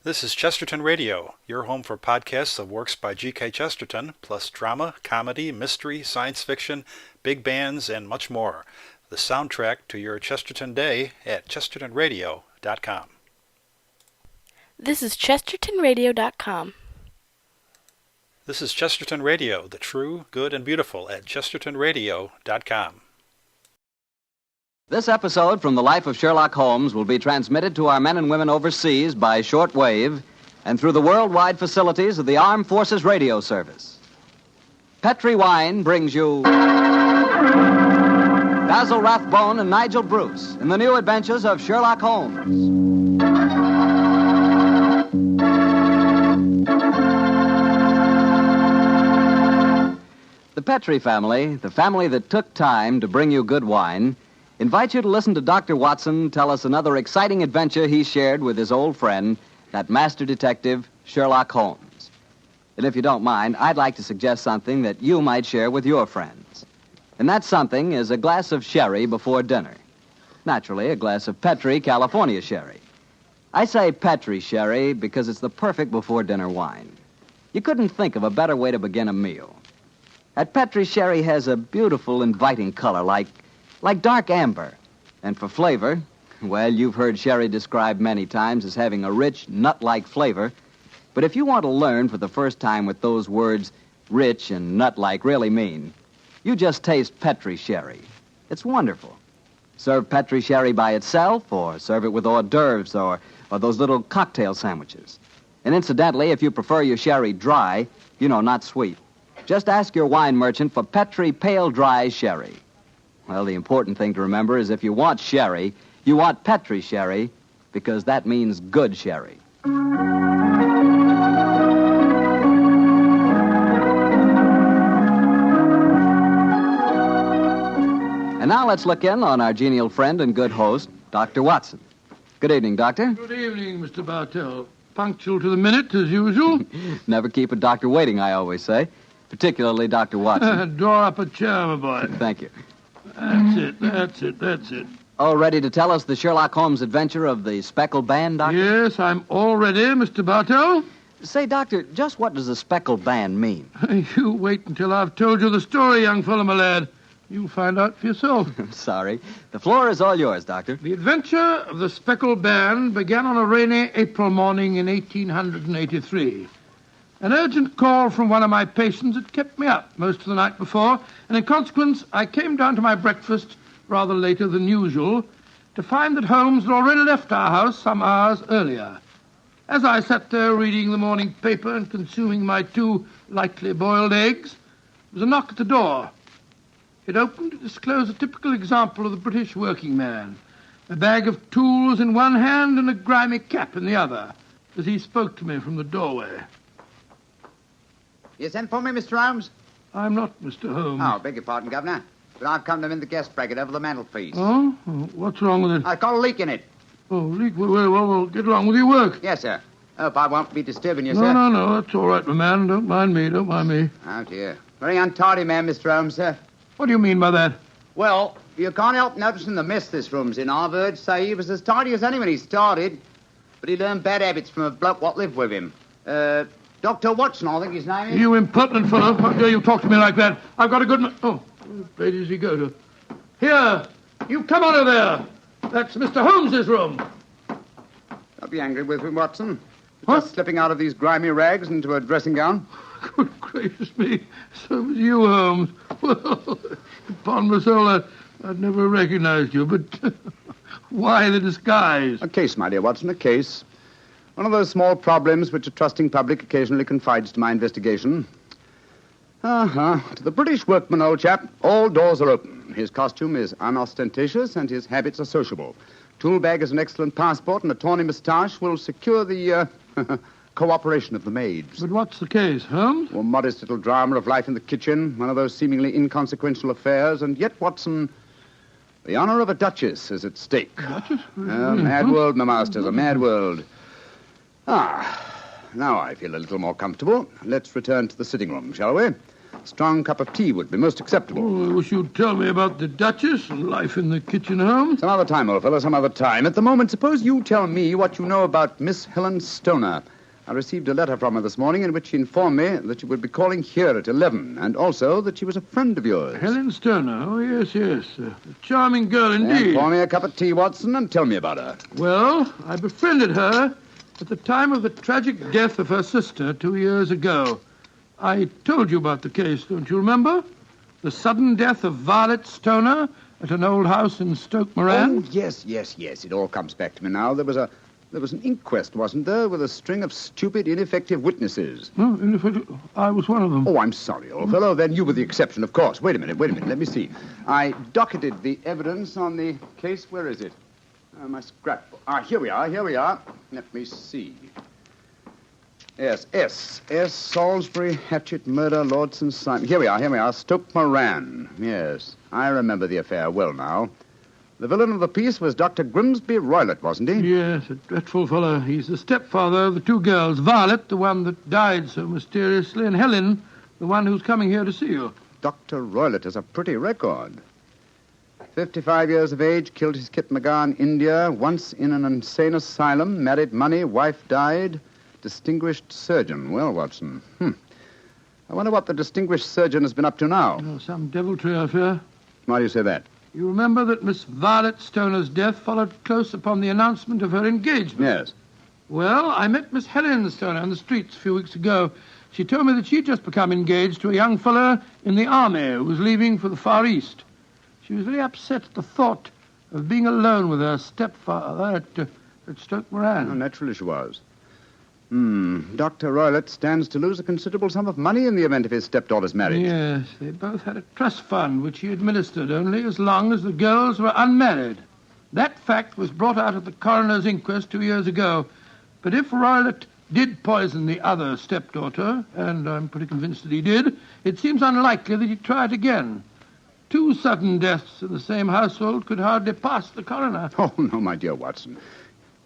This is Chesterton Radio, your home for podcasts of works by G.K. Chesterton, plus drama, comedy, mystery, science fiction, big bands, and much more. The soundtrack to your Chesterton day at chestertonradio.com. This is chestertonradio.com. This is Chesterton Radio, the true, good, and beautiful at chestertonradio.com. This episode from the life of Sherlock Holmes will be transmitted to our men and women overseas by shortwave and through the worldwide facilities of the Armed Forces Radio Service. Petri Wine brings you Basil Rathbone and Nigel Bruce in the new adventures of Sherlock Holmes. The Petri family, the family that took time to bring you good wine, invite you to listen to Dr. Watson tell us another exciting adventure he shared with his old friend, that master detective, Sherlock Holmes. And if you don't mind, I'd like to suggest something that you might share with your friends. And that something is a glass of sherry before dinner. Naturally, a glass of Petri California sherry. I say Petri sherry because it's the perfect before-dinner wine. You couldn't think of a better way to begin a meal. That Petri sherry has a beautiful, inviting color, like dark amber. And for flavor, well, you've heard sherry described many times as having a rich, nut-like flavor. But if you want to learn for the first time what those words rich and nut-like really mean, you just taste Petri sherry. It's wonderful. Serve Petri sherry by itself, or serve it with hors d'oeuvres or those little cocktail sandwiches. And incidentally, if you prefer your sherry dry, not sweet, just ask your wine merchant for Petri Pale Dry Sherry. Well, the important thing to remember is if you want sherry, you want Petri sherry, because that means good sherry. And now let's look in on our genial friend and good host, Dr. Watson. Good evening, Doctor. Good evening, Mr. Bartell. Punctual to the minute, as usual. Never keep a doctor waiting, I always say. Particularly Dr. Watson. Draw up a chair, my boy. Thank you. That's it. Oh, ready to tell us the Sherlock Holmes adventure of the Speckled Band, Doctor? Yes, I'm all ready, Mr. Bartell. Say, Doctor, just what does a Speckled Band mean? You wait until I've told you the story, young fellow, my lad. You'll find out for yourself. Sorry. The floor is all yours, Doctor. The adventure of the Speckled Band began on a rainy April morning in 1883. An urgent call from one of my patients had kept me up most of the night before, and in consequence, I came down to my breakfast rather later than usual to find that Holmes had already left our house some hours earlier. As I sat there reading the morning paper and consuming my 2 lightly boiled eggs, there was a knock at the door. It opened to disclose a typical example of the British working man, a bag of tools in one hand and a grimy cap in the other, as he spoke to me from the doorway. You sent for me, Mr. Holmes? I'm not Mr. Holmes. Oh, beg your pardon, Governor. But I've come to mend the guest bracket over the mantelpiece. Oh? What's wrong with it? I've got a leak in it. Oh, leak? Well, get along with your work. Yes, sir. Hope I won't be disturbing you, sir. No, that's all right, my man. Don't mind me. Oh, dear. Very untidy man, Mr. Holmes, sir. What do you mean by that? Well, you can't help noticing the mess this room's in. I've heard say he was as tidy as any when he started. But he learned bad habits from a bloke what lived with him. Dr. Watson, I think his name is. You impertinent fellow. How dare you talk to me like that? I've got a good... Oh, where does he go to? Here, you come out of there. That's Mr. Holmes's room. Don't be angry with him, Watson. What? Just slipping out of these grimy rags into a dressing gown. Good gracious me. So was you, Holmes. Well, upon my soul, I'd never recognized you, but why the disguise? A case, my dear Watson, a case. One of those small problems which a trusting public occasionally confides to my investigation. To the British workman, old chap, all doors are open. His costume is unostentatious and his habits are sociable. Tool bag is an excellent passport, and a tawny moustache will secure the cooperation of the maids. But what's the case, Holmes? Or modest little drama of life in the kitchen, one of those seemingly inconsequential affairs, and yet, Watson, the honor of a duchess is at stake. Duchess? A mad world, my masters, a mad world. Now I feel a little more comfortable. Let's return to the sitting room, shall we? A strong cup of tea would be most acceptable. Oh, I wish you'd tell me about the Duchess and life in the kitchen home. Some other time, old fellow, some other time. At the moment, suppose you tell me what you know about Miss Helen Stoner. I received a letter from her this morning in which she informed me that she would be calling here at 11, and also that she was a friend of yours. Helen Stoner, oh, yes. A charming girl indeed. Pour me a cup of tea, Watson, and tell me about her. Well, I befriended her at the time of the tragic death of her sister 2 years ago. I told you about the case, don't you remember? The sudden death of Violet Stoner at an old house in Stoke Moran. Oh, yes. It all comes back to me now. There was an inquest, wasn't there, with a string of stupid, ineffective witnesses. No, ineffective. I was one of them. Oh, I'm sorry, old fellow. Then you were the exception, of course. Wait a minute. Let me see. I docketed the evidence on the case. Where is it? My scrapbook. Here we are. Let me see. Yes, S. Salisbury, Hatchet, Murder, Lord St. Simon. Here we are. Stoke Moran. Yes, I remember the affair well now. The villain of the piece was Dr. Grimesby Roylott, wasn't he? Yes, a dreadful fellow. He's the stepfather of the two girls. Violet, the one that died so mysteriously, and Helen, the one who's coming here to see you. Dr. Roylott has a pretty record. 55 years of age, killed his Kit McGar in India, once in an insane asylum, married money, wife died, distinguished surgeon. Well, Watson, I wonder what the distinguished surgeon has been up to now. Oh, some deviltry, I fear. Why do you say that? You remember that Miss Violet Stoner's death followed close upon the announcement of her engagement? Yes. Well, I met Miss Helen Stoner on the streets a few weeks ago. She told me that she'd just become engaged to a young fellow in the army who was leaving for the Far East. She was very upset at the thought of being alone with her stepfather at Stoke Moran. Oh, naturally she was. Dr. Roylott stands to lose a considerable sum of money in the event of his stepdaughter's marriage. Yes, they both had a trust fund which he administered only as long as the girls were unmarried. That fact was brought out at the coroner's inquest 2 years ago. But if Roylott did poison the other stepdaughter, and I'm pretty convinced that he did, it seems unlikely that he'd try it again. 2 sudden deaths in the same household could hardly pass the coroner. Oh, no, my dear Watson.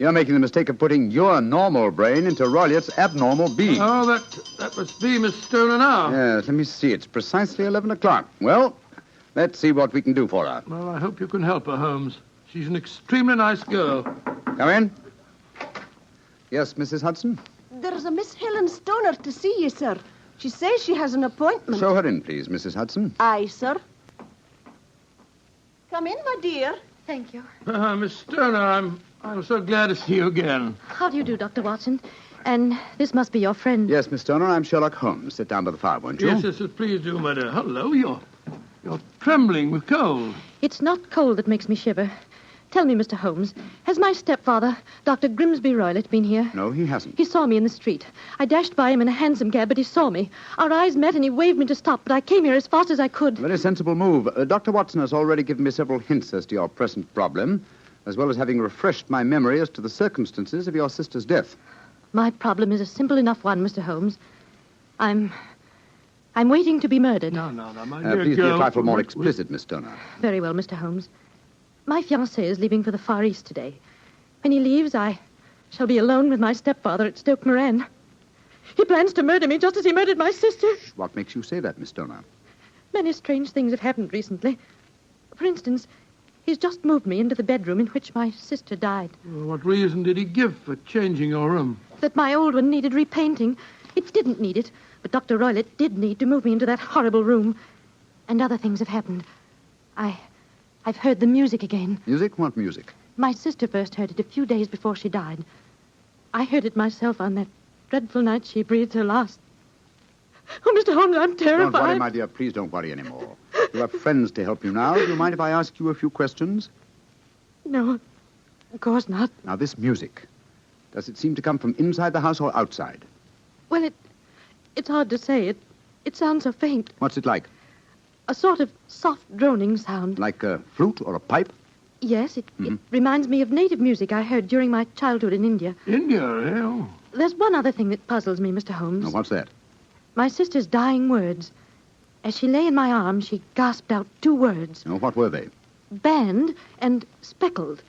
You're making the mistake of putting your normal brain into Roylott's abnormal being. Oh, that must be Miss Stoner now. Yes, let me see. It's precisely 11 o'clock. Well, let's see what we can do for her. Well, I hope you can help her, Holmes. She's an extremely nice girl. Come in. Yes, Mrs. Hudson? There's a Miss Helen Stoner to see you, sir. She says she has an appointment. Show her in, please, Mrs. Hudson. Aye, sir. Come in, my dear. Thank you. Miss Stoner, I'm so glad to see you again. How do you do, Dr. Watson? And this must be your friend. Yes, Miss Stoner, I'm Sherlock Holmes. Sit down by the fire, won't you? Yes, please do, my dear. Hello, you're trembling with cold. It's not cold that makes me shiver. Tell me, Mr. Holmes, has my stepfather, Dr. Grimesby Roylott, been here? No, he hasn't. He saw me in the street. I dashed by him in a hansom cab, but he saw me. Our eyes met and he waved me to stop, but I came here as fast as I could. Very sensible move. Dr. Watson has already given me several hints as to your present problem, as well as having refreshed my memory as to the circumstances of your sister's death. My problem is a simple enough one, Mr. Holmes. I'm waiting to be murdered. No, my dear Please girl. be a trifle more explicit, Miss Stoner. Very well, Mr. Holmes. My fiancé is leaving for the Far East today. When he leaves, I shall be alone with my stepfather at Stoke Moran. He plans to murder me just as he murdered my sister. What makes you say that, Miss Stoner? Many strange things have happened recently. For instance, he's just moved me into the bedroom in which my sister died. Well, what reason did he give for changing your room? That my old one needed repainting. It didn't need it, but Dr. Roylott did need to move me into that horrible room. And other things have happened. I've heard the music again. Music? What music? My sister first heard it a few days before she died. I heard it myself on that dreadful night she breathed her last. Oh, Mr. Holmes, I'm terrified. Don't worry, my dear. Please don't worry anymore. You have friends to help you now. Do you mind if I ask you a few questions? No, of course not. Now, this music, does it seem to come from inside the house or outside? Well, it's hard to say. It sounds so faint. What's it like? A sort of soft droning sound. Like a flute or a pipe? Yes, it reminds me of native music I heard during my childhood in India. India, eh? Oh. There's one other thing that puzzles me, Mr. Holmes. Now, what's that? My sister's dying words. As she lay in my arms, she gasped out 2 words. Now, what were they? Banned and speckled.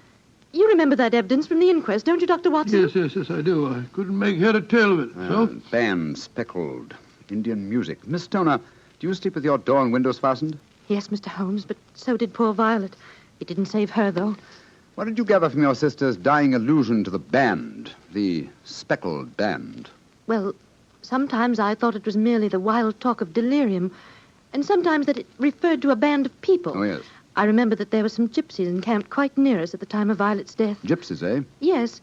You remember that evidence from the inquest, don't you, Dr. Watson? Yes, I do. I couldn't make head or tail of it. So? Band, speckled, Indian music. Miss Stoner, Do you sleep with your door and windows fastened? Yes, Mr. Holmes, but so did poor Violet. It didn't save her, though. What did you gather from your sister's dying allusion to the band, the Speckled band? Well, sometimes I thought it was merely the wild talk of delirium, and sometimes that it referred to a band of people. Oh, yes. I remember that there were some gypsies encamped quite near us at the time of Violet's death. Gypsies, eh? Yes,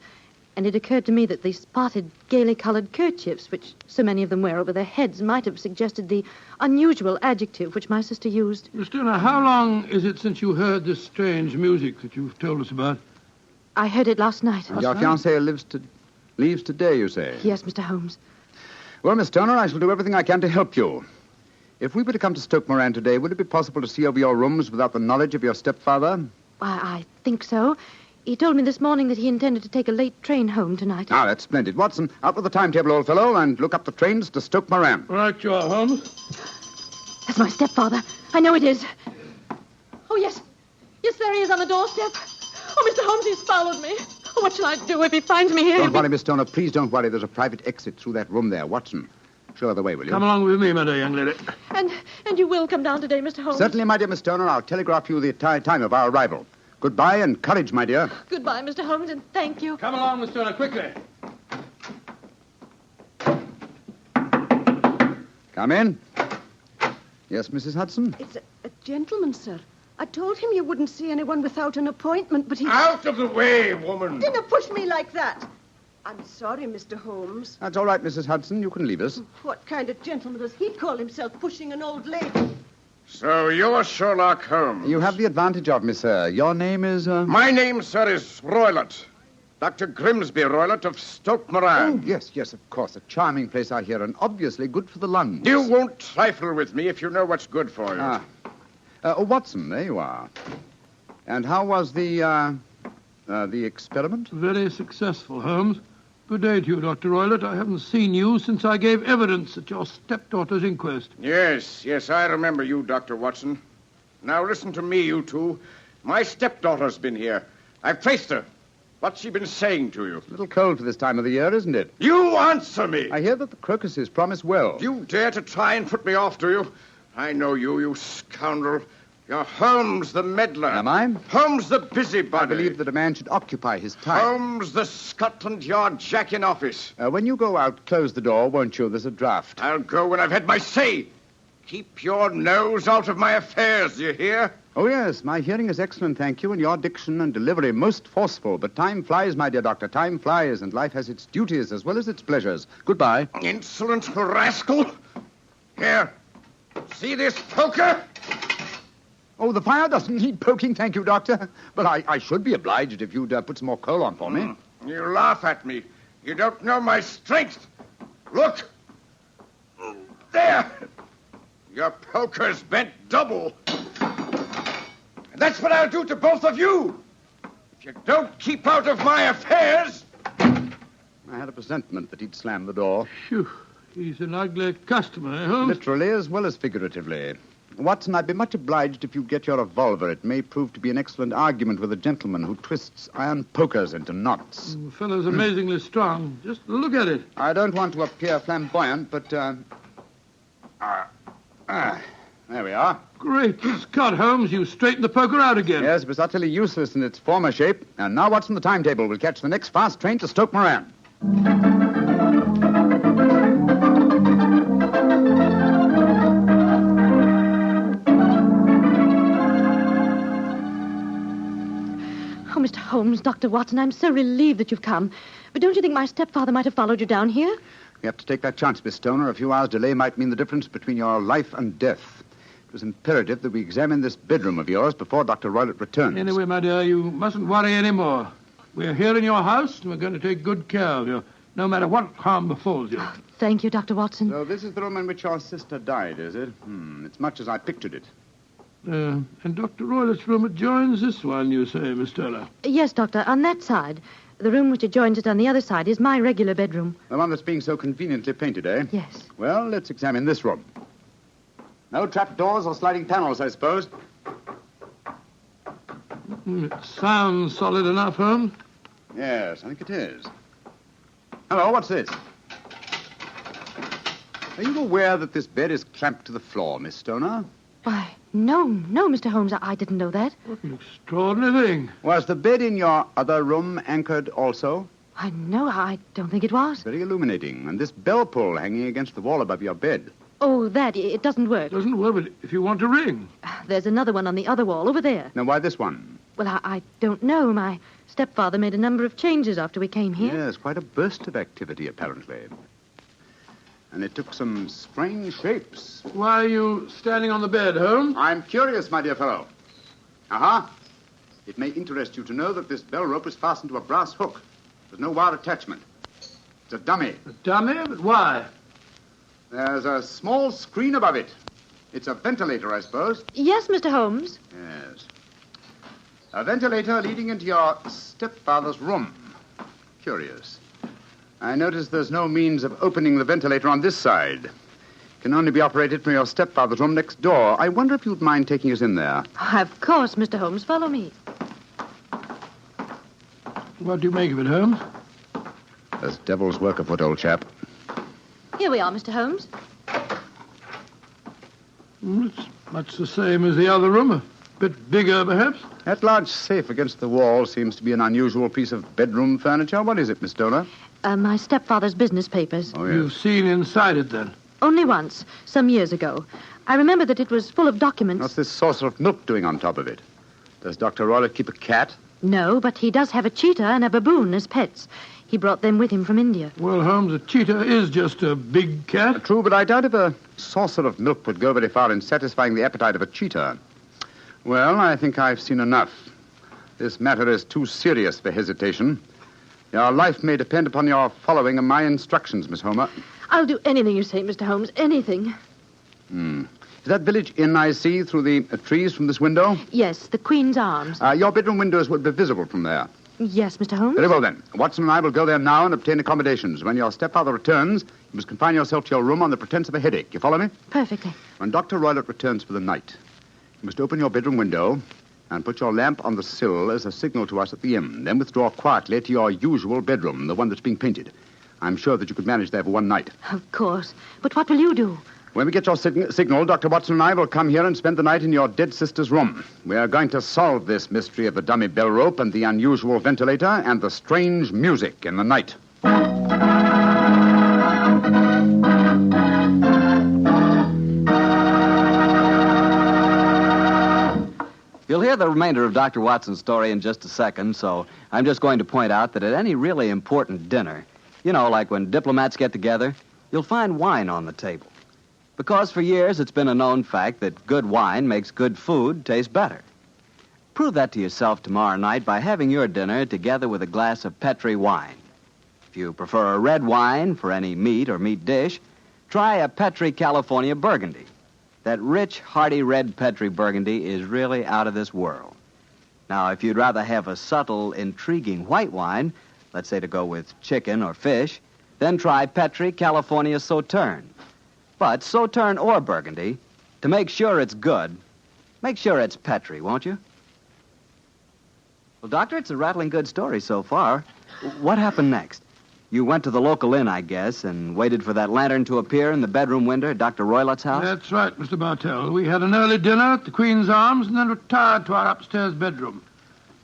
and it occurred to me that the spotted, gaily-colored kerchiefs, which so many of them wear over their heads, might have suggested the unusual adjective which my sister used. Miss Stoner, how long is it since you heard this strange music that you've told us about? I heard it last night. And your fiancé leaves today, you say? Yes, Mr. Holmes. Well, Miss Stoner, I shall do everything I can to help you. If we were to come to Stoke Moran today, would it be possible to see over your rooms without the knowledge of your stepfather? Why, I think so. He told me this morning that he intended to take a late train home tonight. Ah, that's splendid. Watson, out with the timetable, old fellow, and look up the trains to Stoke Moran. Right you are, Holmes. That's my stepfather. I know it is. Oh, yes. Yes, there he is on the doorstep. Oh, Mr. Holmes, he's followed me. Oh, what shall I do if he finds me here? Don't worry, Miss Stoner. Please don't worry. There's a private exit through that room there. Watson, show her the way, will you? Come along with me, my dear young lady. And you will come down today, Mr. Holmes? Certainly, my dear Miss Stoner. I'll telegraph you the time of our arrival. Goodbye and courage, my dear. Goodbye, Mr. Holmes, and thank you. Come along, Miss Stoner, quickly. Come in. Yes, Mrs. Hudson? It's a gentleman, sir. I told him you wouldn't see anyone without an appointment, but he... Out of the way, woman! Didn't push me like that. I'm sorry, Mr. Holmes. That's all right, Mrs. Hudson. You can leave us. What kind of gentleman does he call himself, pushing an old lady? So you're Sherlock Holmes. You have the advantage of me, sir. Your name is, My name, sir, is Roylott. Dr. Grimesby Roylott of Stoke Moran. Oh, yes, of course. A charming place out here, and obviously good for the lungs. You won't trifle with me if you know what's good for you. Watson, there you are. And how was the experiment? Very successful, Holmes. Good day to you, Dr. Roylott. I haven't seen you since I gave evidence at your stepdaughter's inquest. Yes, I remember you, Dr. Watson. Now listen to me, you two. My stepdaughter's been here. I've traced her. What's she been saying to you? It's a little cold for this time of the year, isn't it? You answer me! I hear that the crocuses promise well. Do you dare to try and put me off, do you? I know you, you scoundrel. You're Holmes the meddler. Am I? Holmes the busybody. I believe that a man should occupy his time. Holmes the Scotland Yard Jack in office. When you go out, close the door, won't you? There's a draft. I'll go when I've had my say. Keep your nose out of my affairs, do you hear? Oh, yes, my hearing is excellent, thank you, and your diction and delivery most forceful. But time flies, my dear doctor, time flies, and life has its duties as well as its pleasures. Goodbye. Insolent rascal. Here, see this poker? Oh, the fire doesn't need poking, thank you, doctor. But I should be obliged if you'd put some more coal on for me. You laugh at me. You don't know my strength. Look. There. Your poker's bent double. And that's what I'll do to both of you. If you don't keep out of my affairs. I had a presentiment that he'd slam the door. Phew. He's an ugly customer, eh, Holmes? Literally as well as figuratively. Watson, I'd be much obliged if you get your revolver. It may prove to be an excellent argument with a gentleman who twists iron pokers into knots. The fellow's amazingly strong. Just look at it. I don't want to appear flamboyant, but, there we are. Great Scott, Holmes. You straightened the poker out again. Yes, it was utterly useless in its former shape. And now what's on the timetable? We'll catch the next fast train to Stoke Moran. Oh, Mr. Holmes, Dr. Watson, I'm so relieved that you've come. But don't you think my stepfather might have followed you down here? We have to take that chance, Miss Stoner. A few hours' delay might mean the difference between your life and death. It was imperative that we examine this bedroom of yours before Dr. Roylott returns. Anyway, my dear, you mustn't worry any more. We're here in your house, and we're going to take good care of you, no matter what harm befalls you. Thank you, Dr. Watson. So this is the room in which your sister died, is it? It's much as I pictured it. And Dr. Roylott's room adjoins this one, you say, Miss Stoner? Yes, Doctor, on that side. The room which adjoins it on the other side is my regular bedroom. The one that's being so conveniently painted, eh? Yes. Well, let's examine this room. No trapdoors or sliding panels, I suppose. It sounds solid enough, Holmes. Yes, I think it is. Hello, what's this? Are you aware that this bed is clamped to the floor, Miss Stoner? Why, no, Mr. Holmes. I didn't know that. What an extraordinary thing. Was the bed in your other room anchored also? No, I don't think it was. Very illuminating. And this bell pull hanging against the wall above your bed. Oh, it doesn't work. Doesn't work, but if you want to ring. There's another one on the other wall over there. Now, why this one? Well, I don't know. My stepfather made a number of changes after we came here. Yes, quite a burst of activity, apparently. And it took some strange shapes. Why are you standing on the bed, Holmes? I'm curious, my dear fellow. Aha. It may interest you to know that this bell rope is fastened to a brass hook. There's no wire attachment. It's a dummy. A dummy? But why? There's a small screen above it. It's a ventilator, I suppose. Yes, Mr. Holmes. Yes. A ventilator leading into your stepfather's room. Curious. I notice there's no means of opening the ventilator on this side. It can only be operated from your stepfather's room next door. I wonder if you'd mind taking us in there. Of course, Mr. Holmes. Follow me. What do you make of it, Holmes? There's devil's work afoot, old chap. Here we are, Mr. Holmes. It's much the same as the other room. A bit bigger, perhaps. That large safe against the wall seems to be an unusual piece of bedroom furniture. What is it, Miss Stoner? My stepfather's business papers. Oh, yes. You've seen inside it, then? Only once, some years ago. I remember that it was full of documents. What's this saucer of milk doing on top of it? Does Dr. Roylott keep a cat? No, but he does have a cheetah and a baboon as pets. He brought them with him from India. Well, Holmes, a cheetah is just a big cat. True, but I doubt if a saucer of milk would go very far in satisfying the appetite of a cheetah. Well, I think I've seen enough. This matter is too serious for hesitation. Your life may depend upon your following of my instructions, Miss Homer. I'll do anything you say, Mr. Holmes, anything. Is that village inn I see through the trees from this window? Yes, the Queen's Arms. Your bedroom windows would be visible from there. Yes, Mr. Holmes. Very well, then. Watson and I will go there now and obtain accommodations. When your stepfather returns, you must confine yourself to your room on the pretense of a headache. You follow me? Perfectly. When Dr. Roylott returns for the night, you must open your bedroom window and put your lamp on the sill as a signal to us at the inn. Then withdraw quietly to your usual bedroom, the one that's being painted. I'm sure that you could manage there for one night. Of course. But what will you do? When we get your signal, Dr. Watson and I will come here and spend the night in your dead sister's room. We are going to solve this mystery of the dummy bell rope and the unusual ventilator and the strange music in the night. You'll hear the remainder of Dr. Watson's story in just a second, so I'm just going to point out that at any really important dinner, you know, like when diplomats get together, you'll find wine on the table. Because for years it's been a known fact that good wine makes good food taste better. Prove that to yourself tomorrow night by having your dinner together with a glass of Petri wine. If you prefer a red wine for any meat or meat dish, try a Petri California Burgundy. That rich, hearty red Petri Burgundy is really out of this world. Now, if you'd rather have a subtle, intriguing white wine, let's say to go with chicken or fish, then try Petri California Sauterne. But Sauterne or Burgundy, to make sure it's good, make sure it's Petri, won't you? Well, Doctor, it's a rattling good story so far. What happened next? You went to the local inn, I guess, and waited for that lantern to appear in the bedroom window at Dr. Roylott's house? That's right, Mr. Marcel. We had an early dinner at the Queen's Arms and then retired to our upstairs bedroom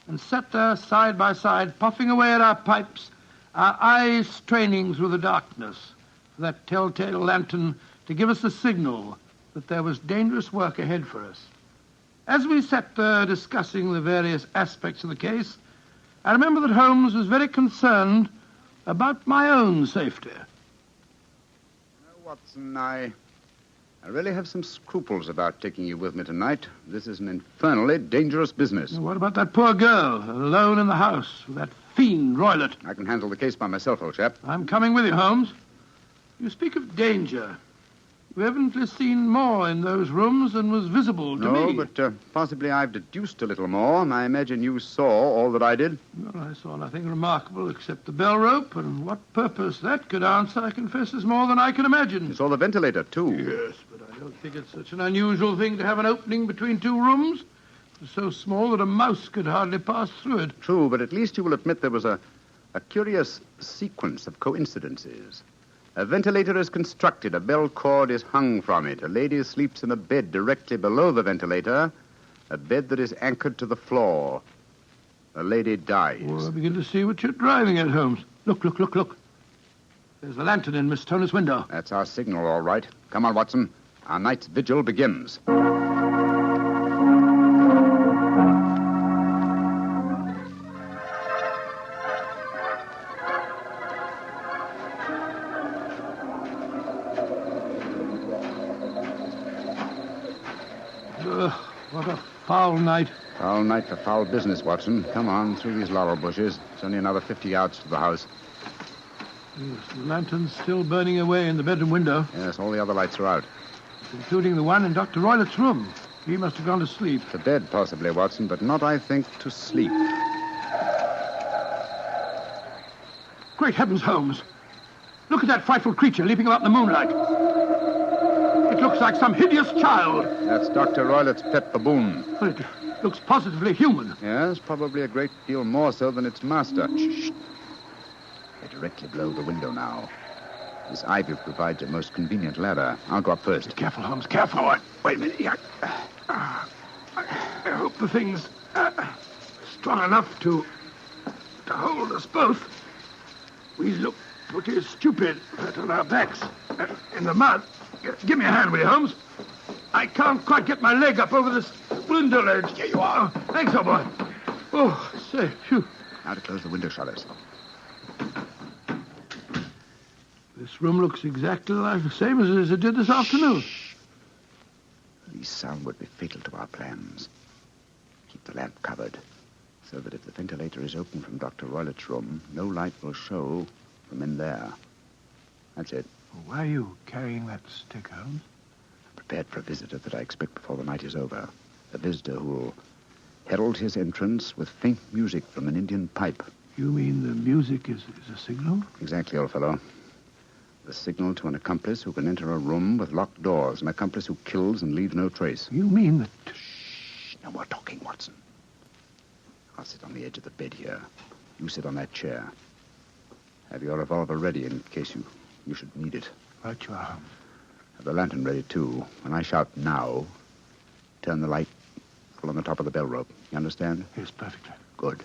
and sat there side by side, puffing away at our pipes, our eyes straining through the darkness for that telltale lantern to give us the signal that there was dangerous work ahead for us. As we sat there discussing the various aspects of the case, I remember that Holmes was very concerned about my own safety. Watson, I really have some scruples about taking you with me tonight. This is an infernally dangerous business. What about that poor girl, alone in the house with that fiend, Roylott? I can handle the case by myself, old chap. I'm coming with you, Holmes. You speak of danger. You evidently seen more in those rooms than was visible to me. No, but possibly I've deduced a little more. I imagine you saw all that I did. Well, I saw nothing remarkable except the bell rope, and what purpose that could answer, I confess, is more than I can imagine. You saw the ventilator, too. Yes, but I don't think it's such an unusual thing to have an opening between two rooms. It's so small that a mouse could hardly pass through it. True, but at least you will admit there was a curious sequence of coincidences. A ventilator is constructed. A bell cord is hung from it. A lady sleeps in a bed directly below the ventilator, a bed that is anchored to the floor. A lady dies. Oh, I begin to see what you're driving at, Holmes. Look. There's the lantern in Miss Stoner's window. That's our signal, all right. Come on, Watson. Our night's vigil begins. What a foul night. Foul night for foul business, Watson. Come on, through these laurel bushes. It's only another 50 yards to the house. Yes, the lantern's still burning away in the bedroom window, Yes, all the other lights are out. including the one in Dr. Roylott's room. He must have gone to sleep. To bed, possibly, Watson, but not, I think, to sleep. Great heavens, Holmes. Look at that frightful creature leaping about in the moonlight. It looks like some hideous child. That's Dr. Roylott's pet baboon. But it looks positively human. Yes, probably a great deal more so than its master. Shh. They're directly below the window now. This ivy provides a most convenient ladder. I'll go up first. Careful, Holmes, careful. Wait a minute. I hope the thing's strong enough to hold us both. We look pretty stupid on our backs in the mud. Give me a hand, will you, Holmes? I can't quite get my leg up over this window ledge. Here you are. Thanks, old boy. Oh, say, phew. Now to close the window shutters. This room looks exactly like the same as it did this afternoon. The sound would be fatal to our plans. Keep the lamp covered, so that if the ventilator is open from Dr. Roylott's room, no light will show from in there. That's it. Why are you carrying that stick, Holmes? I'm prepared for a visitor that I expect before the night is over. A visitor who will herald his entrance with faint music from an Indian pipe. You mean the music is a signal? Exactly, old fellow. The signal to an accomplice who can enter a room with locked doors. An accomplice who kills and leaves no trace. You mean that... Shh. No more talking, Watson. I'll sit on the edge of the bed here. You sit on that chair. Have your revolver ready in case you should need it. Right you are, Holmes. Have the lantern ready, too. When I shout now, turn the light full on the top of the bell rope. You understand? Yes, perfectly. Good.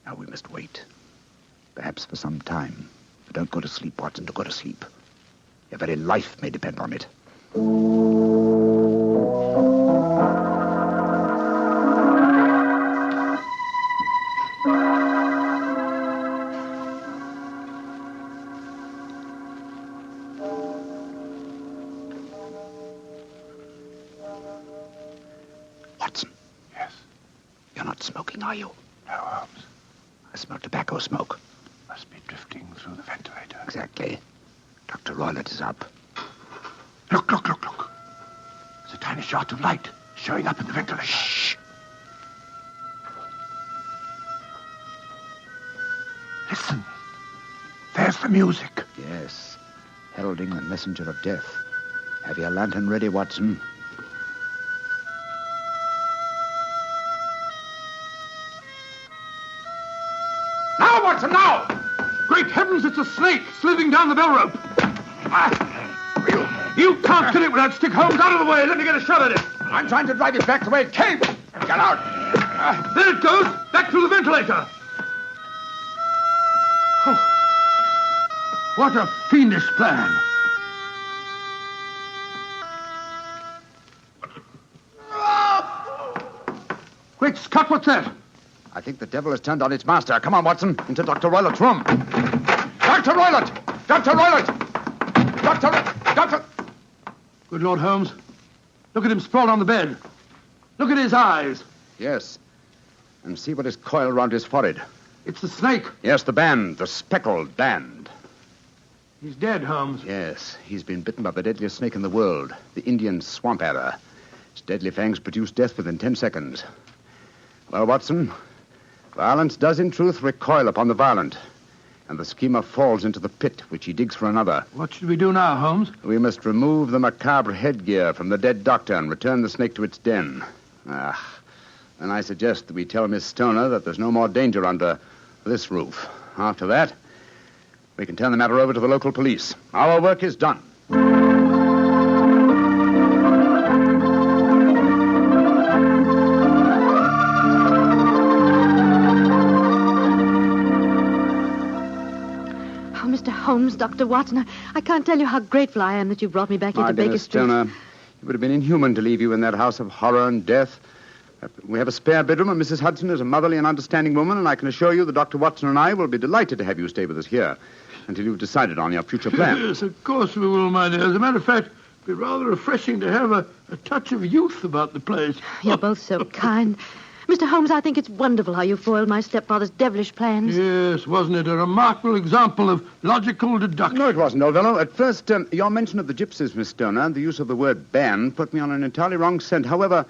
Now we must wait. Perhaps for some time. But don't go to sleep, Watson. Don't go to sleep. Your very life may depend on it. Watson. Yes. You're not smoking, are you? No, Holmes. I smell tobacco smoke. Must be drifting through the ventilator. Exactly. Dr. Roylott is up. Look. There's a tiny shot of light showing up in the ventilator. Shh. Listen. There's the music. Yes. Heralding the messenger of death. Have your lantern ready, Watson. Now, Watson, now! Great heavens, it's a snake slithering down the bell rope. You can't get it with that stick, Holmes. Out of the way. Let me get a shot at it. I'm trying to drive it back the way it came. Get out. There it goes. Back through the ventilator. Oh. What a fiendish plan. Great Scott, what's that? I think the devil has turned on its master. Come on, Watson, into Dr. Roylott's room. Dr. Roylott! Dr. Roylott! Doctor! Good Lord, Holmes. Look at him sprawled on the bed. Look at his eyes. Yes. And see what is coiled round his forehead. It's the snake. Yes, the band. The speckled band. He's dead, Holmes. Yes, he's been bitten by the deadliest snake in the world, the Indian swamp adder. Its deadly fangs produce death within 10 seconds. Well, Watson, violence does in truth recoil upon the violent, and the schemer falls into the pit which he digs for another. What should we do now, Holmes? We must remove the macabre headgear from the dead doctor and return the snake to its den. Then I suggest that we tell Miss Stoner that there's no more danger under this roof. After that, We can turn the matter over to the local police. Our work is done. Mr. Holmes, Dr. Watson, I can't tell you how grateful I am that you brought me back into Baker Street. Stoner, it would have been inhuman to leave you in that house of horror and death. We have a spare bedroom, and Mrs. Hudson is a motherly and understanding woman, and I can assure you that Dr. Watson and I will be delighted to have you stay with us here until you've decided on your future plans. Yes, of course we will, my dear. As a matter of fact, it'd be rather refreshing to have a touch of youth about the place. You're both so kind. Mr. Holmes, I think it's wonderful how you foiled my stepfather's devilish plans. Yes, wasn't it a remarkable example of logical deduction? No, it wasn't, old fellow. At first, your mention of the gypsies, Miss Stoner, and the use of the word ban put me on an entirely wrong scent. However,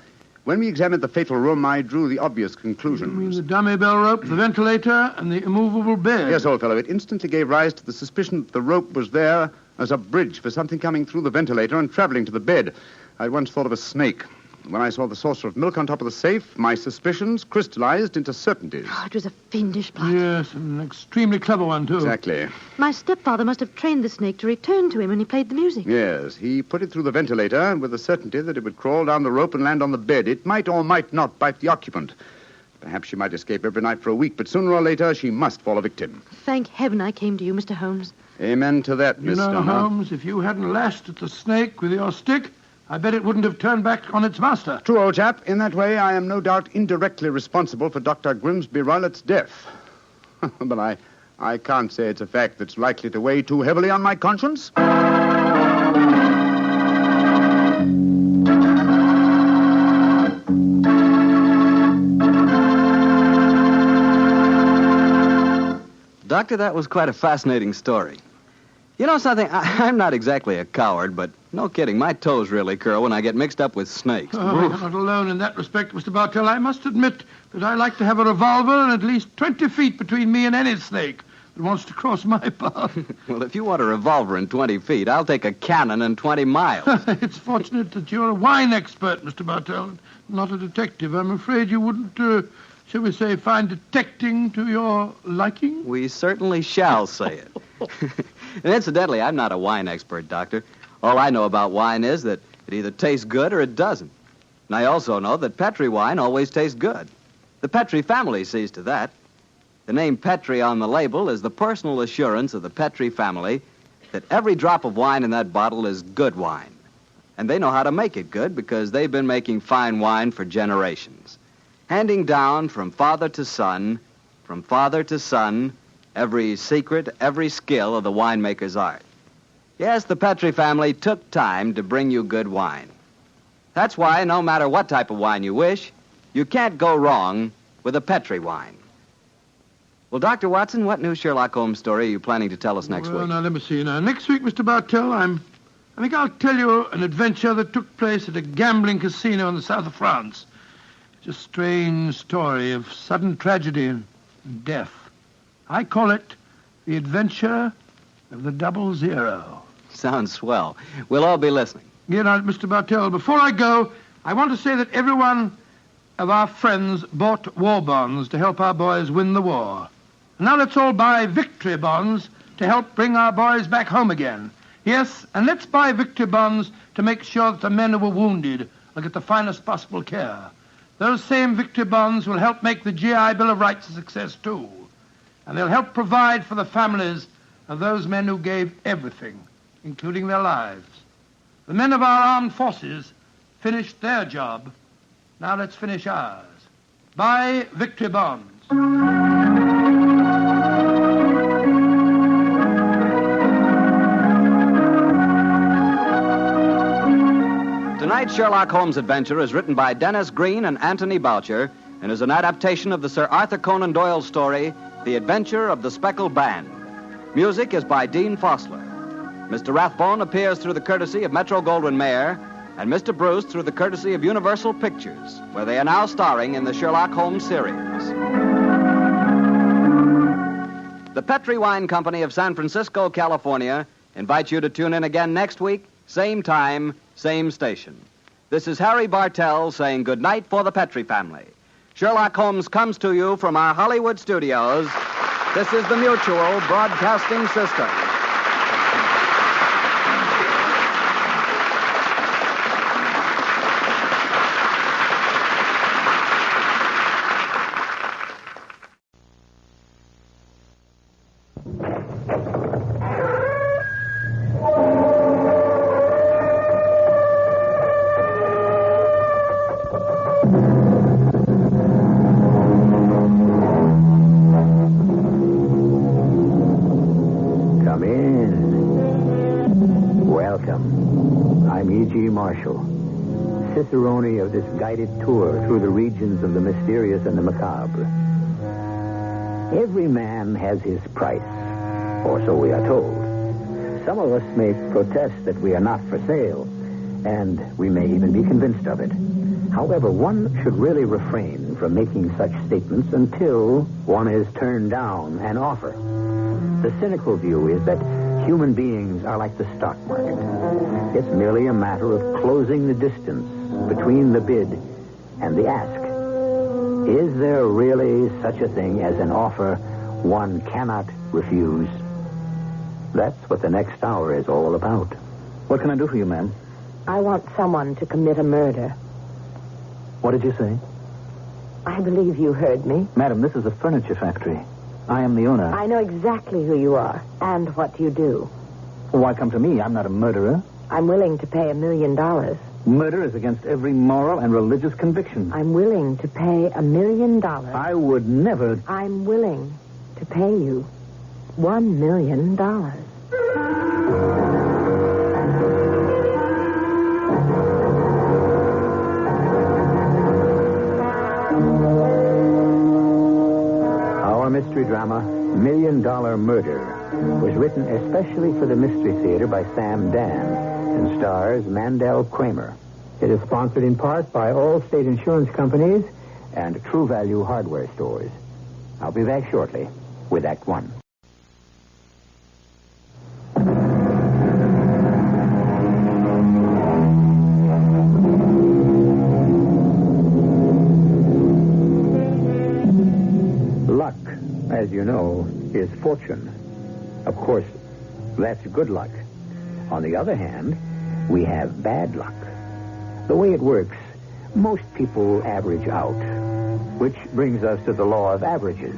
when we examined the fatal room, I drew the obvious conclusions. You mean the dummy bell rope, the ventilator, and the immovable bed? Yes, old fellow. It instantly gave rise to the suspicion that the rope was there as a bridge for something coming through the ventilator and traveling to the bed. I once thought of a snake. When I saw the saucer of milk on top of the safe, my suspicions crystallized into certainties. Oh, it was a fiendish plot. Yes, an extremely clever one, too. Exactly. My stepfather must have trained the snake to return to him when he played the music. Yes, he put it through the ventilator with the certainty that it would crawl down the rope and land on the bed. It might or might not bite the occupant. Perhaps she might escape every night for a week, but sooner or later she must fall a victim. Thank heaven I came to you, Mr. Holmes. Amen to that, Miss Stoner. Holmes, if you hadn't lashed at the snake with your stick, I bet it wouldn't have turned back on its master. True, old chap. In that way, I am no doubt indirectly responsible for Dr. Grimesby Roylott's death. But I can't say it's a fact that's likely to weigh too heavily on my conscience. Doctor, that was quite a fascinating story. You know something? I'm not exactly a coward, but no kidding, my toes really curl when I get mixed up with snakes. Oh, you're not alone in that respect, Mr. Bartell. I must admit that I like to have a revolver and at least 20 feet between me and any snake that wants to cross my path. Well, if you want a revolver in 20 feet, I'll take a cannon in 20 miles. It's fortunate that you're a wine expert, Mr. Bartell, not a detective. I'm afraid you wouldn't, shall we say, find detecting to your liking? We certainly shall say it. And incidentally, I'm not a wine expert, Doctor. All I know about wine is that it either tastes good or it doesn't. And I also know that Petri wine always tastes good. The Petri family sees to that. The name Petri on the label is the personal assurance of the Petri family that every drop of wine in that bottle is good wine. And they know how to make it good because they've been making fine wine for generations. Handing down from father to son, every secret, every skill of the winemaker's art. Yes, the Petri family took time to bring you good wine. That's why, no matter what type of wine you wish, you can't go wrong with a Petri wine. Well, Dr. Watson, what new Sherlock Holmes story are you planning to tell us next week? Now, let me see. Now, next week, Mr. Bartell, I think I'll tell you an adventure that took place at a gambling casino in the south of France. It's a strange story of sudden tragedy and death. I call it The Adventure of the 00. Sounds swell. We'll all be listening. Yeah, now, Mr. Bartell, before I go, I want to say that every one of our friends bought war bonds to help our boys win the war. Now let's all buy victory bonds to help bring our boys back home again. Yes, and let's buy victory bonds to make sure that the men who were wounded will get the finest possible care. Those same victory bonds will help make the GI Bill of Rights a success, too. And they'll help provide for the families of those men who gave everything, including their lives. The men of our armed forces finished their job. Now let's finish ours. Buy victory bonds. Tonight's Sherlock Holmes adventure is written by Dennis Green and Anthony Boucher and is an adaptation of the Sir Arthur Conan Doyle story, The Adventure of the Speckled Band. Music is by Dean Fossler. Mr. Rathbone appears through the courtesy of Metro-Goldwyn-Mayer, and Mr. Bruce through the courtesy of Universal Pictures, where they are now starring in the Sherlock Holmes series. The Petri Wine Company of San Francisco, California, invites you to tune in again next week, same time, same station. This is Harry Bartell saying good night for the Petri family. Sherlock Holmes comes to you from our Hollywood studios This is the Mutual Broadcasting System. Cicerone of this guided tour through the regions of the mysterious and the macabre. Every man has his price, or so we are told. Some of us may protest that we are not for sale, and we may even be convinced of it. However, one should really refrain from making such statements until one has turned down an offer. The cynical view is that human beings are like the stock market. It's merely a matter of closing the distance between the bid and the ask. Is there really such a thing as an offer one cannot refuse? That's what the next hour is all about. What can I do for you, ma'am? I want someone to commit a murder. What did you say? I believe you heard me. Madam, this is a furniture factory. I am the owner. I know exactly who you are and what you do. Why come to me? I'm not a murderer. I'm willing to pay $1 million. Murder is against every moral and religious conviction. I'm willing to pay $1 million. I would never... I'm willing to pay you $1 million. Our mystery drama, $1 Million Murder, was written especially for the Mystery Theater by Sam Dan and stars Mandel Kramer. It is sponsored in part by Allstate Insurance Companies and True Value Hardware Stores. I'll be back shortly with Act One. Luck, as you know, is fortune. Of course, that's good luck. On the other hand, we have bad luck. The way it works, most people average out, which brings us to the law of averages,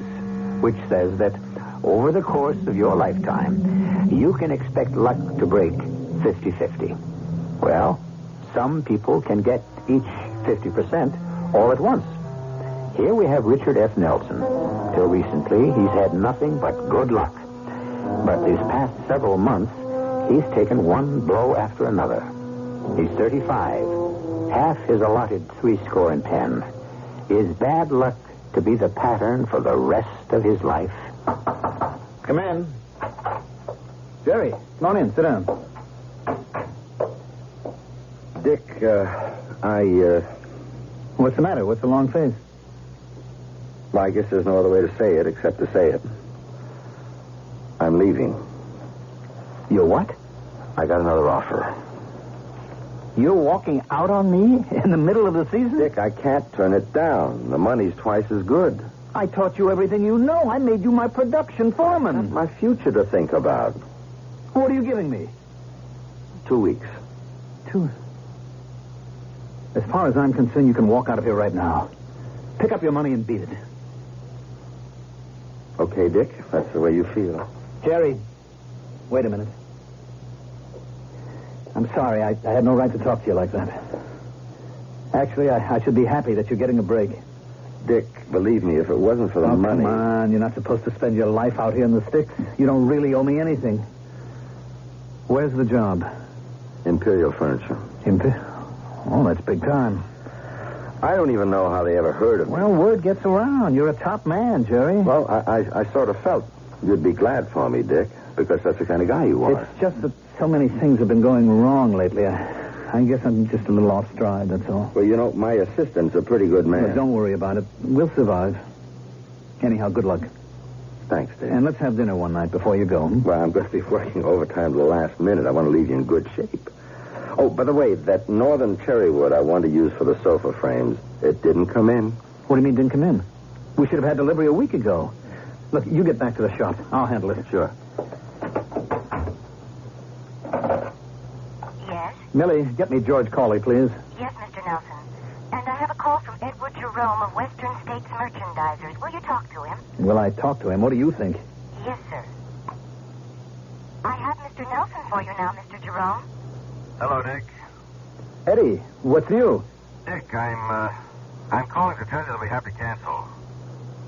which says that over the course of your lifetime, you can expect luck to break 50-50. Well, some people can get each 50% all at once. Here we have Richard F. Nelson. Till recently, he's had nothing but good luck. But these past several months, he's taken one blow after another. He's 35, half his allotted 70. Is bad luck to be the pattern for the rest of his life? Come in. Jerry, come on in. Sit down. Dick, What's the matter? What's the long face? Well, I guess there's no other way to say it except to say it. I'm leaving. You what? I got another offer. You're walking out on me in the middle of the season? Dick, I can't turn it down. The money's twice as good. I taught you everything you know. I made you my production foreman. That's my future to think about. What are you giving me? 2 weeks. 2. As far as I'm concerned, you can walk out of here right now. Pick up your money and beat it. Okay, Dick, if that's the way you feel. Jerry, wait a minute. I'm sorry. I had no right to talk to you like that. Actually, I should be happy that you're getting a break. Dick, believe me, if it wasn't for the money... Come on. You're not supposed to spend your life out here in the sticks. You don't really owe me anything. Where's the job? Imperial Furniture. Oh, that's big time. I don't even know how they ever heard of me. Well, word gets around. You're a top man, Jerry. Well, I sort of felt you'd be glad for me, Dick, because that's the kind of guy you are. It's just that so many things have been going wrong lately. I guess I'm just a little off stride, that's all. Well, you know, my assistant's a pretty good man. Well, don't worry about it. We'll survive. Anyhow, good luck. Thanks, Dick. And let's have dinner one night before you go. Well, I'm going to be working overtime to the last minute. I want to leave you in good shape. Oh, by the way, that northern cherry wood I wanted to use for the sofa frames, it didn't come in. What do you mean didn't come in? We should have had delivery a week ago. Look, you get back to the shop. I'll handle it. Sure. Yes? Millie, get me George Cawley, please. Yes, Mr. Nelson. And I have a call from Edward Jerome of Western States Merchandisers. Will you talk to him? Will I talk to him? What do you think? Yes, sir. I have Mr. Nelson for you now, Mr. Jerome. Hello, Dick. Eddie, what's new? Dick, I'm calling to tell you that we have to cancel.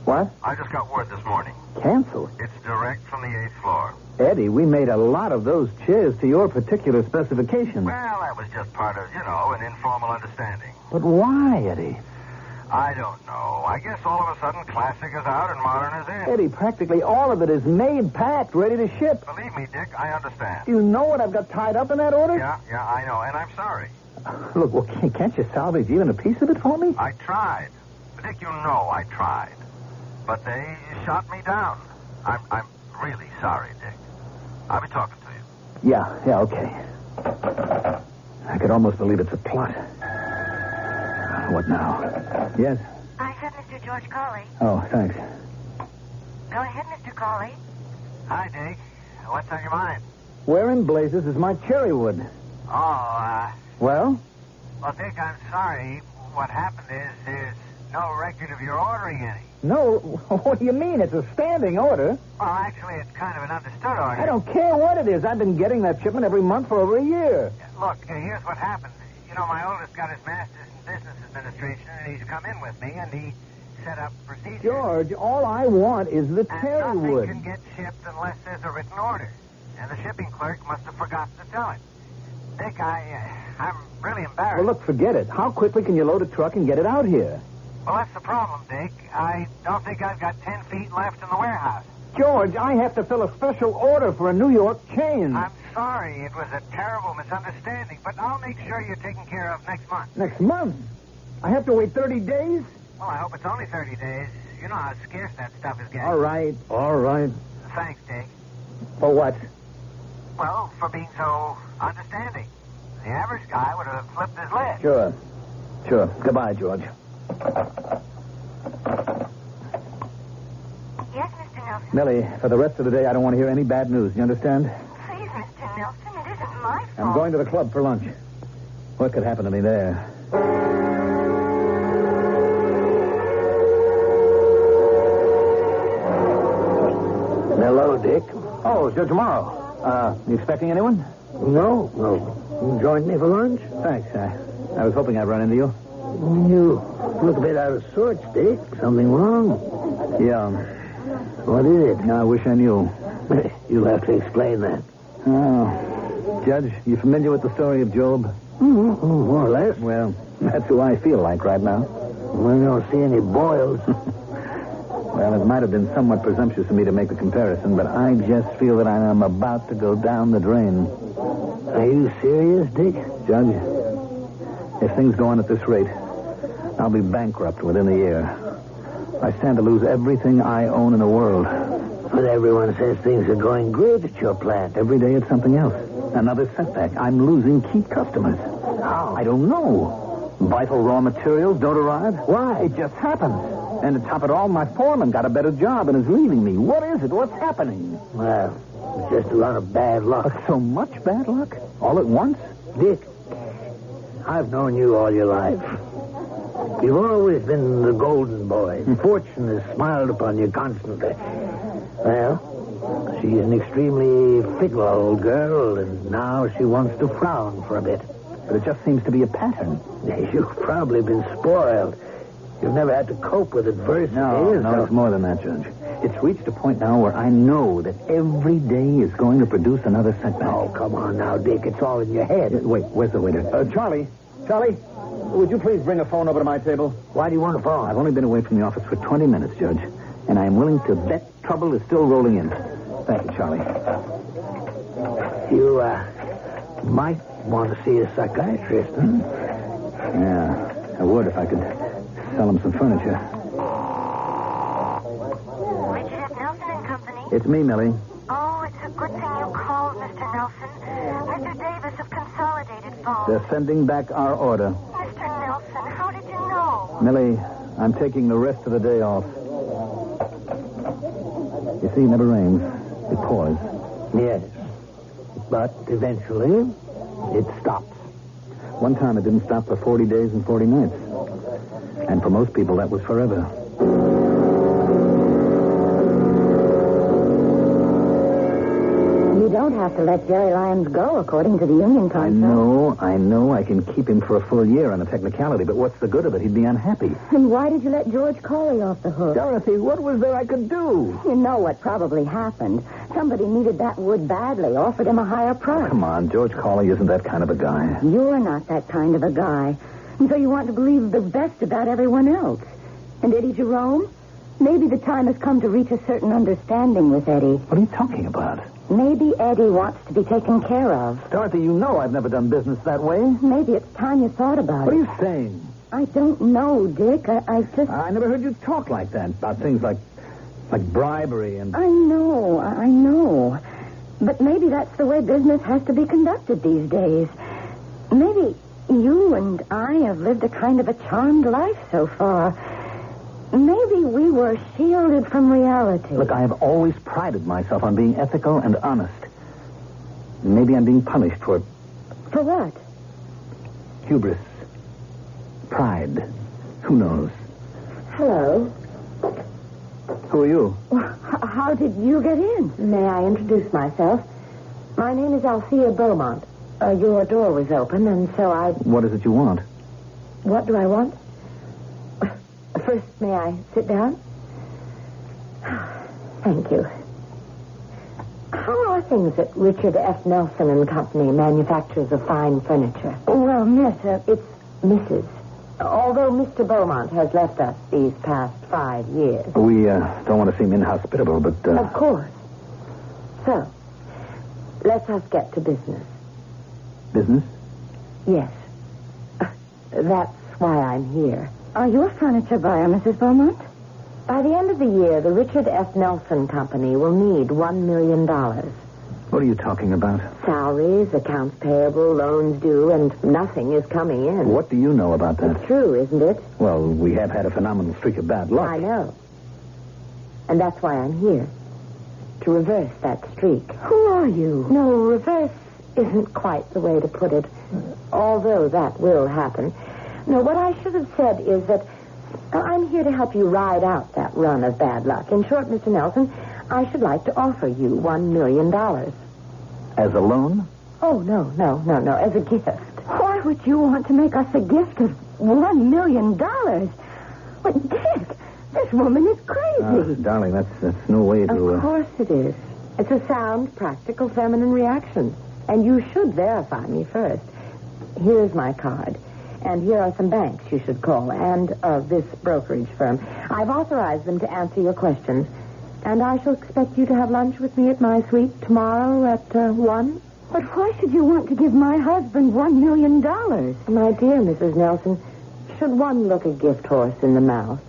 What? I just got word this morning. Cancel? It's direct from the 8th floor. Eddie, we made a lot of those chairs to your particular specifications. Well, that was just part of, an informal understanding. But why, Eddie? I don't know. I guess all of a sudden classic is out and modern is in. Eddie, practically all of it is made, packed, ready to ship. Believe me, Dick, I understand. Do you know what I've got tied up in that order? Yeah, I know, and I'm sorry. Look, well, can't you salvage even a piece of it for me? I tried. Dick, you know I tried. But they shot me down. I'm really sorry, Dick. I'll be talking to you. Yeah, okay. I could almost believe it's a plot. What now? Yes? I have Mr. George Cawley. Oh, thanks. Go ahead, Mr. Cawley. Hi, Dick. What's on your mind? Where in blazes is my cherry wood? Oh, Well? Well, Dick, I'm sorry. What happened is there's no record of your ordering any. No, what do you mean? It's a standing order. Well, actually, it's kind of an understood order. I don't care what it is. I've been getting that shipment every month for over a year. Look, here's what happened. My oldest got his master's in business administration, and he's come in with me, and he set up procedures. George, all I want is the cherry and wood. nothing can get shipped unless there's a written order. And the shipping clerk must have forgotten to tell him. Dick, I'm really embarrassed. Well, look, forget it. How quickly can you load a truck and get it out here? Well, that's the problem, Dick. I don't think I've got 10 feet left in the warehouse. George, I have to fill a special order for a New York chain. I'm sorry. It was a terrible misunderstanding, but I'll make sure you're taken care of next month. Next month? I have to wait 30 days? Well, I hope it's only 30 days. You know how scarce that stuff is getting. All right. Thanks, Dick. For what? Well, for being so understanding. The average guy would have flipped his lid. Sure. Goodbye, George. Yes, Mr. Nelson. Millie, for the rest of the day, I don't want to hear any bad news. You understand? Please, Mr. Nelson, it isn't my fault. I'm going to the club for lunch. What could happen to me there? Hello, Dick. Oh, Judge Morrow. You expecting anyone? No. You joined me for lunch? Thanks. I was hoping I'd run into you. You look a bit out of sorts, Dick. Something wrong? Yeah. What is it? No, I wish I knew. You'll have to explain that. Oh. Judge, you familiar with the story of Job? Mm-hmm. More or less. Well, that's who I feel like right now. Well, I don't see any boils. Well, it might have been somewhat presumptuous of me to make the comparison, but I just feel that I am about to go down the drain. Are you serious, Dick? Judge, if things go on at this rate, I'll be bankrupt within a year. I stand to lose everything I own in the world. But everyone says things are going great at your plant. Every day it's something else. Another setback. I'm losing key customers. How? I don't know. Vital raw materials don't arrive. Why? It just happens. And to top it all, my foreman got a better job and is leaving me. What is it? What's happening? Well, it's just a lot of bad luck. So much bad luck? All at once? Dick, I've known you all your life. You've always been the golden boy. Fortune has smiled upon you constantly. Well, she's an extremely fickle old girl, and now she wants to frown for a bit. But it just seems to be a pattern. You've probably been spoiled. You've never had to cope with adversity. No, it's more than that, Judge. It's reached a point now where I know that every day is going to produce another setback. Oh, come on now, Dick. It's all in your head. Wait, where's the waiter? Charlie, would you please bring a phone over to my table? Why do you want a phone? I've only been away from the office for 20 minutes, Judge, and I'm willing to bet trouble is still rolling in. Thank you, Charlie. You, might want to see a psychiatrist, huh? Yeah, I would if I could sell him some furniture. Richard Nelson and Company. It's me, Millie. Oh, it's a good thing you called, Mr. Nelson. Mr. Davis of Consolidated phoned. They're sending back our order. Mr. Nelson, how did you know? Millie, I'm taking the rest of the day off. see, it never rains. It pours. Yes. But eventually, it stops. One time it didn't stop for 40 days and 40 nights. And for most people, that was forever. You don't have to let Jerry Lyons go, according to the union contract. I know. I can keep him for a full year on a technicality, but what's the good of it? He'd be unhappy. And why did you let George Cary off the hook? Dorothy, what was there I could do? You know what probably happened. Somebody needed that wood badly, offered him a higher price. Come on, George Cary isn't that kind of a guy. You're not that kind of a guy. And so you want to believe the best about everyone else. And Eddie Jerome? Maybe the time has come to reach a certain understanding with Eddie. What are you talking about? Maybe Eddie wants to be taken care of. Dorothy, you know I've never done business that way. Maybe it's time you thought about What are it. you saying? I don't know, Dick. I just... I never heard you talk like that about things like bribery and... I know. But maybe that's the way business has to be conducted these days. Maybe you and I have lived a kind of a charmed life so far. Maybe we were shielded from reality. Look, I have always prided myself on being ethical and honest. Maybe I'm being punished for... For what? Hubris. Pride. Who knows? Hello. Who are you? Well, how did you get in? May I introduce myself? My name is Althea Beaumont. Your door was open, and so I... What is it you want? What do I want? First, may I sit down? Thank you. How are things at Richard F. Nelson and Company, manufacturers of fine furniture? Well, miss, it's Mrs. Although Mr. Beaumont has left us these past 5 years. We don't want to seem inhospitable, but... Of course. So, let us get to business. Business? Yes. That's why I'm here. Are you a furniture buyer, Mrs. Beaumont? By the end of the year, the Richard F. Nelson Company will need $1 million. What are you talking about? Salaries, accounts payable, loans due, and nothing is coming in. What do you know about that? It's true, isn't it? Well, we have had a phenomenal streak of bad luck. I know. And that's why I'm here. To reverse that streak. Who are you? No, reverse isn't quite the way to put it. Although that will happen. No, what I should have said is that I'm here to help you ride out that run of bad luck. In short, Mr. Nelson, I should like to offer you $1 million. As a loan? Oh, no, as a gift. Why would you want to make us a gift of $1 million? But, Dick, this woman is crazy. Darling, that's no way to... Of course it is. It's a sound, practical, feminine reaction. And you should verify me first. Here's my card. And here are some banks you should call, and this brokerage firm. I've authorized them to answer your questions. And I shall expect you to have lunch with me at my suite tomorrow at 1. But why should you want to give my husband $1 million? My dear Mrs. Nelson, should one look a gift horse in the mouth?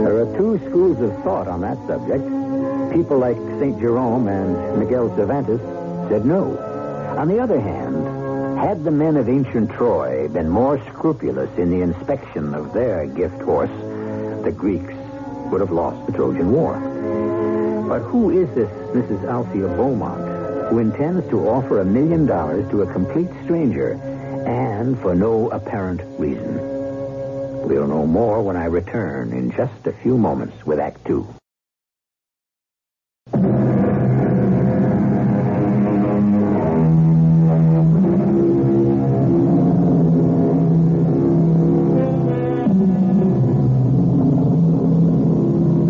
There are two schools of thought on that subject. People like St. Jerome and Miguel Cervantes said no. On the other hand, had the men of ancient Troy been more scrupulous in the inspection of their gift horse, the Greeks would have lost the Trojan War. But who is this Mrs. Althea Beaumont who intends to offer $1 million to a complete stranger and for no apparent reason? We'll know more when I return in just a few moments with Act 2.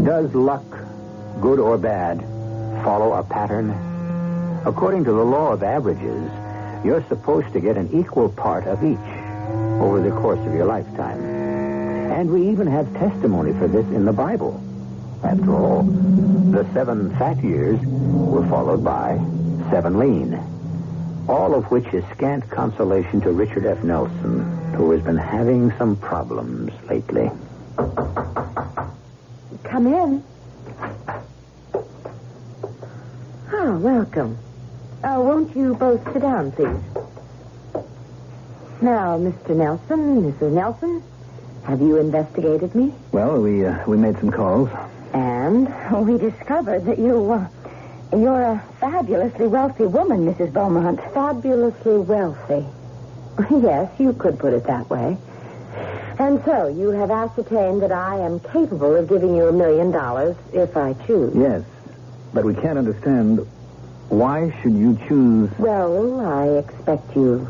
Does luck, good or bad, follow a pattern? According to the law of averages, you're supposed to get an equal part of each over the course of your lifetime. And we even have testimony for this in the Bible. After all, the 7 fat years were followed by 7 lean. All of which is scant consolation to Richard F. Nelson, who has been having some problems lately. Come in. Ah, welcome. Won't you both sit down, please? Now, Mr. Nelson, Mrs. Nelson, Have you investigated me? Well, we made some calls. And we discovered that you're a fabulously wealthy woman, Mrs. Beaumont. Fabulously wealthy. Yes, you could put it that way. And so you have ascertained that I am capable of giving you $1 million if I choose. Yes, but we can't understand why should you choose... Well, I expect you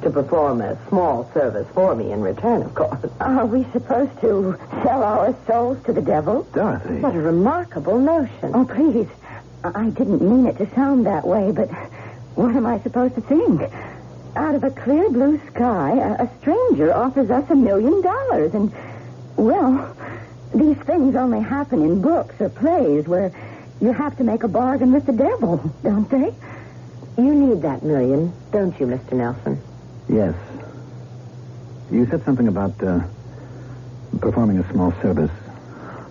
to perform a small service for me in return, of course. Are we supposed to sell our souls to the devil? Dorothy. What a remarkable notion. Oh, please. I didn't mean it to sound that way, but what am I supposed to think? Out of a clear blue sky, a stranger offers us $1 million. And, well, these things only happen in books or plays where you have to make a bargain with the devil, don't they? You need that $1 million, don't you, Mr. Nelson? Yes. You said something about performing a small service.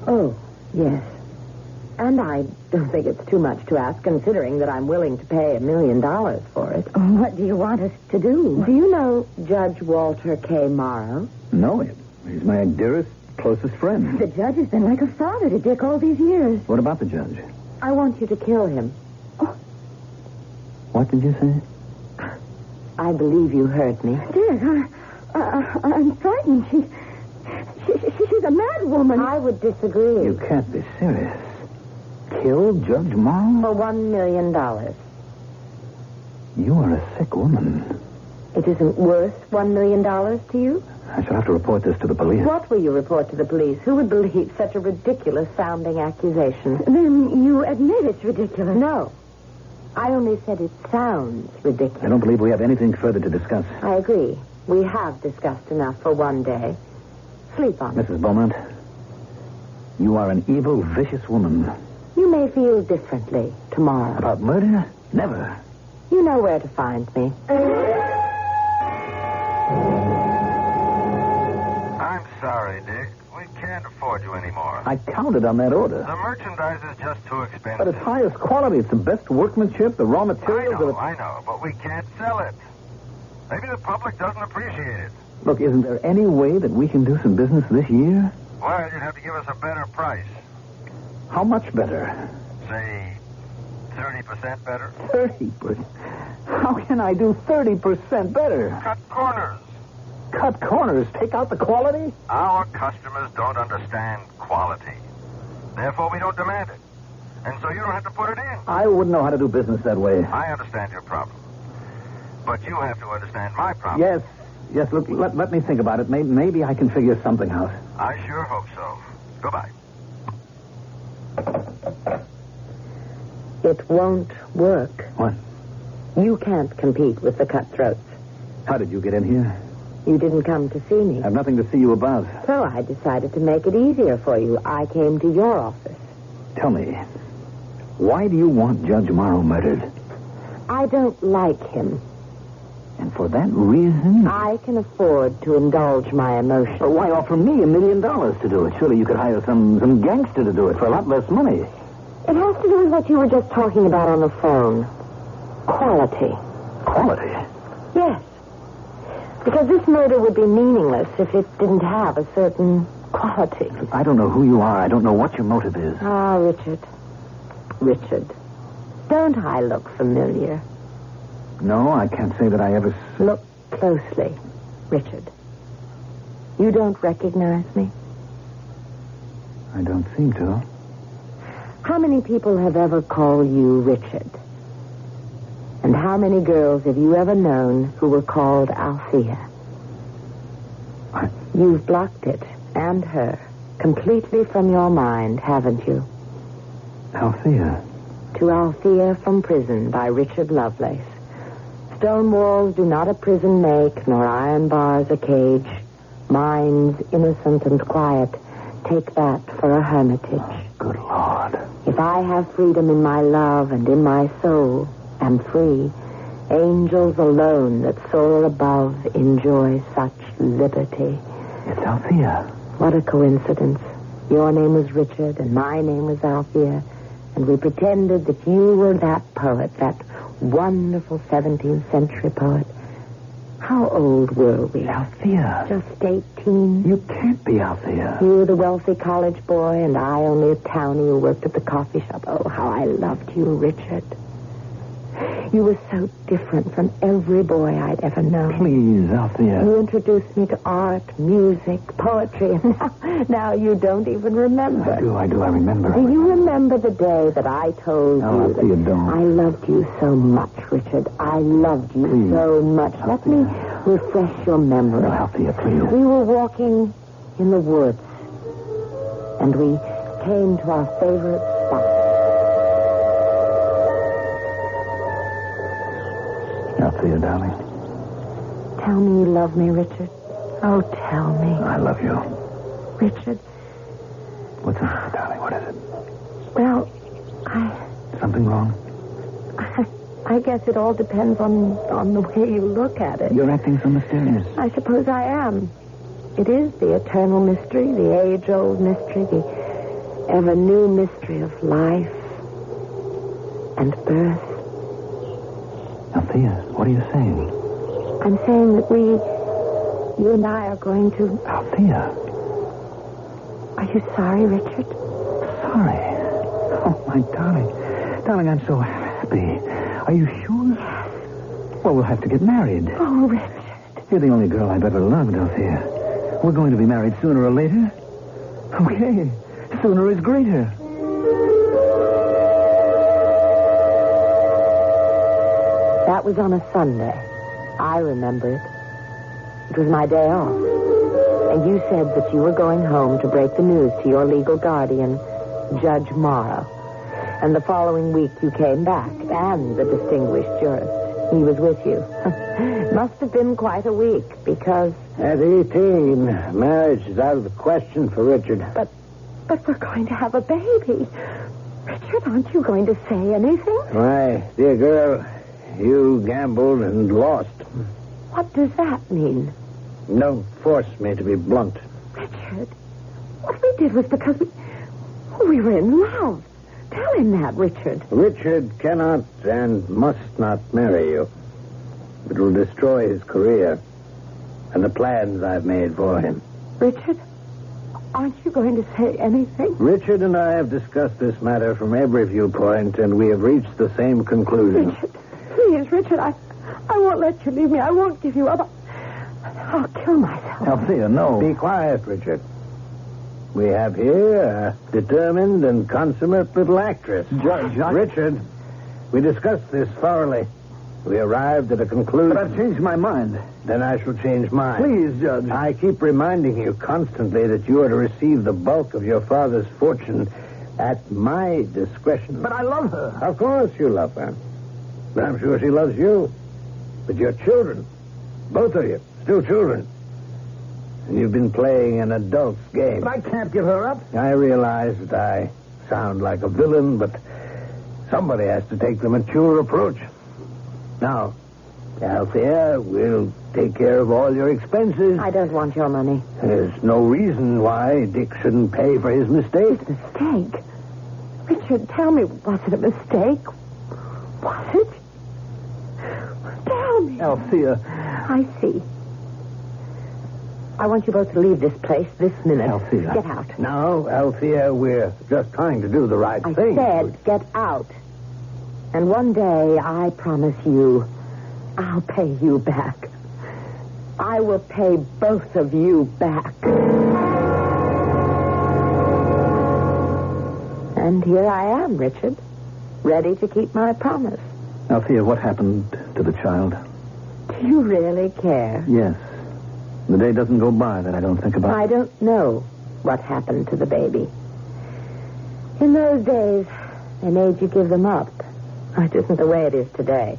Oh, yes. And I don't think it's too much to ask, considering that I'm willing to pay $1 million for it. What do you want us to do? Do you know Judge Walter K. Morrow? No, he's my dearest, closest friend. The judge has been like a father to Dick all these years. What about the judge? I want you to kill him. Oh. What did you say? I believe you heard me. Dick, I'm frightened. She's a mad woman. I would disagree. You can't be serious. Kill Judge Morrow? For $1 million. You are a sick woman. It isn't worth $1 million to you? I shall have to report this to the police. What will you report to the police? Who would believe such a ridiculous-sounding accusation? Then you admit it's ridiculous? No. I only said it sounds ridiculous. I don't believe we have anything further to discuss. I agree. We have discussed enough for one day. Sleep on it. Mrs. Beaumont, you are an evil, vicious woman. You may feel differently tomorrow. About murder? Never. You know where to find me. I'm sorry, Dick. We can't afford you anymore. I counted on that order. The merchandise is just too expensive. But it's highest quality. It's the best workmanship, the raw materials. I know, but we can't sell it. Maybe the public doesn't appreciate it. Look, isn't there any way that we can do some business this year? Well, you'd have to give us a better price. How much better? Say, 30% better? 30%? How can I do 30% better? Cut corners. Cut corners? Take out the quality? Our customers don't understand quality. Therefore, we don't demand it. And so you don't have to put it in. I wouldn't know how to do business that way. I understand your problem. But you have to understand my problem. Yes, look, let me think about it. Maybe I can figure something out. I sure hope so. Goodbye. It won't work. What? You can't compete with the cutthroats. How did you get in here? You didn't come to see me. I have nothing to see you about. So I decided to make it easier for you. I came to your office. Tell me, why do you want Judge Morrow murdered? I don't like him. And for that reason? I can afford to indulge my emotions. But why offer me $1 million to do it? Surely you could hire some gangster to do it for a lot less money. It has to do with what you were just talking about on the phone. Quality. Quality? Yes. Because this murder would be meaningless if it didn't have a certain quality. I don't know who you are. I don't know what your motive is. Ah, Richard. Richard. Don't I look familiar? No, I can't say that I ever... Look closely, Richard. You don't recognize me? I don't seem to. How many people have ever called you Richard? And how many girls have you ever known who were called Althea? You've blocked it, and her, completely from your mind, haven't you? Althea? To Althea from Prison by Richard Lovelace. Stone walls do not a prison make, nor iron bars a cage. Minds innocent and quiet, take that for a hermitage. Oh, good Lord. If I have freedom in my love and in my soul, am free, angels alone that soar above enjoy such liberty. It's Althea. What a coincidence. Your name was Richard and my name was Althea, and we pretended that you were that poet, that wonderful 17th century poet. How old were we? Althea. Just 18. You can't be Althea. You were the wealthy college boy, and I only a townie who worked at the coffee shop. Oh, how I loved you, Richard. You were so different from every boy I'd ever known. Please, Althea. You introduced me to art, music, poetry, and now you don't even remember. I do. I remember. Do you remember the day that I told No, you Althea, don't. I loved you so much, Richard? I loved you Please. so much. Let me refresh your memory. No, Althea, please. We were walking in the woods, and we came to our favorite spot. Althea, darling. Tell me you love me, Richard. Oh, tell me. I love you. Richard, What's the matter, darling? What is it? well, Something wrong? I guess it all depends on the way you look at it. You're acting so mysterious. I suppose I am. It is the eternal mystery, the age-old mystery, the ever-new mystery of life and birth. Althea, what are you saying? I'm saying that you and I are going to... Althea. Are you sorry, Richard? Sorry. Oh, my darling. Darling, I'm so happy. Are you sure? Yes. Well, we'll have to get married. Oh, Richard. You're the only girl I've ever loved, Althea. We're going to be married sooner or later. Okay. Sooner is greater. That was on a Sunday. I remember it. It was my day off. And you said that you were going home to break the news to your legal guardian, Judge Morrow. And the following week you came back, and the distinguished jurist. He was with you. Must have been quite a week, because... At 18, marriage is out of the question for Richard. But we're going to have a baby. Richard, aren't you going to say anything? Why, dear girl, you gambled and lost. What does that mean? Don't force me to be blunt. Richard, what we did was because we were in love. Tell him that, Richard. Richard cannot and must not marry you. It will destroy his career and the plans I've made for him. Richard, aren't you going to say anything? Richard and I have discussed this matter from every viewpoint, and we have reached the same conclusion. Richard, please, Richard, I won't let you leave me. I won't give you up. I'll kill myself. Althea, no. Be quiet, Richard. We have here a determined and consummate little actress. Judge, Richard, we discussed this thoroughly. We arrived at a conclusion. But I've changed my mind. Then I shall change mine. Please, Judge. I keep reminding you constantly that you are to receive the bulk of your father's fortune at my discretion. But I love her. Of course you love her. But I'm sure she loves you. But your children, both of you, still children. And you've been playing an adult's game. But I can't give her up. I realize that I sound like a villain, but somebody has to take the mature approach. Now, Althea, we'll take care of all your expenses. I don't want your money. There's no reason why Dick shouldn't pay for his mistake. Mistake? Richard, tell me, was it a mistake? Was it? Tell me. Althea. I see. I want you both to leave this place this minute. Althea. Get out. No, Althea, we're just trying to do the right thing. I said get out. And one day, I promise you, I'll pay you back. I will pay both of you back. And here I am, Richard, ready to keep my promise. Althea, what happened to the child? Do you really care? Yes. The day doesn't go by that I don't think about. I don't know what happened to the baby. In those days, they made you give them up. It isn't the way it is today.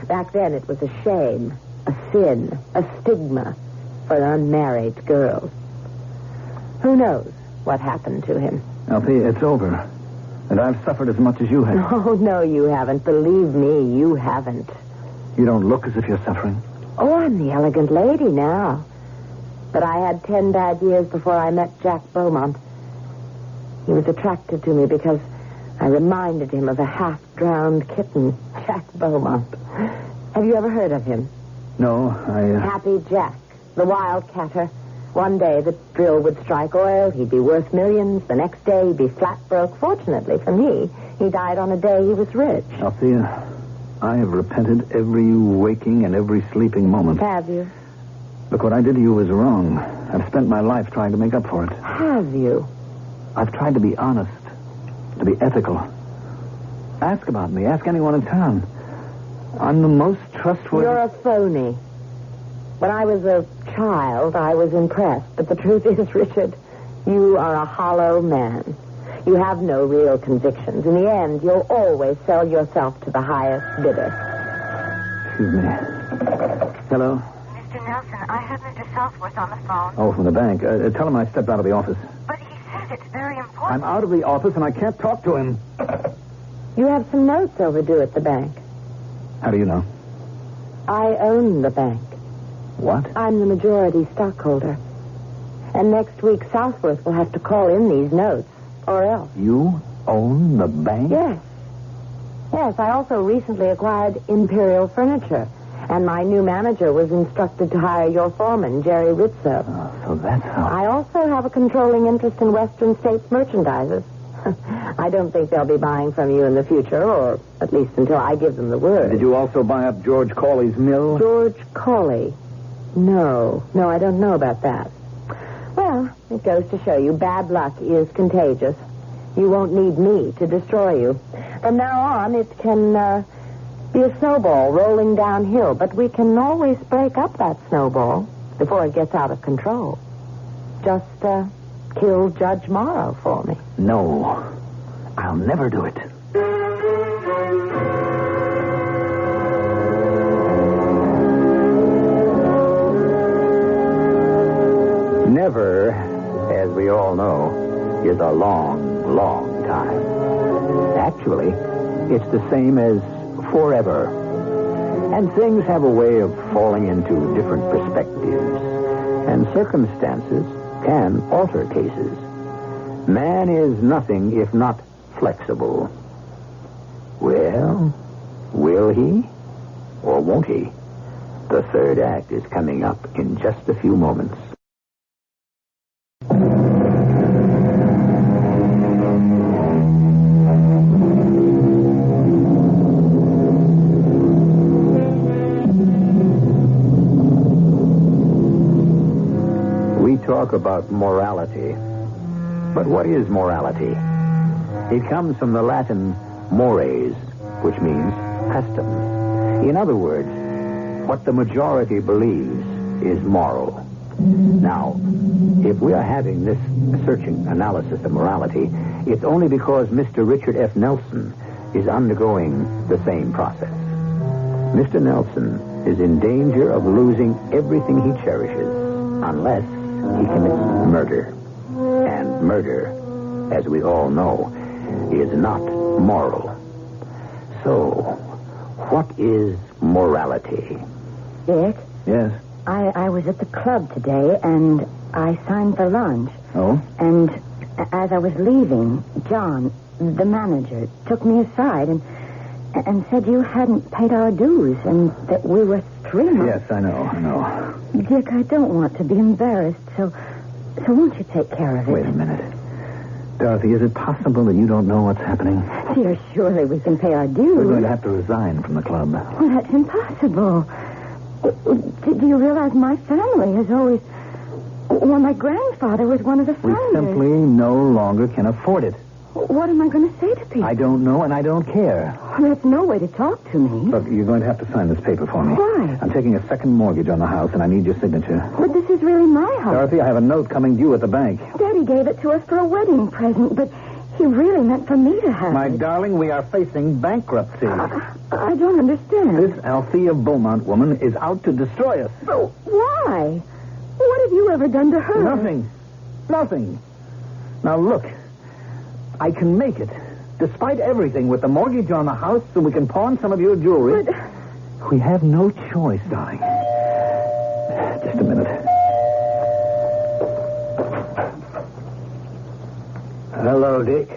Back then, it was a shame, a sin, a stigma for an unmarried girl. Who knows what happened to him? Althea, it's over. And I've suffered as much as you have. Oh, no, you haven't. Believe me, you haven't. You don't look as if you're suffering. Oh, I'm the elegant lady now. But I had 10 bad years before I met Jack Beaumont. He was attracted to me because I reminded him of a half-drowned kitten, Jack Beaumont. Have you ever heard of him? No, Happy Jack, the wildcatter. One day the drill would strike oil, he'd be worth millions. The next day he'd be flat broke. Fortunately for me, he died on a day he was rich. Althea, I have repented every waking and every sleeping moment. Have you? Look, what I did to you was wrong. I've spent my life trying to make up for it. Have you? I've tried to be honest, to be ethical. Ask about me. Ask anyone in town. I'm the most trustworthy... You're a phony. When I was a child, I was impressed. But the truth is, Richard, you are a hollow man. You have no real convictions. In the end, you'll always sell yourself to the highest bidder. Excuse me. Hello? Mr. Nelson, I have Mr. Southworth on the phone. Oh, from the bank. Tell him I stepped out of the office. But he says it's very important. I'm out of the office and I can't talk to him. You have some notes overdue at the bank. How do you know? I own the bank. What? I'm the majority stockholder. And next week, Southworth will have to call in these notes, or else. You own the bank? Yes. Yes, I also recently acquired Imperial Furniture. And my new manager was instructed to hire your foreman, Jerry Rizzo. Oh, so that's how... I also have a controlling interest in Western States merchandisers. I don't think they'll be buying from you in the future, or at least until I give them the word. Did you also buy up George Cawley's mill? George Cawley? No, I don't know about that. Well, it goes to show you bad luck is contagious. You won't need me to destroy you. From now on, it can be a snowball rolling downhill, but we can always break up that snowball before it gets out of control. Just kill Judge Morrow for me. No, I'll never do it. Never, as we all know, is a long, long time. Actually, it's the same as forever. And things have a way of falling into different perspectives. And circumstances can alter cases. Man is nothing if not flexible. Well, will he or won't he? The third act is coming up in just a few moments. Talk about morality. But what is morality? It comes from the Latin mores, which means custom. In other words, what the majority believes is moral. Now, if we are having this searching analysis of morality, it's only because Mr. Richard F. Nelson is undergoing the same process. Mr. Nelson is in danger of losing everything he cherishes unless he commits murder. And murder, as we all know, is not moral. So, what is morality? Dick? Yes? I was at the club today, and I signed for lunch. Oh? And as I was leaving, John, the manager, took me aside and said you hadn't paid our dues and that we were 3 months. Yes, I know. Dick, I don't want to be embarrassed, so won't you take care of it? Wait a minute. Dorothy, is it possible that you don't know what's happening? Dear, surely we can pay our dues. We're going to have to resign from the club. Well, that's impossible. Do you realize my family has always... Well, my grandfather was one of the We founders. simply no longer can afford it. What am I going to say to people? I don't know, and I don't care. Well, that's no way to talk to me. Look, you're going to have to sign this paper for me. Why? I'm taking a second mortgage on the house, and I need your signature. But this is really my house. Dorothy, I have a note coming due at the bank. Daddy gave it to us for a wedding present, but he really meant for me to have My it. darling, we are facing bankruptcy. I don't understand. This Althea Beaumont woman is out to destroy us. Oh, why? What have you ever done to her? Nothing. Now, look. I can make it, despite everything, with the mortgage on the house, so we can pawn some of your jewelry. But... We have no choice, darling. Just a minute. Hello, Dick.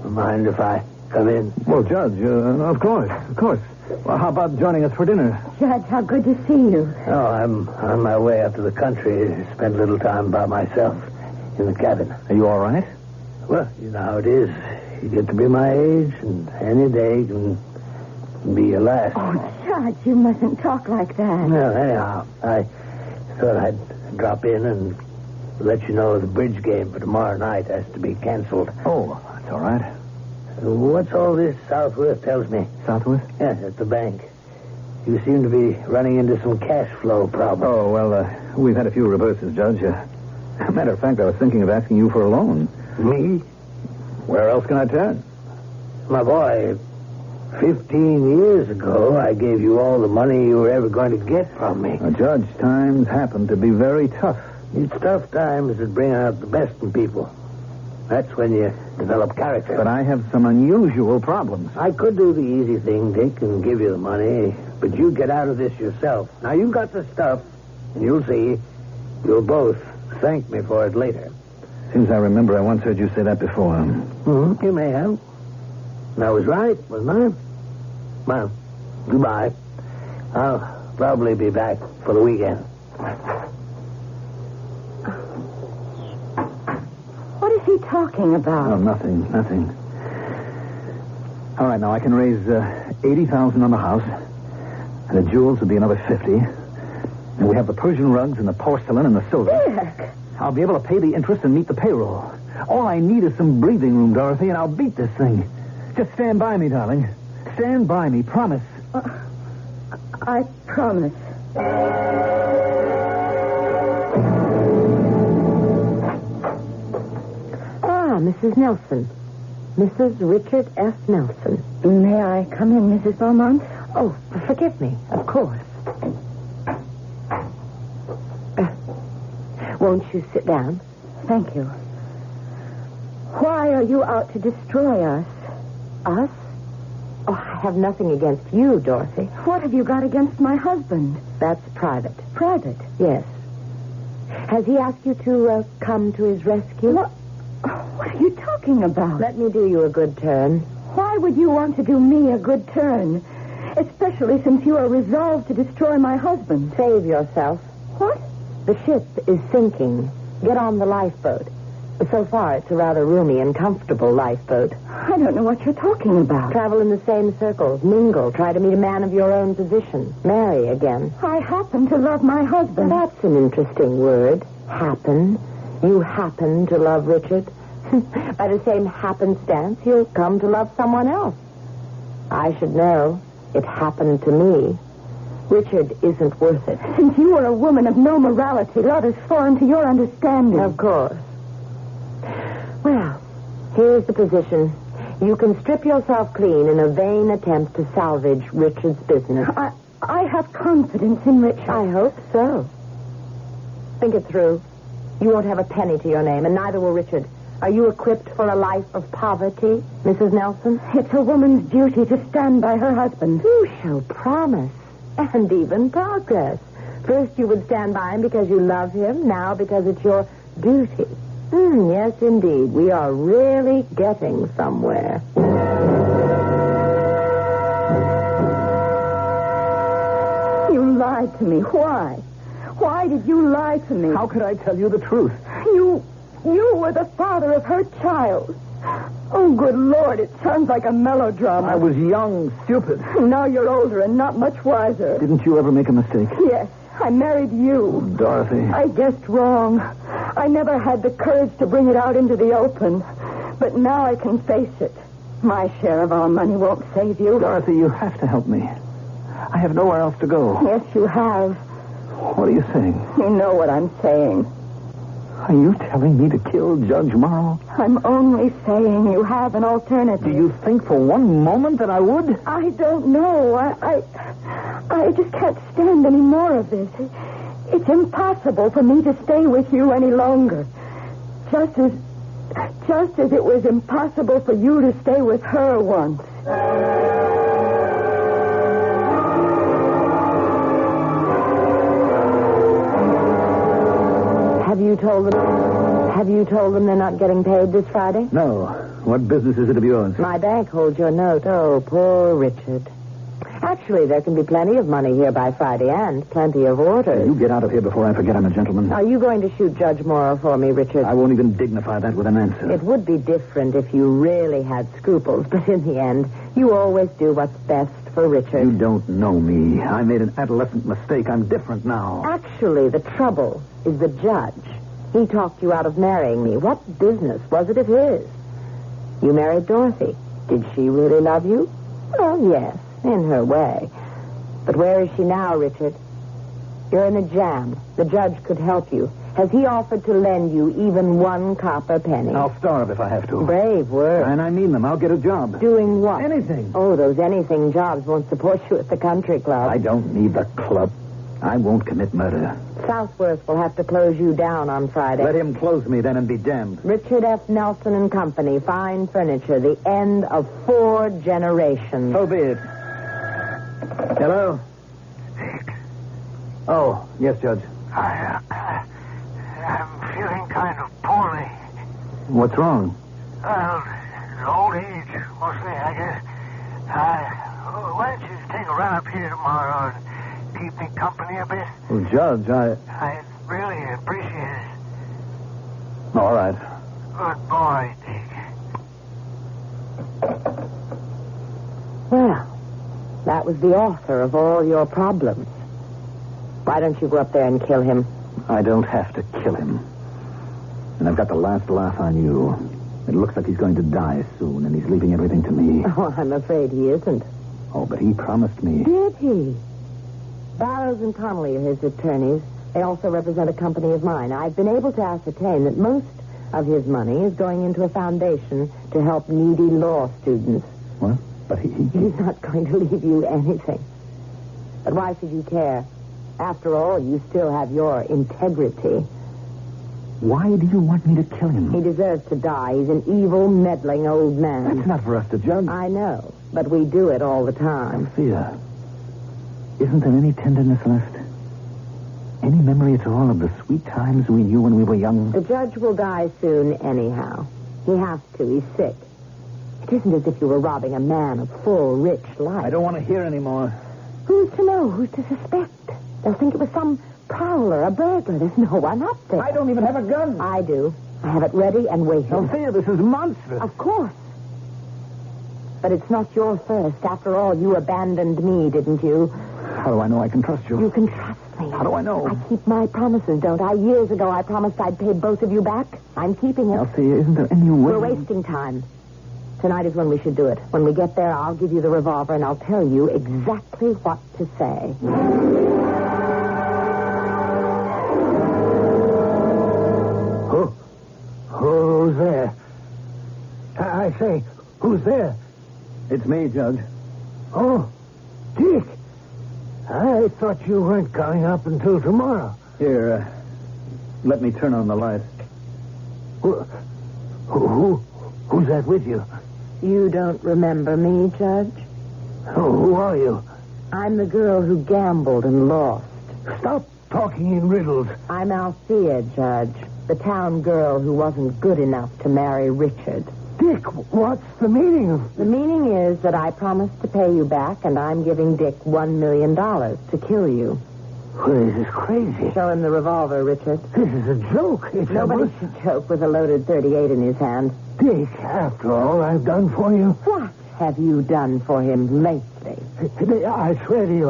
Mind if I come in? Well, Judge, of course. Well, how about joining us for dinner? Judge, how good to see you. Oh, I'm on my way up to the country to spend a little time by myself in the cabin. Are you all right? Well, you know how it is. You get to be my age, and any day can be your last. Oh, Judge, you mustn't talk like that. Well, anyhow, I thought I'd drop in and let you know the bridge game for tomorrow night has to be canceled. Oh, that's all right. What's all this Southworth tells me? Southworth? Yes, at the bank. You seem to be running into some cash flow problems. Oh, well, we've had a few reverses, Judge. Matter of fact, I was thinking of asking you for a loan. Me? Where else can I turn? My boy, 15 years ago, I gave you all the money you were ever going to get from me. Judge, times happen to be very tough. It's tough times that bring out the best in people. That's when you develop character. But I have some unusual problems. I could do the easy thing, Dick, and give you the money, but you get out of this yourself. Now, you've got the stuff, and you'll see. You'll both thank me for it later. Seems I remember I once heard you say that before. You may have. And I was right, wasn't I? Well, goodbye. I'll probably be back for the weekend. What is he talking about? Oh, nothing. All right, now I can raise $80,000 on the house, and the jewels would be another $50,000. And we have the Persian rugs and the porcelain and the silver. Dick! I'll be able to pay the interest and meet the payroll. All I need is some breathing room, Dorothy, and I'll beat this thing. Just stand by me, darling. Stand by me, promise. I promise. Mrs. Nelson. Mrs. Richard F. Nelson. May I come in, Mrs. Beaumont? Oh, forgive me. Of course. Won't you sit down? Thank you. Why are you out to destroy us? Us? Oh, I have nothing against you, Dorothy. What have you got against my husband? That's private. Private? Yes. Has he asked you to come to his rescue? What are you talking about? Let me do you a good turn. Why would you want to do me a good turn? Especially since you are resolved to destroy my husband. Save yourself. What? The ship is sinking. Get on the lifeboat. So far, it's a rather roomy and comfortable lifeboat. I don't know what you're talking about. Travel in the same circles. Mingle. Try to meet a man of your own position. Marry again. I happen to love my husband. Well, that's an interesting word. Happen. You happen to love Richard. By the same happenstance, you'll come to love someone else. I should know. It happened to me. Richard isn't worth it. Since you are a woman of no morality, love is foreign to your understanding. Of course. Well, here's the position. You can strip yourself clean in a vain attempt to salvage Richard's business. I have confidence in Richard. I hope so. Think it through. You won't have a penny to your name, and neither will Richard. Are you equipped for a life of poverty, Mrs. Nelson? It's a woman's duty to stand by her husband. You show promise and even progress. First you would stand by him because you love him, now because it's your duty. Yes, indeed. We are really getting somewhere. You lied to me. Why? Why did you lie to me? How could I tell you the truth? You were the father of her child. Oh, good Lord, it sounds like a melodrama. I was young, stupid. Now you're older and not much wiser. Didn't you ever make a mistake? Yes, I married you. Oh, Dorothy. I guessed wrong. I never had the courage to bring it out into the open. But now I can face it. My share of our money won't save you. Dorothy, you have to help me. I have nowhere else to go. Yes, you have. What are you saying? You know what I'm saying. Are you telling me to kill Judge Morrow? I'm only saying you have an alternative. Do you think for one moment that I would? I don't know. I just can't stand any more of this. It's impossible for me to stay with you any longer. Just as it was impossible for you to stay with her once. Have you told them they're not getting paid this Friday? No. What business is it of yours? My bank holds your note. Oh, poor Richard. Actually, there can be plenty of money here by Friday and plenty of orders. You get out of here before I forget I'm a gentleman. Are you going to shoot Judge Morrow for me, Richard? I won't even dignify that with an answer. It would be different if you really had scruples, but in the end, you always do what's best for Richard. You don't know me. I made an adolescent mistake. I'm different now. Actually, the trouble is the judge. He talked you out of marrying me. What business was it of his? You married Dorothy. Did she really love you? Well, yes, in her way. But where is she now, Richard? You're in a jam. The judge could help you. Has he offered to lend you even one copper penny? I'll starve if I have to. Brave word. And I mean them. I'll get a job. Doing what? Anything. Oh, those anything jobs won't support you at the country club. I don't need the club. I won't commit murder. Southworth will have to close you down on Friday. Let him close me then and be damned. Richard F. Nelson and Company, fine furniture, the end of 4 generations. So be it. Hello? Oh, yes, Judge. I'm feeling kind of poorly. What's wrong? Old age, mostly, I guess. Why don't you take a run up here tomorrow and keep me company a bit? Well, Judge, I really appreciate it. All right. Good boy, Dick. Well, that was the author of all your problems. Why don't you go up there and kill him? I don't have to kill him. And I've got the last laugh on you. It looks like he's going to die soon, and he's leaving everything to me. Oh, I'm afraid he isn't. Oh, but he promised me. Did he? Barrows and Connolly are his attorneys. They also represent a company of mine. I've been able to ascertain that most of his money is going into a foundation to help needy law students. What? But He's not going to leave you anything. But why should you care? After all, you still have your integrity. Why do you want me to kill him? He deserves to die. He's an evil, meddling old man. That's not for us to judge. I know, but we do it all the time. Althea, isn't there any tenderness left? Any memory at all of the sweet times we knew when we were young? The judge will die soon anyhow. He has to. He's sick. It isn't as if you were robbing a man of full, rich life. I don't want to hear anymore. Who's to know? Who's to suspect? They'll think it was some prowler, a burglar. There's no one up there. I don't even have a gun. I do. I have it ready and waiting. Althea, this is monstrous. Of course. But it's not your first. After all, you abandoned me, didn't you? How do I know I can trust you? You can trust me. How do I know? I keep my promises, don't I? Years ago, I promised I'd pay both of you back. I'm keeping it. Althea, isn't there any way? We're wasting time. Tonight is when we should do it. When we get there, I'll give you the revolver and I'll tell you exactly what to say. Who's there? I say, who's there? It's me, Judge. Oh, Dick. I thought you weren't coming up until tomorrow. Here, let me turn on the light. Who's that with you? You don't remember me, Judge? Oh, who are you? I'm the girl who gambled and lost. Stop talking in riddles. I'm Althea, Judge. The town girl who wasn't good enough to marry Richard. Dick, what's the meaning of... The meaning is that I promised to pay you back, and I'm giving Dick $1 million to kill you. Well, this is crazy. Show him the revolver, Richard. This is a joke. Nobody should joke with a loaded .38 in his hand. Dick, after all I've done for you... What have you done for him lately? I swear to you,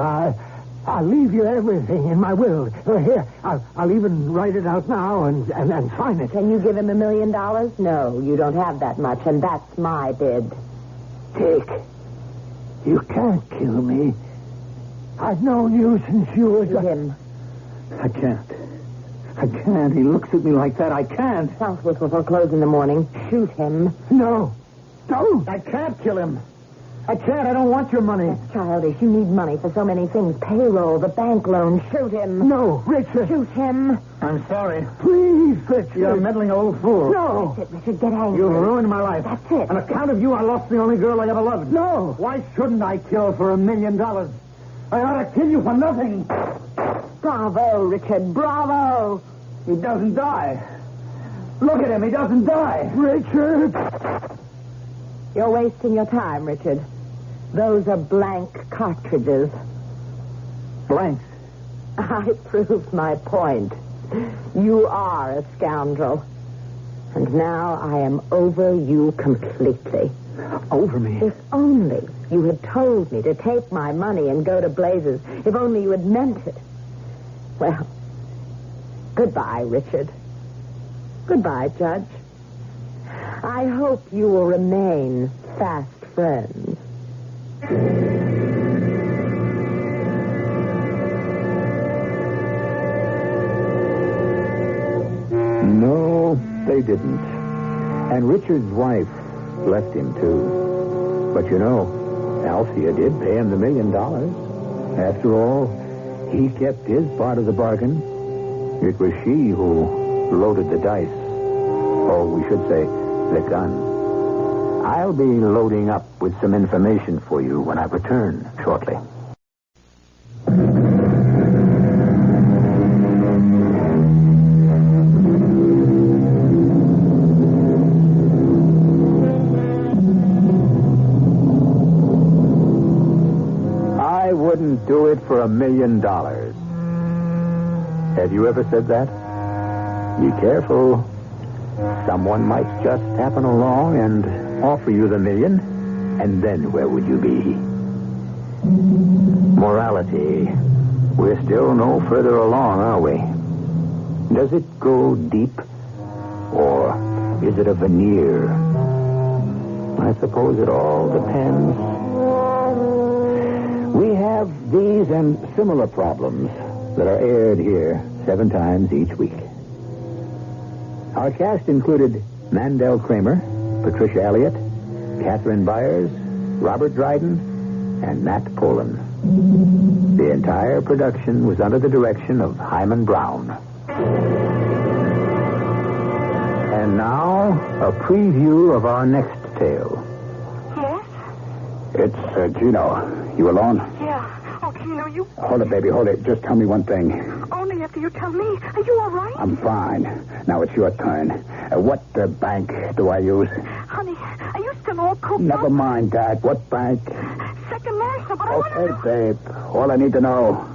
I'll leave you everything in my will. Here, I'll even write it out now and sign it. Can you give him $1 million? No, you don't have that much, and that's my bid. Dick, you can't kill me. I've known you since you were... Shoot him. I can't. He looks at me like that. I can't. Southworth will foreclose in the morning. Shoot him. No. Don't. I can't kill him. I can't. I don't want your money. That's childish. You need money for so many things. Payroll, the bank loan. Shoot him. No, Richard. Shoot him. I'm sorry. Please, Richard. You're a meddling old fool. No. Richard, get angry. You've ruined my life. That's it. On account of you, I lost the only girl I ever loved. No. Why shouldn't I kill for $1 million? I ought to kill you for nothing. Bravo, Richard. Bravo. He doesn't die. Look at him. He doesn't die. Richard. You're wasting your time, Richard. Those are blank cartridges. Blanks? I proved my point. You are a scoundrel. And now I am over you completely. Over me? If only you had told me to take my money and go to blazes. If only you had meant it. Well, goodbye, Richard. Goodbye, Judge. I hope you will remain fast friends. No, they didn't. And Richard's wife left him, too. But you know, Althea did pay him the $1 million. After all, he kept his part of the bargain. It was she who loaded the dice. Or we should say, the gun. I'll be loading up with some information for you when I return shortly. I wouldn't do it for $1 million. Have you ever said that? Be careful. Someone might just happen along and offer you the $1 million, and then where would you be? Morality. We're still no further along, are we? Does it go deep, or is it a veneer? I suppose it all depends. We have these and similar problems that are aired here 7 times each week. Our cast included Mandel Kramer, Patricia Elliott, Catherine Byers, Robert Dryden, and Nat Polan. The entire production was under the direction of Hyman Brown. And now, a preview of our next tale. Yes? It's Gino. You alone? Yeah. Oh, Gino, you... Hold it, baby, hold it. Just tell me one thing. Only after you tell me. Are you all right? I'm fine. Now it's your turn. What bank do I use? Honey, are you still all cooked Never up? mind that. What bank? Second National, but I want to Okay, know... babe. All I need to know.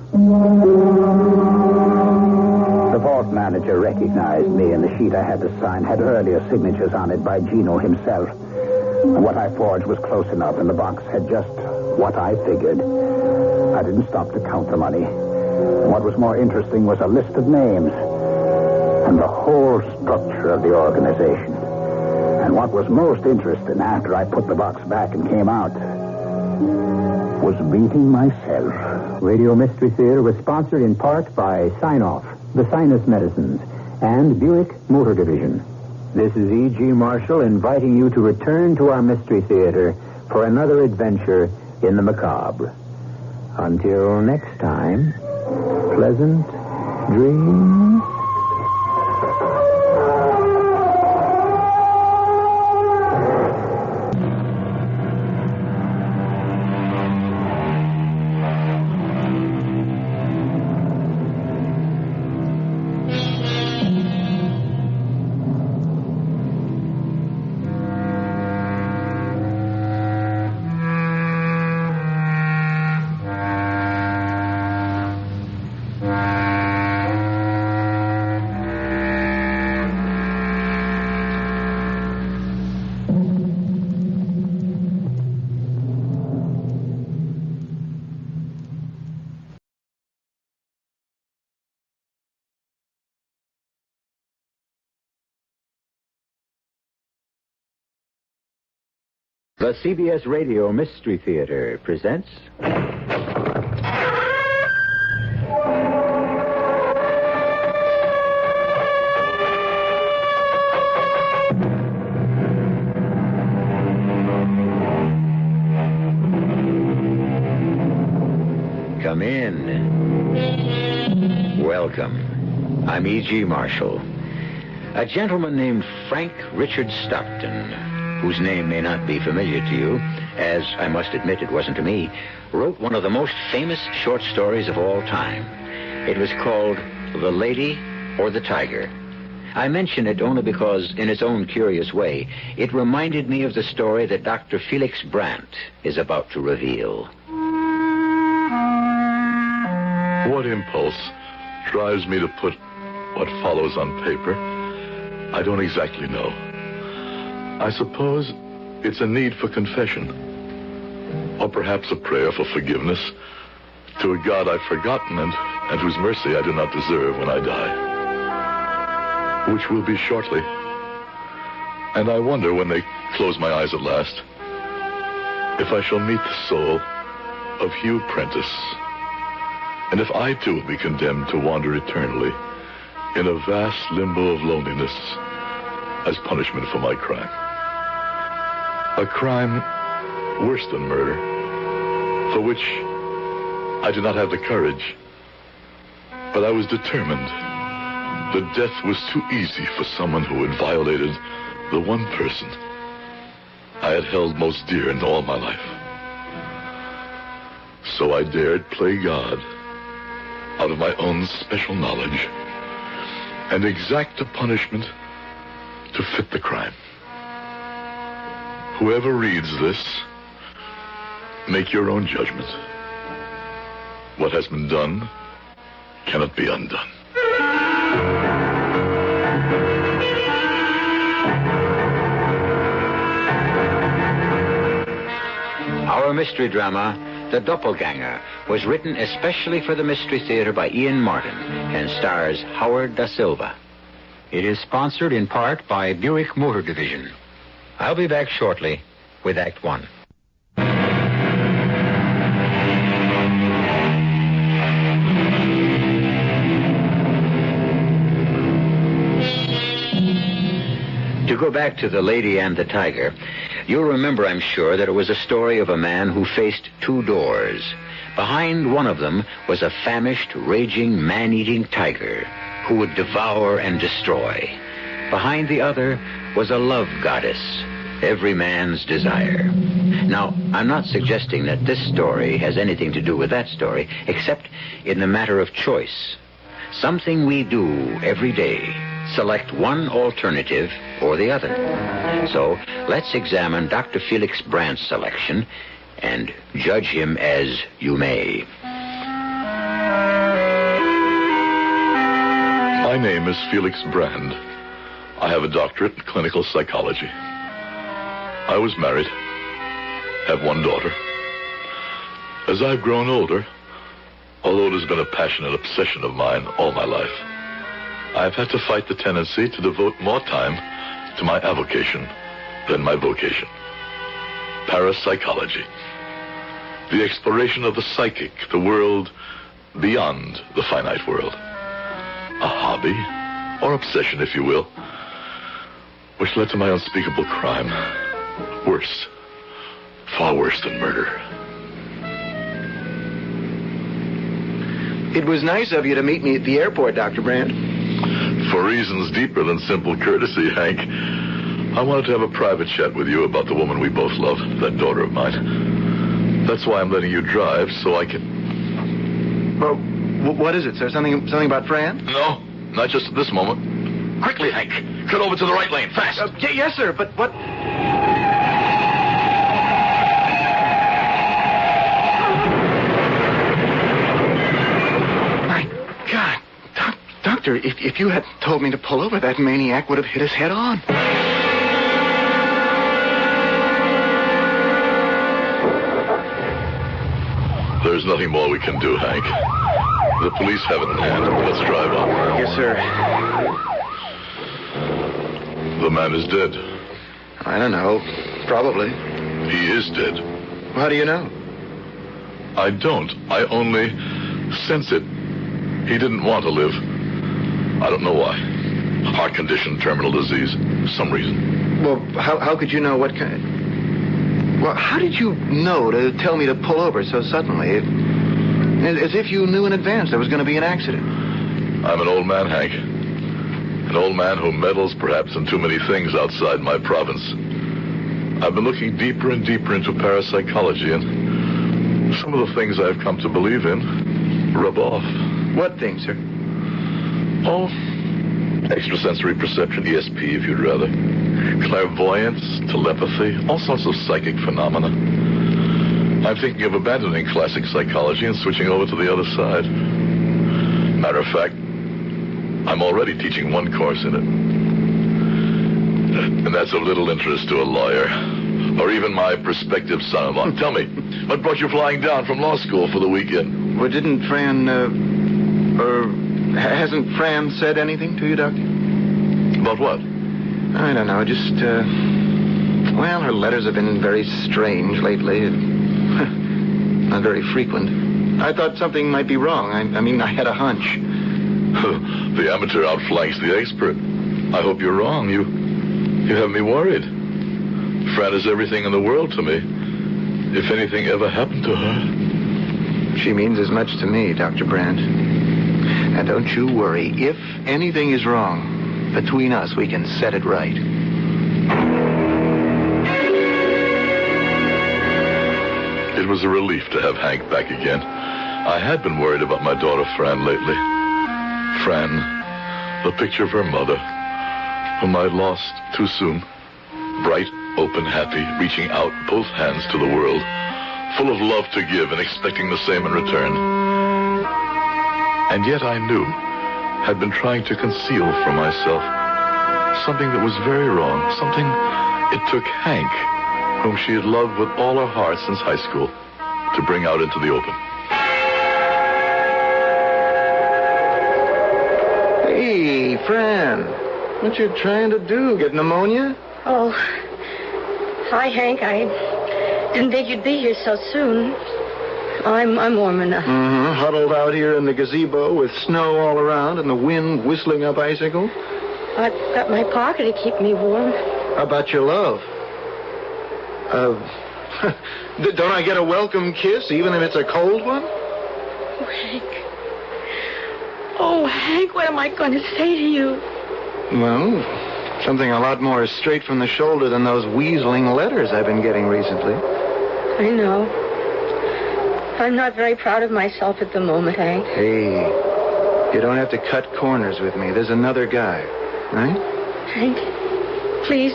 The vault manager recognized me, and the sheet I had to sign had earlier signatures on it by Gino himself. What I forged was close enough, and the box had just what I figured. I didn't stop to count the money. What was more interesting was a list of names and the whole structure of the organization. And what was most interesting after I put the box back and came out was meeting myself. Radio Mystery Theater was sponsored in part by Sign-Off, the Sinus Medicines, and Buick Motor Division. This is E.G. Marshall inviting you to return to our Mystery Theater for another adventure in the macabre. Until next time, pleasant dreams. The CBS Radio Mystery Theater presents... Come in. Welcome. I'm E.G. Marshall. A gentleman named Frank Richard Stockton, whose name may not be familiar to you, as I must admit it wasn't to me, wrote one of the most famous short stories of all time. It was called The Lady or the Tiger. I mention it only because, in its own curious way, it reminded me of the story that Dr. Felix Brandt is about to reveal. What impulse drives me to put what follows on paper? I don't exactly know. I suppose it's a need for confession, or perhaps a prayer for forgiveness to a God I've forgotten and whose mercy I do not deserve when I die, which will be shortly. And I wonder, when they close my eyes at last, if I shall meet the soul of Hugh Prentice, and if I too will be condemned to wander eternally in a vast limbo of loneliness as punishment for my crime. A crime worse than murder, for which I did not have the courage, but I was determined. The death was too easy for someone who had violated the one person I had held most dear in all my life. So I dared play God out of my own special knowledge and exact a punishment to fit the crime. Whoever reads this, make your own judgment. What has been done cannot be undone. Our mystery drama, The Doppelganger, was written especially for the Mystery Theater by Ian Martin and stars Howard Da Silva. It is sponsored in part by Buick Motor Division. I'll be back shortly with Act One. To go back to The Lady and the Tiger, you'll remember, I'm sure, that it was a story of a man who faced two doors. Behind one of them was a famished, raging, man-eating tiger who would devour and destroy. Behind the other was a love goddess, every man's desire. Now, I'm not suggesting that this story has anything to do with that story, except in the matter of choice. Something we do every day. Select one alternative or the other. So, let's examine Dr. Felix Brandt's selection and judge him as you may. My name is Felix Brand. I have a doctorate in clinical psychology. I was married, have one daughter. As I've grown older, although it has been a passionate obsession of mine all my life, I've had to fight the tendency to devote more time to my avocation than my vocation. Parapsychology. The exploration of the psychic, the world beyond the finite world. A hobby, or obsession, if you will, which led to my unspeakable crime. Worse. Far worse than murder. It was nice of you to meet me at the airport, Dr. Brand. For reasons deeper than simple courtesy, Hank, I wanted to have a private chat with you about the woman we both love, that daughter of mine. That's why I'm letting you drive, so I can... Well, what is it, sir? Something about Fran? No, not just at this moment. Quickly, Hank. Cut over to the right lane, fast. Yes, sir, but what... My God. Doctor, if you had told me to pull over, that maniac would have hit us head on. There's nothing more we can do, Hank. The police have it in hand. Let's drive on. Yes, sir. The man is dead. I don't know. Probably. He is dead. How do you know? I don't. I only sense it. He didn't want to live. I don't know why. Heart condition, terminal disease. Some reason. Well, how could you know what kind... Well, how did you know to tell me to pull over so suddenly? As if you knew in advance there was going to be an accident. I'm an old man, Hank. An old man who meddles perhaps in too many things outside my province. I've been looking deeper and deeper into parapsychology, and some of the things I've come to believe in rub off. What things, sir? Oh, Extrasensory perception, ESP if you'd rather. Clairvoyance, telepathy, all sorts of psychic phenomena. I'm thinking of abandoning classic psychology and switching over to the other side. Matter of fact, I'm already teaching one course in it. And that's of little interest to a lawyer. Or even my prospective son-in-law. Tell me, what brought you flying down from law school for the weekend? Well, didn't Fran, hasn't Fran said anything to you, Doctor? About what? I don't know, just, well, her letters have been very strange lately. Not very frequent. I thought something might be wrong. I mean, I had a hunch. The amateur outflanks the expert. I hope you're wrong. You have me worried. Fran is everything in the world to me. If anything ever happened to her... She means as much to me, Dr. Brandt. And don't you worry. If anything is wrong, between us, we can set it right. It was a relief to have Hank back again. I had been worried about my daughter Fran lately. Fran, the picture of her mother, whom I'd lost too soon. Bright, open, happy, reaching out both hands to the world, full of love to give and expecting the same in return. And yet I knew, had been trying to conceal from myself something that was very wrong, something it took Hank, whom she had loved with all her heart since high school, to bring out into the open. Hey, Fran, what you trying to do? Get pneumonia? Oh, hi, Hank. I didn't think you'd be here so soon. I'm warm enough. Mm-hmm. Huddled out here in the gazebo with snow all around and the wind whistling up icicles. I've got my parka to keep me warm. How about your love? Don't I get a welcome kiss, even if it's a cold one? Oh, Hank. Oh, Hank, what am I going to say to you? Well, something a lot more straight from the shoulder than those weaseling letters I've been getting recently. I know. I'm not very proud of myself at the moment, Hank. Hey, you don't have to cut corners with me. There's another guy, right? Hank, please,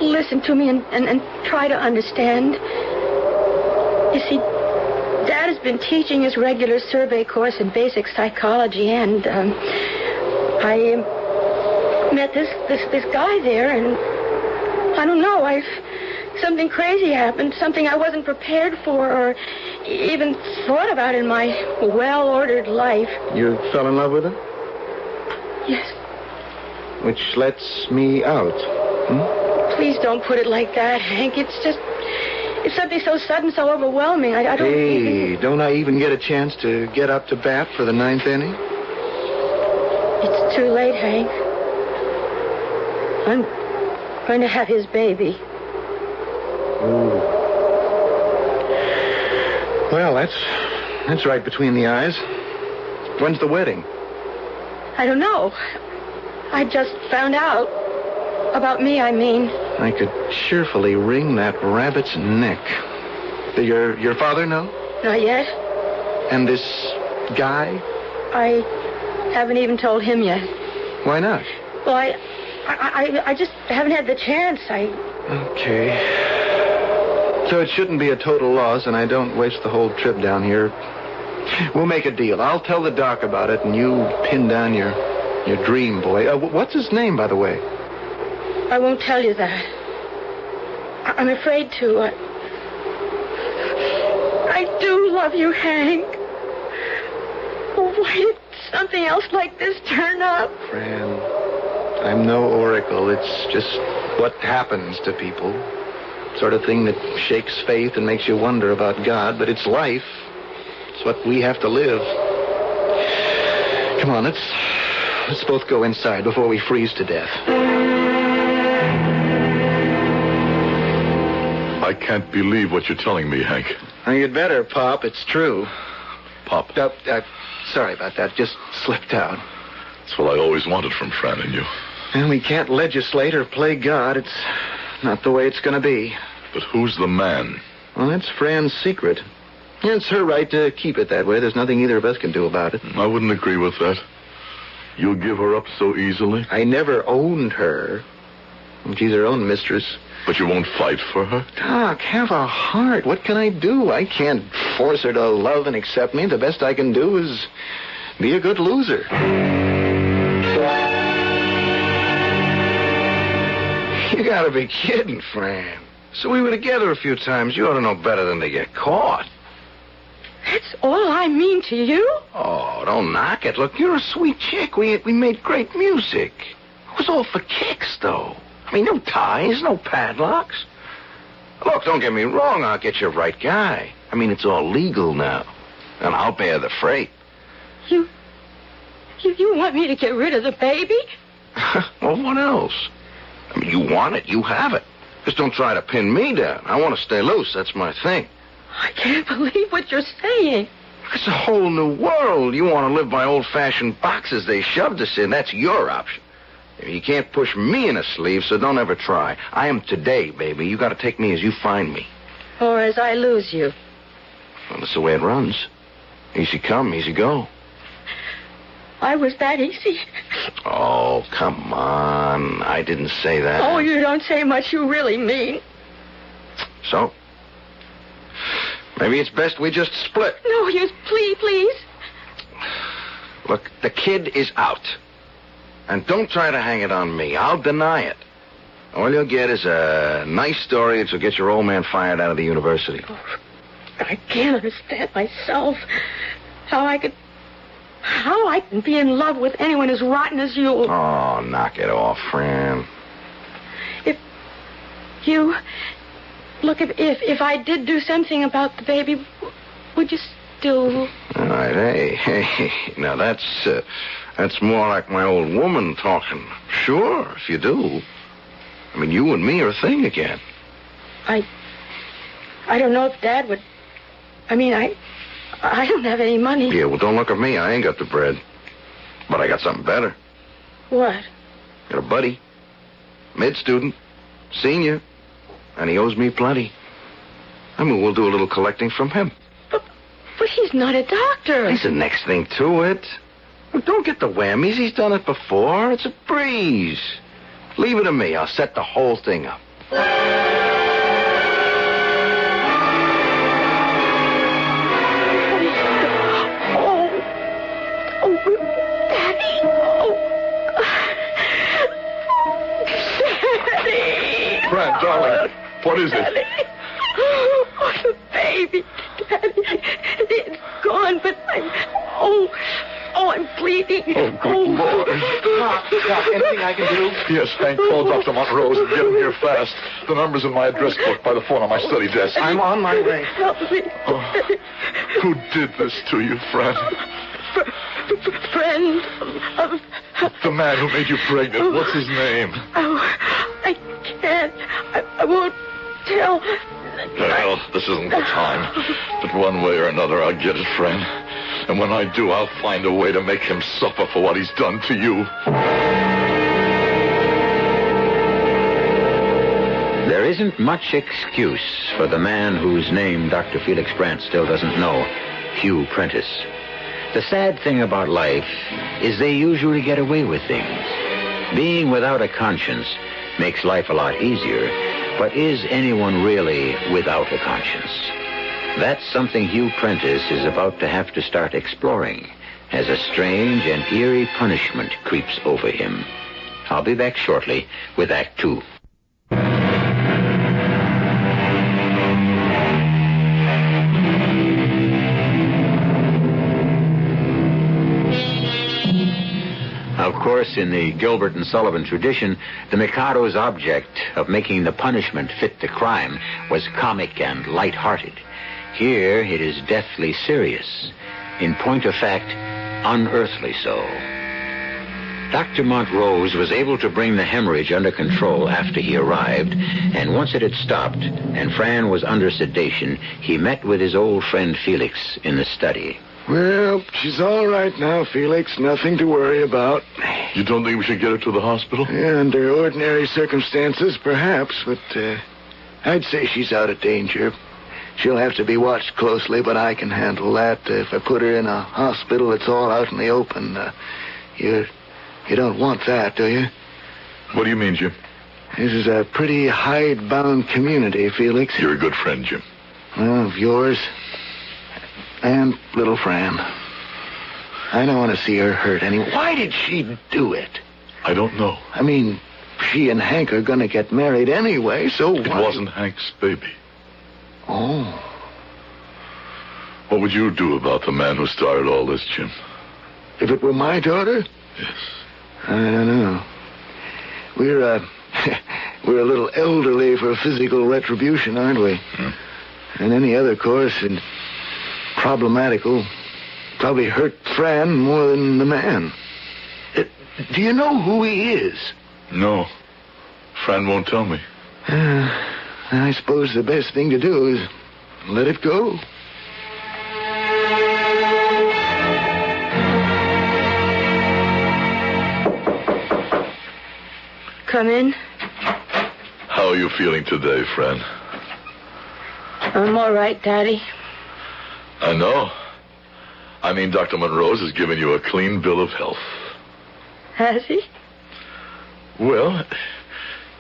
listen to me and try to understand. You see, Dad has been teaching his regular survey course in basic psychology, and I met this guy there, and I don't know, something crazy happened, something I wasn't prepared for or even thought about in my well-ordered life. You fell in love with him? Yes. Which lets me out. Please don't put it like that, Hank. It's something so sudden, so overwhelming. I don't... Hey, don't I even get a chance to get up to bat for the ninth inning? It's too late, Hank. I'm going to have his baby. Ooh. Well, that's right between the eyes. When's the wedding? I don't know. I just found out. About me, I mean. I could cheerfully wring that rabbit's neck. Your father know? Not yet. And this guy? I haven't even told him yet. Why not? Well, I just haven't had the chance. Okay. So it shouldn't be a total loss, and I don't waste the whole trip down here. We'll make a deal. I'll tell the doc about it, and you pin down your dream boy. What's his name, by the way? I won't tell you that. I'm afraid to. I do love you, Hank. Why did something else like this turn up? Fran, I'm no oracle. It's just what happens to people. Sort of thing that shakes faith and makes you wonder about God, but it's life. It's what we have to live. Come on, let's both go inside before we freeze to death. I can't believe what you're telling me, Hank. Well, you'd better, Pop. It's true. Pop? Sorry about that. Just slipped out. That's what I always wanted from Fran and you. And we can't legislate or play God. It's not the way it's going to be. But who's the man? Well, that's Fran's secret. It's her right to keep it that way. There's nothing either of us can do about it. I wouldn't agree with that. You'll give her up so easily? I never owned her. She's her own mistress. But you won't fight for her? Doc, have a heart. What can I do? I can't force her to love and accept me. The best I can do is be a good loser. You gotta be kidding, Fran. So we were together a few times. You ought to know better than to get caught. That's all I mean to you? Oh, don't knock it. Look, you're a sweet chick. We made great music. It was all for kicks, though. I mean, no ties, no padlocks. Look, don't get me wrong. I'll get you the right guy. I mean, it's all legal now. And I'll bear the freight. You want me to get rid of the baby? Well, what else? I mean, you want it, you have it. Just don't try to pin me down. I want to stay loose. That's my thing. I can't believe what you're saying. It's a whole new world. You want to live by old-fashioned boxes they shoved us in. That's your option. You can't push me in a sleeve, so don't ever try. I am today, baby. You got to take me as you find me. Or as I lose you. Well, that's the way it runs. Easy come, easy go. I was that easy. Oh, come on. I didn't say that. Oh, you don't say much you really mean. So? Maybe it's best we just split. No, please. Look, the kid is out. And don't try to hang it on me. I'll deny it. All you'll get is a nice story that'll get your old man fired out of the university. Oh, I can't understand myself. How I can be in love with anyone as rotten as you. Oh, knock it off, Fran. If I did do something about the baby, would you still... All right, hey. Now, that's more like my old woman talking. Sure, if you do. I mean, you and me are a thing again. I don't know if Dad would... I mean, I don't have any money. Yeah, well, don't look at me. I ain't got the bread. But I got something better. What? Got a buddy. Mid-student. Senior. And he owes me plenty. I mean, we'll do a little collecting from him. But he's not a doctor. He's the next thing to it. Well, don't get the whammies. He's done it before. It's a breeze. Leave it to me. I'll set the whole thing up. Fran, darling, what is it? Oh, the baby, Daddy. It's gone, but I'm bleeding. Oh, good Lord. Doc, anything I can do? Yes, Hank, call Dr. Montrose and get him here fast. The number's in my address book by the phone on my study desk. I'm on my way. Help me. Oh, who did this to you, Fran? Friend. The man who made you pregnant. What's his name? Oh, I can't. I won't tell. Well, this isn't the time. But one way or another, I'll get it, Fran. And when I do, I'll find a way to make him suffer for what he's done to you. There isn't much excuse for the man whose name Dr. Felix Brandt still doesn't know, Hugh Prentice. The sad thing about life is they usually get away with things. Being without a conscience makes life a lot easier, but is anyone really without a conscience? That's something Hugh Prentice is about to have to start exploring as a strange and eerie punishment creeps over him. I'll be back shortly with Act 2. Of course, in the Gilbert and Sullivan tradition, the Mikado's object of making the punishment fit the crime was comic and light-hearted. Here, it is deathly serious. In point of fact, unearthly so. Dr. Montrose was able to bring the hemorrhage under control after he arrived, and once it had stopped and Fran was under sedation, he met with his old friend Felix in the study. Well, she's all right now, Felix. Nothing to worry about. You don't think we should get her to the hospital? Yeah, under ordinary circumstances, perhaps, but I'd say she's out of danger. She'll have to be watched closely, but I can handle that. If I put her in a hospital, it's all out in the open. You're You don't want that, do you? What do you mean, Jim? This is a pretty hidebound community, Felix. You're a good friend, Jim. Well, of yours and little Fran. I don't want to see her hurt anyway. Why did she do it? I don't know. I mean, she and Hank are going to get married anyway, so It wasn't Hank's baby. Oh. What would you do about the man who started all this, Jim? If it were my daughter? Yes. I don't know. We're a little elderly for physical retribution, aren't we? And any other course, and problematical, probably hurt Fran more than the man. Do you know who he is? No. Fran won't tell me. I suppose the best thing to do is let it go. Come in. How are you feeling today, Fran? I'm all right, Daddy. I know. I mean, Dr. Monroe's has given you a clean bill of health. Has he? Well,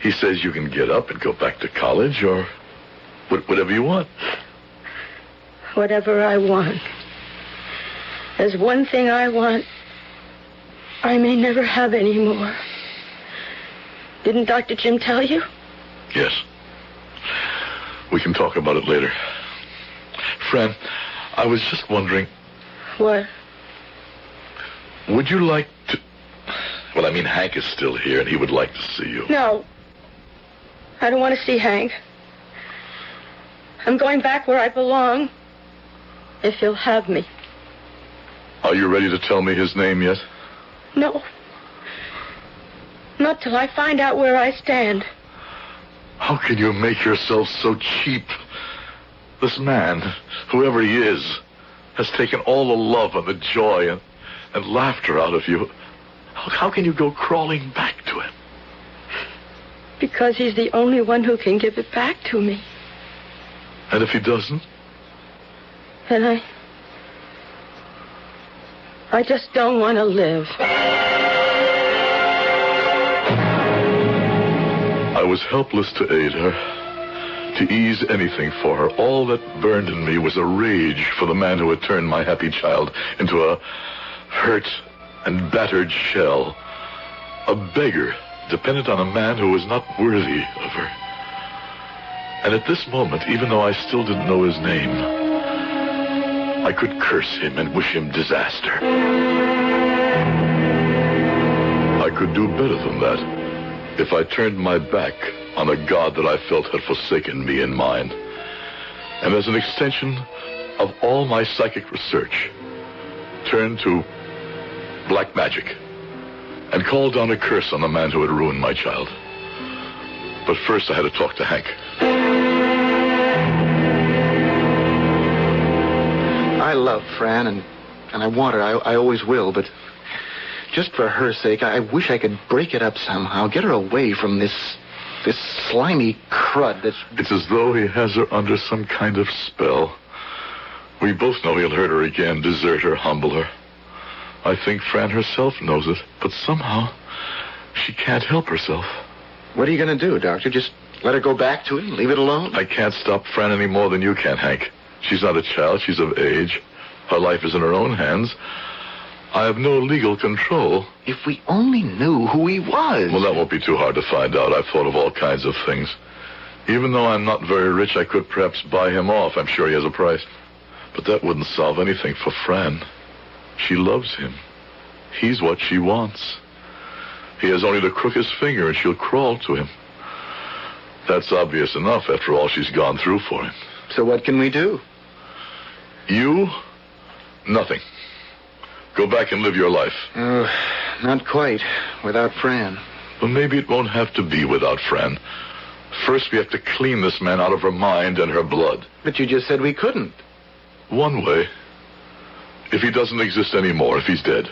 he says you can get up and go back to college or whatever you want. Whatever I want. There's one thing I want I may never have any more. Didn't Dr. Jim tell you? Yes. We can talk about it later. Fran, I was just wondering... What? Would you like to... Well, I mean, Hank is still here, and he would like to see you. No. I don't want to see Hank. I'm going back where I belong, if he'll have me. Are you ready to tell me his name yet? No. Not till I find out where I stand. How can you make yourself so cheap? This man, whoever he is, has taken all the love and the joy and laughter out of you. How can you go crawling back to him? Because he's the only one who can give it back to me. And if he doesn't? Then I just don't want to live. I was helpless to aid her, to ease anything for her. All that burned in me was a rage for the man who had turned my happy child into a hurt and battered shell, a beggar dependent on a man who was not worthy of her. And at this moment, even though I still didn't know his name, I could curse him and wish him disaster. I could do better than that if I turned my back on a God that I felt had forsaken me and mine. And as an extension of all my psychic research, turned to black magic and called down a curse on the man who had ruined my child. But first I had to talk to Hank. I love Fran, and I want her. I always will, but just for her sake, I wish I could break it up somehow, get her away from this slimy crud that's... It's as though he has her under some kind of spell. We both know he'll hurt her again, desert her, humble her. I think Fran herself knows it, but somehow she can't help herself. What are you going to do, Doctor? Just let her go back to him? Leave it alone? I can't stop Fran any more than you can, Hank. She's not a child. She's of age. Her life is in her own hands. I have no legal control. If we only knew who he was. Well, that won't be too hard to find out. I've thought of all kinds of things. Even though I'm not very rich, I could perhaps buy him off. I'm sure he has a price. But that wouldn't solve anything for Fran. She loves him. He's what she wants. He has only to crook his finger and she'll crawl to him. That's obvious enough after all she's gone through for him. So what can we do? You? Nothing. Go back and live your life. Not quite. Without Fran. Well, maybe it won't have to be without Fran. First, we have to clean this man out of her mind and her blood. But you just said we couldn't. One way. If he doesn't exist anymore, if he's dead.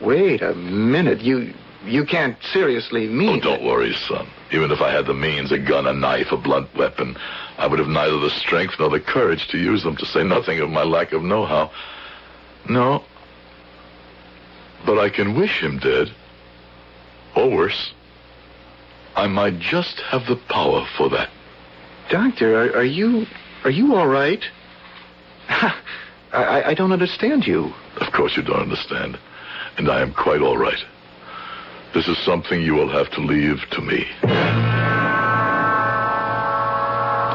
Wait a minute. You can't seriously mean... Oh, don't worry, son. Even if I had the means, a gun, a knife, a blunt weapon, I would have neither the strength nor the courage to use them, to say nothing of my lack of know-how. No. But I can wish him dead. Or worse, I might just have the power for that. Doctor, are you all right? I don't understand you. Of course you don't understand. And I am quite all right. This is something you will have to leave to me.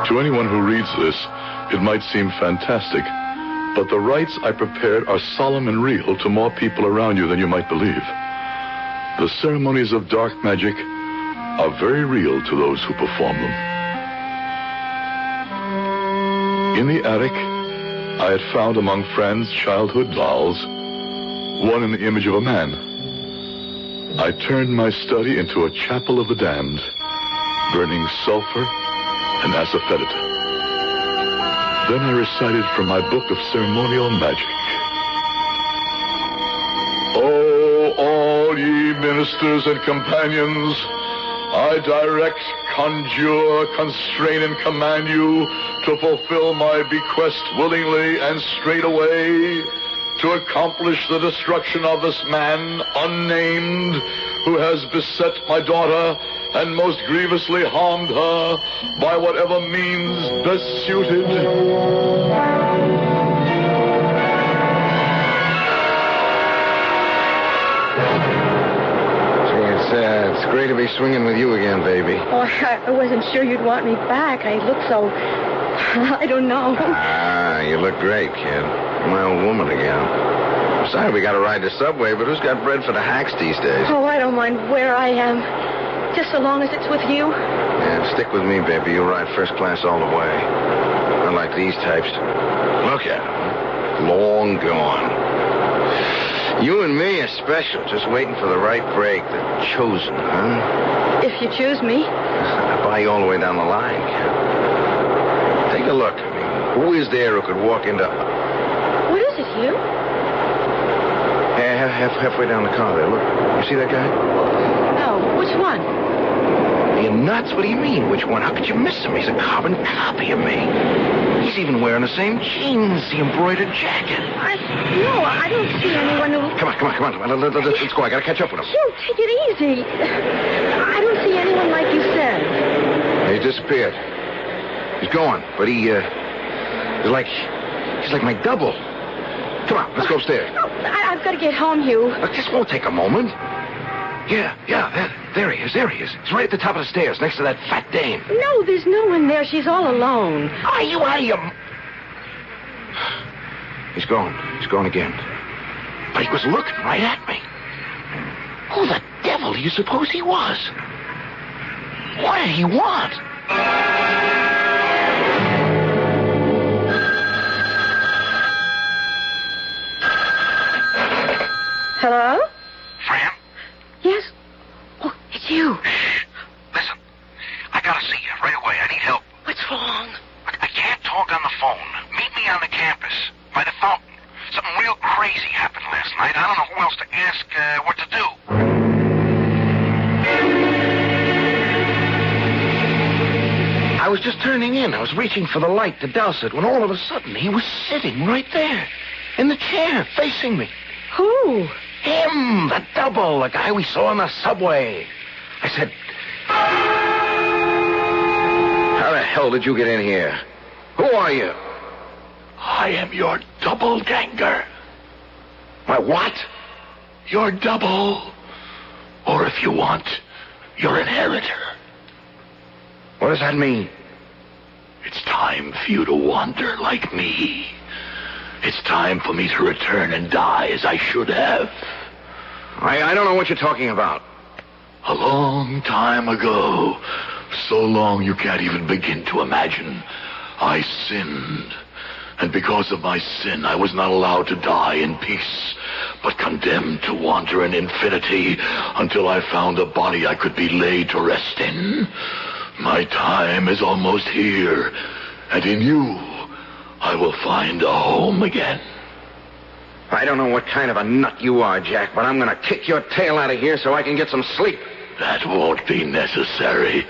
To anyone who reads this, it might seem fantastic, but the rites I prepared are solemn and real to more people around you than you might believe. The ceremonies of dark magic are very real to those who perform them. In the attic, I had found among friends' childhood dolls, one in the image of a man. I turned my study into a chapel of the damned, burning sulfur and asafoetida. Then I recited from my book of ceremonial magic. Oh, all ye ministers and companions, I direct, conjure, constrain, and command you to fulfill my bequest willingly and straightway, to accomplish the destruction of this man, unnamed, who has beset my daughter and most grievously harmed her by whatever means best suited. It's great to be swinging with you again, baby. Oh, I wasn't sure you'd want me back. I look so... I don't know. You look great, kid. You're my old woman again. I'm sorry we got to ride the subway, but who's got bread for the hacks these days? Oh, I don't mind where I am. Just so long as it's with you. Yeah, stick with me, baby. You'll ride first class all the way. Unlike these types. Look at them. Long gone. You and me are special, just waiting for the right break. The chosen, huh? If you choose me. I'll buy you all the way down the line, kid. Take a look. I mean, who is there who could walk into... What is it, Hugh? Yeah, halfway down the car there. Look. You see that guy? No. Which one? Are you nuts? What do you mean, which one? How could you miss him? He's a carbon copy of me. He's even wearing the same jeans, the embroidered jacket. No, I don't see anyone who... Come on. Let's go. I gotta catch up with him. Hugh, take it easy. I don't see anyone like you said. He disappeared. He's gone, but he's like my double. Come on, let's go upstairs. No, I've got to get home, Hugh. Look, this won't take a moment. Yeah, there he is. He's right at the top of the stairs, next to that fat dame. No, there's no one there. She's all alone. Are you out of your... He's gone again. But he was looking right at me. Who the devil do you suppose he was? What did he want? Hello? Fran? Yes? Oh, it's you. Shh. Listen, I gotta see you right away. I need help. What's wrong? I can't talk on the phone. Meet me on the campus, by the fountain. Something real crazy happened last night. I don't know who else to ask what to do. I was just turning in. I was reaching for the light to douse it when all of a sudden he was sitting right there in the chair facing me. Who? Him, the double, the guy we saw on the subway. I said, how the hell did you get in here? Who are you? I am your Doppelganger. My what? Your double. Or if you want, your inheritor. What does that mean? It's time for you to wander like me. It's time for me to return and die as I should have. I don't know what you're talking about. A long time ago, so long you can't even begin to imagine, I sinned. And because of my sin, I was not allowed to die in peace, but condemned to wander in infinity until I found a body I could be laid to rest in. My time is almost here, and in you, I will find a home again. I don't know what kind of a nut you are, Jack, but I'm going to kick your tail out of here so I can get some sleep. That won't be necessary.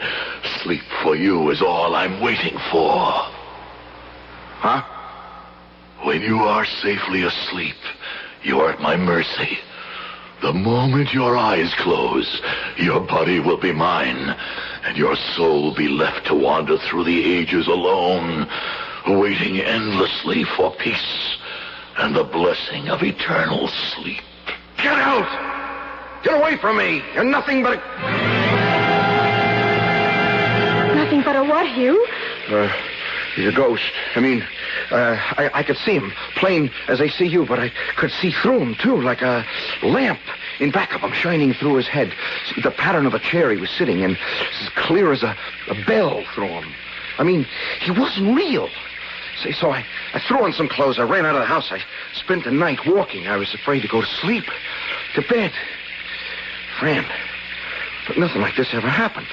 Sleep for you is all I'm waiting for. Huh? When you are safely asleep, you are at my mercy. The moment your eyes close, your body will be mine, and your soul will be left to wander through the ages alone, waiting endlessly for peace and the blessing of eternal sleep. Get out! Get away from me! You're nothing but a... Nothing but a what, Hugh? He's a ghost. I mean, I could see him, plain as I see you, but I could see through him, too, like a lamp in back of him, shining through his head. The pattern of a chair he was sitting in, as clear as a bell through him. I mean, he wasn't real. So I threw on some clothes. I ran out of the house. I spent the night walking. I was afraid to go to sleep, to bed. Fran, but nothing like this ever happened.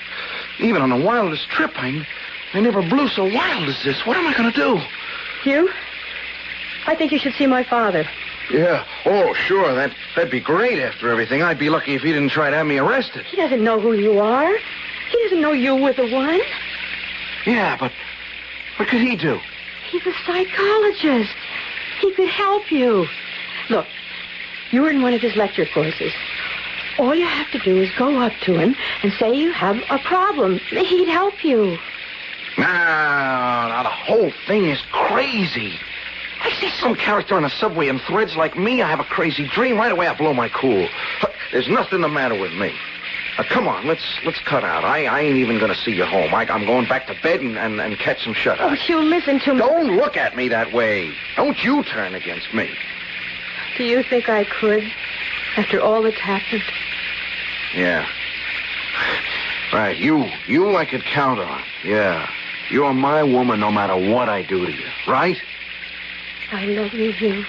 Even on the wildest trip, I never blew so wild as this. What am I going to do? Hugh, I think you should see my father. Yeah. Oh, sure. That'd be great after everything. I'd be lucky if he didn't try to have me arrested. He doesn't know who you are. He doesn't know you were the one. Yeah, but what could he do? He's a psychologist. He could help you. Look, you were in one of his lecture courses. All you have to do is go up to him and say you have a problem. He'd help you. Now, the whole thing is crazy. I see some character on a subway in threads like me. I have a crazy dream. Right away, I blow my cool. There's nothing the matter with me. Come on, let's cut out. I ain't even going to see you home. I'm going back to bed and catch some shut-eye. Oh, Hugh, listen to me. Don't look at me that way. Don't you turn against me. Do you think I could, after all that's happened? Yeah. Right, you I could count on. Yeah. You're my woman no matter what I do to you, right? I love you, Hugh.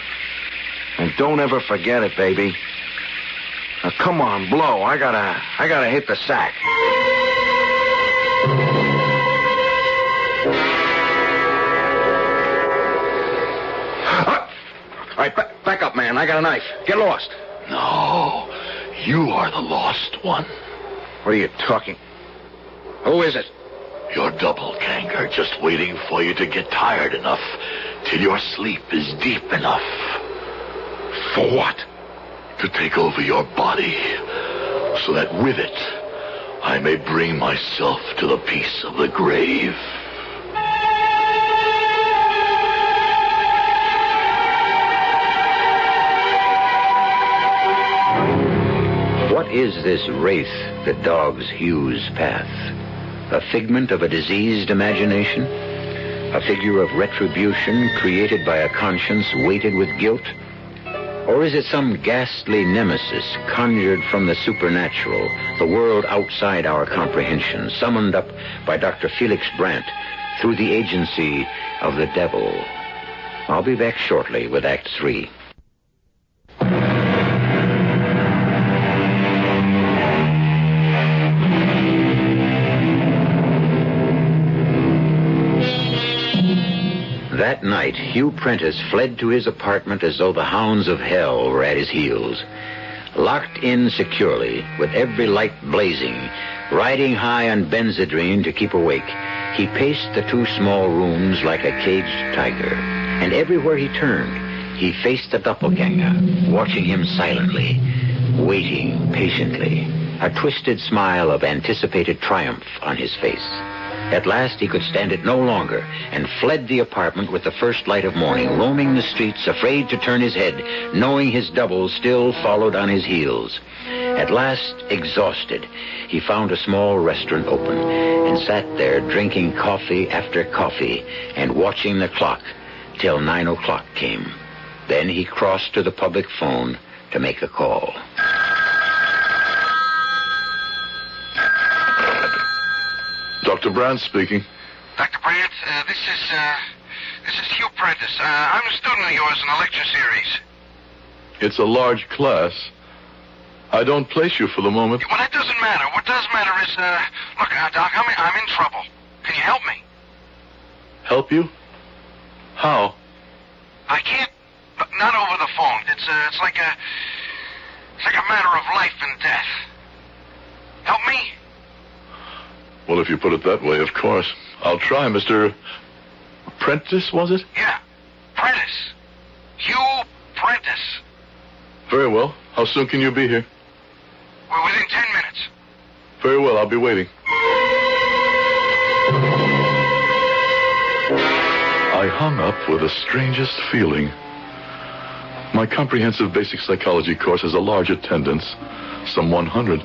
And don't ever forget it, baby. Now, come on, blow. I gotta hit the sack. All right, back up, man. I got a knife. Get lost. No, you are the lost one. What are you talking? Who is it? Your doppelganger, just waiting for you to get tired enough till your sleep is deep enough. For what? To take over your body, so that with it, I may bring myself to the peace of the grave. What is this wraith that dogs Hugh's path? A figment of a diseased imagination? A figure of retribution created by a conscience weighted with guilt? Or is it some ghastly nemesis conjured from the supernatural, the world outside our comprehension, summoned up by Dr. Felix Brandt through the agency of the devil? I'll be back shortly with Act 3. That night, Hugh Prentice fled to his apartment as though the hounds of hell were at his heels. Locked in securely, with every light blazing, riding high on benzodrine to keep awake, he paced the two small rooms like a caged tiger. And everywhere he turned, he faced the doppelganger, watching him silently, waiting patiently, a twisted smile of anticipated triumph on his face. At last he could stand it no longer and fled the apartment with the first light of morning, roaming the streets, afraid to turn his head, knowing his double still followed on his heels. At last, exhausted, he found a small restaurant open and sat there drinking coffee after coffee and watching the clock till 9 o'clock came. Then he crossed to the public phone to make a call. Dr. Brandt speaking. Dr. Brandt, this is Hugh Prentice. I'm a student of yours in a lecture series. It's a large class. I don't place you for the moment. Well, that doesn't matter. What does matter is, look, Doc, I'm in trouble. Can you help me? Help you? How? I can't. Not over the phone. It's like a matter of life and death. Help me? Well, if you put it that way, of course. I'll try, Mr. Prentice, was it? Yeah. Prentice. Hugh Prentice. Very well. How soon can you be here? Well, within 10 minutes. Very well, I'll be waiting. I hung up with the strangest feeling. My comprehensive basic psychology course has a large attendance, some 100.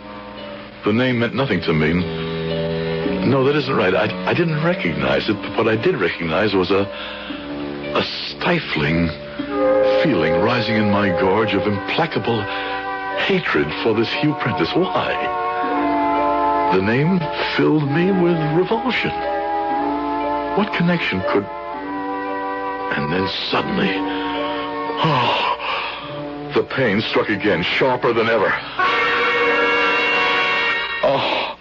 The name meant nothing to me. No, that isn't right. I didn't recognize it, but what I did recognize was a stifling feeling rising in my gorge of implacable hatred for this Hugh Prentice. Why? The name filled me with revulsion. What connection could... And then suddenly... Oh, the pain struck again, sharper than ever. Oh,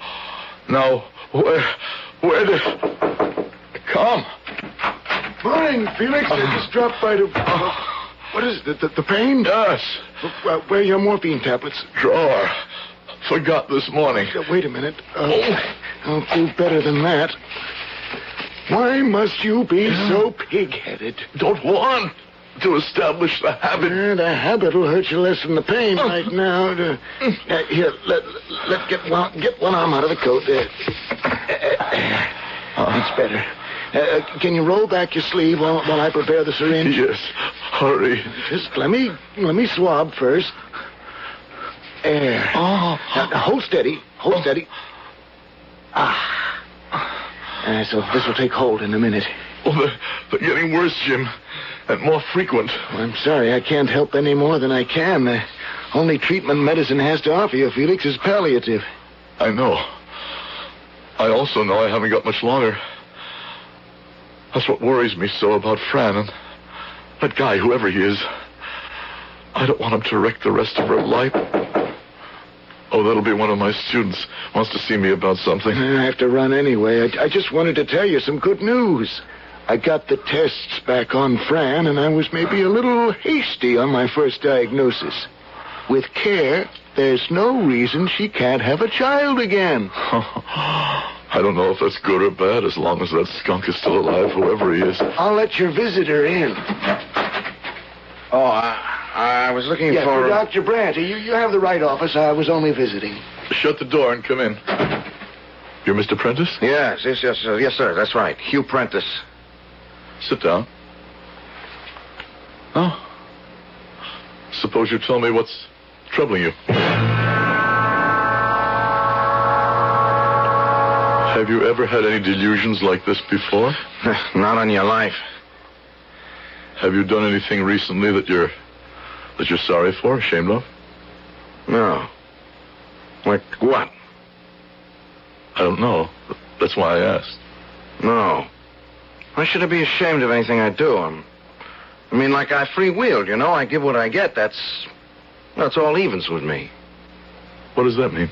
now, where did... Come. Morning, Felix. I just dropped by to... What is it, the pain? Yes. Where are your morphine tablets? Drawer. Forgot this morning. Wait a minute. I'll do better than that. Why must you be so pig-headed? Don't want to establish the habit. The habit will hurt you less than the pain right now. Here, let's get one arm out of the coat. That's better. Can you roll back your sleeve while I prepare the syringe? Yes. Hurry. Just let me swab first. There. Now, hold steady. Hold steady. So this will take hold in a minute. Oh, they're getting worse, Jim, and more frequent. Well, I'm sorry. I can't help any more than I can. The only treatment medicine has to offer you, Felix, is palliative. I know. I also know I haven't got much longer. That's what worries me so about Fran and that guy, whoever he is. I don't want him to wreck the rest of her life. Oh, that'll be one of my students. Wants to see me about something. I have to run anyway. I just wanted to tell you some good news. I got the tests back on Fran, and I was maybe a little hasty on my first diagnosis. With care, there's no reason she can't have a child again. I don't know if that's good or bad, as long as that skunk is still alive, whoever he is. I'll let your visitor in. I was looking for... Dr. Brandt. You have the right office. I was only visiting. Shut the door and come in. You're Mr. Prentice? Yes, sir. That's right. Hugh Prentice. Sit down. Oh. Suppose you tell me what's troubling you. Have you ever had any delusions like this before? Not on your life. Have you done anything recently that you're sorry for, ashamed of? No. Like what? I don't know. That's why I asked. No. Why should I be ashamed of anything I do? I mean, like I freewheeled, you know? I give what I get. That's all evens with me. What does that mean?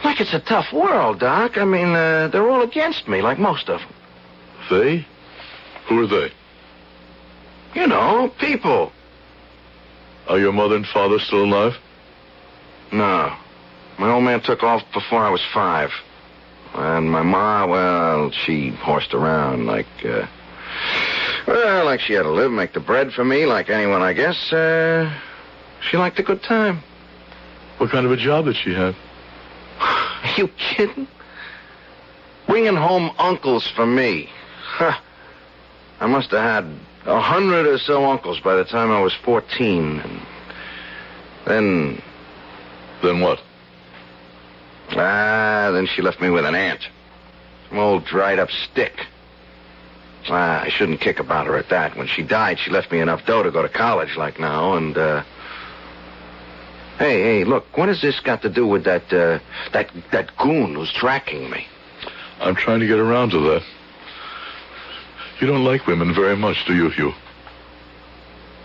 Like it's a tough world, Doc. I mean, they're all against me, like most of them. They? Who are they? You know, people. Are your mother and father still alive? No. My old man took off before I was 5. And my ma, well, she horsed around like she had to live, make the bread for me, like anyone, I guess. She liked a good time. What kind of a job did she have? Are you kidding? Bringing home uncles for me. I must have had 100 or so uncles by the time I was 14. And then... Then what? Then she left me with an aunt. Some old dried-up stick. I shouldn't kick about her at that. When she died, she left me enough dough to go to college like now, and, Hey, look, what has this got to do with that goon who's tracking me? I'm trying to get around to that. You don't like women very much, do you, Hugh?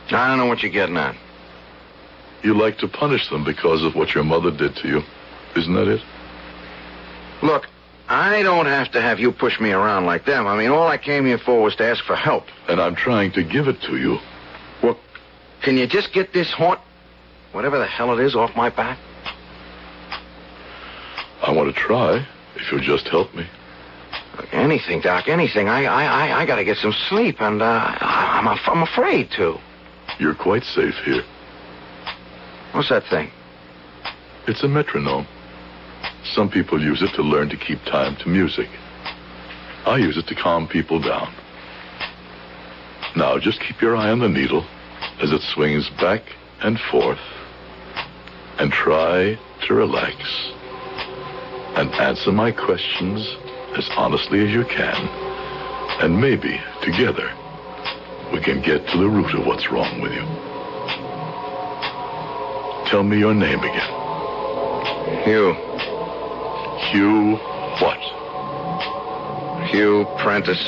I don't know what you're getting at. You like to punish them because of what your mother did to you. Isn't that it? Look, I don't have to have you push me around like them. I mean, all I came here for was to ask for help. And I'm trying to give it to you. Well, can you just get this whatever the hell it is, off my back? I want to try, if you'll just help me. Anything, Doc, anything. I got to get some sleep, and I'm afraid to. You're quite safe here. What's that thing? It's a metronome. Some people use it to learn to keep time to music. I use it to calm people down. Now, just keep your eye on the needle as it swings back and forth. And try to relax. And answer my questions as honestly as you can. And maybe, together, we can get to the root of what's wrong with you. Tell me your name again. Hugh. Hugh what? Hugh Prentice.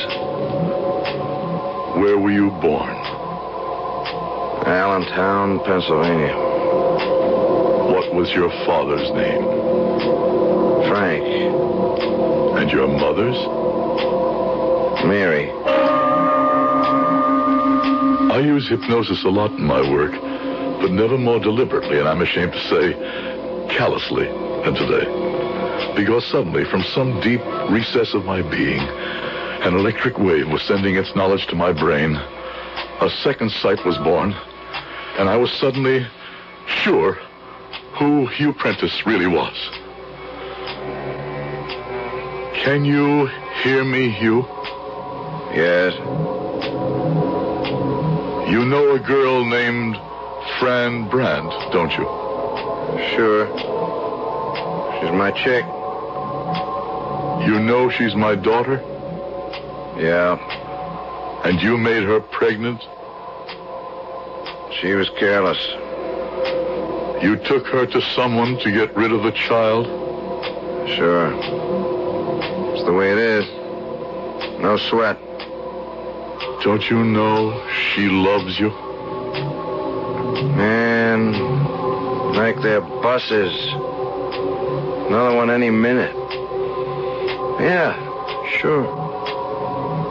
Where were you born? Allentown, Pennsylvania. What was your father's name? Frank. And your mother's? Mary. I use hypnosis a lot in my work, but never more deliberately, and I'm ashamed to say, callously, than today. Because suddenly, from some deep recess of my being, an electric wave was sending its knowledge to my brain. A second sight was born, and I was suddenly sure who Hugh Prentice really was. Can you hear me, Hugh? Yes. You know a girl named Fran Brandt, don't you? Sure. She's my chick. You know she's my daughter? Yeah. And you made her pregnant? She was careless. You took her to someone to get rid of the child? Sure. It's the way it is. No sweat. Don't you know she loves you? Man, like they're buses. Another one any minute. Yeah, sure.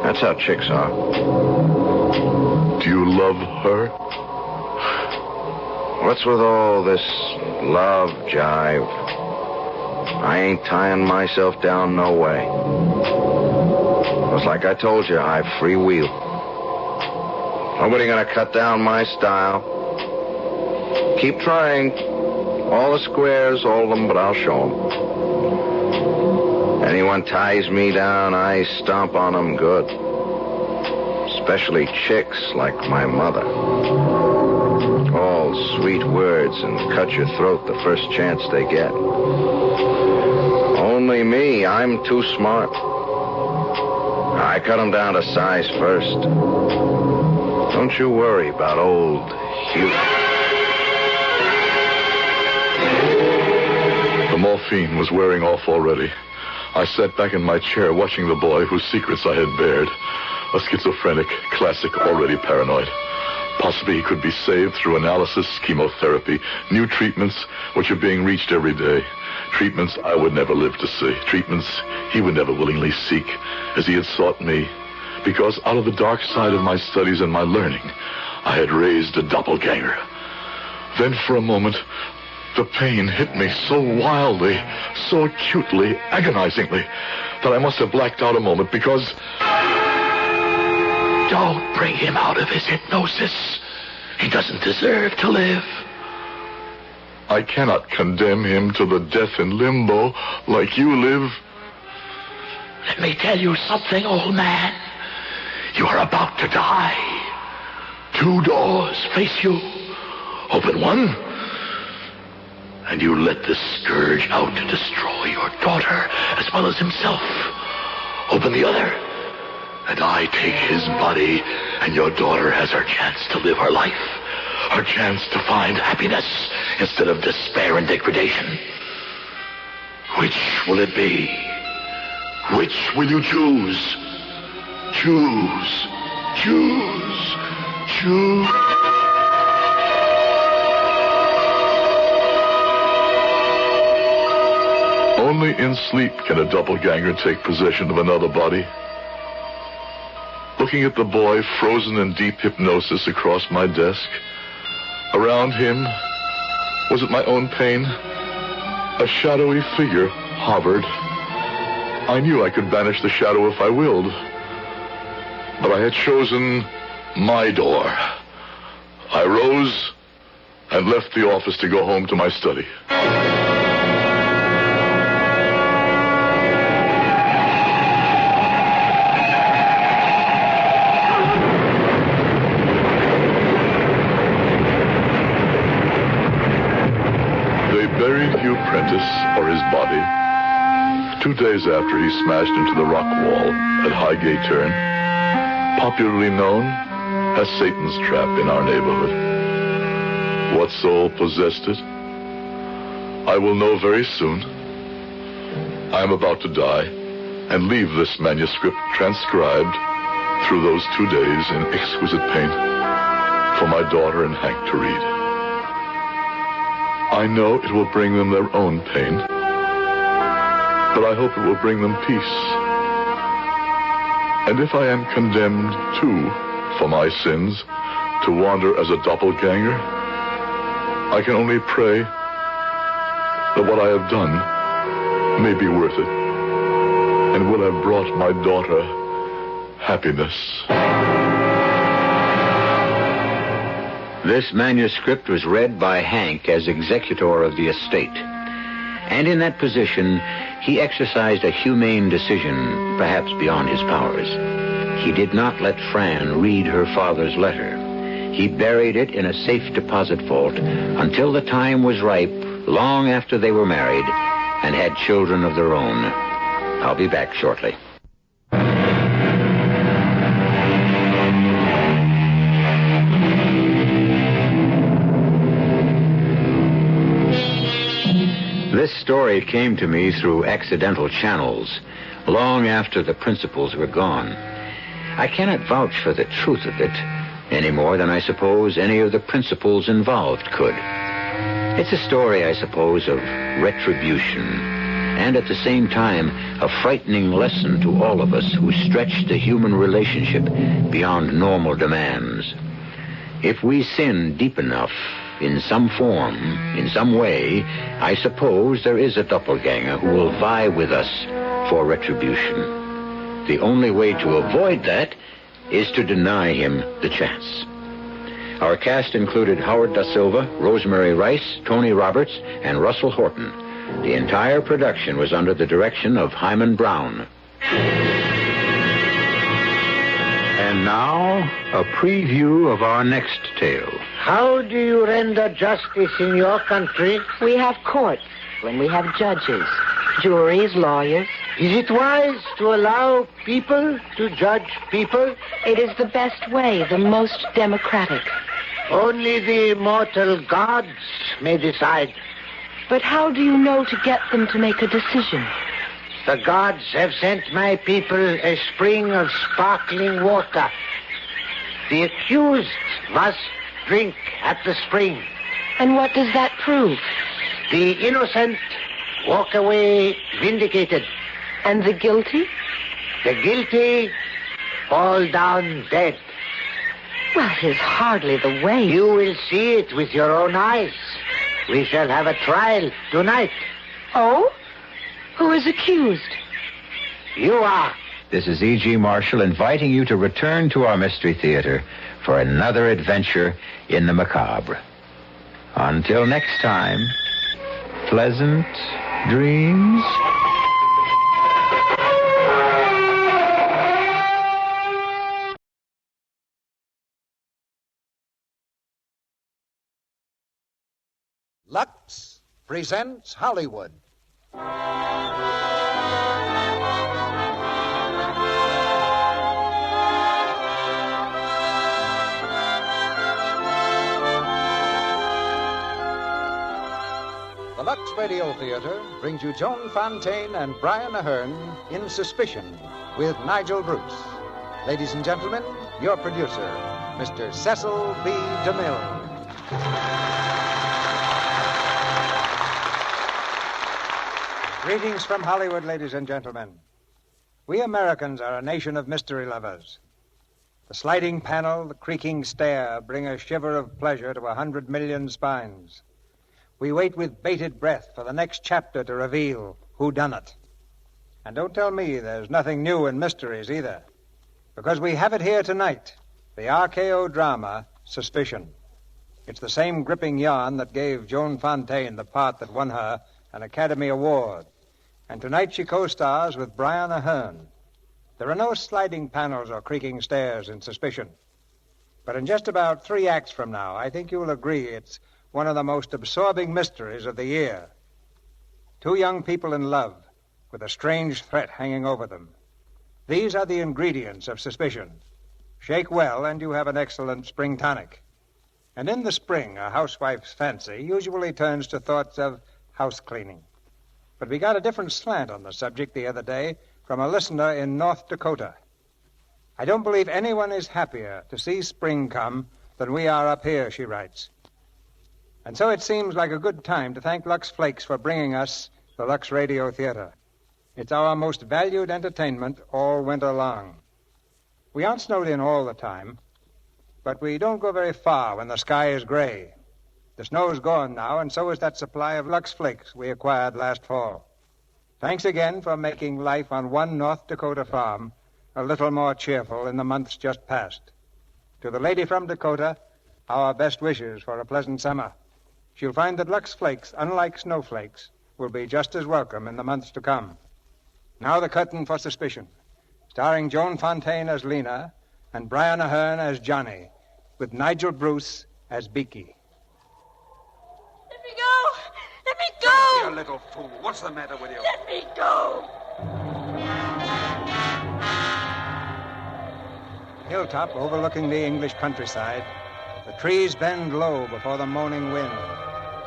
That's how chicks are. Do you love her? What's with all this love jive? I ain't tying myself down no way. It's like I told you, I have free will. Nobody gonna cut down my style. Keep trying. All the squares, all of them, but I'll show them. Anyone ties me down, I stomp on them good. Especially chicks like my mother. All sweet words and cut your throat the first chance they get. Only me, I'm too smart. I cut them down to size first. Don't you worry about old Hugh. The morphine was wearing off already. I sat back in my chair watching the boy whose secrets I had bared. A schizophrenic, classic, already paranoid. Possibly he could be saved through analysis, chemotherapy, new treatments which are being reached every day. Treatments I would never live to see. Treatments he would never willingly seek, as he had sought me. Because out of the dark side of my studies and my learning, I had raised a doppelganger. Then for a moment, the pain hit me so wildly, so acutely, agonizingly, that I must have blacked out a moment because... Don't bring him out of his hypnosis. He doesn't deserve to live. I cannot condemn him to the death in limbo like you live. Let me tell you something, old man. You are about to die. 2 doors face you. Open one, and you let the scourge out to destroy your daughter as well as himself. Open the other, and I take his body, and your daughter has her chance to live her life. Her chance to find happiness instead of despair and degradation. Which will it be? Which will you choose? Choose. Choose. Choose. Only in sleep can a doppelganger take possession of another body. Looking at the boy frozen in deep hypnosis across my desk, around him, was it my own pain? A shadowy figure hovered. I knew I could banish the shadow if I willed. But I had chosen my door. I rose and left the office to go home to my study. They buried Hugh Prentice, or his body, 2 days after he smashed into the rock wall at Highgate Turn, popularly known as Satan's Trap in our neighborhood. What soul possessed it? I will know very soon. I am about to die and leave this manuscript transcribed through those 2 days in exquisite paint for my daughter and Hank to read. I know it will bring them their own pain, but I hope it will bring them peace. And if I am condemned, too, for my sins, to wander as a doppelganger, I can only pray that what I have done may be worth it and will have brought my daughter happiness. This manuscript was read by Hank as executor of the estate. And in that position, he exercised a humane decision, perhaps beyond his powers. He did not let Fran read her father's letter. He buried it in a safe deposit vault until the time was ripe, long after they were married and had children of their own. I'll be back shortly. This story came to me through accidental channels, long after the principals were gone. I cannot vouch for the truth of it, any more than I suppose any of the principals involved could. It's a story, I suppose, of retribution, and at the same time, a frightening lesson to all of us who stretch the human relationship beyond normal demands. If we sin deep enough, in some form, in some way, I suppose there is a doppelganger who will vie with us for retribution. The only way to avoid that is to deny him the chance. Our cast included Howard Da Silva, Rosemary Rice, Tony Roberts, and Russell Horton. The entire production was under the direction of Hyman Brown. And now, a preview of our next tale. How do you render justice in your country? We have courts when we have judges, juries, lawyers. Is it wise to allow people to judge people? It is the best way, the most democratic. Only the immortal gods may decide. But how do you know to get them to make a decision? The gods have sent my people a spring of sparkling water. The accused must drink at the spring. And what does that prove? The innocent walk away vindicated. And the guilty? The guilty fall down dead. Well, 'tis hardly the way. You will see it with your own eyes. We shall have a trial tonight. Oh? Who is accused? You are. This is E.G. Marshall inviting you to return to our Mystery Theater for another adventure in the macabre. Until next time, pleasant dreams. Lux presents Hollywood. The Lux Radio Theater brings you Joan Fontaine and Brian Ahern in Suspicion with Nigel Bruce. Ladies and gentlemen, your producer, Mr. Cecil B. DeMille. Greetings from Hollywood, ladies and gentlemen. We Americans are a nation of mystery lovers. The sliding panel, the creaking stair bring a shiver of pleasure to 100 million spines. We wait with bated breath for the next chapter to reveal who done it. And don't tell me there's nothing new in mysteries either, because we have it here tonight, the RKO drama, Suspicion. It's the same gripping yarn that gave Joan Fontaine the part that won her an Academy Award. And tonight she co-stars with Brian Aherne. There are no sliding panels or creaking stairs in Suspicion. But in just about 3 acts from now, I think you'll agree it's one of the most absorbing mysteries of the year. 2 young people in love with a strange threat hanging over them. These are the ingredients of Suspicion. Shake well, and you have an excellent spring tonic. And in the spring, a housewife's fancy usually turns to thoughts of house cleaning. But we got a different slant on the subject the other day from a listener in North Dakota. I don't believe anyone is happier to see spring come than we are up here, she writes. And so it seems like a good time to thank Lux Flakes for bringing us the Lux Radio Theater. It's our most valued entertainment all winter long. We aren't snowed in all the time, but we don't go very far when the sky is gray. The snow's gone now, and so is that supply of Lux Flakes we acquired last fall. Thanks again for making life on one North Dakota farm a little more cheerful in the months just past. To the lady from Dakota, our best wishes for a pleasant summer. She'll find that Lux Flakes, unlike snowflakes, will be just as welcome in the months to come. Now the curtain for Suspicion, starring Joan Fontaine as Lena and Brian Aherne as Johnny, with Nigel Bruce as Beaky. Let me go! Let me go! You little fool. What's the matter with you? Let me go! Hilltop overlooking the English countryside, the trees bend low before the moaning wind.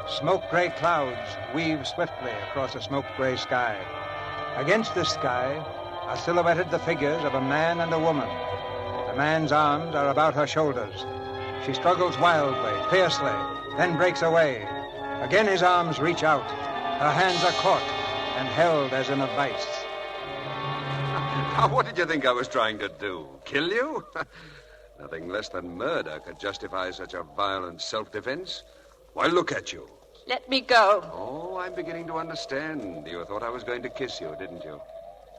Smoke-gray clouds weave swiftly across a smoke-gray sky. Against this sky are silhouetted the figures of a man and a woman. The man's arms are about her shoulders. She struggles wildly, fiercely, then breaks away. Again his arms reach out. Her hands are caught and held as in a vice. What did you think I was trying to do? Kill you? Nothing less than murder could justify such a violent self-defense. Why, look at you. Let me go. Oh, I'm beginning to understand. You thought I was going to kiss you, didn't you?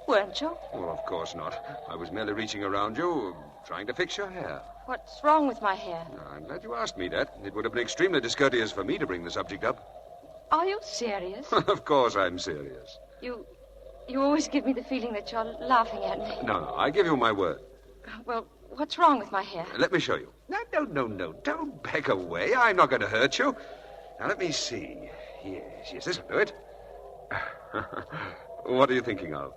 Weren't you? Well, of course not. I was merely reaching around you, trying to fix your hair. What's wrong with my hair? I'm glad you asked me that. It would have been extremely discourteous for me to bring the subject up. Are you serious? Of course I'm serious. You always give me the feeling that you're laughing at me. No, I give you my word. Well, what's wrong with my hair? Let me show you. No. Don't back away. I'm not going to hurt you. Now, let me see. Yes, this'll do it. What are you thinking of?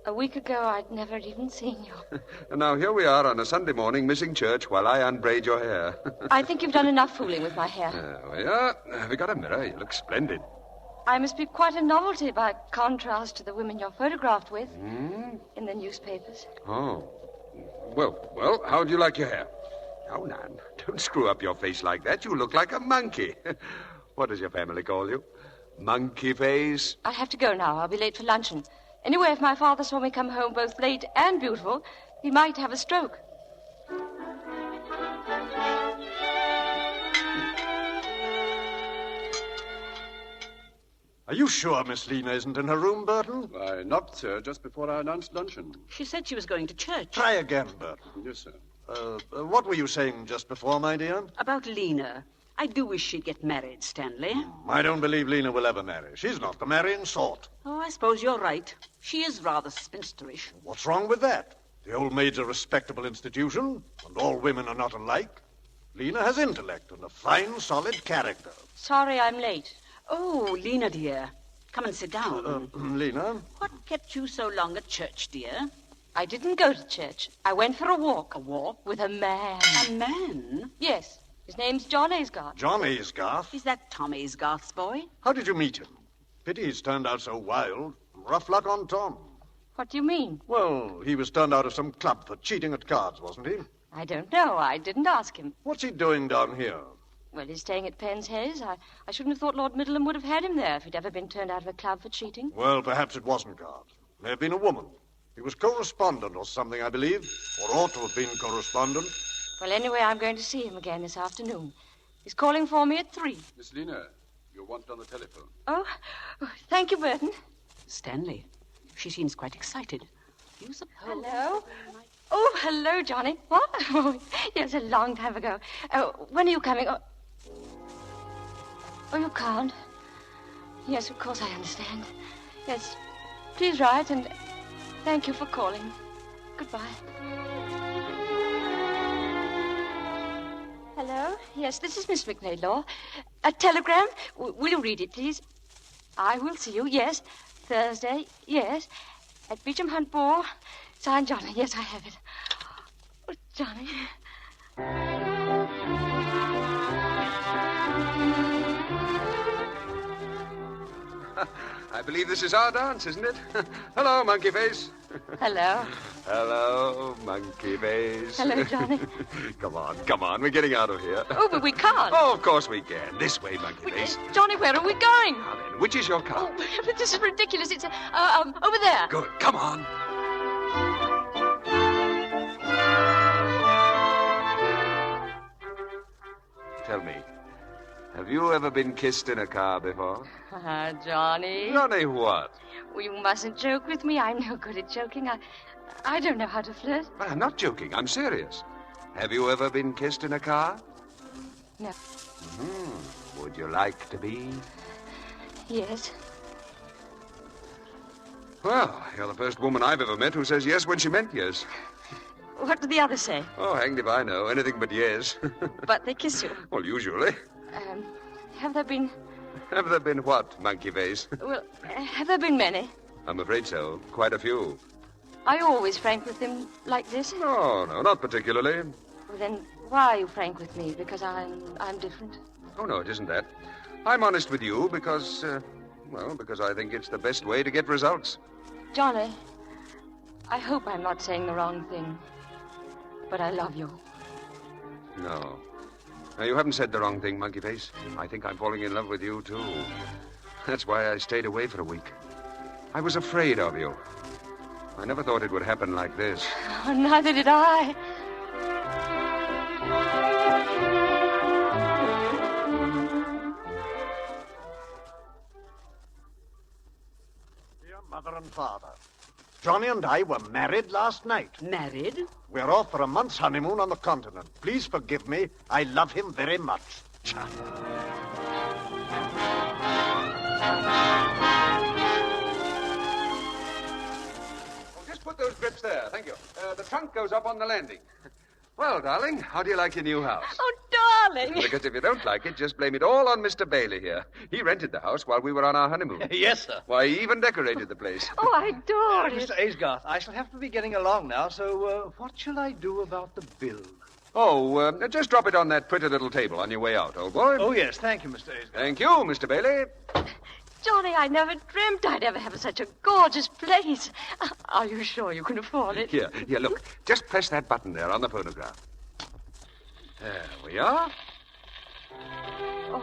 A week ago, I'd never even seen you. And now here we are on a Sunday morning missing church while I unbraid your hair. I think you've done enough fooling with my hair. There we are. Have you got a mirror? You look splendid. I must be quite a novelty by contrast to the women you're photographed with in the newspapers. Oh. Well, how do you like your hair? Oh, Nan, don't screw up your face like that. You look like a monkey. What does your family call you? Monkey face? I'll have to go now. I'll be late for luncheon. Anyway, if my father saw me come home both late and beautiful, he might have a stroke. Are you sure Miss Lena isn't in her room, Burton? Why, not, sir, just before I announced luncheon. She said she was going to church. Try again, Burton. Yes, sir. What were you saying just before, my dear? About Lena. I do wish she'd get married, Stanley. I don't believe Lena will ever marry. She's not the marrying sort. Oh, I suppose you're right. She is rather spinsterish. What's wrong with that? The Old Maid's a respectable institution, and all women are not alike. Lena has intellect and a fine, solid character. Sorry I'm late. Oh, Lena, dear. Come and sit down. Lena? What kept you so long at church, dear? I didn't go to church. I went for a walk. A walk? With a man. A man? Yes. His name's John Aysgarth. John Aysgarth? Is that Tom Aysgarth's boy? How did you meet him? Pity he's turned out so wild. Rough luck on Tom. What do you mean? Well, he was turned out of some club for cheating at cards, wasn't he? I don't know. I didn't ask him. What's he doing down here? Well, he's staying at Penn's Hayes. I shouldn't have thought Lord Middleham would have had him there if he'd ever been turned out of a club for cheating. Well, perhaps it wasn't cards. May have been a woman. He was correspondent or something, I believe. Or ought to have been correspondent. Well, anyway, I'm going to see him again this afternoon. He's calling for me at 3. Miss Lena, you're wanted on the telephone. Oh, thank you, Burton. Stanley, she seems quite excited. Do you suppose... Hello? Oh, hello, Johnny. What? Oh, yes, a long time ago. When are you coming? Oh, you can't? Yes, of course I understand. Yes, please write, and thank you for calling. Goodbye. Hello? Yes, this is Miss McNaylaw. A telegram? Will you read it, please? I will see you, yes. Thursday, yes. At Beecham Hunt Ball. Signed, Johnny. Yes, I have it. Oh, Johnny. I believe this is our dance, isn't it? Hello, Monkey Face. Hello. Hello, Monkey Face. Hello, Johnny. Come on. We're getting out of here. Oh, but we can't. Oh, of course we can. This way, Monkey Face. Johnny, where are we going? Now then, which is your car? Oh, but this is ridiculous. It's over there. Good. Come on. Tell me, have you ever been kissed in a car before? Johnny. Johnny what? Well, you mustn't joke with me. I'm no good at joking. I don't know how to flirt. Well, I'm not joking. I'm serious. Have you ever been kissed in a car? No. Would you like to be? Yes. Well, you're the first woman I've ever met who says yes when she meant yes. What do the others say? Oh, hanged if I know. Anything but yes. But they kiss you. Well, usually. Have there been... Have there been what, Monkey Face? Well, have there been many? I'm afraid so. Quite a few. Are you always frank with them like this? No, not particularly. Well, then why are you frank with me? Because I'm different? Oh, no, it isn't that. I'm honest with you because, because I think it's the best way to get results. Johnny, I hope I'm not saying the wrong thing, but I love you. No. Now, you haven't said the wrong thing, Monkey Face. I think I'm falling in love with you, too. That's why I stayed away for a week. I was afraid of you. I never thought it would happen like this. Oh, neither did I. Dear Mother and Father, Johnny and I were married last night. Married? We're off for a month's honeymoon on the continent. Please forgive me. I love him very much. Cha. Well, just put those grips there. Thank you. The trunk goes up on the landing. Well, darling, how do you like your new house? Oh, darling. Because if you don't like it, just blame it all on Mr. Bailey here. He rented the house while we were on our honeymoon. Yes, sir. Why, he even decorated the place. Oh, I adore it. Mr. Aysgarth, I shall have to be getting along now, so what shall I do about the bill? Oh, just drop it on that pretty little table on your way out, old boy. Oh, yes, thank you, Mr. Aysgarth. Thank you, Mr. Bailey. Johnny, I never dreamt I'd ever have such a gorgeous place. Are you sure you can afford it? Here, look. Just press that button there on the phonograph. There we are. Oh.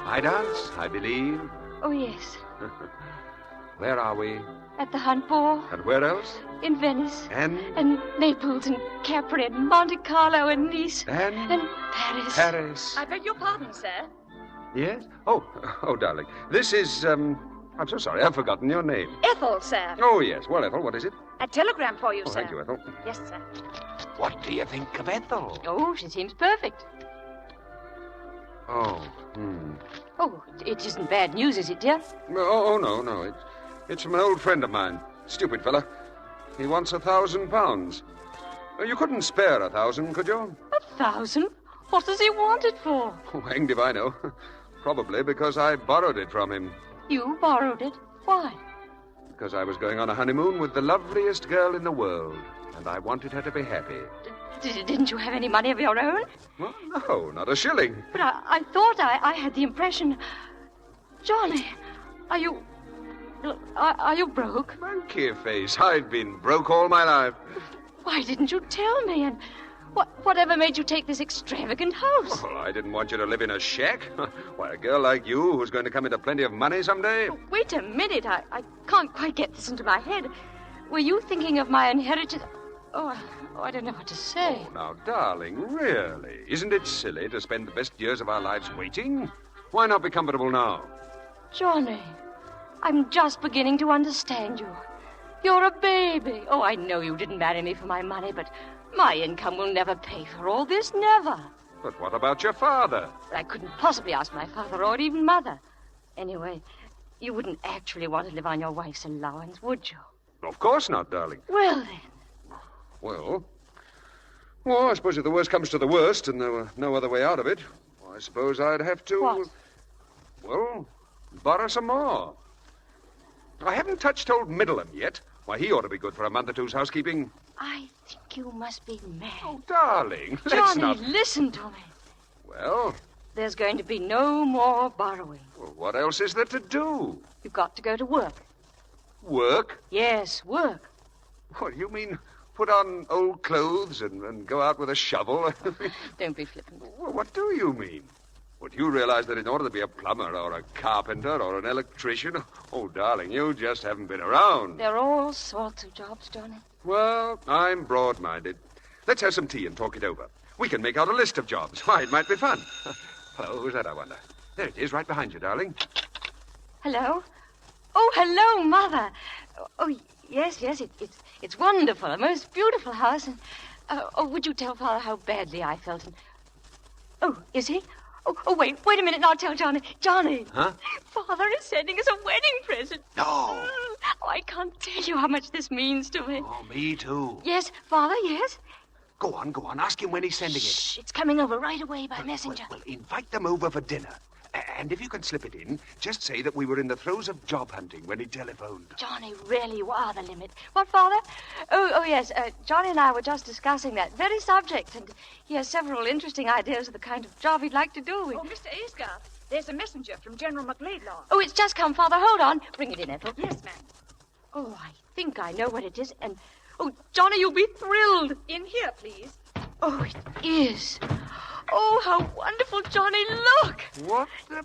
I dance, I believe. Oh, yes. Where are we? At the Hunt Ball. And where else? In Venice. And Naples and Capri and Monte Carlo and Nice. And Paris. Paris. I beg your pardon, sir. Yes? Oh, darling. This is, I'm so sorry, I've forgotten your name. Ethel, sir. Oh, yes. Well, Ethel, what is it? A telegram for you, Oh, sir. thank you, Ethel. Yes, sir. What do you think of Ethel? Oh, she seems perfect. Oh, Oh, it isn't bad news, is it, dear? Oh, no. It's from an old friend of mine. Stupid fella. He wants £1,000. You couldn't spare 1,000, could you? 1,000? What does he want it for? Oh, hanged if I know. Probably because I borrowed it from him. You borrowed it? Why? Because I was going on a honeymoon with the loveliest girl in the world, and I wanted her to be happy. Didn't you have any money of your own? Well, no, not a shilling. But I thought I had the impression... Johnny, are you broke? Monkey face, I've been broke all my life. Why didn't you tell me? And whatever made you take this extravagant house? Well, I didn't want you to live in a shack. Why, a girl like you who's going to come into plenty of money someday. Oh, wait a minute. I can't quite get this into my head. Were you thinking of my inheritance? Oh, I don't know what to say. Oh, now, darling, really? Isn't it silly to spend the best years of our lives waiting? Why not be comfortable now? Johnny, I'm just beginning to understand you. You're a baby. Oh, I know you didn't marry me for my money, but my income will never pay for all this, never. But what about your father? But I couldn't possibly ask my father or even mother. Anyway, you wouldn't actually want to live on your wife's allowance, would you? Of course not, darling. Well, then. Well, I suppose if the worst comes to the worst and there were no other way out of it, I suppose I'd have to... What? Well, borrow some more. I haven't touched old Middleham yet. Why, he ought to be good for a month or two's housekeeping. I think you must be mad. Oh, darling, let's Johnny, not... listen to me. Well? There's going to be no more borrowing. Well, what else is there to do? You've got to go to work. Work? Yes, work. What, you mean put on old clothes and go out with a shovel? Don't be flippant. Well, what do you mean? Would you realize that in order to be a plumber or a carpenter or an electrician... Oh, darling, you just haven't been around. There are all sorts of jobs, Johnny. Well, I'm broad-minded. Let's have some tea and talk it over. We can make out a list of jobs. Why, it might be fun. Hello, who's that, I wonder? There it is, right behind you, darling. Hello? Oh, hello, Mother. Oh, yes, it's wonderful. A most beautiful house. And, would you tell Father how badly I felt? And, oh, is he? Oh, wait a minute, and I'll tell Johnny. Johnny! Huh? Father is sending us a wedding present. No. Oh, I can't tell you how much this means to me. Oh, me too. Yes, Father, yes? Go on. Ask him when he's sending it. Shh, it's coming over right away by messenger. Well, invite them over for dinner. And if you can slip it in, just say that we were in the throes of job hunting when he telephoned. Johnny, really, you are the limit. What, Father? Oh, yes. Johnny and I were just discussing that very subject, and he has several interesting ideas of the kind of job he'd like to do. Oh, Mr. Aysgarth, there's a messenger from General McLeodlaw. Oh, it's just come, Father. Hold on. Bring it in, Ethel. Yes, ma'am. Oh, I think I know what it is, and... Oh, Johnny, you'll be thrilled. In here, please. Oh, it is. Oh, how wonderful, Johnny. Look. What the...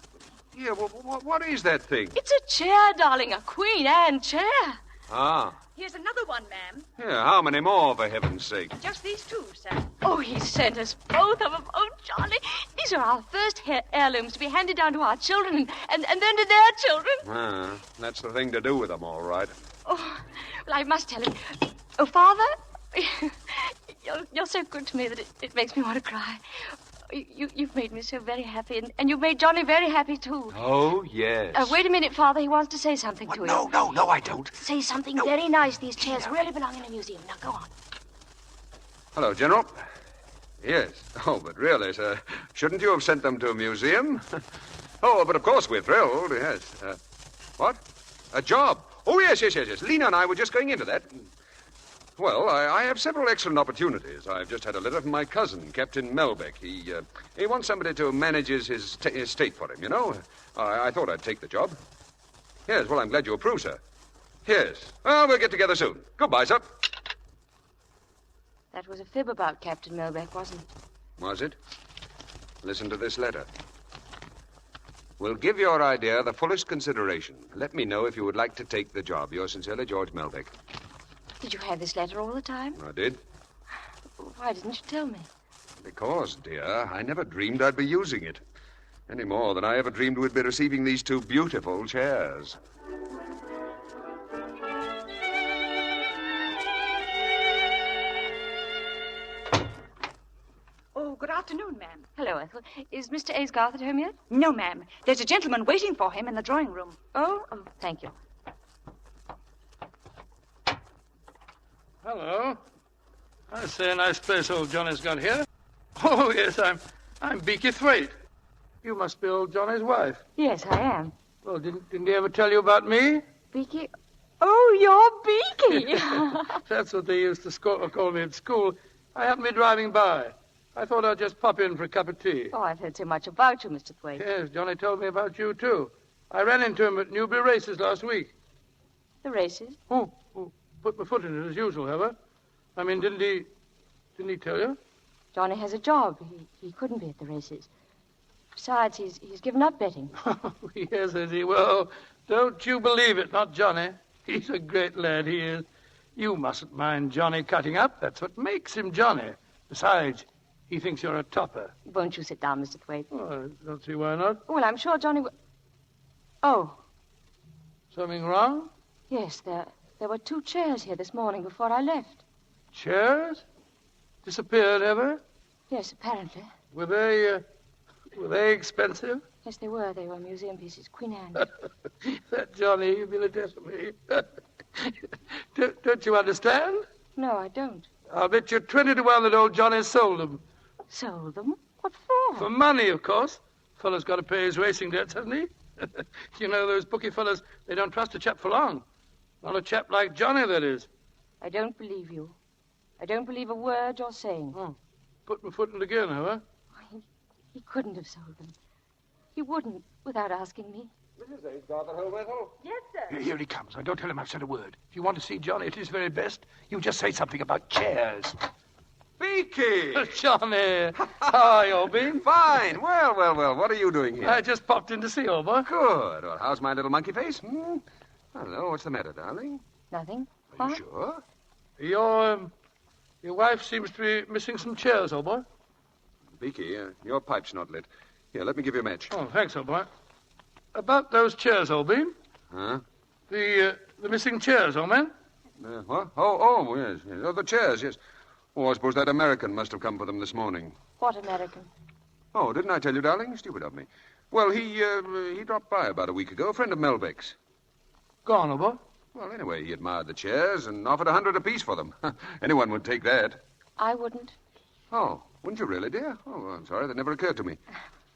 Yeah, what is that thing? It's a chair, darling. A Queen Anne chair. Ah. Here's another one, ma'am. Yeah, how many more, for heaven's sake? Just these two, sir. Oh, he sent us both of them. Oh, Johnny, these are our first heirlooms to be handed down to our children and then to their children. Ah, that's the thing to do with them, all right. Oh, well, I must tell him. Oh, Father, you're so good to me that it makes me want to cry. You've made me so very happy, and you've made Johnny very happy, too. Oh, yes. Wait a minute, Father. He wants to say something to you. No, I don't. Say something very nice. These chairs really belong in a museum. Now, go on. Hello, General. Yes. Oh, but really, sir, shouldn't you have sent them to a museum? Oh, but of course we're thrilled, yes. What? A job? Oh, yes. Lena and I were just going into that. Well, I have several excellent opportunities. I've just had a letter from my cousin, Captain Melbeck. He wants somebody to manage his estate for him, you know. I thought I'd take the job. Yes, well, I'm glad you approve, sir. Yes. Well, we'll get together soon. Goodbye, sir. That was a fib about Captain Melbeck, wasn't it? Was it? Listen to this letter. We'll give your idea the fullest consideration. Let me know if you would like to take the job. Yours sincerely, George Melbeck. Did you have this letter all the time? I did. Why didn't you tell me? Because, dear, I never dreamed I'd be using it. Any more than I ever dreamed we'd be receiving these two beautiful chairs. Oh, good afternoon, ma'am. Hello, Ethel. Is Mr. Aysgarth at home yet? No, ma'am. There's a gentleman waiting for him in the drawing room. Oh, thank you. Hello. I say, a nice place old Johnny's got here. Oh, yes, I'm Beaky Thwaite. You must be old Johnny's wife. Yes, I am. Well, didn't he ever tell you about me? Beaky? Oh, you're Beaky. That's what they used to call me at school. I happened to be driving by. I thought I'd just pop in for a cup of tea. Oh, I've heard so much about you, Mr. Thwaite. Yes, Johnny told me about you, too. I ran into him at Newbury races last week. The races? Oh, put my foot in it as usual, have I? I mean, didn't he tell you? Johnny has a job. He couldn't be at the races. Besides, he's given up betting. Yes, has he? Well, don't you believe it, not Johnny. He's a great lad, he is. You mustn't mind Johnny cutting up. That's what makes him Johnny. Besides, he thinks you're a topper. Won't you sit down, Mr. Thwaite? Oh, I don't see why not. Well, I'm sure Johnny will... Oh. Something wrong? Yes, there were two chairs here this morning before I left. Chairs? Disappeared ever? Yes, apparently. Were they expensive? Yes, they were. They were museum pieces. Queen Anne. That Johnny, you've been a death of me. Don't you understand? No, I don't. I'll bet you 20 to 1 that old Johnny sold them. Sold them? What for? For money, of course. Fellow's got to pay his racing debts, hasn't he? You know, those bookie fellas, they don't trust a chap for long. Not a chap like Johnny, that is. I don't believe you. I don't believe a word you're saying. Oh, put my foot in the gear now, huh? He couldn't have sold them. He wouldn't without asking me. Mrs. A's got the whole whistle. Yes, sir. Here he comes. Now, don't tell him I've said a word. If you want to see Johnny at his very best, you just say something about chairs. Beaky! Johnny! Hi, old bean. Fine. Well, what are you doing here? I just popped in to see, old boy. Good. Well, how's my little monkey face? Hello, what's the matter, darling? Nothing. Are you sure? Your wife seems to be missing some chairs, old boy. Beaky, your pipe's not lit. Here, let me give you a match. Oh, thanks, old boy. About those chairs, old bean. Huh? The missing chairs, old man. What? Oh, yes. Oh, the chairs, yes. Oh, I suppose that American must have come for them this morning. What American? Oh, didn't I tell you, darling? Stupid of me. Well, he dropped by about a week ago, a friend of Melbeck's. Gone, old boy? Well, anyway, he admired the chairs and offered $100 apiece for them. Anyone would take that. I wouldn't. Oh, wouldn't you really, dear? Oh, I'm sorry. That never occurred to me.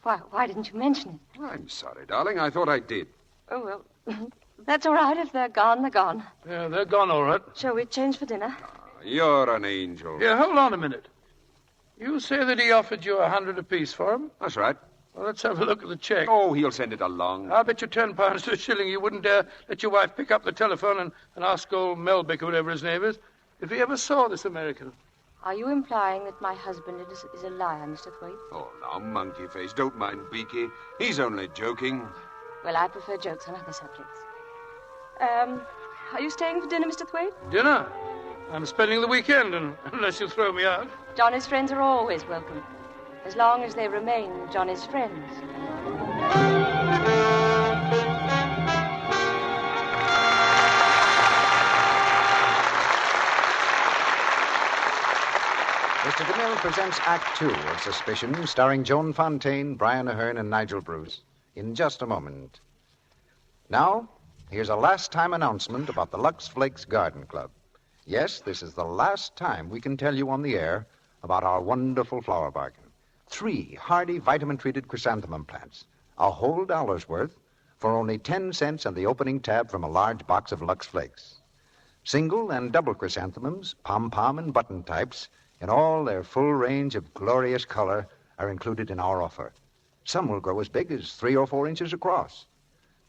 Why didn't you mention it? I'm sorry, darling. I thought I did. Oh, well, that's all right. If they're gone, they're gone. Yeah, they're gone, all right. Shall we change for dinner? You're an angel. Yeah, hold on a minute. You say that he offered you $100 apiece for them? That's right. Well, let's have a look at the check. Oh, he'll send it along. I'll bet you £10 to a shilling you wouldn't dare let your wife pick up the telephone and ask old Melbeck or whatever his name is if he ever saw this American. Are you implying that my husband is a liar, Mr. Thwaite? Oh, now, monkey face, don't mind Beaky. He's only joking. Well, I prefer jokes on other subjects. Are you staying for dinner, Mr. Thwaite? Dinner? I'm spending the weekend, unless you throw me out. Johnny's friends are always welcome, as long as they remain Johnny's friends. Mr. DeMille presents Act Two of Suspicion, starring Joan Fontaine, Brian Ahern, and Nigel Bruce, in just a moment. Now, here's a last-time announcement about the Lux Flakes Garden Club. Yes, this is the last time we can tell you on the air about our wonderful flower bargain. 3 hardy vitamin-treated chrysanthemum plants, a whole $1's worth, for only 10 cents on the opening tab from a large box of Lux Flakes. Single and double chrysanthemums, pom-pom and button types, in all their full range of glorious color, are included in our offer. Some will grow as big as 3 or 4 inches across.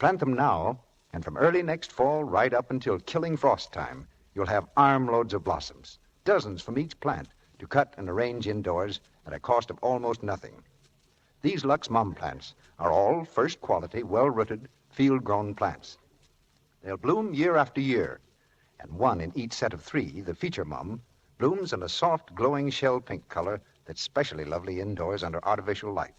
Plant them now, and from early next fall right up until killing frost time, you'll have armloads of blossoms, dozens from each plant, to cut and arrange indoors at a cost of almost nothing. These Lux Mum plants are all first-quality, well-rooted, field-grown plants. They'll bloom year after year, and one in each set of 3, the feature mum, blooms in a soft, glowing shell-pink color that's specially lovely indoors under artificial light.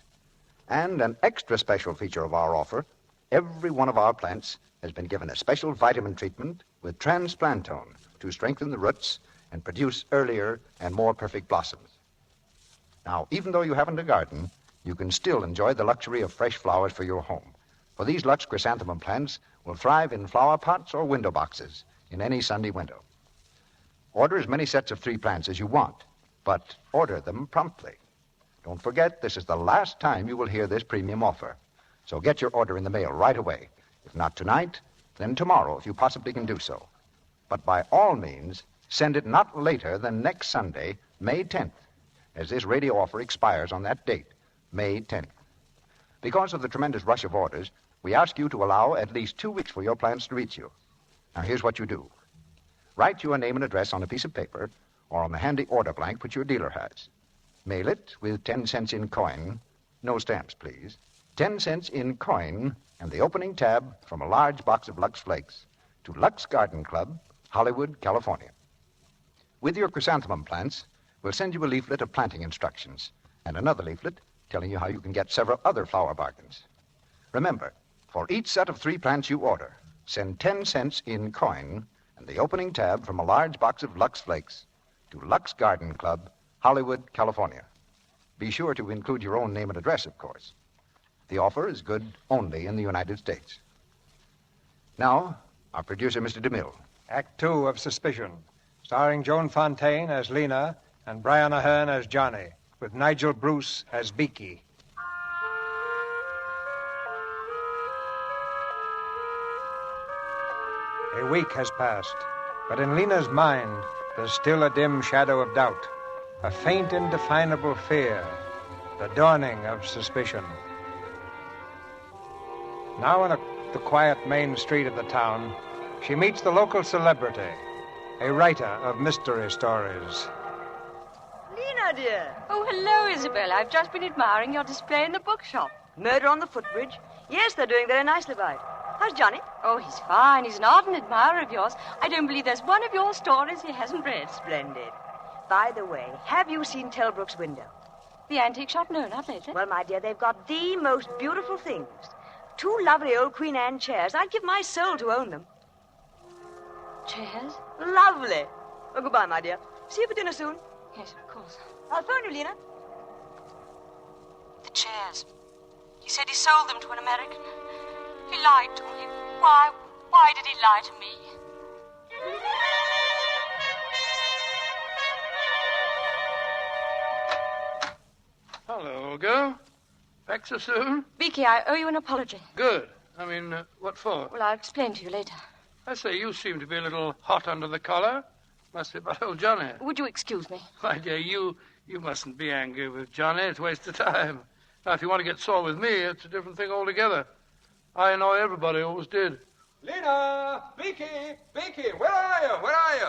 And an extra special feature of our offer, every one of our plants has been given a special vitamin treatment with transplantone to strengthen the roots and produce earlier and more perfect blossoms. Now, even though you haven't a garden, you can still enjoy the luxury of fresh flowers for your home. For these Lux chrysanthemum plants will thrive in flower pots or window boxes in any Sunday window. Order as many sets of 3 plants as you want, but order them promptly. Don't forget, this is the last time you will hear this premium offer. So get your order in the mail right away. If not tonight, then tomorrow, if you possibly can do so. But by all means, send it not later than next Sunday, May 10th, as this radio offer expires on that date, May 10th. Because of the tremendous rush of orders, we ask you to allow at least 2 weeks for your plants to reach you. Now, here's what you do. Write your name and address on a piece of paper or on the handy order blank which your dealer has. Mail it with 10 cents in coin. No stamps, please. 10 cents in coin and the opening tab from a large box of Lux Flakes to Lux Garden Club, Hollywood, California. With your chrysanthemum plants, we'll send you a leaflet of planting instructions and another leaflet telling you how you can get several other flower bargains. Remember, for each set of 3 plants you order, send 10 cents in coin and the opening tab from a large box of Lux Flakes to Lux Garden Club, Hollywood, California. Be sure to include your own name and address, of course. The offer is good only in the United States. Now, our producer, Mr. DeMille. Act 2 of Suspicion, starring Joan Fontaine as Lena and Brian Ahern as Johnny, with Nigel Bruce as Beaky. A week has passed, but in Lena's mind, there's still a dim shadow of doubt, a faint, indefinable fear, the dawning of suspicion. Now in the quiet main street of the town, she meets the local celebrity, a writer of mystery stories. Lena, dear. Oh, hello, Isabel. I've just been admiring your display in the bookshop. Murder on the Footbridge? Yes, they're doing very nicely by it. How's Johnny? Oh, he's fine. He's an ardent admirer of yours. I don't believe there's one of your stories he hasn't read. Splendid. By the way, have you seen Telbrook's window? The antique shop? No, not lately. Well, my dear, they've got the most beautiful things. 2 lovely old Queen Anne chairs. I'd give my soul to own them. Chairs? Lovely. Well, goodbye, my dear. See you for dinner soon. Yes, of course. I'll phone you, Lena. The chairs. He said he sold them to an American. He lied to me. Why did he lie to me? Hello, girl. Back so soon? Beaky, I owe you an apology. Good. I mean, what for? Well, I'll explain to you later. I say, you seem to be a little hot under the collar. Must be about old Johnny. Would you excuse me? My dear, you mustn't be angry with Johnny. It's a waste of time. Now, if you want to get sore with me, it's a different thing altogether. I annoy everybody, always did. Lena! Beaky! Where are you?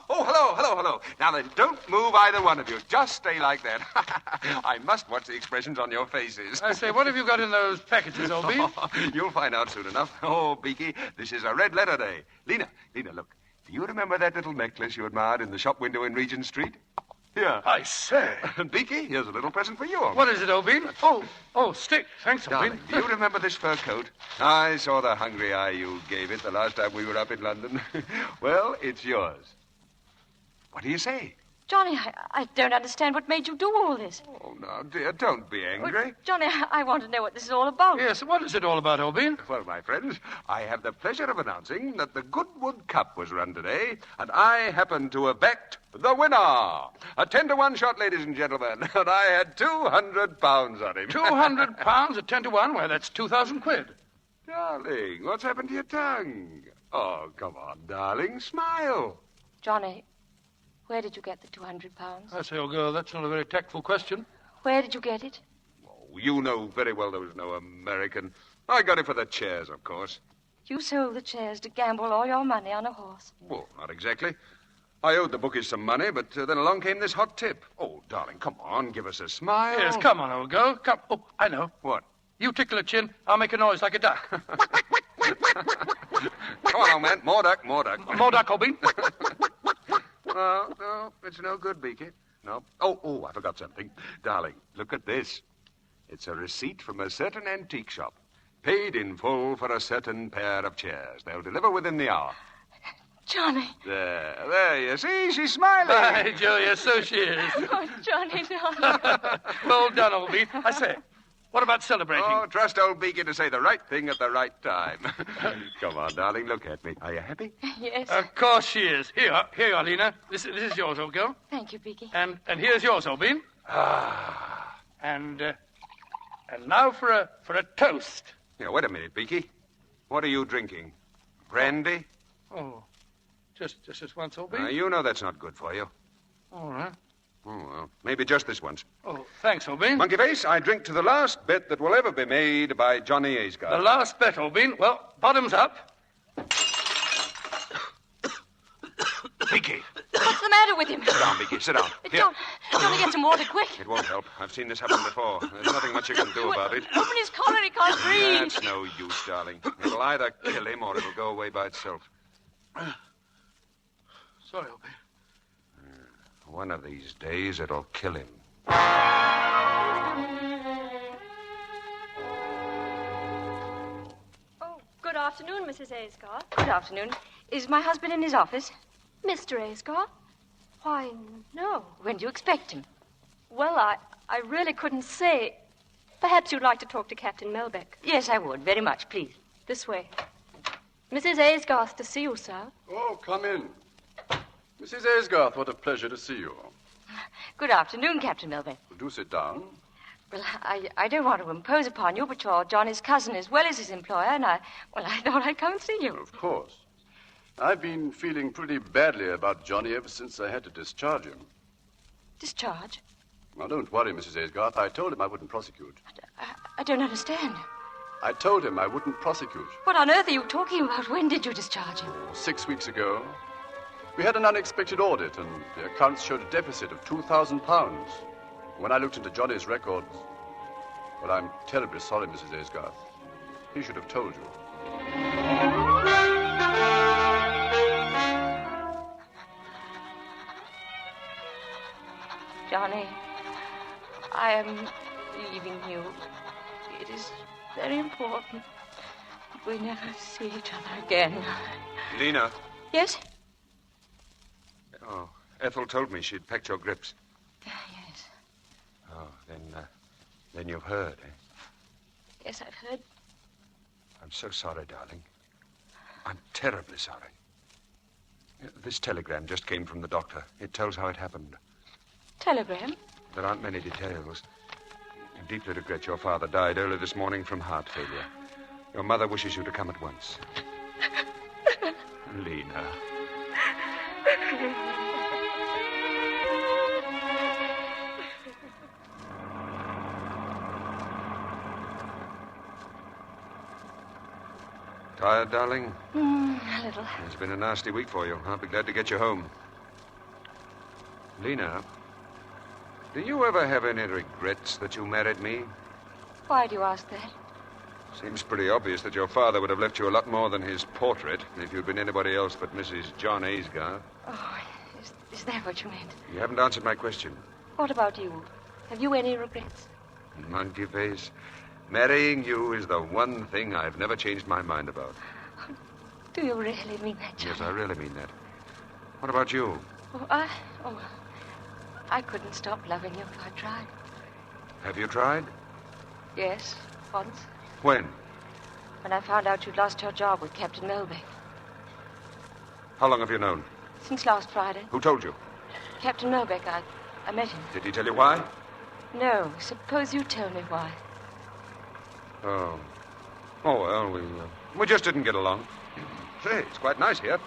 Oh, hello. Now then, don't move either one of you. Just stay like that. I must watch the expressions on your faces. I say, what have you got in those packages, old Bean? You'll find out soon enough. Oh, Beaky, this is a red letter day. Lena, look. Do you remember that little necklace you admired in the shop window in Regent Street? Here. I say. And Beaky, here's a little present for you, old What is it, old Bean? Oh, stick. Thanks, old Bean. Do you remember this fur coat? I saw the hungry eye you gave it the last time we were up in London. Well, it's yours. What do you say? Johnny, I don't understand what made you do all this. Oh, now, dear, don't be angry. Well, Johnny, I want to know what this is all about. Yes, what is it all about, old Bean? Well, my friends, I have the pleasure of announcing that the Goodwood Cup was run today, and I happen to have backed the winner. A 10-to-1 shot, ladies and gentlemen, and I had £200 on him. £200 at 10 to 1? Why, that's 2,000 quid. Darling, what's happened to your tongue? Oh, come on, darling, smile. Johnny, where did you get the £200? I say, old girl, that's not a very tactful question. Where did you get it? Oh, you know very well there was no American. I got it for the chairs, of course. You sold the chairs to gamble all your money on a horse. Well, not exactly. I owed the bookies some money, but then along came this hot tip. Oh, darling, come on, give us a smile. Yes, come on, old girl. Come. Oh, I know. What? You tickle a chin, I'll make a noise like a duck. Come on, old man. More duck. More duck, old Bean. No, it's no good, Beaky. No. Oh, I forgot something. Darling, look at this. It's a receipt from a certain antique shop. Paid in full for a certain pair of chairs. They'll deliver within the hour. Johnny. There, you see? She's smiling. By Julia, so she is. Oh, Johnny, no. Well done, old Bean. I say, what about celebrating? Oh, trust old Beaky to say the right thing at the right time. Come on, darling, look at me. Are you happy? Yes. Of course she is. Here you are, Lena. This is yours, old girl. Thank you, Beaky. And here's yours, old Bean. And now for a toast. Yeah, wait a minute, Beaky. What are you drinking? Brandy? Oh, just this once, old Bean? You know that's not good for you. All right. Oh, well, maybe just this once. Oh, thanks, old Bean. Monkey Face, I drink to the last bet that will ever be made by Johnny Aysgarth. The last bet, old Bean. Well, bottoms up. Beaky. What's the matter with him? Sit down, Beaky, sit down. Here. Johnny, get some water, quick. It won't help. I've seen this happen before. There's nothing much you can do about it. Open his collar, he can't breathe. That's no use, darling. It'll either kill him or it'll go away by itself. Sorry, old Bean. One of these days, it'll kill him. Oh, good afternoon, Mrs. Aysgarth. Good afternoon. Is my husband in his office? Mr. Aysgarth? Why, no. When do you expect him? Well, I really couldn't say. Perhaps you'd like to talk to Captain Melbeck. Yes, I would. Very much, please. This way. Mrs. Aysgarth to see you, sir. Oh, come in. Mrs. Aysgarth, what a pleasure to see you. Good afternoon, Captain Melbeck. Do sit down. Well, I don't want to impose upon you, but you're Johnny's cousin as well as his employer, and I thought I'd come and see you. Of course. I've been feeling pretty badly about Johnny ever since I had to discharge him. Discharge? Now, don't worry, Mrs. Aysgarth. I told him I wouldn't prosecute. I don't understand. I told him I wouldn't prosecute. What on earth are you talking about? When did you discharge him? 6 weeks ago. We had an unexpected audit, and the accounts showed a deficit of £2,000. When I looked into Johnny's records, well, I'm terribly sorry, Mrs. Aysgarth. He should have told you. Johnny, I am leaving you. It is very important that we never see each other again. Lena. Yes? Oh, Ethel told me she'd packed your grips. Yes. Oh, then you've heard, eh? Yes, I've heard. I'm so sorry, darling. I'm terribly sorry. This telegram just came from the doctor. It tells how it happened. Telegram? There aren't many details. I deeply regret your father died early this morning from heart failure. Your mother wishes you to come at once. Lena. Tired, darling? A little. It's been a nasty week for you. I'll be glad to get you home. Lena, do you ever have any regrets that you married me? Why do you ask that? Seems pretty obvious that your father would have left you a lot more than his portrait if you'd been anybody else but Mrs. John Aysgarth. Oh, is that what you meant? You haven't answered my question. What about you? Have you any regrets? Monkey face. Marrying you is the one thing I've never changed my mind about. Do you really mean that, John? Yes, I really mean that. What about you? I couldn't stop loving you if I tried. Have you tried? Yes, once. When? When I found out you'd lost your job with Captain Melbeck. How long have you known? Since last Friday. Who told you? Captain Melbeck, I met him. Did he tell you why? No. Suppose you tell me why. Oh. Oh, well, we just didn't get along. Say, it's quite nice here.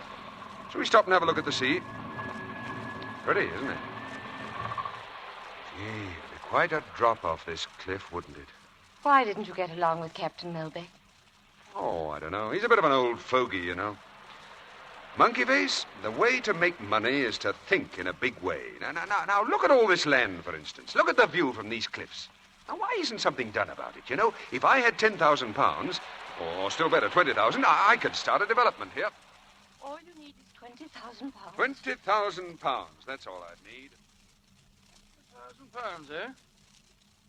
Shall we stop and have a look at the sea? Pretty, isn't it? Gee, it'd be quite a drop off this cliff, wouldn't it? Why didn't you get along with Captain Melbeck? Oh, I don't know. He's a bit of an old fogey, you know. Monkey face, the way to make money is to think in a big way. Now, look at all this land, for instance. Look at the view from these cliffs. Now, why isn't something done about it? You know, if I had £10,000, or still better, 20,000, I could start a development here. All you need is £20,000. £20,000. That's all I'd need. £1,000, eh?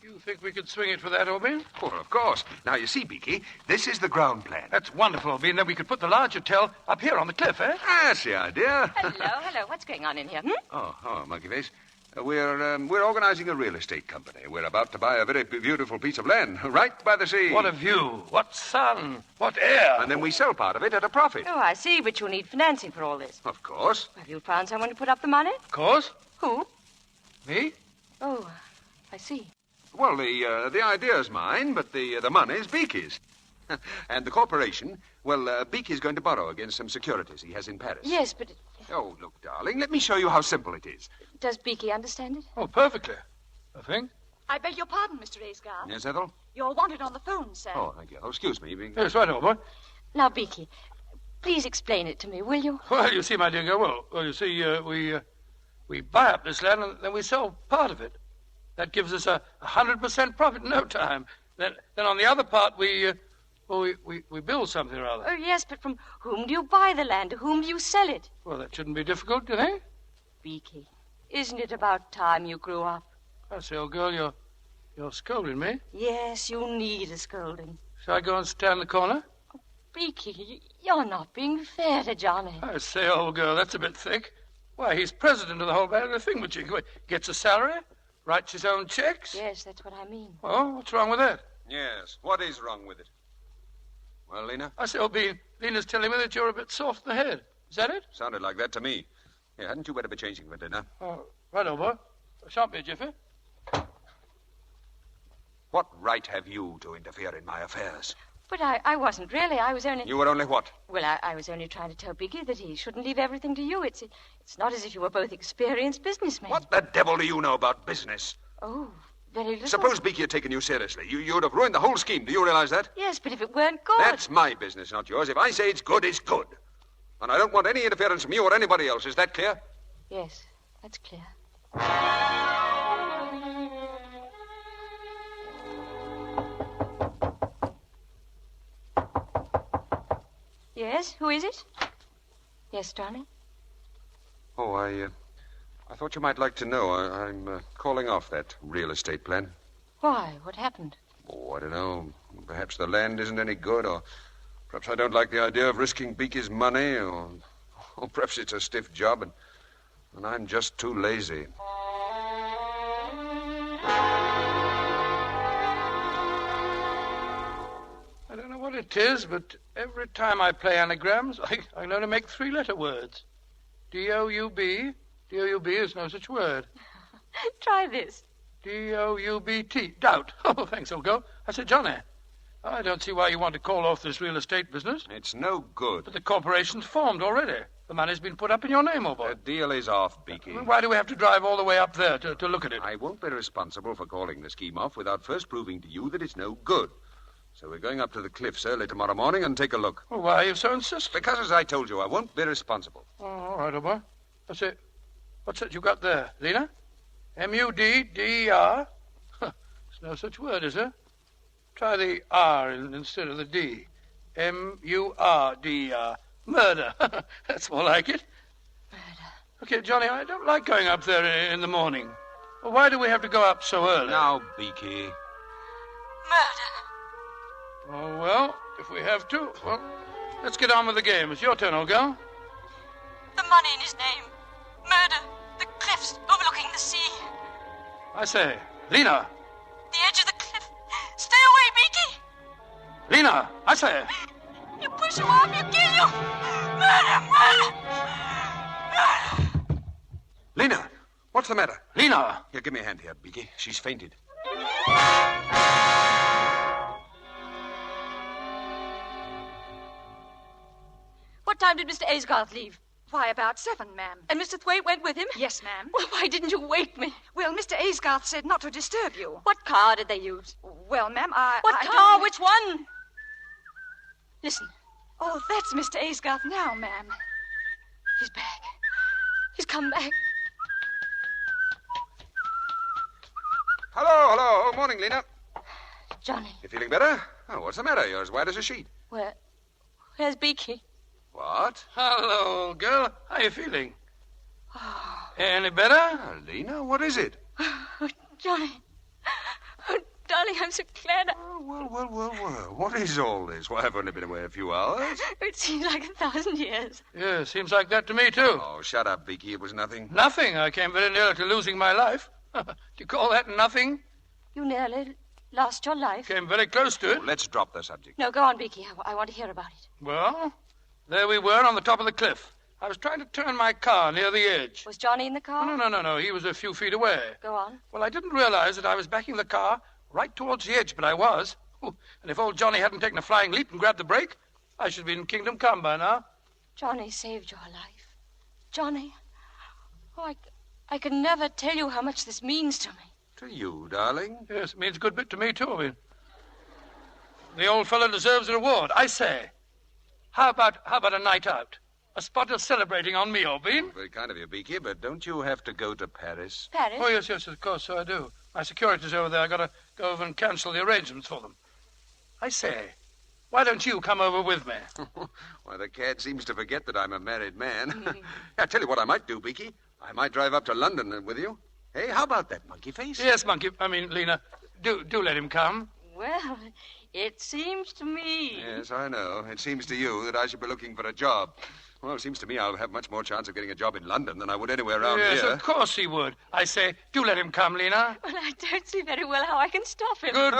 You think we could swing it for that, Albin? Well, of course. Now, you see, Beaky, this is the ground plan. That's wonderful, Albin. Then we could put the large hotel up here on the cliff, eh? That's the idea. Hello. What's going on in here? Oh, Monkey Face. We're organizing a real estate company. We're about to buy a very beautiful piece of land right by the sea. What a view. What sun. What air. And then we sell part of it at a profit. Oh, I see, but you'll need financing for all this. Of course. Have you found someone to put up the money? Of course. Who? Me? Oh, I see. Well, the idea's mine, but the money's Beaky's. And the corporation, well, Beaky's going to borrow against some securities he has in Paris. Yes, but... Oh, look, darling, let me show you how simple it is. Does Beaky understand it? Oh, perfectly, I think. I beg your pardon, Mr. Aysgarth. Yes, Ethel? You're wanted on the phone, sir. Oh, thank you. Oh, excuse me. Yes, right, old boy. Now, Beaky, please explain it to me, will you? Well, you see, my dear girl, well, you see, we buy up this land and then we sell part of it. That gives us a 100% profit in no time. Then on the other part, we build something or other. Oh, yes, but from whom do you buy the land? To whom do you sell it? Well, that shouldn't be difficult, do you think? Beaky, isn't it about time you grew up? I say, old girl, you're scolding me. Yes, you need a scolding. Shall I go and stand in the corner? Oh, Beaky, you're not being fair to Johnny. I say, old girl, that's a bit thick. Why, he's president of the whole bag of the thing, but he gets a salary, Writes his own checks? Yes, that's what I mean. Oh, what's wrong with that? Yes, what is wrong with it? Well, Lena? I say, Lena's telling me that you're a bit soft in the head. Is that it? Sounded like that to me. Yeah, hadn't you better be changing for dinner? Oh, right over. Shan't be a jiffy. What right have you to interfere in my affairs? But I wasn't really. I was only... You were only what? Well, I was only trying to tell Beaky that he shouldn't leave everything to you. It's not as if you were both experienced businessmen. What the devil do you know about business? Oh, very little. Suppose Beaky had taken you seriously. You'd have ruined the whole scheme. Do you realize that? Yes, but if it weren't good... That's my business, not yours. If I say it's good, it's good. And I don't want any interference from you or anybody else. Is that clear? Yes, that's clear. Yes, who is it? Yes, darling? Oh, I thought you might like to know. I'm calling off that real estate plan. Why? What happened? Oh, I don't know. Perhaps the land isn't any good, or perhaps I don't like the idea of risking Beaky's money, or perhaps it's a stiff job, and I'm just too lazy. I don't know what it is, but every time I play anagrams, I can only make three-letter words. D-O-U-B. D-O-U-B is no such word. Try this. D-O-U-B-T. Doubt. Oh, thanks, old girl. I said, Johnny, I don't see why you want to call off this real estate business. It's no good. But the corporation's formed already. The money's been put up in your name, old boy. The deal is off, Beaky. Why do we have to drive all the way up there to look at it? I won't be responsible for calling the scheme off without first proving to you that it's no good. So we're going up to the cliffs early tomorrow morning and take a look. Well, why are you so insistent? Because, as I told you, I won't be responsible. Oh, all right, old boy. That's it. What's that you got there, Lena? M-U-D-D-E-R? There's no such word, is there? Try the R instead of the D. M-U-R-D-E-R. Murder. That's more like it. Murder. Okay, Johnny, I don't like going up there in the morning. Well, why do we have to go up so early? Now, Beaky. Murder. Oh, well, if we have to, well, let's get on with the game. It's your turn, old girl. The money in his name. Murder. The cliffs overlooking the sea. I say, Lena. The edge of the cliff. Stay away, Beaky. Lena, I say. You push him off, he'll kill you. Murder, murder. Lena, what's the matter? Lena. Here, give me a hand here, Beaky. She's fainted. What time did Mr. Aysgarth leave? Why, about 7, ma'am. And Mr. Thwaite went with him? Yes, ma'am. Well, why didn't you wake me? Well, Mr. Aysgarth said not to disturb you. What car did they use? Well, ma'am, What car? Which one? Listen. Oh, that's Mr. Aysgarth now, ma'am. He's back. He's come back. Hello. Morning, Lena. Johnny. You feeling better? Oh, what's the matter? You're as white as a sheet. Where's Beaky? What? Hello, old girl. How are you feeling? Oh. Any better? Lena, what is it? Oh, Johnny. Oh, darling, I'm so glad. Well. What is all this? Well, I've only been away a few hours. It seems like 1,000 years. Yeah, seems like that to me, too. Oh, shut up, Beaky. It was nothing. Nothing. I came very near to losing my life. Do you call that nothing? You nearly lost your life. Came very close to it. Oh, let's drop the subject. No, go on, Beaky. I want to hear about it. Well, there we were on the top of the cliff. I was trying to turn my car near the edge. Was Johnny in the car? No. He was a few feet away. Go on. Well, I didn't realize that I was backing the car right towards the edge, but I was. Ooh, and if old Johnny hadn't taken a flying leap and grabbed the brake, I should have been in Kingdom Come by now. Johnny saved your life. Johnny. Oh, I can never tell you how much this means to me. To you, darling? Yes, it means a good bit to me, too. I mean, the old fellow deserves a reward. I say, how about a night out? A spot of celebrating on me, Obin. Very kind of you, Beaky, but don't you have to go to Paris? Paris? Oh, yes, of course, so I do. My security's over there. I got to go over and cancel the arrangements for them. I say, why don't you come over with me? Why, the cad seems to forget that I'm a married man. I tell you what I might do, Beaky. I might drive up to London with you. Hey, how about that, monkey face? Yes, Lena, do let him come. Well, it seems to me. Yes, I know. It seems to you that I should be looking for a job. Well, it seems to me I'll have much more chance of getting a job in London than I would anywhere around Yes, here. of course he would. I say, do let him come, Lena. Well, I don't see very well how I can stop him. Good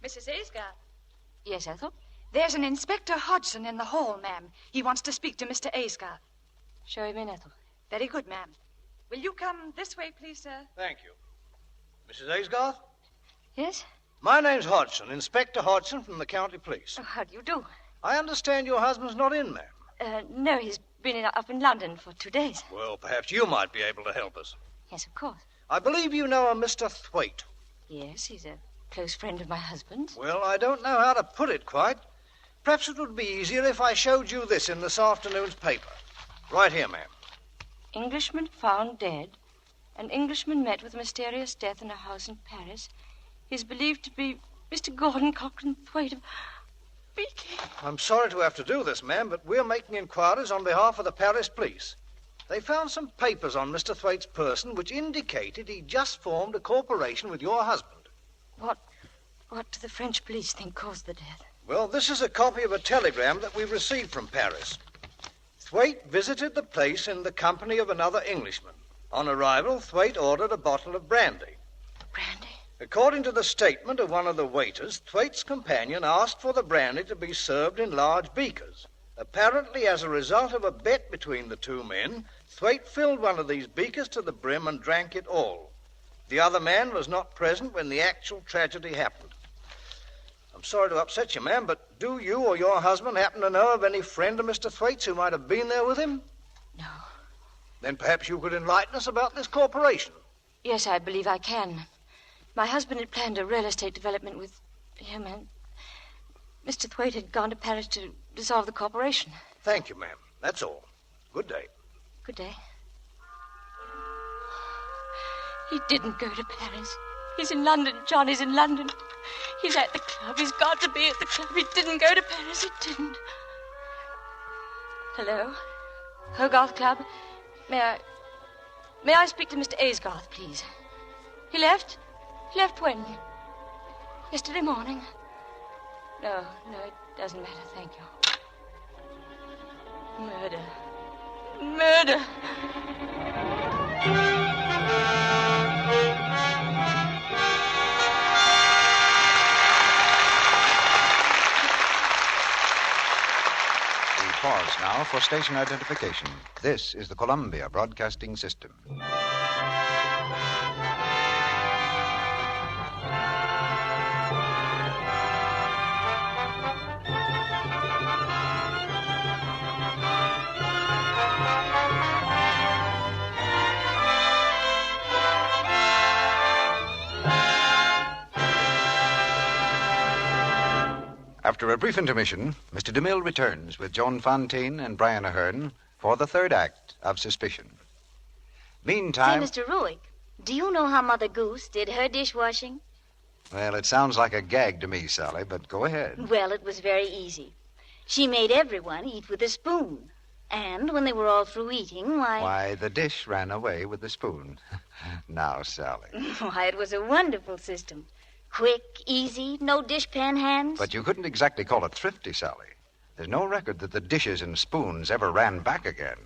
Mrs. Aysgarth. Yes, Ethel? There's an Inspector Hodgson in the hall, ma'am. He wants to speak to Mr. Aysgarth. Show him in, Ethel. Very good, ma'am. Will you come this way, please, sir? Thank you. Mrs. Aysgarth? Yes? My name's Hodgson, Inspector Hodgson from the county police. Oh, how do you do? I understand your husband's not in, ma'am. No, he's been up in London for 2 days. Well, perhaps you might be able to help us. Yes, of course. I believe you know a Mr. Thwaite. Yes, he's a close friend of my husband's. Well, I don't know how to put it quite. Perhaps it would be easier if I showed you this in this afternoon's paper. Right here, ma'am. Englishman found dead. An Englishman met with a mysterious death in a house in Paris. He's believed to be Mr. Gordon Cochrane Thwaite of Beaky. I'm sorry to have to do this, ma'am, but we're making inquiries on behalf of the Paris police. They found some papers on Mr. Thwaite's person which indicated he just formed a corporation with your husband. What do the French police think caused the death? Well, this is a copy of a telegram that we received from Paris. Thwaite visited the place in the company of another Englishman. On arrival, Thwaite ordered a bottle of brandy. Brandy? According to the statement of one of the waiters, Thwaite's companion asked for the brandy to be served in large beakers. Apparently, as a result of a bet between the two men, Thwaite filled one of these beakers to the brim and drank it all. The other man was not present when the actual tragedy happened. I'm sorry to upset you, ma'am, but do you or your husband happen to know of any friend of Mr. Thwaite's who might have been there with him? No. Then perhaps you could enlighten us about this corporation. Yes, I believe I can. My husband had planned a real estate development with him, and Mr. Thwaite had gone to Paris to dissolve the corporation. Thank you, ma'am. That's all. Good day. Good day. He didn't go to Paris. He's in London, John. He's in London. He's at the club. He's got to be at the club. He didn't go to Paris. He didn't. Hello? Hogarth Club? May I speak to Mr. Aysgarth, please? He left? He left when? Yesterday morning? No, it doesn't matter, thank you. Murder. Murder! We pause now for station identification. This is the Columbia Broadcasting System. After a brief intermission, Mr. DeMille returns with Joan Fontaine and Brian Ahern for the third act of Suspicion. Meantime... Say, Mr. Ruick, do you know how Mother Goose did her dishwashing? Well, it sounds like a gag to me, Sally, but go ahead. Well, it was very easy. She made everyone eat with a spoon. And when they were all through eating, Why, the dish ran away with the spoon. Now, Sally. Why, it was a wonderful system. Quick, easy, no dishpan hands. But you couldn't exactly call it thrifty, Sally. There's no record that the dishes and spoons ever ran back again.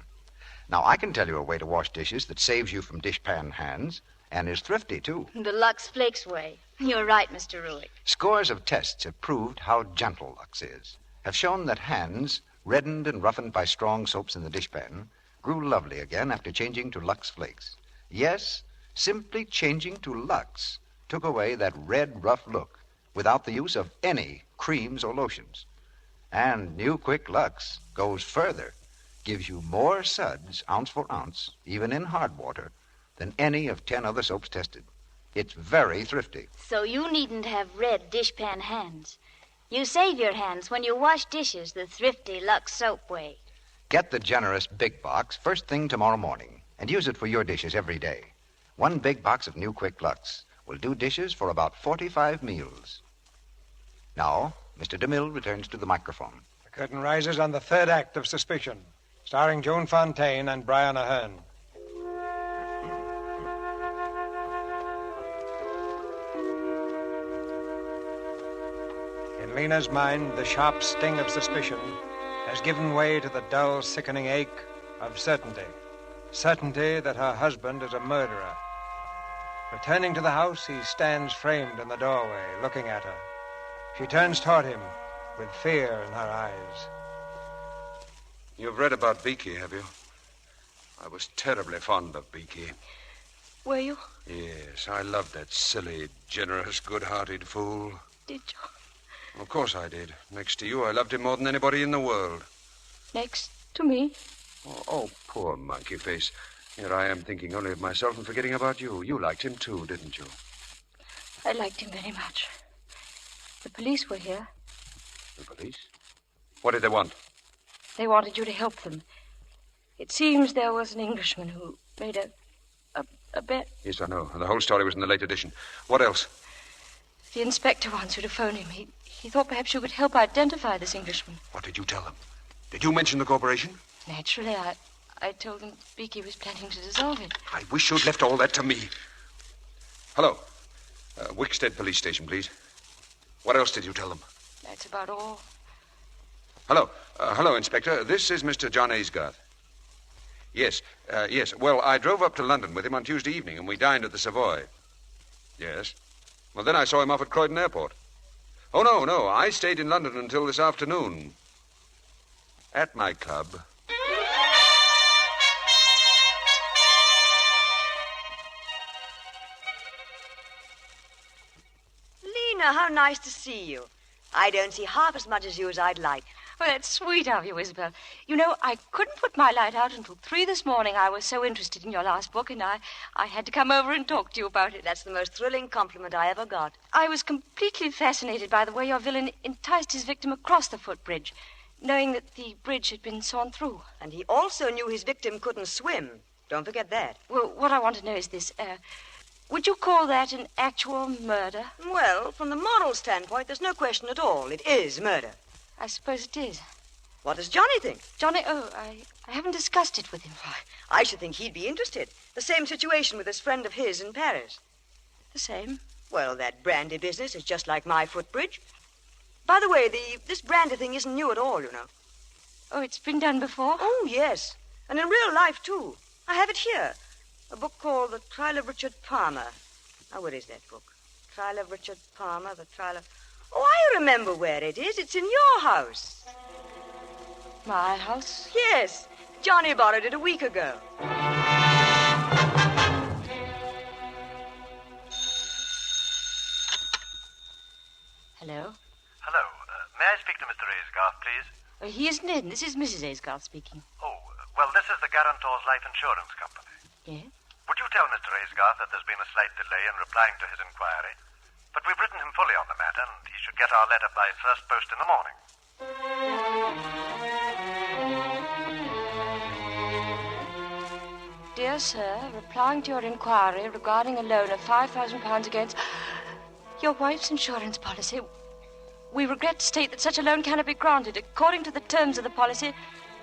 Now, I can tell you a way to wash dishes that saves you from dishpan hands and is thrifty, too. The Lux Flakes way. You're right, Mr. Ruick. Scores of tests have proved how gentle Lux is, have shown that hands, reddened and roughened by strong soaps in the dishpan, grew lovely again after changing to Lux Flakes. Yes, simply changing to Lux took away that red, rough look without the use of any creams or lotions. And new Quick Lux goes further, gives you more suds, ounce for ounce, even in hard water, than any of 10 other soaps tested. It's very thrifty. So you needn't have red dishpan hands. You save your hands when you wash dishes the thrifty Lux soap way. Get the generous big box first thing tomorrow morning and use it for your dishes every day. One big box of new Quick Lux will do dishes for about 45 meals. Now, Mr. DeMille returns to the microphone. The curtain rises on the third act of Suspicion, starring Joan Fontaine and Brian Ahern. In Lena's mind, the sharp sting of suspicion has given way to the dull, sickening ache of certainty. Certainty that her husband is a murderer. Returning to the house, he stands framed in the doorway, looking at her. She turns toward him with fear in her eyes. You've read about Beaky, have you? I was terribly fond of Beaky. Were you? Yes, I loved that silly, generous, good-hearted fool. Did you? Of course I did. Next to you, I loved him more than anybody in the world. Next to me? Oh, poor monkey face. Here I am thinking only of myself and forgetting about you. You liked him too, didn't you? I liked him very much. The police were here. The police? What did they want? They wanted you to help them. It seems there was an Englishman who made a bet. Yes, I know. The whole story was in the late edition. What else? The inspector wants you to phone him. He thought perhaps you could help identify this Englishman. What did you tell them? Did you mention the corporation? Naturally, I told him Beaky was planning to dissolve it. I wish you'd left all that to me. Hello. Wickstead Police Station, please. What else did you tell them? That's about all. Hello. Hello, Inspector. This is Mr. John Aysgarth. Yes. Yes. Well, I drove up to London with him on Tuesday evening, and we dined at the Savoy. Yes. Well, then I saw him off at Croydon Airport. Oh, no. I stayed in London until this afternoon. At my club. Lena, how nice to see you. I don't see half as much as you as I'd like. Well, that's sweet of you, Isabel. You know, I couldn't put my light out until 3 this morning. I was so interested in your last book, and I had to come over and talk to you about it. That's the most thrilling compliment I ever got. I was completely fascinated by the way your villain enticed his victim across the footbridge, knowing that the bridge had been sawn through. And he also knew his victim couldn't swim. Don't forget that. Well, what I want to know is this. Would you call that an actual murder? Well, from the moral standpoint, there's no question at all. It is murder. I suppose it is. What does Johnny think? Johnny, I haven't discussed it with him. I should think he'd be interested. The same situation with this friend of his in Paris. The same? Well, that brandy business is just like my footbridge. By the way, this brandy thing isn't new at all, you know. Oh, it's been done before? Oh, yes. And in real life, too. I have it here. A book called The Trial of Richard Palmer. Now, where is that book? Trial of Richard Palmer, the trial of... Oh, I remember where it is. It's in your house. My house? Yes. Johnny borrowed it a week ago. Hello? Hello. May I speak to Mr. Aysgarth, please? He isn't in. This is Mrs. Aysgarth speaking. Oh, well, this is the Guarantor's Life Insurance Company. Yes? Would you tell Mr. Aysgarth that there's been a slight delay in replying to his inquiry? But we've written him fully on the matter, and he should get our letter by first post in the morning. Dear sir, replying to your inquiry regarding a loan of £5,000 against your wife's insurance policy, we regret to state that such a loan cannot be granted. According to the terms of the policy,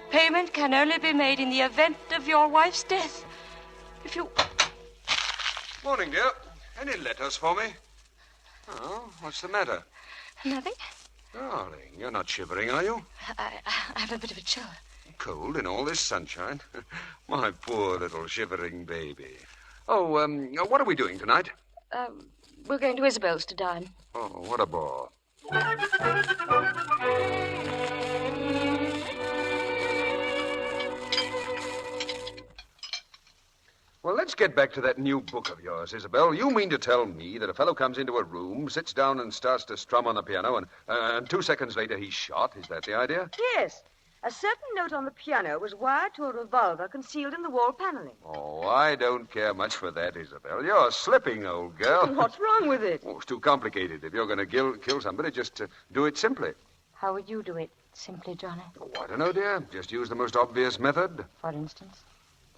payment can only be made in the event of your wife's death. If you... Morning, dear. Any letters for me? Oh, what's the matter? Nothing. Darling, you're not shivering, are you? I have a bit of a chill. Cold in all this sunshine? My poor little shivering baby. Oh, what are we doing tonight? We're going to Isabel's to dine. Oh, what a bore. Well, let's get back to that new book of yours, Isabel. You mean to tell me that a fellow comes into a room, sits down and starts to strum on the piano, and 2 seconds later he's shot? Is that the idea? Yes. A certain note on the piano was wired to a revolver concealed in the wall paneling. Oh, I don't care much for that, Isabel. You're slipping, old girl. What's wrong with it? Oh, it's too complicated. If you're going to kill somebody, just do it simply. How would you do it simply, Johnny? Oh, I don't know, dear. Just use the most obvious method. For instance?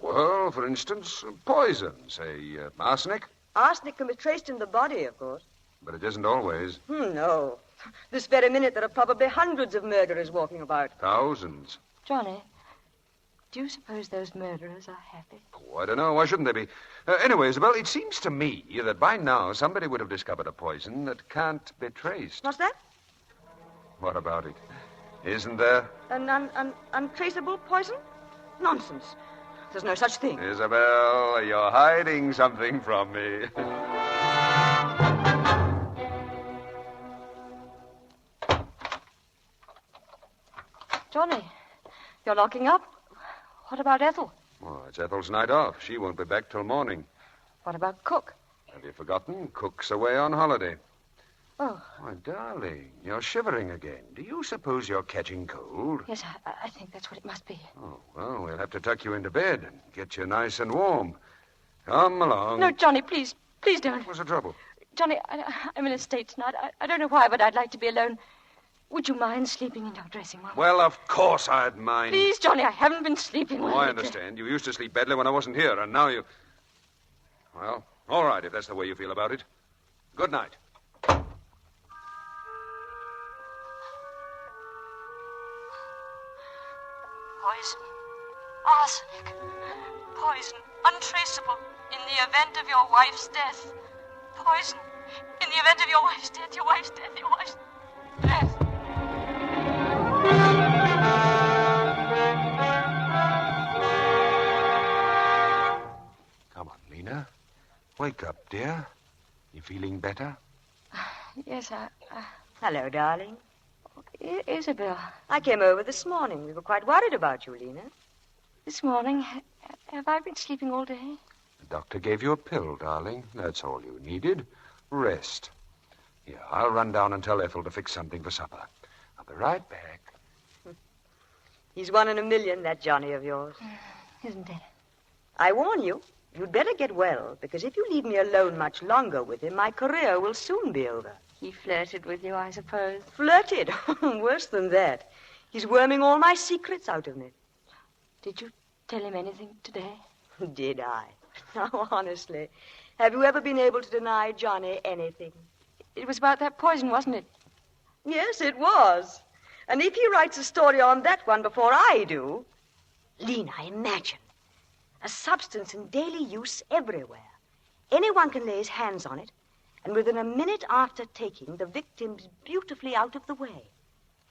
Well, for instance, poison, say arsenic. Arsenic can be traced in the body, of course. But it isn't always. No. This very minute, there are probably hundreds of murderers walking about. Thousands. Johnny, do you suppose those murderers are happy? Oh, I don't know. Why shouldn't they be? Anyway, Isabel, it seems to me that by now somebody would have discovered a poison that can't be traced. What's that? What about it? Isn't there? An untraceable poison? Nonsense. There's no such thing. Isabel, you're hiding something from me. Johnny, you're locking up. What about Ethel? Oh, it's Ethel's night off. She won't be back till morning. What about Cook? Have you forgotten? Cook's away on holiday. Oh. My darling, you're shivering again. Do you suppose you're catching cold? Yes, I think that's what it must be. Oh, well, we'll have to tuck you into bed and get you nice and warm. Come along. No, Johnny, please don't. What's the trouble? Johnny, I'm in a state tonight. I don't know why, but I'd like to be alone. Would you mind sleeping in your dressing room? Well, of course I'd mind. Please, Johnny, I haven't been sleeping well. Oh, I understand. You used to sleep badly when I wasn't here, and now you... Well, all right, if that's the way you feel about it. Good night. Poison. Arsenic. Poison. Untraceable. In the event of your wife's death. Poison. In the event of your wife's death, your wife's death, your wife's death. Come on, Lena. Wake up, dear. You feeling better? Yes, Hello, darling. Isabel. I came over this morning. We were quite worried about you, Lena. This morning? Have I been sleeping all day? The doctor gave you a pill, darling. That's all you needed. Rest. Here, I'll run down and tell Ethel to fix something for supper. I'll be right back. He's 1 in a million, that Johnny of yours. Isn't it? I warn you, you'd better get well, because if you leave me alone much longer with him, my career will soon be over. He flirted with you, I suppose. Flirted? Worse than that. He's worming all my secrets out of me. Did you tell him anything today? Did I? Now, honestly, have you ever been able to deny Johnny anything? It was about that poison, wasn't it? Yes, it was. And if he writes a story on that one before I do... Lena, imagine. A substance in daily use everywhere. Anyone can lay his hands on it, and within a minute after taking, the victim's beautifully out of the way.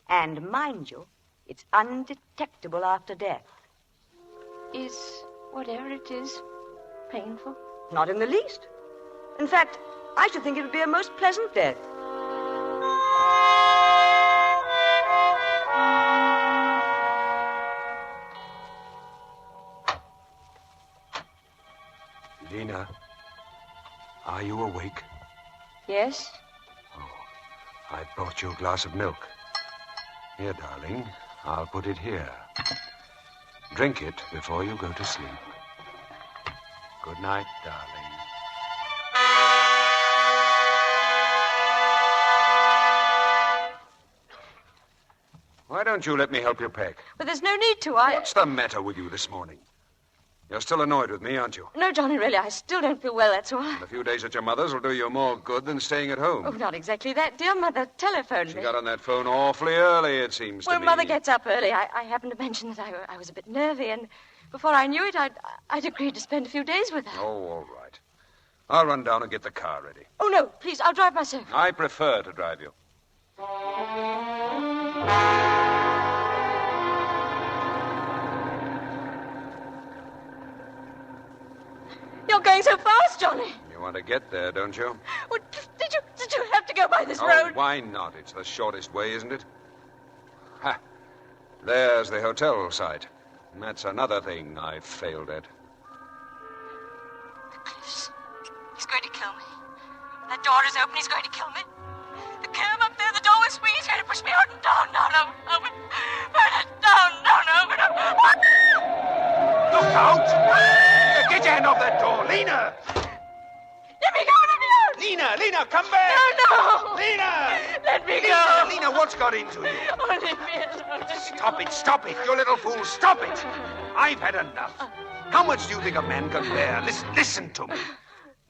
And mind you, it's undetectable after death. Is whatever it is painful? Not in the least. In fact, I should think it would be a most pleasant death. Lena, are you awake? Yes. I brought you a glass of milk. Here, darling, I'll put it here. Drink it before you go to sleep. Good night, darling. Why don't you let me help you pack? But there's no need to. What's the matter with you this morning? You're still annoyed with me, aren't you? No, Johnny, really, I still don't feel well, that's all. And a few days at your mother's will do you more good than staying at home. Oh, not exactly that. Dear Mother telephoned me. She got on that phone awfully early, it seems to me. Well, Mother gets up early. I happened to mention that I was a bit nervy, and before I knew it, I'd agreed to spend a few days with her. Oh, all right. I'll run down and get the car ready. Oh, no, please, I'll drive myself. I prefer to drive you. You're going so fast, Johnny. You want to get there, don't you? Well, did you have to go by this Oh, road? why not? It's the shortest way, isn't it? Ha! There's the hotel site. And that's another thing I've failed at. The cliffs. He's going to kill me. That door is open. He's going to kill me. The curb up there, the door will swing. He's going to push me out and down. No. Bernard, down. No. Look out! Get your hand off that door, Lena! Let me go. Lena, come back! No. Lena! Let me go. Lena, what's got into you? Oh, leave me alone. Stop it, you little fool, stop it! I've had enough. How much do you think a man can bear? Listen to me.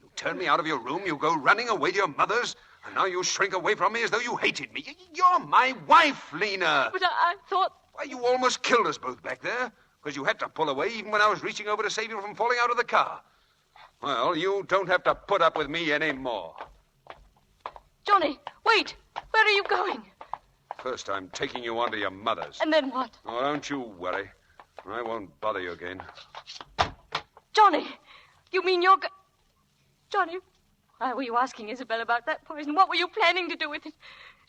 You turn me out of your room, you go running away to your mother's, and now you shrink away from me as though you hated me. You're my wife, Lena. But I thought... Why, you almost killed us both back there, because you had to pull away even when I was reaching over to save you from falling out of the car. Well, you don't have to put up with me anymore. Johnny, wait. Where are you going? First, I'm taking you on to your mother's. And then what? Oh, don't you worry. I won't bother you again. Johnny, you mean you're... Johnny, why were you asking Isabel about that poison? What were you planning to do with it?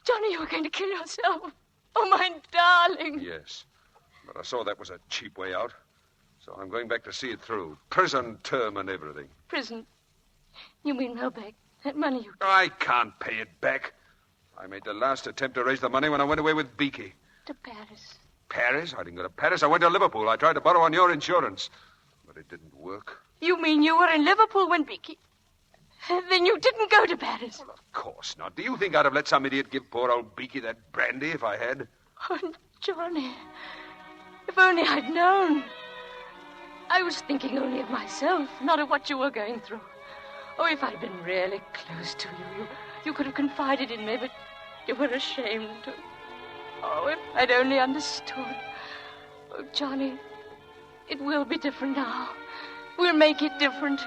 Johnny, you were going to kill yourself. Oh, my darling. Yes, but I saw that was a cheap way out. So I'm going back to see it through. Prison term and everything. Prison? You mean they'll beg that money you... I can't pay it back. I made the last attempt to raise the money when I went away with Beaky. To Paris. Paris? I didn't go to Paris. I went to Liverpool. I tried to borrow on your insurance. But it didn't work. You mean you were in Liverpool when Beaky... Then you didn't go to Paris? Well, of course not. Do you think I'd have let some idiot give poor old Beaky that brandy if I had? Oh, Johnny. If only I'd known. I was thinking only of myself, not of what you were going through. Oh, if I'd been really close to you, you could have confided in me, but you were ashamed to. Oh, if I'd only understood. Oh, Johnny, it will be different now. We'll make it different.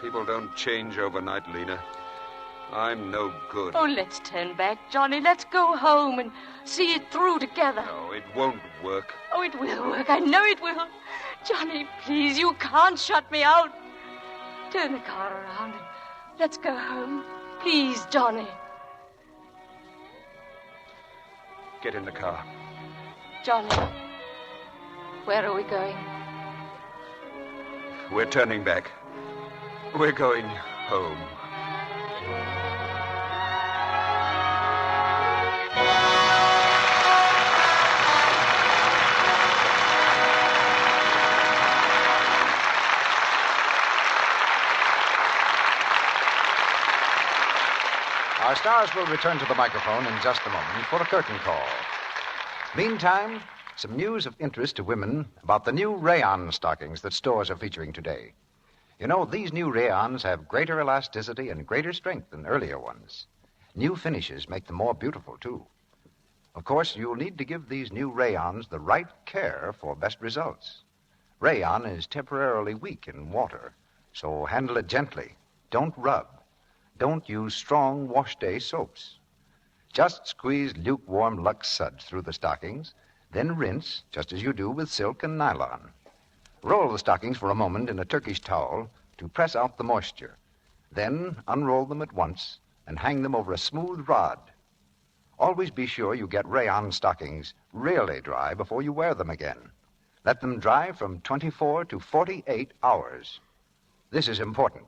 People don't change overnight, Lena. I'm no good. Oh, let's turn back, Johnny. Let's go home and see it through together. No, it won't work. Oh, it will work. I know it will. Johnny, please, you can't shut me out. Turn the car around and let's go home. Please, Johnny. Get in the car. Johnny, where are we going? We're turning back. We're going home. Our stars will return to the microphone in just a moment for a curtain call. Meantime, some news of interest to women about the new rayon stockings that stores are featuring today. You know, these new rayons have greater elasticity and greater strength than earlier ones. New finishes make them more beautiful, too. Of course, you'll need to give these new rayons the right care for best results. Rayon is temporarily weak in water, so handle it gently. Don't rub. Don't use strong wash-day soaps. Just squeeze lukewarm Lux suds through the stockings, then rinse, just as you do with silk and nylon. Roll the stockings for a moment in a Turkish towel to press out the moisture. Then unroll them at once and hang them over a smooth rod. Always be sure you get rayon stockings really dry before you wear them again. Let them dry from 24 to 48 hours. This is important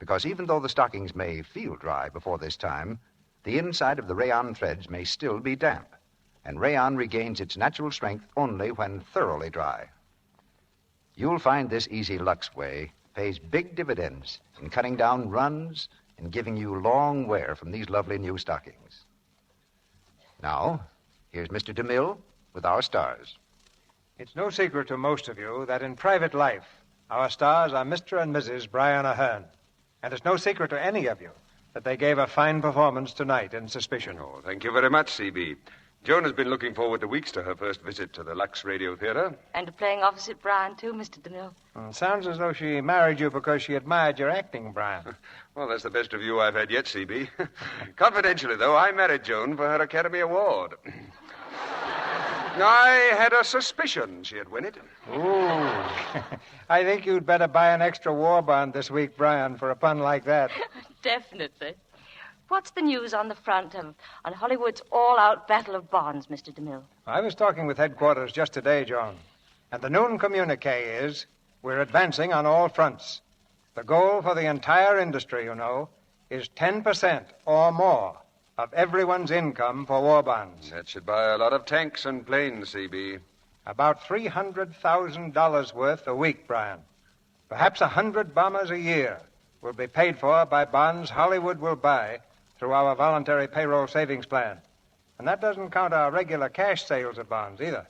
because even though the stockings may feel dry before this time, the inside of the rayon threads may still be damp, and rayon regains its natural strength only when thoroughly dry. You'll find this easy Lux way pays big dividends in cutting down runs and giving you long wear from these lovely new stockings. Now, here's Mr. DeMille with our stars. It's no secret to most of you that in private life, our stars are Mr. and Mrs. Brian Ahern. And it's no secret to any of you that they gave a fine performance tonight in Suspicion. Oh, thank you very much, C.B. Joan has been looking forward to weeks to her first visit to the Lux Radio Theater. And to playing opposite Brian, too, Mr. DeMille. It sounds as though she married you because she admired your acting, Brian. Well, that's the best review I've had yet, C.B. Confidentially, though, I married Joan for her Academy Award. I had a suspicion she'd win it. Ooh. I think you'd better buy an extra war bond this week, Brian, for a pun like that. Definitely. What's the news on the front on Hollywood's all-out battle of bonds, Mr. DeMille? I was talking with headquarters just today, Joan. And the noon communique is we're advancing on all fronts. The goal for the entire industry, you know, is 10% or more of everyone's income for war bonds. That should buy a lot of tanks and planes, C.B. About $300,000 worth a week, Brian. Perhaps 100 bombers a year will be paid for by bonds Hollywood will buy through our voluntary payroll savings plan. And that doesn't count our regular cash sales of bonds either.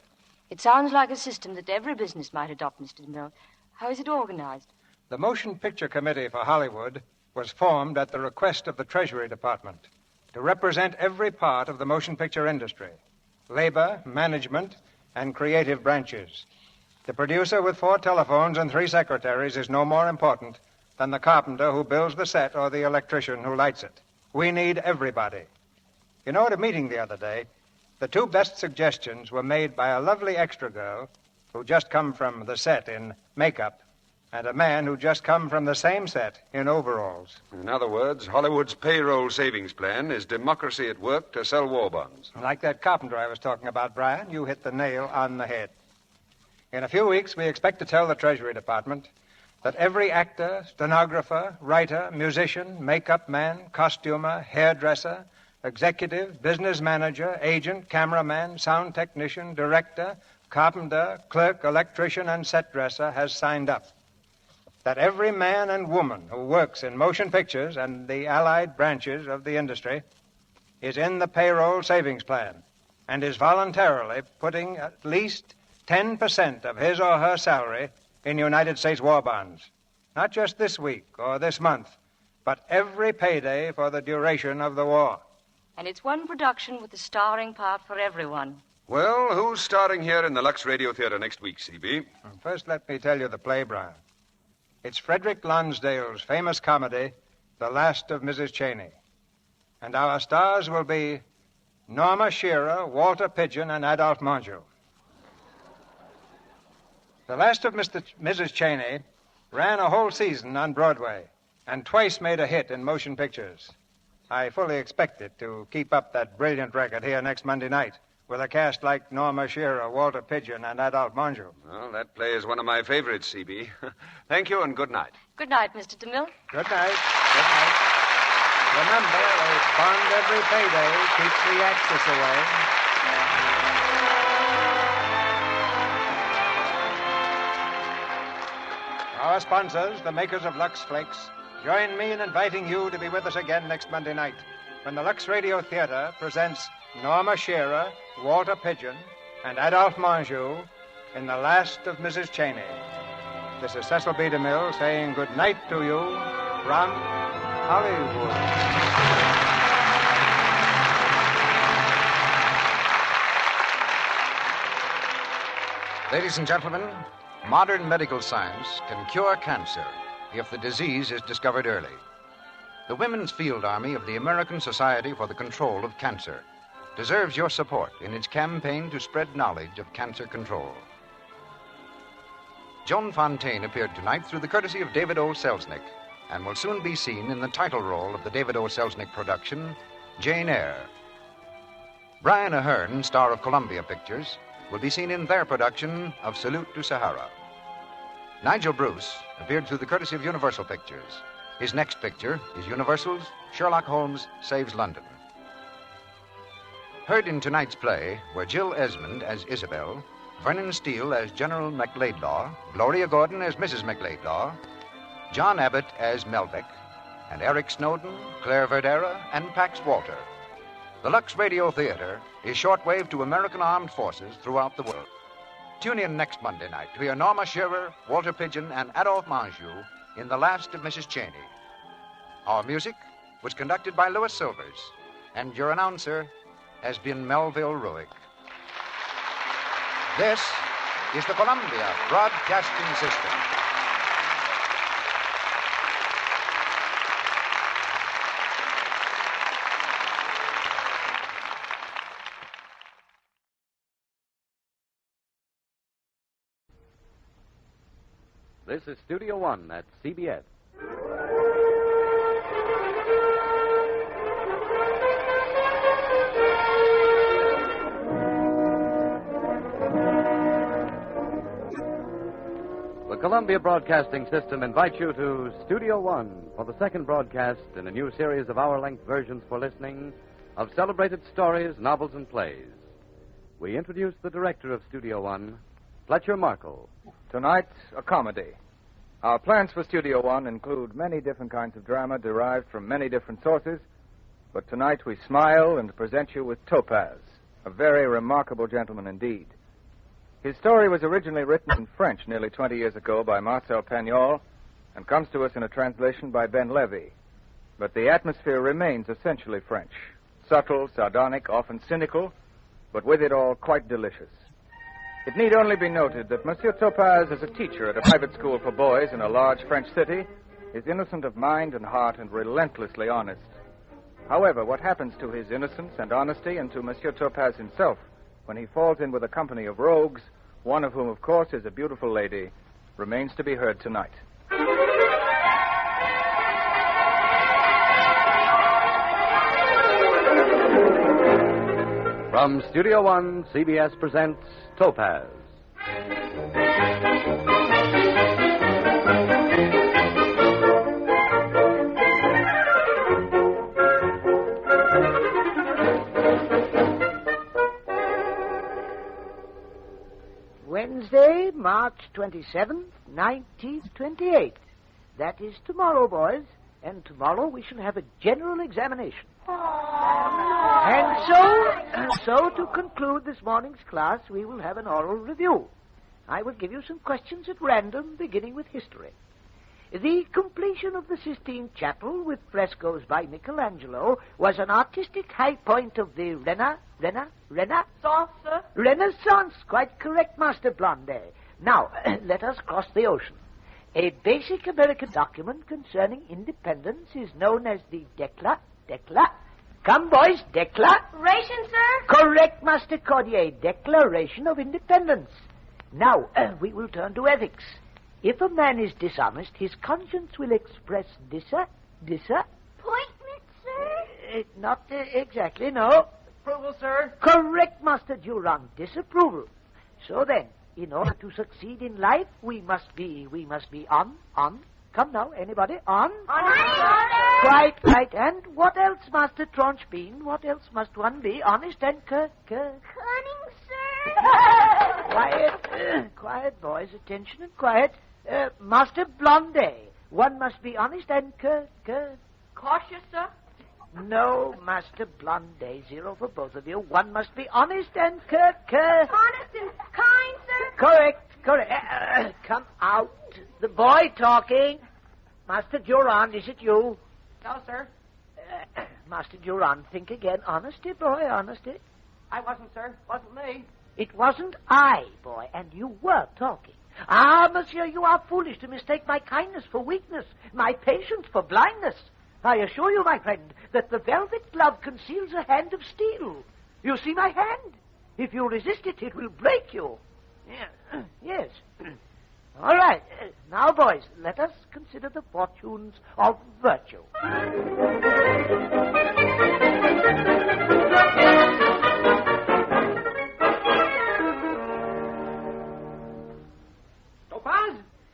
It sounds like a system that every business might adopt, Mr. DeMille. How is it organized? The Motion Picture Committee for Hollywood was formed at the request of the Treasury Department to represent every part of the motion picture industry, labor, management, and creative branches. The producer with 4 telephones and 3 secretaries is no more important than the carpenter who builds the set or the electrician who lights it. We need everybody. You know, at a meeting the other day, The two best suggestions were made by a lovely extra girl who just come from the set in makeup, and a man who just come from the same set in overalls. In other words, Hollywood's payroll savings plan is democracy at work to sell war bonds. Like that carpenter I was talking about, Brian, you hit the nail on the head. In a few weeks, we expect to tell the Treasury Department that every actor, stenographer, writer, musician, makeup man, costumer, hairdresser, executive, business manager, agent, cameraman, sound technician, director, carpenter, clerk, electrician, and set dresser has signed up. That every man and woman who works in motion pictures and the allied branches of the industry is in the payroll savings plan and is voluntarily putting at least 10% of his or her salary in United States war bonds. Not just this week or this month, but every payday for the duration of the war. And it's one production with a starring part for everyone. Well, who's starring here in the Lux Radio Theater next week, C.B.? First, let me tell you the play, Brian. It's Frederick Lonsdale's famous comedy, The Last of Mrs. Cheney. And our stars will be Norma Shearer, Walter Pidgeon, and Adolphe Menjou. The Last of Mrs. Cheney ran a whole season on Broadway and twice made a hit in motion pictures. I fully expect it to keep up that brilliant record here next Monday night with a cast like Norma Shearer, Walter Pidgeon, and Adolphe Menjou. Well, that play is one of my favorites, C.B. Thank you and good night. Good night, Mr. DeMille. Good night. Good night. Remember, a bond every payday keeps the Axis away. Our sponsors, the makers of Lux Flakes, join me in inviting you to be with us again next Monday night when the Lux Radio Theater presents Norma Shearer, Walter Pidgeon, and Adolphe Menjou in The Last of Mrs. Cheney. This is Cecil B. DeMille saying good night to you from Hollywood. Ladies and gentlemen, modern medical science can cure cancer if the disease is discovered early. The Women's Field Army of the American Society for the Control of Cancer deserves your support in its campaign to spread knowledge of cancer control. Joan Fontaine appeared tonight through the courtesy of David O. Selznick and will soon be seen in the title role of the David O. Selznick production, Jane Eyre. Brian Ahern, star of Columbia Pictures, will be seen in their production of Salute to Sahara. Nigel Bruce appeared through the courtesy of Universal Pictures. His next picture is Universal's Sherlock Holmes Saves London. Heard in tonight's play were Jill Esmond as Isabel, Vernon Steele as General McLeodlaw, Gloria Gordon as Mrs. McLeodlaw, John Abbott as Melbeck, and Eric Snowden, Claire Verdera, and Pax Walter. The Lux Radio Theater is shortwave to American armed forces throughout the world. Tune in next Monday night to hear Norma Shearer, Walter Pidgeon, and Adolphe Menjou in The Last of Mrs. Cheney. Our music was conducted by Louis Silvers, and your announcer has been Melville Ruick. This is the Columbia Broadcasting System. This is Studio One at CBS. The Columbia Broadcasting System invites you to Studio One for the second broadcast in a new series of hour-length versions for listening of celebrated stories, novels, and plays. We introduce the director of Studio One, Fletcher Markle. Tonight, a comedy. Our plans for Studio One include many different kinds of drama derived from many different sources, but tonight we smile and present you with Topaze, a very remarkable gentleman indeed. His story was originally written in French nearly 20 years ago by Marcel Pagnol and comes to us in a translation by Ben Levy. But the atmosphere remains essentially French. Subtle, sardonic, often cynical, but with it all quite delicious. It need only be noted that Monsieur Topaze is a teacher at a private school for boys in a large French city, is innocent of mind and heart and relentlessly honest. However, what happens to his innocence and honesty and to Monsieur Topaze himself when he falls in with a company of rogues, one of whom, of course, is a beautiful lady, remains to be heard tonight. From Studio One, CBS presents Topaze. Wednesday, March 27th, 1928. That is tomorrow, boys. And tomorrow we shall have a general examination. And so to conclude this morning's class, we will have an oral review. I will give you some questions at random, beginning with history. The completion of the Sistine Chapel with frescoes by Michelangelo was an artistic high point of the Renaissance, sir? Renaissance, quite correct, Master Blondet. Now, let us cross the ocean. A basic American document concerning independence is known as the Come, boys, Declaration, sir? Correct, Master Cordier. Declaration of Independence. Now, we will turn to ethics. If a man is dishonest, his conscience will express Appointment, sir? Not exactly, no. Approval, sir? Correct, Master Durand. Disapproval. So then, in order to succeed in life, we must be on. Come now, anybody, on? Quite right. And what else, Master Tronchbean? What else must one be? Honest and Cunning, sir? Quiet, boys. Attention and quiet. Master Blondet. One must be honest and Cautious, sir? No, Master Blondet. 0 for both of you. One must be honest and Honest and kind, sir? Correct. Come out. The boy talking. Master Durand, is it you? No, sir. Master Durand, think again. Honesty, boy, honesty. I wasn't, sir. Wasn't me. It wasn't I, boy, and you were talking. Ah, monsieur, you are foolish to mistake my kindness for weakness, my patience for blindness. I assure you, my friend, that the velvet glove conceals a hand of steel. You see my hand? If you resist it, it will break you. Yes. All right. Now, boys, let us consider the fortunes of virtue.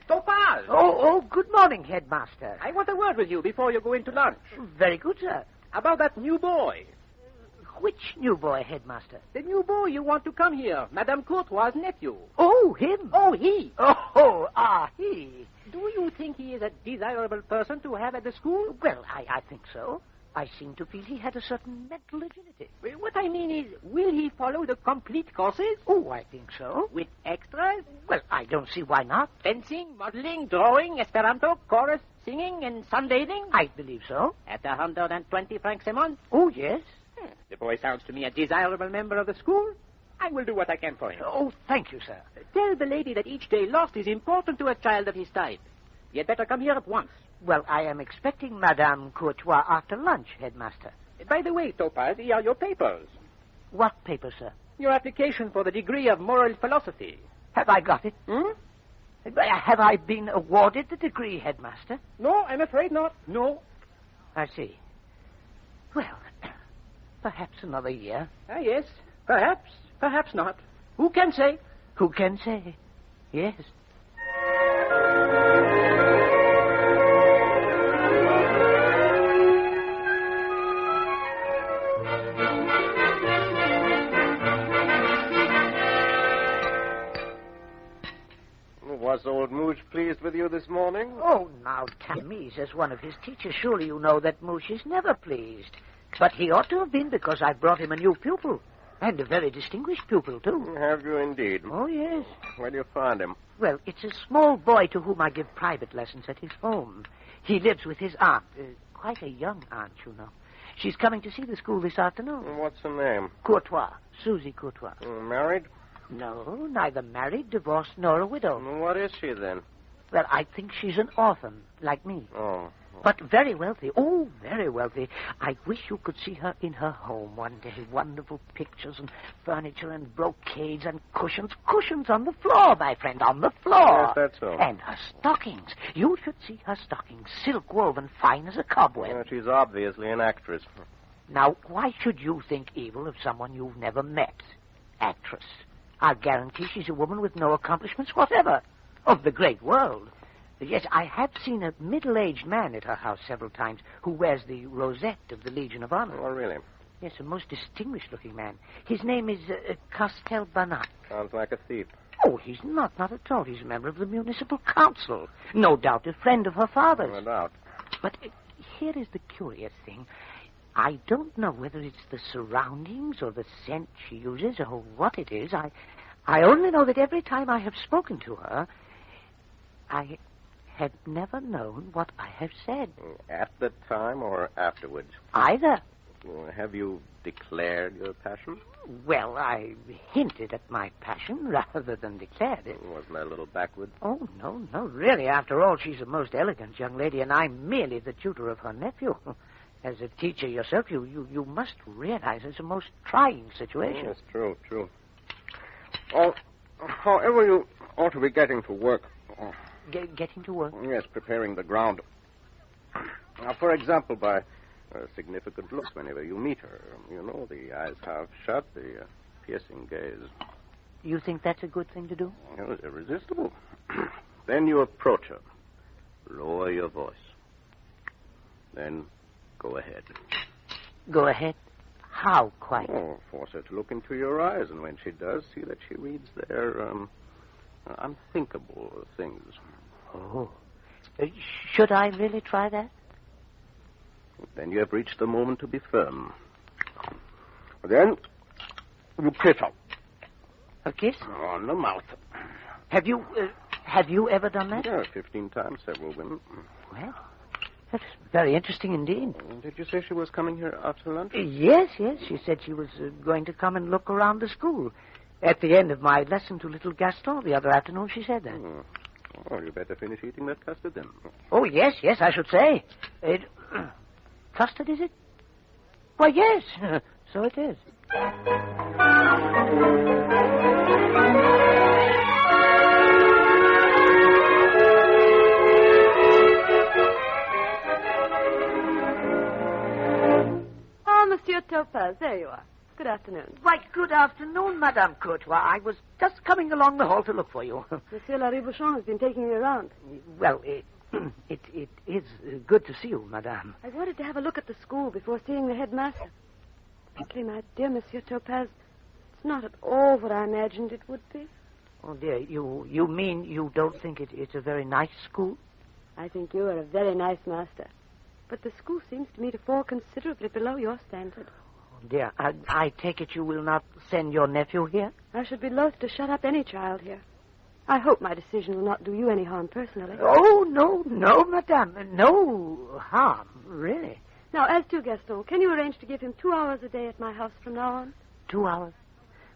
Topaze! Oh, good morning, Headmaster. I want a word with you before you go into lunch. Very good, sir. About that new boy. Which new boy, Headmaster? The new boy you want to come here, Madame Courtois' nephew. Oh, him? Oh, he. He. Do you think he is a desirable person to have at the school? Well, I think so. I seem to feel he had a certain mental agility. What I mean is, will he follow the complete courses? Oh, I think so. With extras? Well, I don't see why not. Fencing, modeling, drawing, Esperanto, chorus, singing, and sunbathing? I believe so. At 120 francs a month? Oh, yes. The boy sounds to me a desirable member of the school. I will do what I can for him. Oh, thank you, sir. Tell the lady that each day lost is important to a child of his type. He had better come here at once. Well, I am expecting Madame Courtois after lunch, Headmaster. By the way, Topaze, here are your papers. What papers, sir? Your application for the degree of moral philosophy. Have I got it? Have I been awarded the degree, Headmaster? No, I'm afraid not. No. I see. Well, perhaps another year. Yes, perhaps, perhaps not. Who can say? Who can say? Yes. Was old Muche pleased with you this morning? Oh, now, Tamise, as one of his teachers, surely you know that Muche is never pleased. But he ought to have been because I brought him a new pupil. And a very distinguished pupil, too. Have you indeed? Oh, yes. Where do you find him? Well, it's a small boy to whom I give private lessons at his home. He lives with his aunt. Quite a young aunt, you know. She's coming to see the school this afternoon. What's her name? Courtois. Susie Courtois. Married? No, neither married, divorced, nor a widow. What is she, then? Well, I think she's an orphan, like me. Oh. But very wealthy. Oh, very wealthy. I wish you could see her in her home one day. Wonderful pictures and furniture and brocades and cushions. Cushions on the floor, my friend, on the floor. Yes, that's so. And her stockings. You should see her stockings. Silk woven, fine as a cobweb. Yeah, she's obviously an actress. Now, why should you think evil of someone you've never met? Actress. I'll guarantee she's a woman with no accomplishments whatever. Of the great world. Yes, I have seen a middle-aged man at her house several times who wears the rosette of the Legion of Honor. Oh, really? Yes, a most distinguished-looking man. His name is Castelbanat. Sounds like a thief. Oh, he's not at all. He's a member of the municipal council. No doubt a friend of her father's. No doubt. But here is the curious thing. I don't know whether it's the surroundings or the scent she uses or what it is. I only know that every time I have spoken to her, I have never known what I have said. At the time or afterwards? Either. Have you declared your passion? Well, I hinted at my passion rather than declared it. Wasn't that a little backward? Oh, no. Really, after all, she's a most elegant young lady, and I'm merely the tutor of her nephew. As a teacher yourself, you must realize it's a most trying situation. Yes, true. Oh, however, you ought to be getting to work. Getting to work? Yes, preparing the ground. Now, for example, by a significant look whenever you meet her. You know, the eyes half shut, the piercing gaze. You think that's a good thing to do? Oh, it's irresistible. Then you approach her. Lower your voice. Then go ahead. Go ahead? How, quite? Oh, force her to look into your eyes, and when she does, see that she reads their, unthinkable things. Oh. Should I really try that? Then you have reached the moment to be firm. Then you kiss her. A kiss? On the mouth. Have you ever done that? Yeah, 15 times, several women. Well, that's very interesting indeed. Did you say she was coming here after lunch? Yes. She said she was going to come and look around the school. At the end of my lesson to little Gaston the other afternoon, she said that. Oh, you better finish eating that custard then. Oh, yes, I should say. Custard, is it? Why, yes. So it is. Oh, Monsieur Topaze, there you are. Good afternoon. Why, good afternoon, Madame Courtois. I was just coming along the hall to look for you. Monsieur Laribouchon has been taking me around. Well, it is good to see you, Madame. I wanted to have a look at the school before seeing the headmaster. Frankly, my dear Monsieur Topaze, it's not at all what I imagined it would be. Oh, dear, you mean you don't think it's a very nice school? I think you are a very nice master. But the school seems to me to fall considerably below your standard. Dear, I take it you will not send your nephew here? I should be loath to shut up any child here. I hope my decision will not do you any harm personally. Oh, no, Madame. No harm, really. Now, as to Gaston, can you arrange to give him 2 hours a day at my house from now on? 2 hours?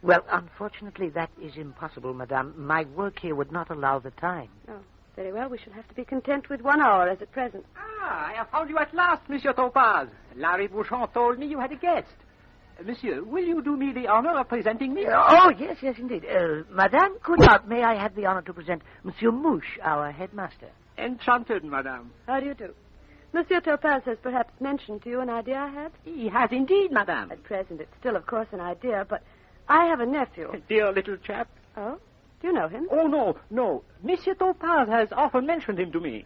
Well, unfortunately, that is impossible, Madame. My work here would not allow the time. Oh, very well. We shall have to be content with 1 hour as at present. I have found you at last, Monsieur Topaze. Larry Bouchon told me you had a guest. Monsieur, will you do me the honor of presenting me? Oh, yes, indeed. Madame Cournot, may I have the honor to present Monsieur Muche, our headmaster? Enchanted, Madame. How do you do? Monsieur Topaze has perhaps mentioned to you an idea I had? He has indeed, Madame. At present, it's still, of course, an idea, but I have a nephew. Dear little chap. Oh? Do you know him? Oh, no. Monsieur Topaze has often mentioned him to me.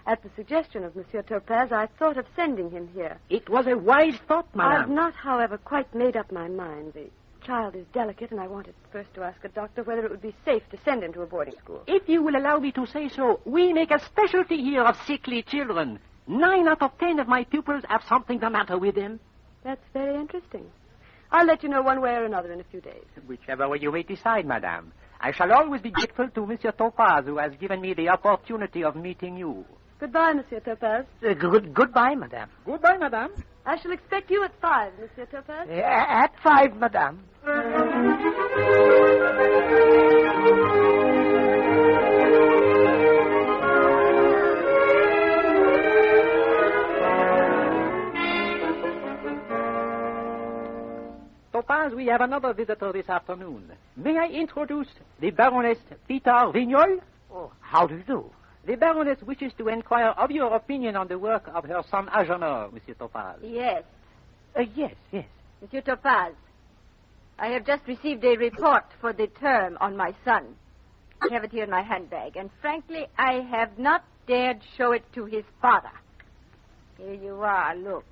At the suggestion of Monsieur Topaze, I thought of sending him here. It was a wise thought, Madame. I've not, however, quite made up my mind. The child is delicate, and I wanted first to ask a doctor whether it would be safe to send him to a boarding school. If you will allow me to say so, we make a specialty here of sickly children. 9 out of 10 of my pupils have something the matter with them. That's very interesting. I'll let you know one way or another in a few days. Whichever way you may decide, Madame. I shall always be grateful to Monsieur Topaze, who has given me the opportunity of meeting you. Goodbye, Monsieur Topaze. Goodbye, Madame. Goodbye, Madame. I shall expect you at 5, Monsieur Topaze. At 5, Madame. have another visitor this afternoon. May I introduce the Baroness Peter Vignol? Oh, how do you do? The Baroness wishes to inquire of your opinion on the work of her son Agénor, Monsieur Topaze. Yes. Yes. Monsieur Topaze, I have just received a report for the term on my son. I have it here in my handbag, and frankly, I have not dared show it to his father. Here you are, look.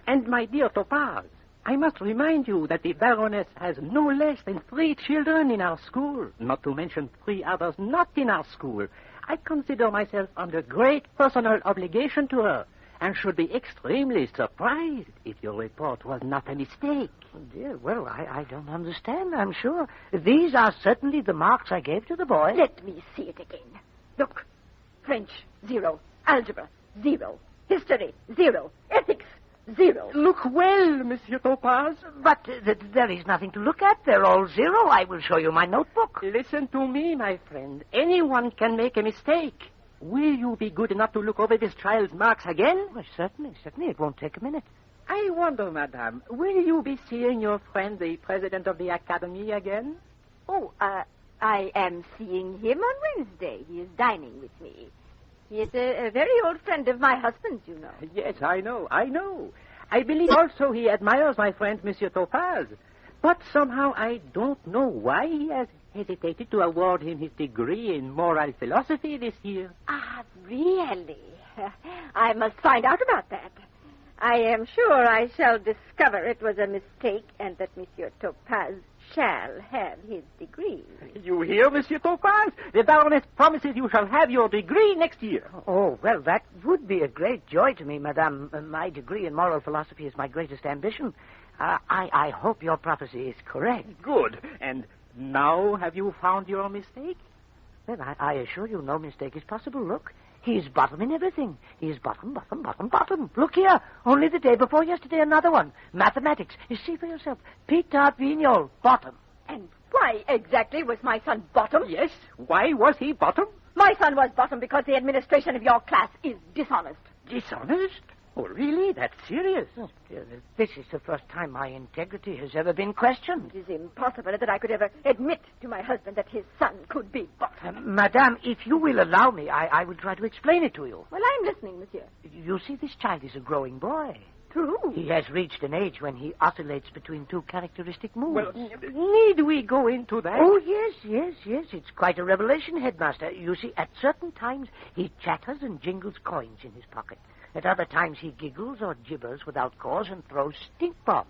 And my dear Topaze, I must remind you that the Baroness has no less than 3 children in our school, not to mention 3 others not in our school. I consider myself under great personal obligation to her, and should be extremely surprised if your report was not a mistake. Oh, dear, well, I don't understand, I'm sure. These are certainly the marks I gave to the boy. Let me see it again. Look. French, 0. Algebra, 0. History, 0. Ethics, 0. Look well, Monsieur Topaze. But there is nothing to look at. They're all 0. I will show you my notebook. Listen to me, my friend. Anyone can make a mistake. Will you be good enough to look over this child's marks again? Well, certainly. It won't take a minute. I wonder, madame, will you be seeing your friend, the president of the Academy, again? Oh, I am seeing him on Wednesday. He is dining with me. He is a very old friend of my husband's, you know. Yes, I know. I believe also he admires my friend, Monsieur Topaze. But somehow I don't know why he has hesitated to award him his degree in moral philosophy this year. Ah, really? I must find out about that. I am sure I shall discover it was a mistake and that Monsieur Topaze shall have his degree. You hear, Monsieur Topaze? The Baroness promises you shall have your degree next year. Oh, well, that would be a great joy to me, Madame. My degree in moral philosophy is my greatest ambition. I hope your prophecy is correct. Good. And now have you found your mistake? Well, I assure you no mistake is possible. Look, he's bottom in everything. He's bottom. Look here. Only the day before yesterday, another one. Mathematics. You see for yourself. Peter Vignol, bottom. And why exactly was my son bottom? Yes, why was he bottom? My son was bottom because the administration of your class is dishonest. Dishonest? Oh, really? That's serious. Oh, dear, this is the first time my integrity has ever been questioned. It is impossible that I could ever admit to my husband that his son could be bottom. Madame, if you will allow me, I will try to explain it to you. Well, I'm listening, monsieur. You see, this child is a growing boy. True. He has reached an age when he oscillates between 2 characteristic moods. Well, need we go into that? Oh, yes. It's quite a revelation, Headmaster. You see, at certain times, he chatters and jingles coins in his pocket. At other times, he giggles or gibbers without cause and throws stink bombs.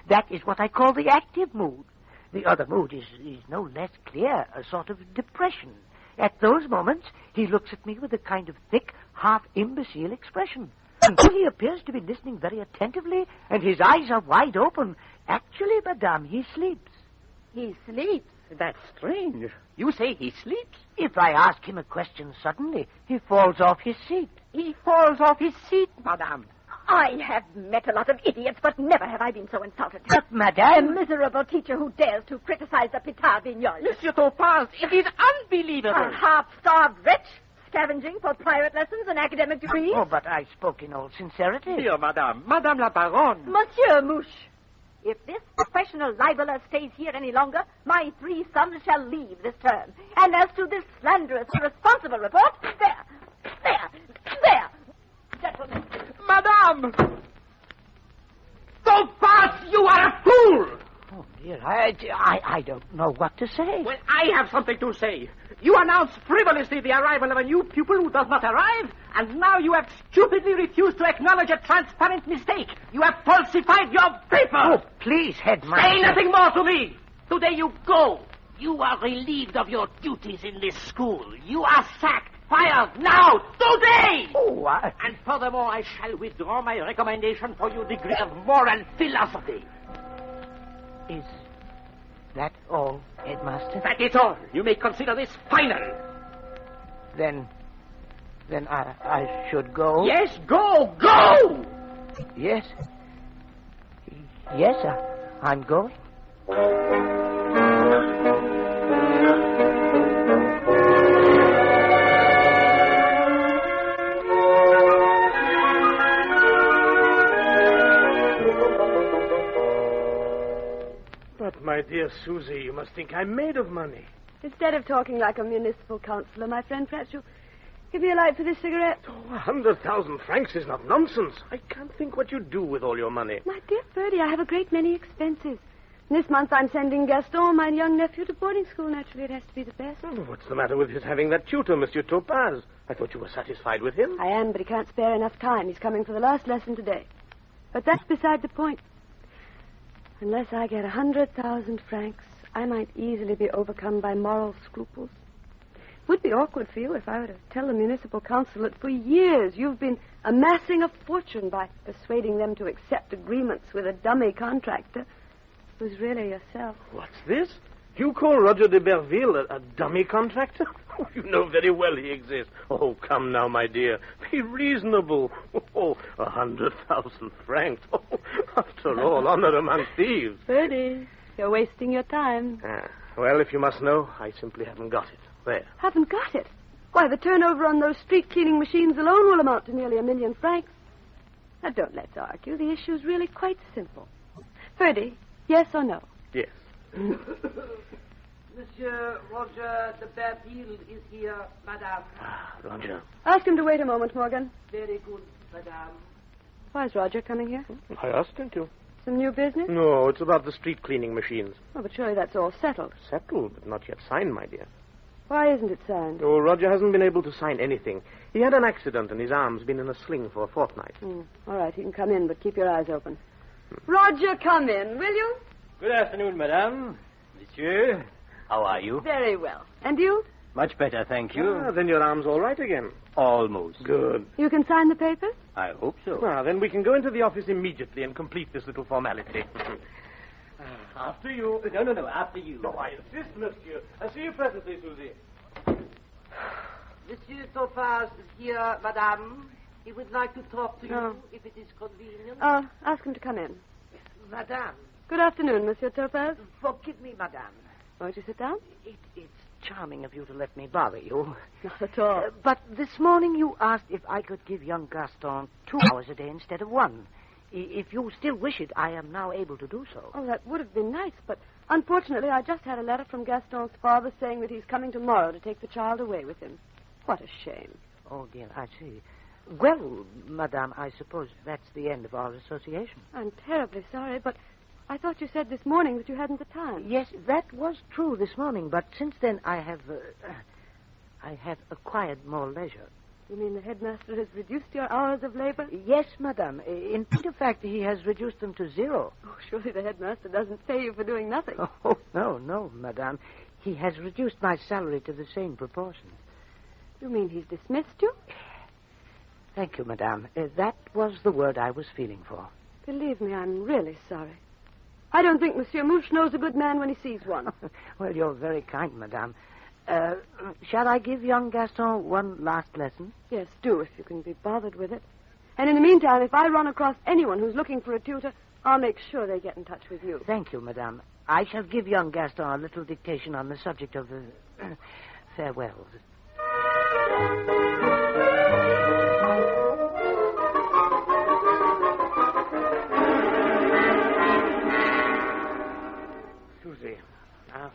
That is what I call the active mood. The other mood is no less clear, a sort of depression. At those moments, he looks at me with a kind of thick, half-imbecile expression. And he appears to be listening very attentively, and his eyes are wide open. Actually, Madame, he sleeps. He sleeps? That's strange. You say he sleeps? If I ask him a question suddenly, he falls off his seat. He falls off his seat, Madame. I have met a lot of idiots, but never have I been so insulted. But, Madame... A miserable teacher who dares to criticize the Peter Vignol. Monsieur Topaze, it is unbelievable. A half-starved wretch, scavenging for private lessons and academic degrees. Oh, but I spoke in all sincerity. Dear Madame, Madame la Baronne. Monsieur Muche, if this professional libeler stays here any longer, my 3 sons shall leave this term. And as to this slanderous, irresponsible report, there. Gentlemen. Madame! Topaze, you are a fool! Oh, dear, I don't know what to say. Well, I have something to say. You announced frivolously the arrival of a new pupil who does not arrive, and now you have stupidly refused to acknowledge a transparent mistake. You have falsified your paper. Oh, please, Headmaster. Say nothing more to me. Today you go. You are relieved of your duties in this school. You are sacked. Fired now, today! Oh, And furthermore, I shall withdraw my recommendation for your degree of moral philosophy. Is that all, Headmaster? That is all. You may consider this final. Then I should go? Yes, go! Go! Yes, I'm going. My dear Susie, you must think I'm made of money. Instead of talking like a municipal councillor, my friend, perhaps you'll give me a light for this cigarette. 100,000 francs is not nonsense. I can't think what you do with all your money. My dear Ferdy, I have a great many expenses. This month I'm sending Gaston, my young nephew, to boarding school. Naturally, it has to be the best. Oh, what's the matter with his having that tutor, Monsieur Topaze? I thought you were satisfied with him. I am, but he can't spare enough time. He's coming for the last lesson today. But that's beside the point. Unless I get 100,000 francs, I might easily be overcome by moral scruples. It would be awkward for you if I were to tell the municipal council that for years you've been amassing a fortune by persuading them to accept agreements with a dummy contractor who's really yourself. What's this? You call Roger de Berville a dummy contractor? Oh, you know very well he exists. Oh, come now, my dear. Be reasonable. Oh, 100,000 francs. Oh, after all, honor among thieves. Ferdy, you're wasting your time. Well, if you must know, I simply haven't got it. There. Haven't got it? Why, the turnover on those street cleaning machines alone will amount to nearly 1 million francs. Now, don't let's argue. The issue's really quite simple. Ferdy, yes or no? Yes. Monsieur Roger de Berville is here, madame. Roger. Ask him to wait a moment, Morgan. Very good, madame. Why is Roger coming here? I asked him to. Some new business? No, it's about the street cleaning machines. Oh, but surely that's all settled. Settled, but not yet signed, my dear. Why isn't it signed? Oh, Roger hasn't been able to sign anything. He had an accident and his arm's been in a sling for a fortnight. All right, he can come in, but keep your eyes open. Roger, come in, will you? Good afternoon, madame. Monsieur, how are you? Very well. And you? Much better, thank you. Ah, then your arm's all right again. Almost. Good. You can sign the papers? I hope so. Well, then we can go into the office immediately and complete this little formality. After you. No, after you. No, I insist, monsieur. I'll see you presently, Susie. Monsieur Topaze is here, madame. He would like to talk to you, if it is convenient. Ask him to come in. Madame. Good afternoon, Monsieur Topaze. Forgive me, madame. Won't you sit down? It's charming of you to let me bother you. Not at all. But this morning you asked if I could give young Gaston 2 hours a day instead of 1. If you still wish it, I am now able to do so. Oh, that would have been nice, but unfortunately I just had a letter from Gaston's father saying that he's coming tomorrow to take the child away with him. What a shame. Oh, dear, I see. Well, madame, I suppose that's the end of our association. I'm terribly sorry, but I thought you said this morning that you hadn't the time. Yes, that was true this morning, but since then I have acquired more leisure. You mean the headmaster has reduced your hours of labor? Yes, madame. In point of fact, he has reduced them to 0. Oh, surely the headmaster doesn't pay you for doing nothing. Oh, no, madame. He has reduced my salary to the same proportion. You mean he's dismissed you? Thank you, madame. That was the word I was feeling for. Believe me, I'm really sorry. I don't think Monsieur Muche knows a good man when he sees one. Well, you're very kind, madame. Shall I give young Gaston one last lesson? Yes, do, if you can be bothered with it. And in the meantime, if I run across anyone who's looking for a tutor, I'll make sure they get in touch with you. Thank you, madame. I shall give young Gaston a little dictation on the subject of farewells. Susie,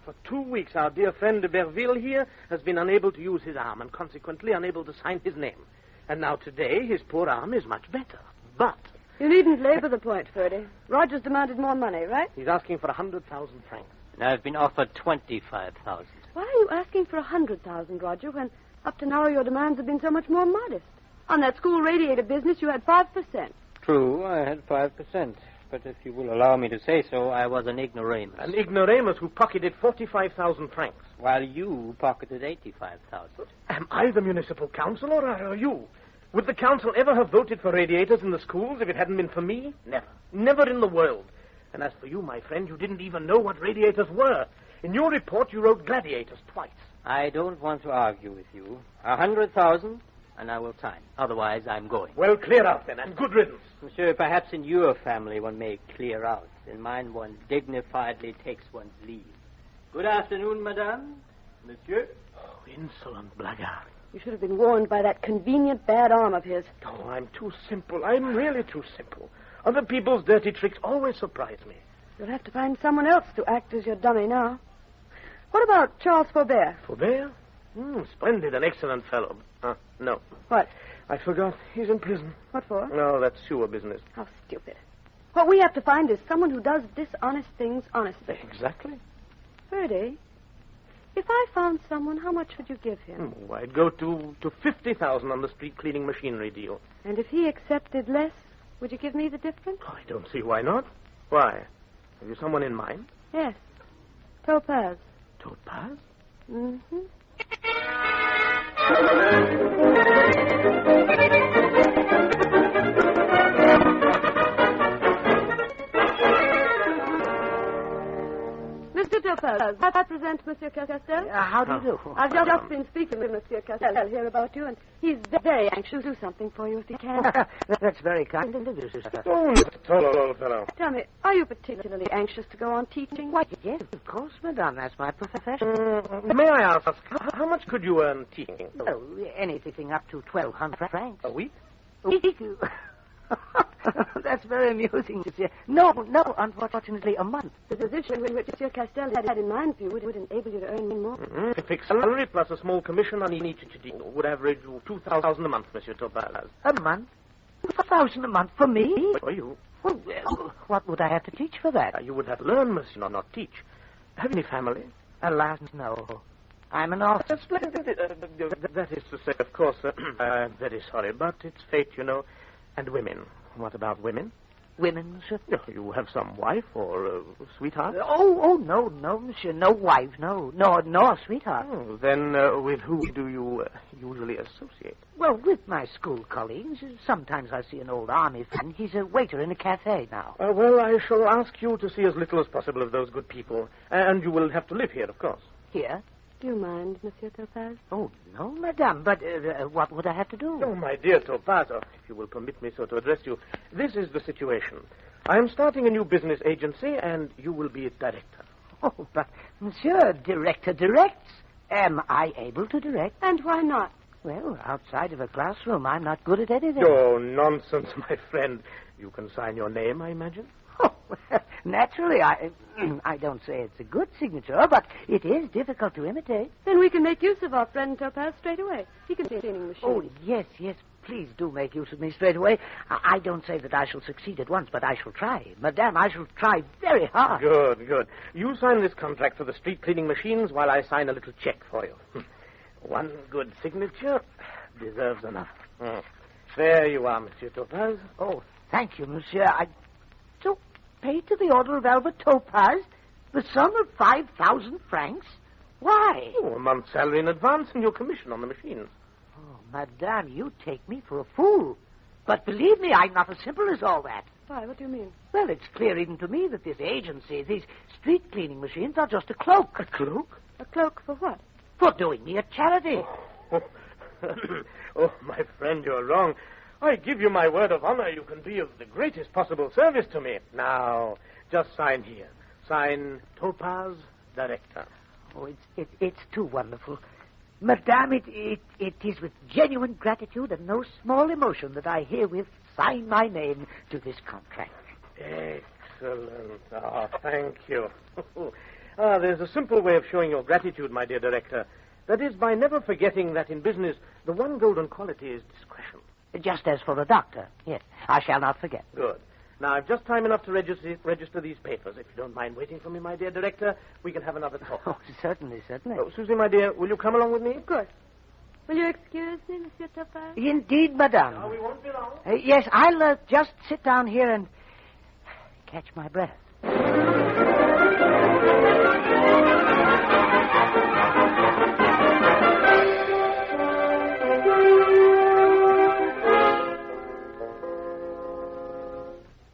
for 2 weeks, our dear friend de Berville here has been unable to use his arm and consequently unable to sign his name. And now today, his poor arm is much better. But... You needn't labor the point, Ferdy. Roger's demanded more money, right? He's asking for 100,000 francs. And I've been offered 25,000. Why are you asking for 100,000, Roger, when up to now your demands have been so much more modest? On that school radiator business, you had 5%. True, I had 5%. But if you will allow me to say so, I was an ignoramus. An ignoramus who pocketed 45,000 francs. While you pocketed 85,000. Am I the municipal council, or are you? Would the council ever have voted for radiators in the schools if it hadn't been for me? Never. Never in the world. And as for you, my friend, you didn't even know what radiators were. In your report, you wrote gladiators twice. I don't want to argue with you. 100,000, and I will sign. Otherwise, I'm going. Well, clear out then, and good riddance. Monsieur, perhaps in your family one may clear out. In mine, one dignifiedly takes one's leave. Good afternoon, madame. Monsieur. Oh, insolent blackguard. You should have been warned by that convenient bad arm of his. Oh, I'm too simple. I'm really too simple. Other people's dirty tricks always surprise me. You'll have to find someone else to act as your dummy now. What about Charles Faubert? Faubert? Splendid, an excellent fellow. No. What? I forgot. He's in prison. What for? No, that's sewer business. How stupid. What we have to find is someone who does dishonest things honestly. Exactly. Ferdy, if I found someone, how much would you give him? I'd go to 50,000 on the street cleaning machinery deal. And if he accepted less, would you give me the difference? I don't see why not. Why? Have you someone in mind? Yes. Topaze. Topaze? Mm-hmm. Mr. Topaze, I present Monsieur Castel. How do you do? I've just been speaking with Monsieur Castel here about you, and he's very anxious to do something for you if he can. That's very kind of you, sister. Oh, tall old fellow. Tell me, are you particularly anxious to go on teaching? Why, yes, of course, madame. That's my profession. May I ask, how much could you earn teaching? Oh, anything up to 1,200 francs. A week? A week? That's very amusing, monsieur. No, unfortunately, a month. The position which Monsieur Castel had in mind for you would enable you to earn more. A fixed salary plus a small commission on each deal would average 2,000 a month, Monsieur Topaze. A month? 2,000 a month for me? For you. Well, what would I have to teach for that? You would have to learn, monsieur, not teach. Have you any family? Alas, no. I'm an orphan. That is to say, of course, I'm very sorry, but it's fate, you know. And women. What about women? Women, sir? You have some wife or sweetheart? No, monsieur. No wife, no sweetheart. Oh, then with who do you usually associate? Well, with my school colleagues. Sometimes I see an old army friend. He's a waiter in a cafe now. Well, I shall ask you to see as little as possible of those good people. And you will have to live here, of course. Here? Do you mind, Monsieur Topaze? Oh, no, madame, but what would I have to do? Oh, my dear Topaze, if you will permit me so to address you, this is the situation. I am starting a new business agency, and you will be its director. Oh, but, monsieur, director directs. Am I able to direct? And why not? Well, outside of a classroom, I'm not good at anything. Oh, nonsense, my friend. You can sign your name, I imagine? Oh, well, naturally, I don't say it's a good signature, but it is difficult to imitate. Then we can make use of our friend Topaze straight away. He can be a cleaning machine. Oh, yes, please do make use of me straight away. I don't say that I shall succeed at once, but I shall try. Madame, I shall try very hard. Good. You sign this contract for the street cleaning machines while I sign a little check for you. One good signature deserves enough. There you are, Monsieur Topaze. Oh, thank you, monsieur. So, pay to the order of Albert Topaze the sum of 5,000 francs? Why? Oh, a month's salary in advance and your commission on the machines. Oh, madame, you take me for a fool. But believe me, I'm not as simple as all that. Why, what do you mean? Well, it's clear even to me that this agency, these street cleaning machines, are just a cloak. A cloak? A cloak for what? For doing me a charity. Oh, my friend, you're wrong. I give you my word of honor you can be of the greatest possible service to me. Now, just sign here. Sign Topaze, Director. Oh, it's too wonderful. Madame, it is with genuine gratitude and no small emotion that I herewith sign my name to this contract. Excellent. Thank you. There's a simple way of showing your gratitude, my dear Director. That is by never forgetting that in business, the one golden quality is discretion. Just as for the doctor. Yes, I shall not forget. Good. Now, I've just time enough to register these papers. If you don't mind waiting for me, my dear Director, we can have another talk. Oh, certainly. Oh, Susie, my dear, will you come along with me? Of course. Will you excuse me, Monsieur Topaze? Indeed, madame. No, we won't be long. Yes, I'll just sit down here and catch my breath.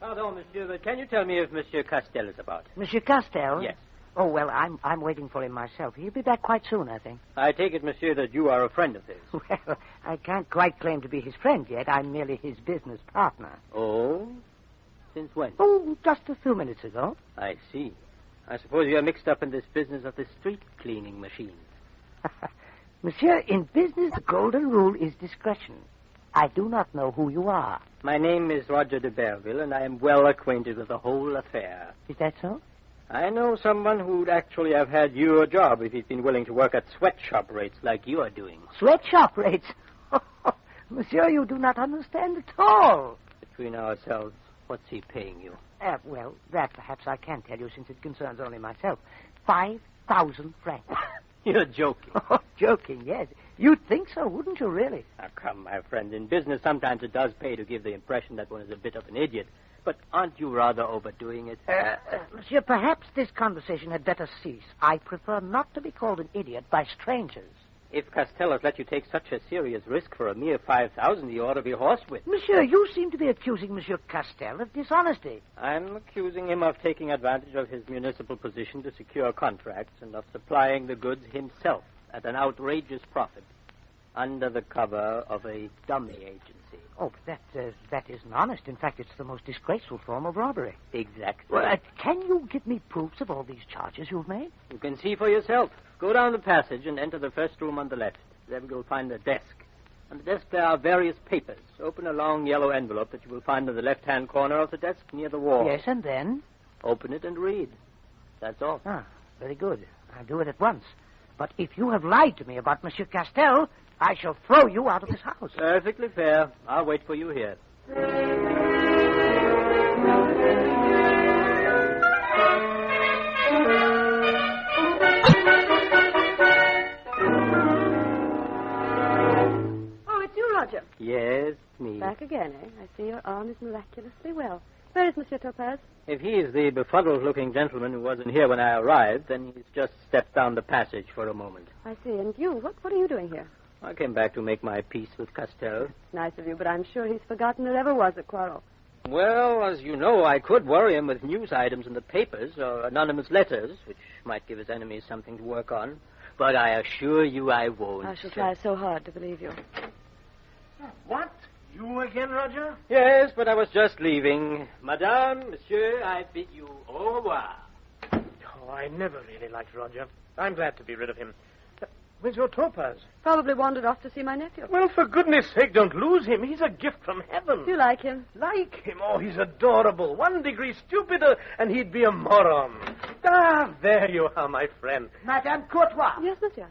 Pardon, monsieur, but can you tell me if Monsieur Castel is about? Monsieur Castel? Yes. Oh, well, I'm waiting for him myself. He'll be back quite soon, I think. I take it, monsieur, that you are a friend of his. Well, I can't quite claim to be his friend yet. I'm merely his business partner. Oh? Since when? Oh, just a few minutes ago. I see. I suppose you're mixed up in this business of the street cleaning machines. Monsieur, in business, the golden rule is discretion. I do not know who you are. My name is Roger de Berville, and I am well acquainted with the whole affair. Is that so? I know someone who'd actually have had your job if he'd been willing to work at sweatshop rates like you are doing. Sweatshop rates? Monsieur, you do not understand at all. Between ourselves, what's he paying you? Well, that perhaps I can tell you since it concerns only myself. 5,000 francs. You're joking. Oh, joking, yes. You'd think so, wouldn't you, really? Now, come, my friend. In business, sometimes it does pay to give the impression that one is a bit of an idiot. But aren't you rather overdoing it? Monsieur, perhaps this conversation had better cease. I prefer not to be called an idiot by strangers. If Castell has let you take such a serious risk for a mere 5,000, you ought to be horsewhipped. Monsieur, you seem to be accusing Monsieur Castell of dishonesty. I'm accusing him of taking advantage of his municipal position to secure contracts and of supplying the goods himself at an outrageous profit under the cover of a dummy agency. Oh, but that isn't honest. In fact, it's the most disgraceful form of robbery. Exactly. Well, can you give me proofs of all these charges you've made? You can see for yourself. Go down the passage and enter the first room on the left. There you'll find a desk. On the desk there are various papers. Open a long yellow envelope that you will find in the left-hand corner of the desk near the wall. Yes, and then? Open it and read. That's all. Ah, very good. I'll do it at once. But if you have lied to me about Monsieur Castell, I shall throw you out of this house. Perfectly fair. I'll wait for you here. Oh, it's you, Roger. Yes, me. Back again, eh? I see your arm is miraculously well. Where is Monsieur Topaze? If he is the befuddled-looking gentleman who wasn't here when I arrived, then he's just stepped down the passage for a moment. I see. And you, what are you doing here? I came back to make my peace with Castell. Nice of you, but I'm sure he's forgotten there ever was a quarrel. Well, as you know, I could worry him with news items in the papers or anonymous letters, which might give his enemies something to work on. But I assure you I won't. I shall try so hard to believe you. What? You again, Roger? Yes, but I was just leaving. Madame, monsieur, I bid you au revoir. Oh, I never really liked Roger. I'm glad to be rid of him. Where's your Topaze? Probably wandered off to see my nephew. Well, for goodness sake, don't lose him. He's a gift from heaven. Do you like him? Like him? Oh, he's adorable. 1 degree stupider, and he'd be a moron. Ah, there you are, my friend. Madame Courtois. Yes, monsieur.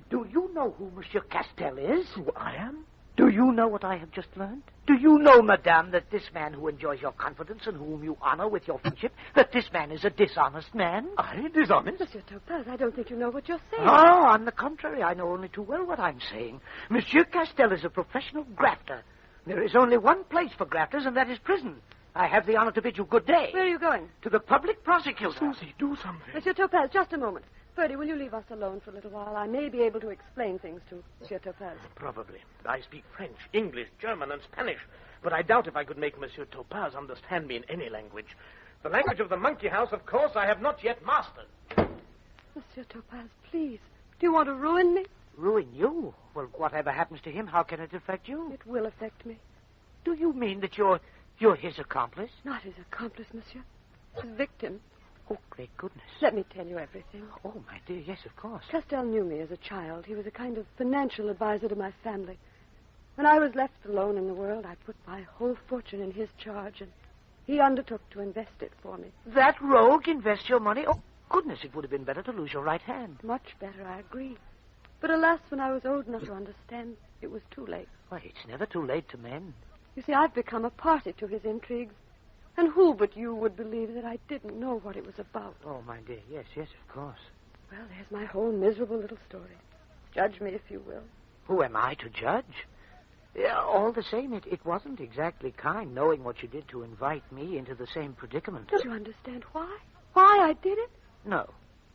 Do you know who Monsieur Castell is? Who I am? Do you know what I have just learned? Do you know, madame, that this man who enjoys your confidence and whom you honor with your friendship, that this man is a dishonest man? I? Dishonest? Monsieur Topaze, I don't think you know what you're saying. Oh, on the contrary, I know only too well what I'm saying. Monsieur Castell is a professional grafter. There is only one place for grafters, and that is prison. I have the honor to bid you good day. Where are you going? To the public prosecutor. Susie, do something. Monsieur Topaze, just a moment. Ferdy, will you leave us alone for a little while? I may be able to explain things to Monsieur Topaze. Probably. I speak French, English, German, and Spanish. But I doubt if I could make Monsieur Topaze understand me in any language. The language of the monkey house, of course, I have not yet mastered. Monsieur Topaze, please. Do you want to ruin me? Ruin you? Well, whatever happens to him, how can it affect you? It will affect me. Do you mean that you're his accomplice? Not his accomplice, monsieur. His victim. Oh, great goodness. Let me tell you everything. Oh, my dear, yes, of course. Castell knew me as a child. He was a kind of financial advisor to my family. When I was left alone in the world, I put my whole fortune in his charge, and he undertook to invest it for me. That rogue invests your money? Oh, goodness, it would have been better to lose your right hand. Much better, I agree. But alas, when I was old enough to understand, it was too late. Why, it's never too late to mend. You see, I've become a party to his intrigues. And who but you would believe that I didn't know what it was about? Oh, my dear, yes, of course. Well, there's my whole miserable little story. Judge me if you will. Who am I to judge? Yeah, all the same, it wasn't exactly kind knowing what you did to invite me into the same predicament. Don't you understand why? Why I did it? No.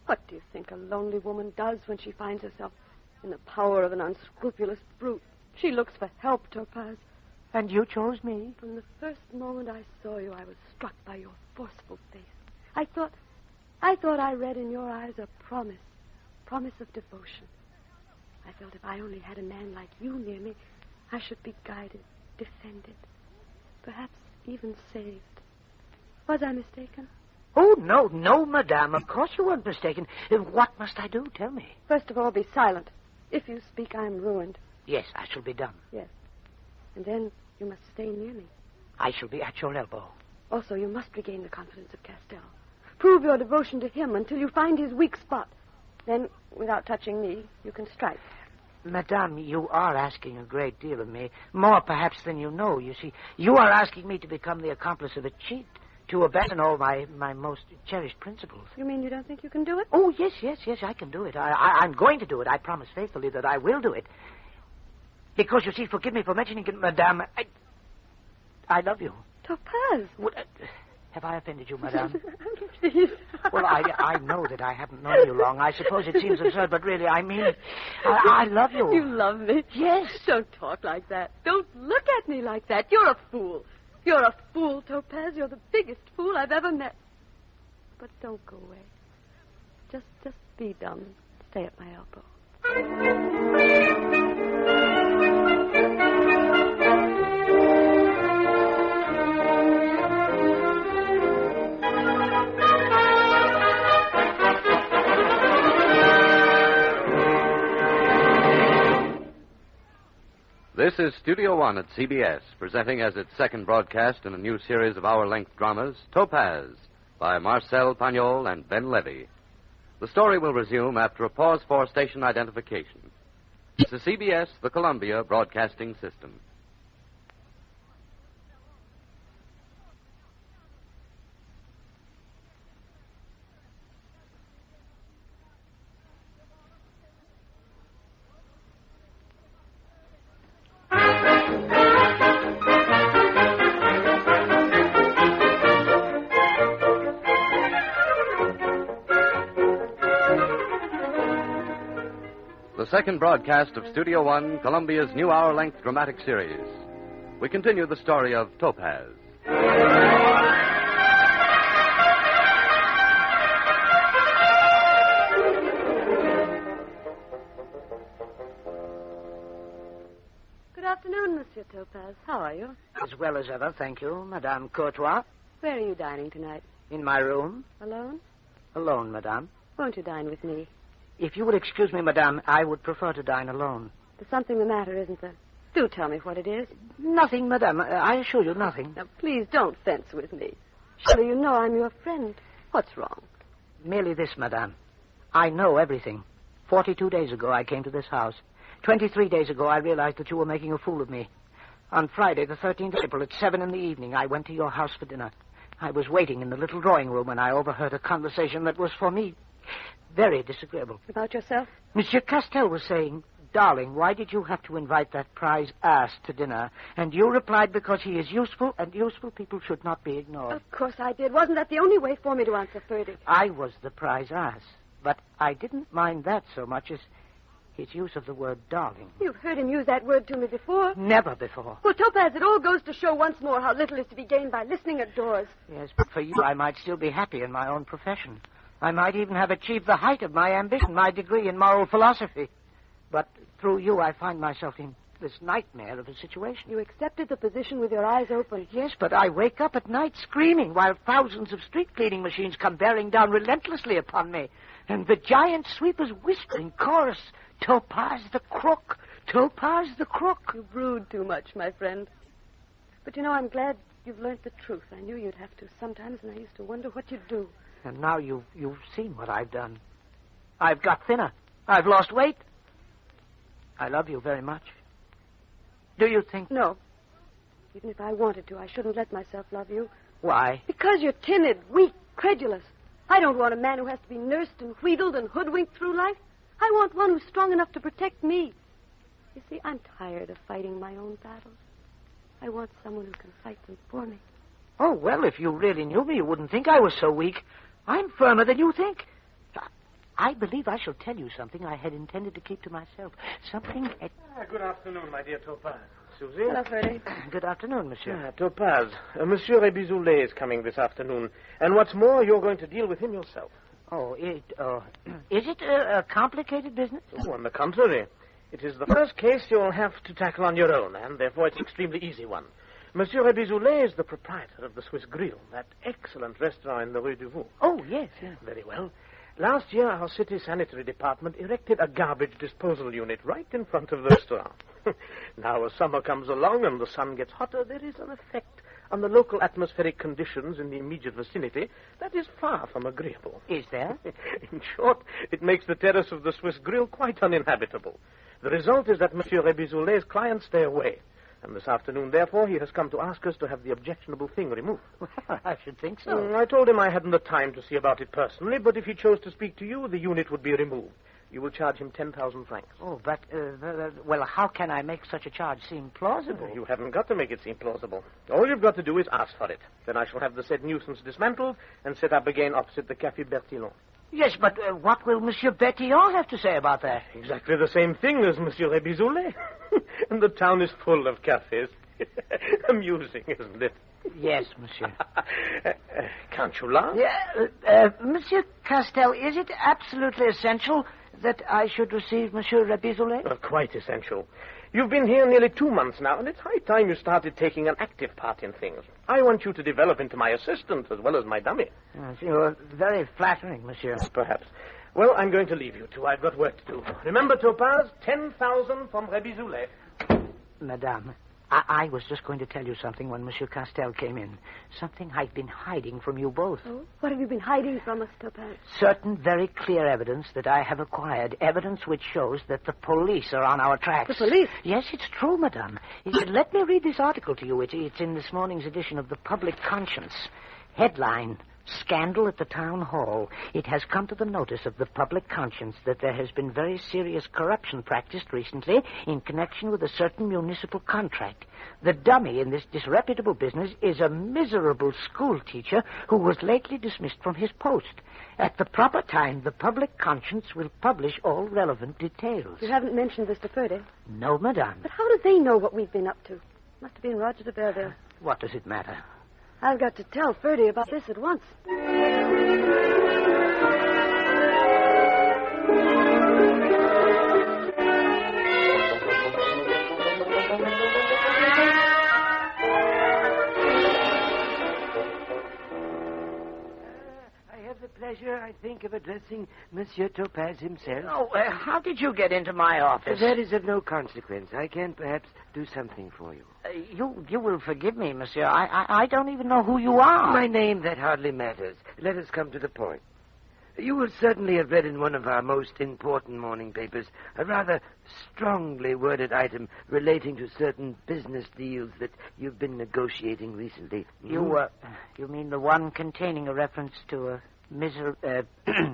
What do you think a lonely woman does when she finds herself in the power of an unscrupulous brute? She looks for help, Topaze. And you chose me? From the first moment I saw you, I was struck by your forceful face. I thought I read in your eyes a promise of devotion. I felt if I only had a man like you near me, I should be guided, defended, perhaps even saved. Was I mistaken? Oh, no, madame. Of course you weren't mistaken. What must I do? Tell me. First of all, be silent. If you speak, I'm ruined. Yes, I shall be dumb. Yes. And then you must stay near me. I shall be at your elbow. Also, you must regain the confidence of Castell. Prove your devotion to him until you find his weak spot. Then, without touching me, you can strike. Madame, you are asking a great deal of me. More, perhaps, than you know. You see, you are asking me to become the accomplice of a cheat, to abandon all my most cherished principles. You mean you don't think you can do it? Oh, yes, I can do it. I'm going to do it. I promise faithfully that I will do it. Because, you see, forgive me for mentioning it, Madame, I love you. Topaz. Have I offended you, Madame? Please. Well, I know that I haven't known you long. I suppose it seems absurd, but really, I mean it. I love you. You love me? Yes. Don't talk like that. Don't look at me like that. You're a fool. You're a fool, Topaz. You're the biggest fool I've ever met. But don't go away. Just be dumb. Stay at my elbow. This is Studio One at CBS, presenting as its second broadcast in a new series of hour-length dramas, Topaze, by Marcel, Pagnol, and Ben Levy. The story will resume after a pause for station identification. This is CBS, the Columbia Broadcasting System. The second broadcast of Studio One, Columbia's new hour-length dramatic series. We continue the story of Topaze. Good afternoon, Monsieur Topaz. How are you? As well as ever, thank you, Madame Courtois. Where are you dining tonight? In my room. Alone? Alone, Madame. Won't you dine with me? If you would excuse me, Madame, I would prefer to dine alone. There's something the matter, isn't there? Do tell me what it is. Nothing, Madame. I assure you, nothing. Now, please don't fence with me. Surely you know I'm your friend. What's wrong? Merely this, Madame. I know everything. 42 days ago, I came to this house. 23 days ago, I realized that you were making a fool of me. On Friday, the 13th of April, at 7 in the evening, I went to your house for dinner. I was waiting in the little drawing room when I overheard a conversation that was, for me, very disagreeable. About yourself? Monsieur Castell was saying, "Darling, why did you have to invite that prize ass to dinner?" And you replied, "Because he is useful, and useful people should not be ignored." Of course I did. Wasn't that the only way for me to answer Ferdy? I was the prize ass, but I didn't mind that so much as his use of the word darling. You've heard him use that word to me before. Never before. Well, Topaz, it all goes to show once more how little is to be gained by listening at doors. Yes, but for you, I might still be happy in my own profession. I might even have achieved the height of my ambition, my degree in moral philosophy. But through you, I find myself in this nightmare of a situation. You accepted the position with your eyes open. Yes, but I wake up at night screaming while thousands of street cleaning machines come bearing down relentlessly upon me. And the giant sweepers whisper in chorus, "Topaz the crook! Topaz the crook!" You brood too much, my friend. But you know, I'm glad you've learned the truth. I knew you'd have to sometimes, and I used to wonder what you'd do. And now you've seen what I've done. I've got thinner. I've lost weight. I love you very much. Do you think... No. Even if I wanted to, I shouldn't let myself love you. Why? Because you're timid, weak, credulous. I don't want a man who has to be nursed and wheedled and hoodwinked through life. I want one who's strong enough to protect me. You see, I'm tired of fighting my own battles. I want someone who can fight them for me. Oh, well, if you really knew me, you wouldn't think I was so weak. I'm firmer than you think. I believe I shall tell you something I had intended to keep to myself. Something... Good afternoon, my dear Topaz. Susie? Hello, Ferdy. Good afternoon, monsieur. Topaz, Monsieur Ebizoulet is coming this afternoon. And what's more, you're going to deal with him yourself. Oh, is it a complicated business? Oh, on the contrary. It is the first case you'll have to tackle on your own, and therefore it's an extremely easy one. Monsieur Ebizoulet is the proprietor of the Swiss Grill, that excellent restaurant in the Rue du Veau. Oh, yes. Very well. Last year, our city sanitary department erected a garbage disposal unit right in front of the restaurant. Now, as summer comes along and the sun gets hotter, there is an effect on the local atmospheric conditions in the immediate vicinity that is far from agreeable. Is there? In short, it makes the terrace of the Swiss Grill quite uninhabitable. The result is that Monsieur Rebizoulet's clients stay away. And this afternoon, therefore, he has come to ask us to have the objectionable thing removed. Well, I should think so. I told him I hadn't the time to see about it personally, but if he chose to speak to you, the unit would be removed. You will charge him 10,000 francs. Oh, but, well, how can I make such a charge seem plausible? You haven't got to make it seem plausible. All you've got to do is ask for it. Then I shall have the said nuisance dismantled and set up again opposite the Café Bertillon. Yes, but what will Monsieur Bertillon have to say about that? Exactly the same thing as Monsieur Rebizoulet. And the town is full of cafes. Amusing, isn't it? Yes, monsieur. Can't you laugh? Yeah, Monsieur Castel, is it absolutely essential that I should receive Monsieur Rebizoulet? Quite essential. You've been here nearly 2 months now, and it's high time you started taking an active part in things. I want you to develop into my assistant as well as my dummy. You're very flattering, monsieur. Perhaps. Well, I'm going to leave you two. I've got work to do. Remember, Topaze, 10,000 from Rebizoulet. Madame, I was just going to tell you something when Monsieur Castel came in. Something I've been hiding from you both. Oh, what have you been hiding from us, Topaze? Certain very clear evidence that I have acquired. Evidence which shows that the police are on our tracks. The police? Yes, it's true, madame. Let me read this article to you. It's in this morning's edition of the Public Conscience. Headline: Scandal at the town hall. It has come to the notice of the public conscience that there has been very serious corruption practiced recently in connection with a certain municipal contract. The dummy in this disreputable business is a miserable school teacher who was lately dismissed from his post. At the proper time, the public conscience will publish all relevant details. You haven't mentioned this to Ferdy? No, madame. But how do they know what we've been up to? Must have been Roger de Berville. What does it matter? I've got to tell Ferdy about this at once. Pleasure, I think, of addressing Monsieur Topaze himself. Oh, how did you get into my office? That is of no consequence. I can perhaps do something for you. You will forgive me, monsieur. I don't even know who you are. My name, that hardly matters. Let us come to the point. You will certainly have read in one of our most important morning papers a rather strongly worded item relating to certain business deals that you've been negotiating recently. You mean the one containing a reference to a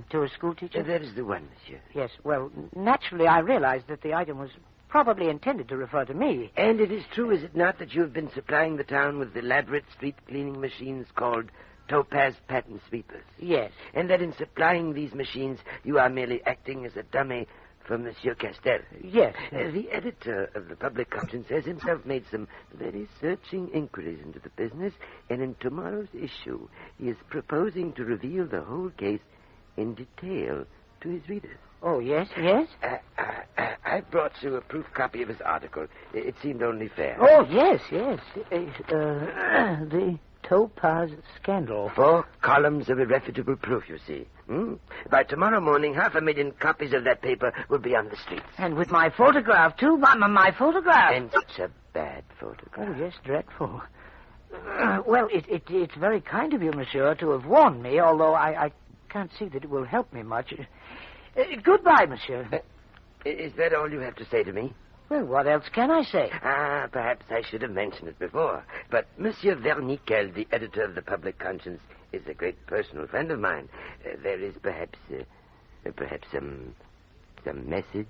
to a school teacher? That is the one, monsieur. Yes, well, naturally I realized that the item was probably intended to refer to me. And it is true, is it not, that you have been supplying the town with elaborate street-cleaning machines called Topaze patent sweepers? Yes. And that in supplying these machines, you are merely acting as a dummy for Monsieur Castel? Yes. The editor of the Public Conscience has himself made some very searching inquiries into the business, and in tomorrow's issue, he is proposing to reveal the whole case in detail to his readers. Oh, yes, yes? I brought you a proof copy of his article. It seemed only fair. Oh, yes, yes. The Topaze scandal. 4 columns of irrefutable proof, you see. By tomorrow morning, 500,000 copies of that paper will be on the streets. And with my photograph, too? My photograph. And such a bad photograph. Oh, yes, dreadful. Well, it's very kind of you, monsieur, to have warned me, although I can't see that it will help me much. Goodbye, monsieur. Is that all you have to say to me? Well, what else can I say? Perhaps I should have mentioned it before. But Monsieur Vernickel, the editor of the Public Conscience, is a great personal friend of mine. There is perhaps some message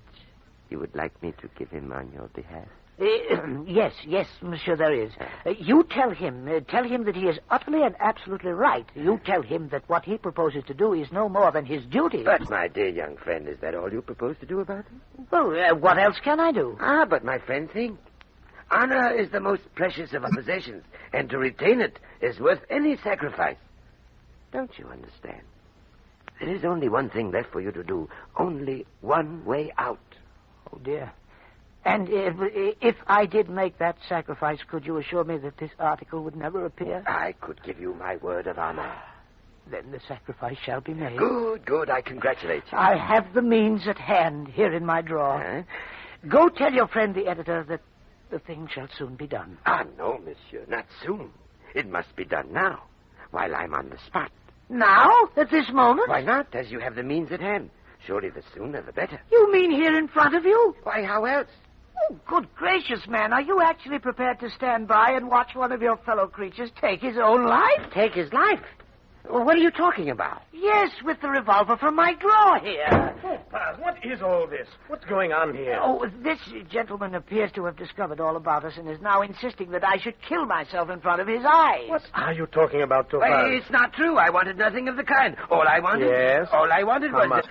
you would like me to give him on your behalf. Yes, monsieur, there is. You tell him that he is utterly and absolutely right. You tell him that what he proposes to do is no more than his duty. But, my dear young friend, is that all you propose to do about it? Well, what else can I do? But my friend, think. Honor is the most precious of our possessions, and to retain it is worth any sacrifice. Don't you understand? There is only one thing left for you to do. Only one way out. Oh, dear. And if I did make that sacrifice, could you assure me that this article would never appear? I could give you my word of honor. Then the sacrifice shall be made. Good, good. I congratulate you. I have the means at hand here in my drawer. Huh? Go tell your friend the editor that the thing shall soon be done. Ah, no, monsieur, not soon. It must be done now, while I'm on the spot. Now? At this moment? Why not, as you have the means at hand? Surely the sooner the better. You mean here in front of you? Why, how else? Oh, good gracious, man. Are you actually prepared to stand by and watch one of your fellow creatures take his own life? Take his life? Well, what are you talking about? Yes, with the revolver from my drawer here. Oh, Paz, what is all this? What's going on here? Oh, this gentleman appears to have discovered all about us and is now insisting that I should kill myself in front of his eyes. What are you talking about, Topaze? Why, it's not true. I wanted nothing of the kind. All I wanted... Yes? All I wanted How was... much?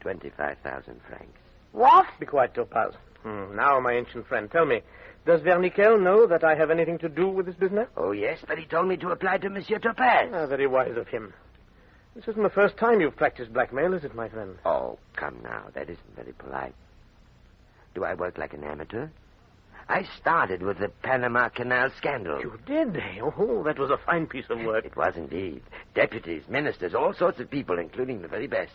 25,000 francs. What? Be quiet, Topaze. Now, my ancient friend, tell me, does Verniquel know that I have anything to do with this business? Oh, yes, but he told me to apply to Monsieur Topaze. Ah, very wise of him. This isn't the first time you've practiced blackmail, is it, my friend? Oh, come now. That isn't very polite. Do I work like an amateur? I started with the Panama Canal scandal. You did? Oh, that was a fine piece of work. It was indeed. Deputies, ministers, all sorts of people, including the very best.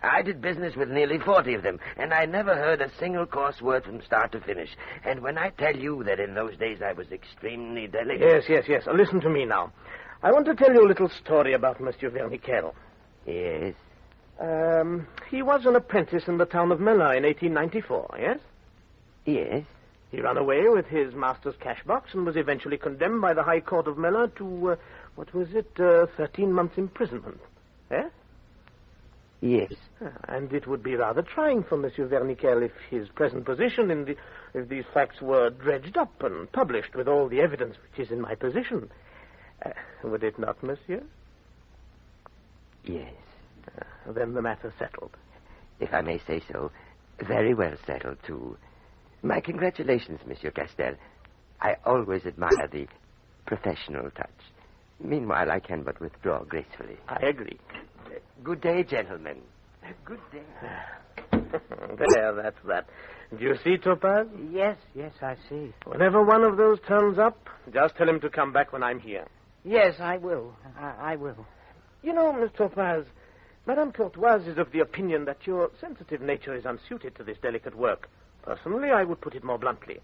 I did business with nearly 40 of them, and I never heard a single coarse word from start to finish. And when I tell you that in those days I was extremely delicate... Yes. Listen to me now. I want to tell you a little story about Monsieur Verniquel. Yes? He was an apprentice in the town of Melun in 1894, yes? Yes. He ran away with his master's cash box and was eventually condemned by the High Court of Melun to, 13 months imprisonment. Eh? Yes. And it would be rather trying for Monsieur Verniquel if his present position if these facts were dredged up and published with all the evidence which is in my possession. Would it not, monsieur? Yes. Then the matter settled. If I may say so, very well settled, too. My congratulations, Monsieur Castel. I always admire the professional touch. Meanwhile, I can but withdraw gracefully. I agree. Good day, gentlemen. Good day. There, that's that. Do you see, Topaze? Yes, I see. Whenever one of those turns up, just tell him to come back when I'm here. Yes, I will. I will. You know, Miss Topaze, Madame Courtoise is of the opinion that your sensitive nature is unsuited to this delicate work. Personally, I would put it more bluntly.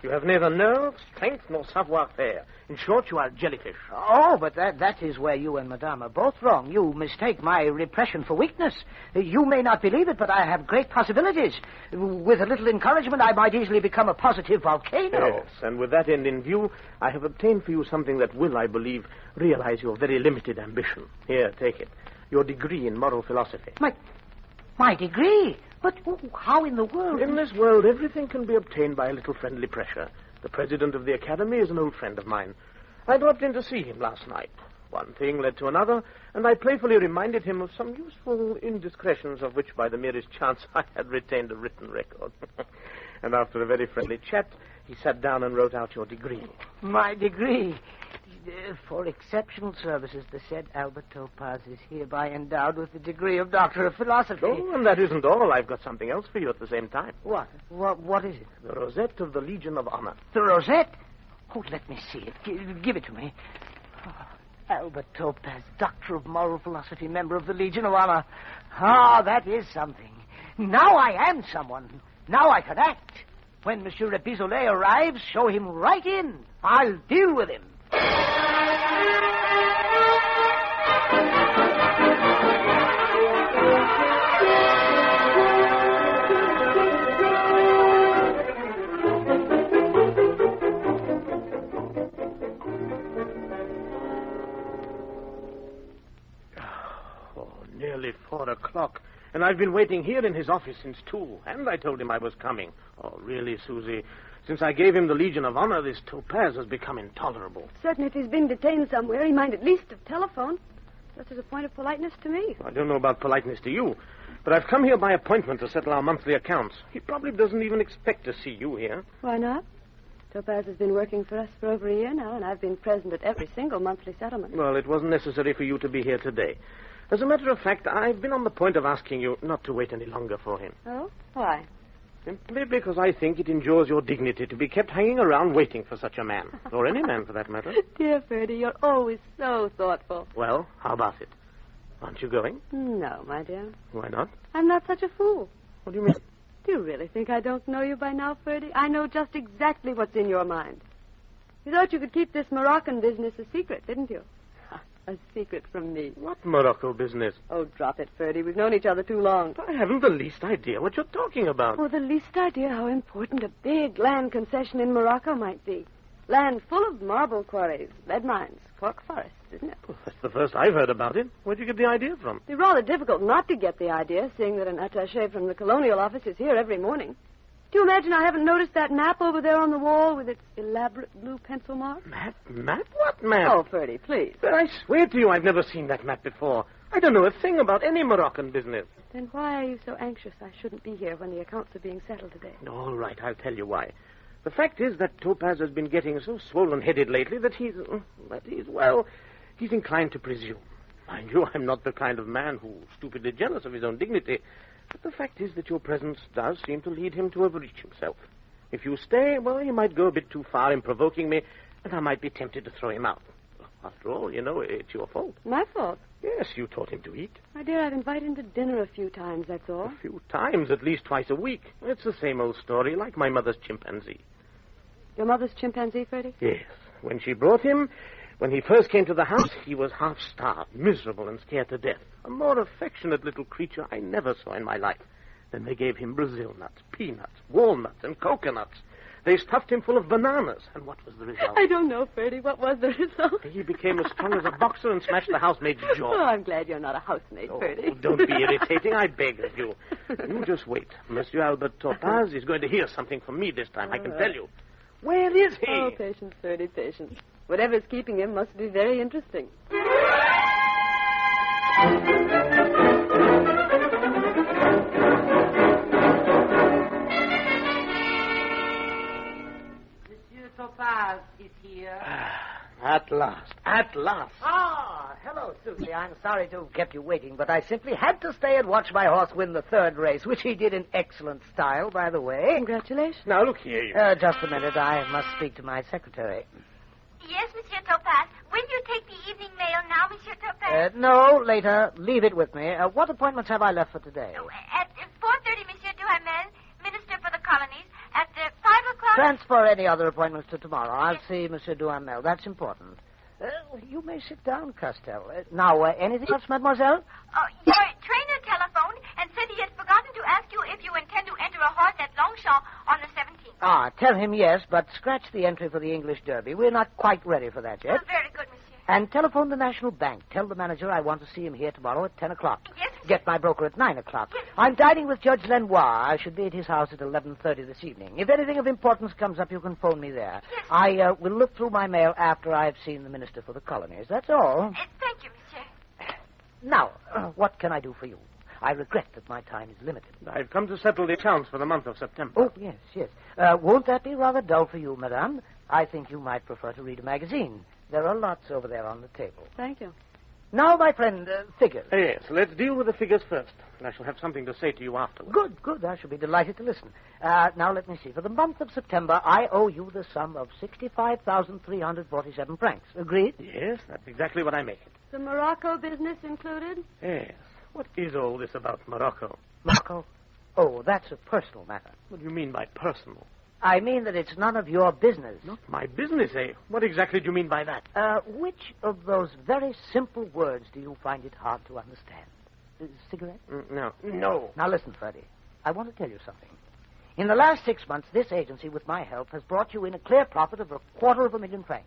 You have neither nerve, strength, nor savoir-faire. In short, you are jellyfish. Oh, but that is where you and Madame are both wrong. You mistake my repression for weakness. You may not believe it, but I have great possibilities. With a little encouragement, I might easily become a positive volcano. Yes, and with that end in view, I have obtained for you something that will, I believe, realize your very limited ambition. Here, take it. Your degree in moral philosophy. My degree? But how in the world? In this world, everything can be obtained by a little friendly pressure. The president of the academy is an old friend of mine. I dropped in to see him last night. One thing led to another, and I playfully reminded him of some useful indiscretions of which, by the merest chance, I had retained a written record. And after a very friendly chat, he sat down and wrote out your degree. My degree? For exceptional services, the said Albert Topaze is hereby endowed with the degree of Doctor of Philosophy. Oh, and that isn't all. I've got something else for you at the same time. What? What is it? The rosette of the Legion of Honor. The rosette? Oh, let me see it. Give it to me. Oh, Albert Topaze, Doctor of Moral Philosophy, member of the Legion of Honor. Ah, that is something. Now I am someone. Now I can act. When Monsieur Repisolet arrives, show him right in. I'll deal with him. Nearly 4 o'clock. And I've been waiting here in his office since 2. And I told him I was coming. Oh, really, Susie? Since I gave him the Legion of Honor, this Topaze has become intolerable. Certainly, if he's been detained somewhere, he might at least have telephoned. Just as a point of politeness to me. I don't know about politeness to you, but I've come here by appointment to settle our monthly accounts. He probably doesn't even expect to see you here. Why not? Topaze has been working for us for over a year now, and I've been present at every single monthly settlement. Well, it wasn't necessary for you to be here today. As a matter of fact, I've been on the point of asking you not to wait any longer for him. Oh? Why? Simply because I think it endures your dignity to be kept hanging around waiting for such a man. Or any man, for that matter. Dear Ferdy, you're always so thoughtful. Well, how about it? Aren't you going? No, my dear. Why not? I'm not such a fool. What do you mean? Do you really think I don't know you by now, Ferdy? I know just exactly what's in your mind. You thought you could keep this Moroccan business a secret, didn't you? A secret from me. What Morocco business? Oh, drop it, Ferdy. We've known each other too long. I haven't the least idea what you're talking about. Oh, the least idea how important a big land concession in Morocco might be. Land full of marble quarries, lead mines, cork forests, isn't it? Well, that's the first I've heard about it. Where'd you get the idea from? It'd be rather difficult not to get the idea, seeing that an attaché from the Colonial Office is here every morning. Do you imagine I haven't noticed that map over there on the wall with its elaborate blue pencil mark? Map? Map? What map? Oh, Ferdy, please. But I swear to you I've never seen that map before. I don't know a thing about any Moroccan business. Then why are you so anxious I shouldn't be here when the accounts are being settled today? All right, I'll tell you why. The fact is that Topaze has been getting so swollen-headed lately that he's inclined to presume. Mind you, I'm not the kind of man who's stupidly jealous of his own dignity. But the fact is that your presence does seem to lead him to overreach himself. If you stay, well, he might go a bit too far in provoking me, and I might be tempted to throw him out. After all, you know, it's your fault. My fault? Yes, you taught him to eat. My dear, I've invited him to dinner a few times, that's all. A few times, at least twice a week. It's the same old story, like my mother's chimpanzee. Your mother's chimpanzee, Ferdy? Yes. When she brought him, when he first came to the house, he was half-starved, miserable, and scared to death. A more affectionate little creature I never saw in my life. Then they gave him Brazil nuts, peanuts, walnuts, and coconuts. They stuffed him full of bananas. And what was the result? I don't know, Ferdy. What was the result? He became as strong as a boxer and smashed the housemaid's jaw. Oh, I'm glad you're not a housemaid, Ferdy. Oh, don't be irritating, I beg of you. You just wait. Monsieur Albert Topaze is going to hear something from me this time, I can tell you. Where is he? Oh, patience, Ferdy, patience. Whatever's keeping him must be very interesting. Monsieur Topaze is here. At last. Ah, hello, Susie. I'm sorry to have kept you waiting, but I simply had to stay and watch my horse win the third race, which he did in excellent style, by the way. Congratulations. Now, look here, you. Just a minute. I must speak to my secretary. Yes, Monsieur Topaze. Will you take the evening mail now, Monsieur Topaze? No, later. Leave it with me. What appointments have I left for today? At 4:30, Monsieur Duhamel, Minister for the Colonies. At 5 o'clock... Transfer any other appointments to tomorrow. I'll see Monsieur Duhamel. That's important. You may sit down, Castell. Now, anything else, mademoiselle? Your trainer telephoned and said he had forgotten to ask you if you intend to enter a horse at Longchamp on the 17th. Tell him yes, but scratch the entry for the English Derby. We're not quite ready for that yet. Very good, Monsieur. And telephone the National Bank. Tell the manager I want to see him here tomorrow at 10 o'clock. Yes, Get my broker at 9 o'clock. I'm dining with Judge Lenoir. I should be at his house at 11:30 this evening. If anything of importance comes up, you can phone me there. Yes. I will look through my mail after I've seen the Minister for the Colonies. That's all. Thank you, Monsieur. Now, what can I do for you? I regret that my time is limited. I've come to settle the accounts for the month of September. Oh, yes. Won't that be rather dull for you, madame? I think you might prefer to read a magazine. There are lots over there on the table. Thank you. Now, my friend, figures. Yes, let's deal with the figures first. I shall have something to say to you afterwards. Good. I shall be delighted to listen. Now, let me see. For the month of September, I owe you the sum of 65,347 francs. Agreed? Yes, that's exactly what I make it. The Morocco business included? Yes. What is all this about Morocco? Morocco? Oh, that's a personal matter. What do you mean by personal? I mean that it's none of your business. Not my business, eh? What exactly do you mean by that? Which of those very simple words do you find it hard to understand? Cigarette? No. Now listen, Freddie. I want to tell you something. In the last 6 months, this agency, with my help, has brought you in a clear profit of 250,000 francs,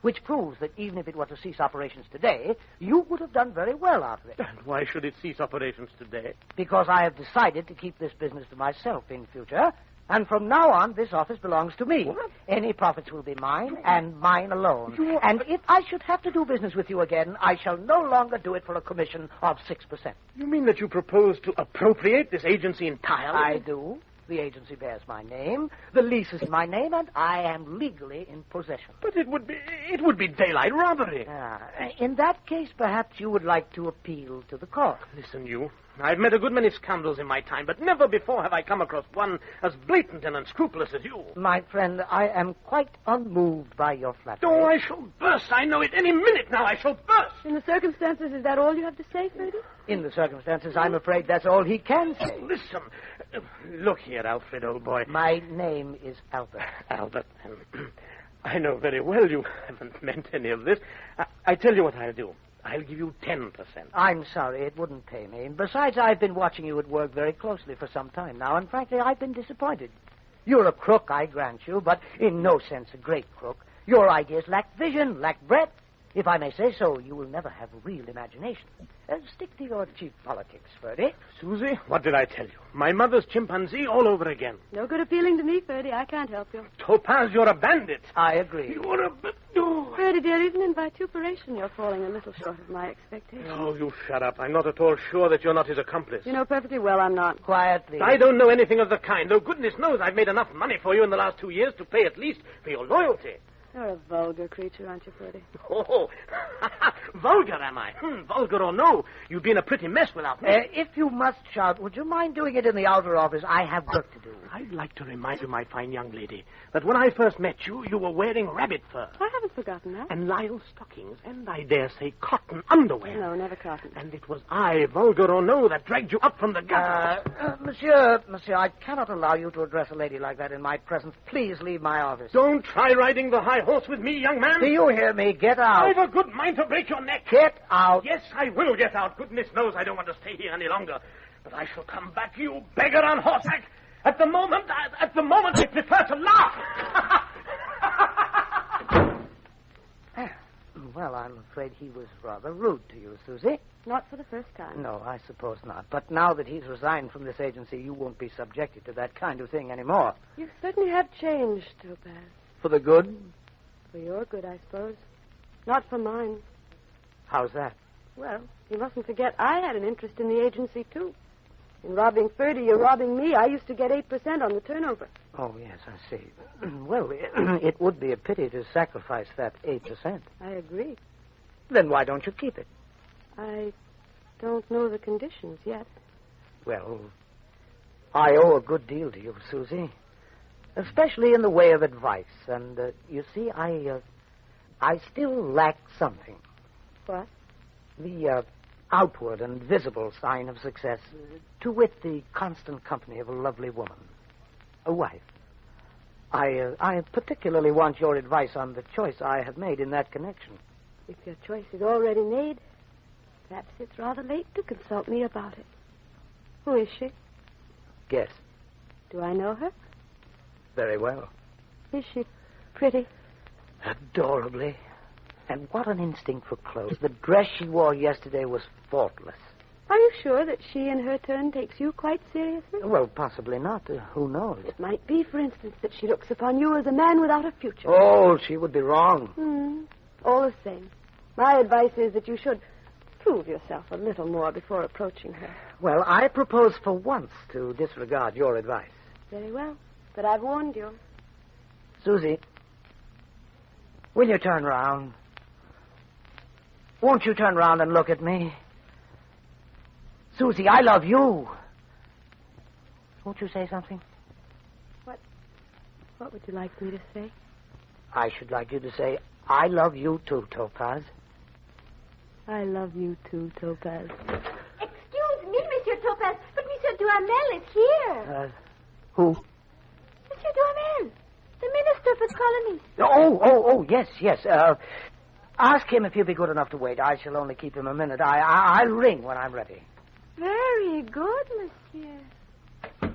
which proves that even if it were to cease operations today, you would have done very well out of it. And why should it cease operations today? Because I have decided to keep this business to myself in future. And from now on, this office belongs to me. What? Any profits will be mine, and mine alone. And if I should have to do business with you again, I shall no longer do it for a commission of 6%. You mean that you propose to appropriate this agency entirely? I do. The agency bears my name, the lease is my name, and I am legally in possession. But it would be daylight robbery. In that case, perhaps you would like to appeal to the court. Listen, you. I've met a good many scoundrels in my time, but never before have I come across one as blatant and unscrupulous as you. My friend, I am quite unmoved by your flattery. Oh, I shall burst. I know it. Any minute now, I shall burst. In the circumstances, is that all you have to say, Ferdy? In the circumstances, I'm afraid that's all he can say. Oh, listen. Look here, Alfred, old boy. My name is Albert. Albert, I know very well you haven't meant any of this. I tell you what I'll do. I'll give you 10%. I'm sorry, it wouldn't pay me. Besides, I've been watching you at work very closely for some time now, and frankly, I've been disappointed. You're a crook, I grant you, but in no sense a great crook. Your ideas lack vision, lack breadth. If I may say so, you will never have real imagination. Stick to your cheap politics, Ferdy. Susie, what did I tell you? My mother's chimpanzee all over again. No good appealing to me, Ferdy. I can't help you. Topaze, you're a bandit. I agree. You're a... Ferdy, dear, even in vituperation, you're falling a little short of my expectations. Oh, you shut up. I'm not at all sure that you're not his accomplice. You know perfectly well I'm not. Quietly. I don't know anything of the kind, though goodness knows I've made enough money for you in the last 2 years to pay at least for your loyalty. You're a vulgar creature, aren't you, Ferdy? Oh, vulgar, am I? Vulgar or no, you'd be in a pretty mess without me. If you must shout, would you mind doing it in the outer office? I have work to do. I'd like to remind you, my fine young lady, that when I first met you, you were wearing rabbit fur. I haven't forgotten that. And Lyle stockings, and I dare say cotton underwear. No, never cotton. And it was I, vulgar or no, that dragged you up from the gutter. Monsieur, I cannot allow you to address a lady like that in my presence. Please leave my office. Don't try riding the high horse with me, young man. Do you hear me? Get out. I've a good mind to break your neck. Get out. Yes, I will get out. Goodness knows I don't want to stay here any longer. But I shall come back, you beggar on horseback. At the moment, I prefer to laugh. Well, I'm afraid he was rather rude to you, Susie. Not for the first time. No, I suppose not. But now that he's resigned from this agency, you won't be subjected to that kind of thing anymore. You certainly have changed, Topaze. For the good? For your good, I suppose. Not for mine. How's that? Well, you mustn't forget I had an interest in the agency, too. In robbing Ferdy, you're robbing me. I used to get 8% on the turnover. Oh, yes, I see. Well, it would be a pity to sacrifice that 8%. I agree. Then why don't you keep it? I don't know the conditions yet. Well, I owe a good deal to you, Susie. Especially in the way of advice. And, you see, I still lack something. What? The, outward and visible sign of success, to wit, the constant company of a lovely woman, a wife. I particularly want your advice on the choice I have made in that connection. If your choice is already made, perhaps it's rather late to consult me about it. Who is she? Guess. Do I know her? Very well. Is she pretty? Adorably. And what an instinct for clothes. The dress she wore yesterday was faultless. Are you sure that she, in her turn, takes you quite seriously? Well, possibly not. Who knows? It might be, for instance, that she looks upon you as a man without a future. Oh, she would be wrong. All the same. My advice is that you should prove yourself a little more before approaching her. Well, I propose for once to disregard your advice. Very well. But I've warned you. Susie, will you turn round? Won't you turn round and look at me? Susie, I love you. Won't you say something? What would you like me to say? I should like you to say, I love you too, Topaze. I love you too, Topaze. Excuse me, Monsieur Topaze, but Monsieur Duhamel is here. Who? Monsieur Duhamel, the minister for colonies. Oh, yes. Ask him if he'll be good enough to wait. I shall only keep him a minute. I'll ring when I'm ready. Very good, Monsieur.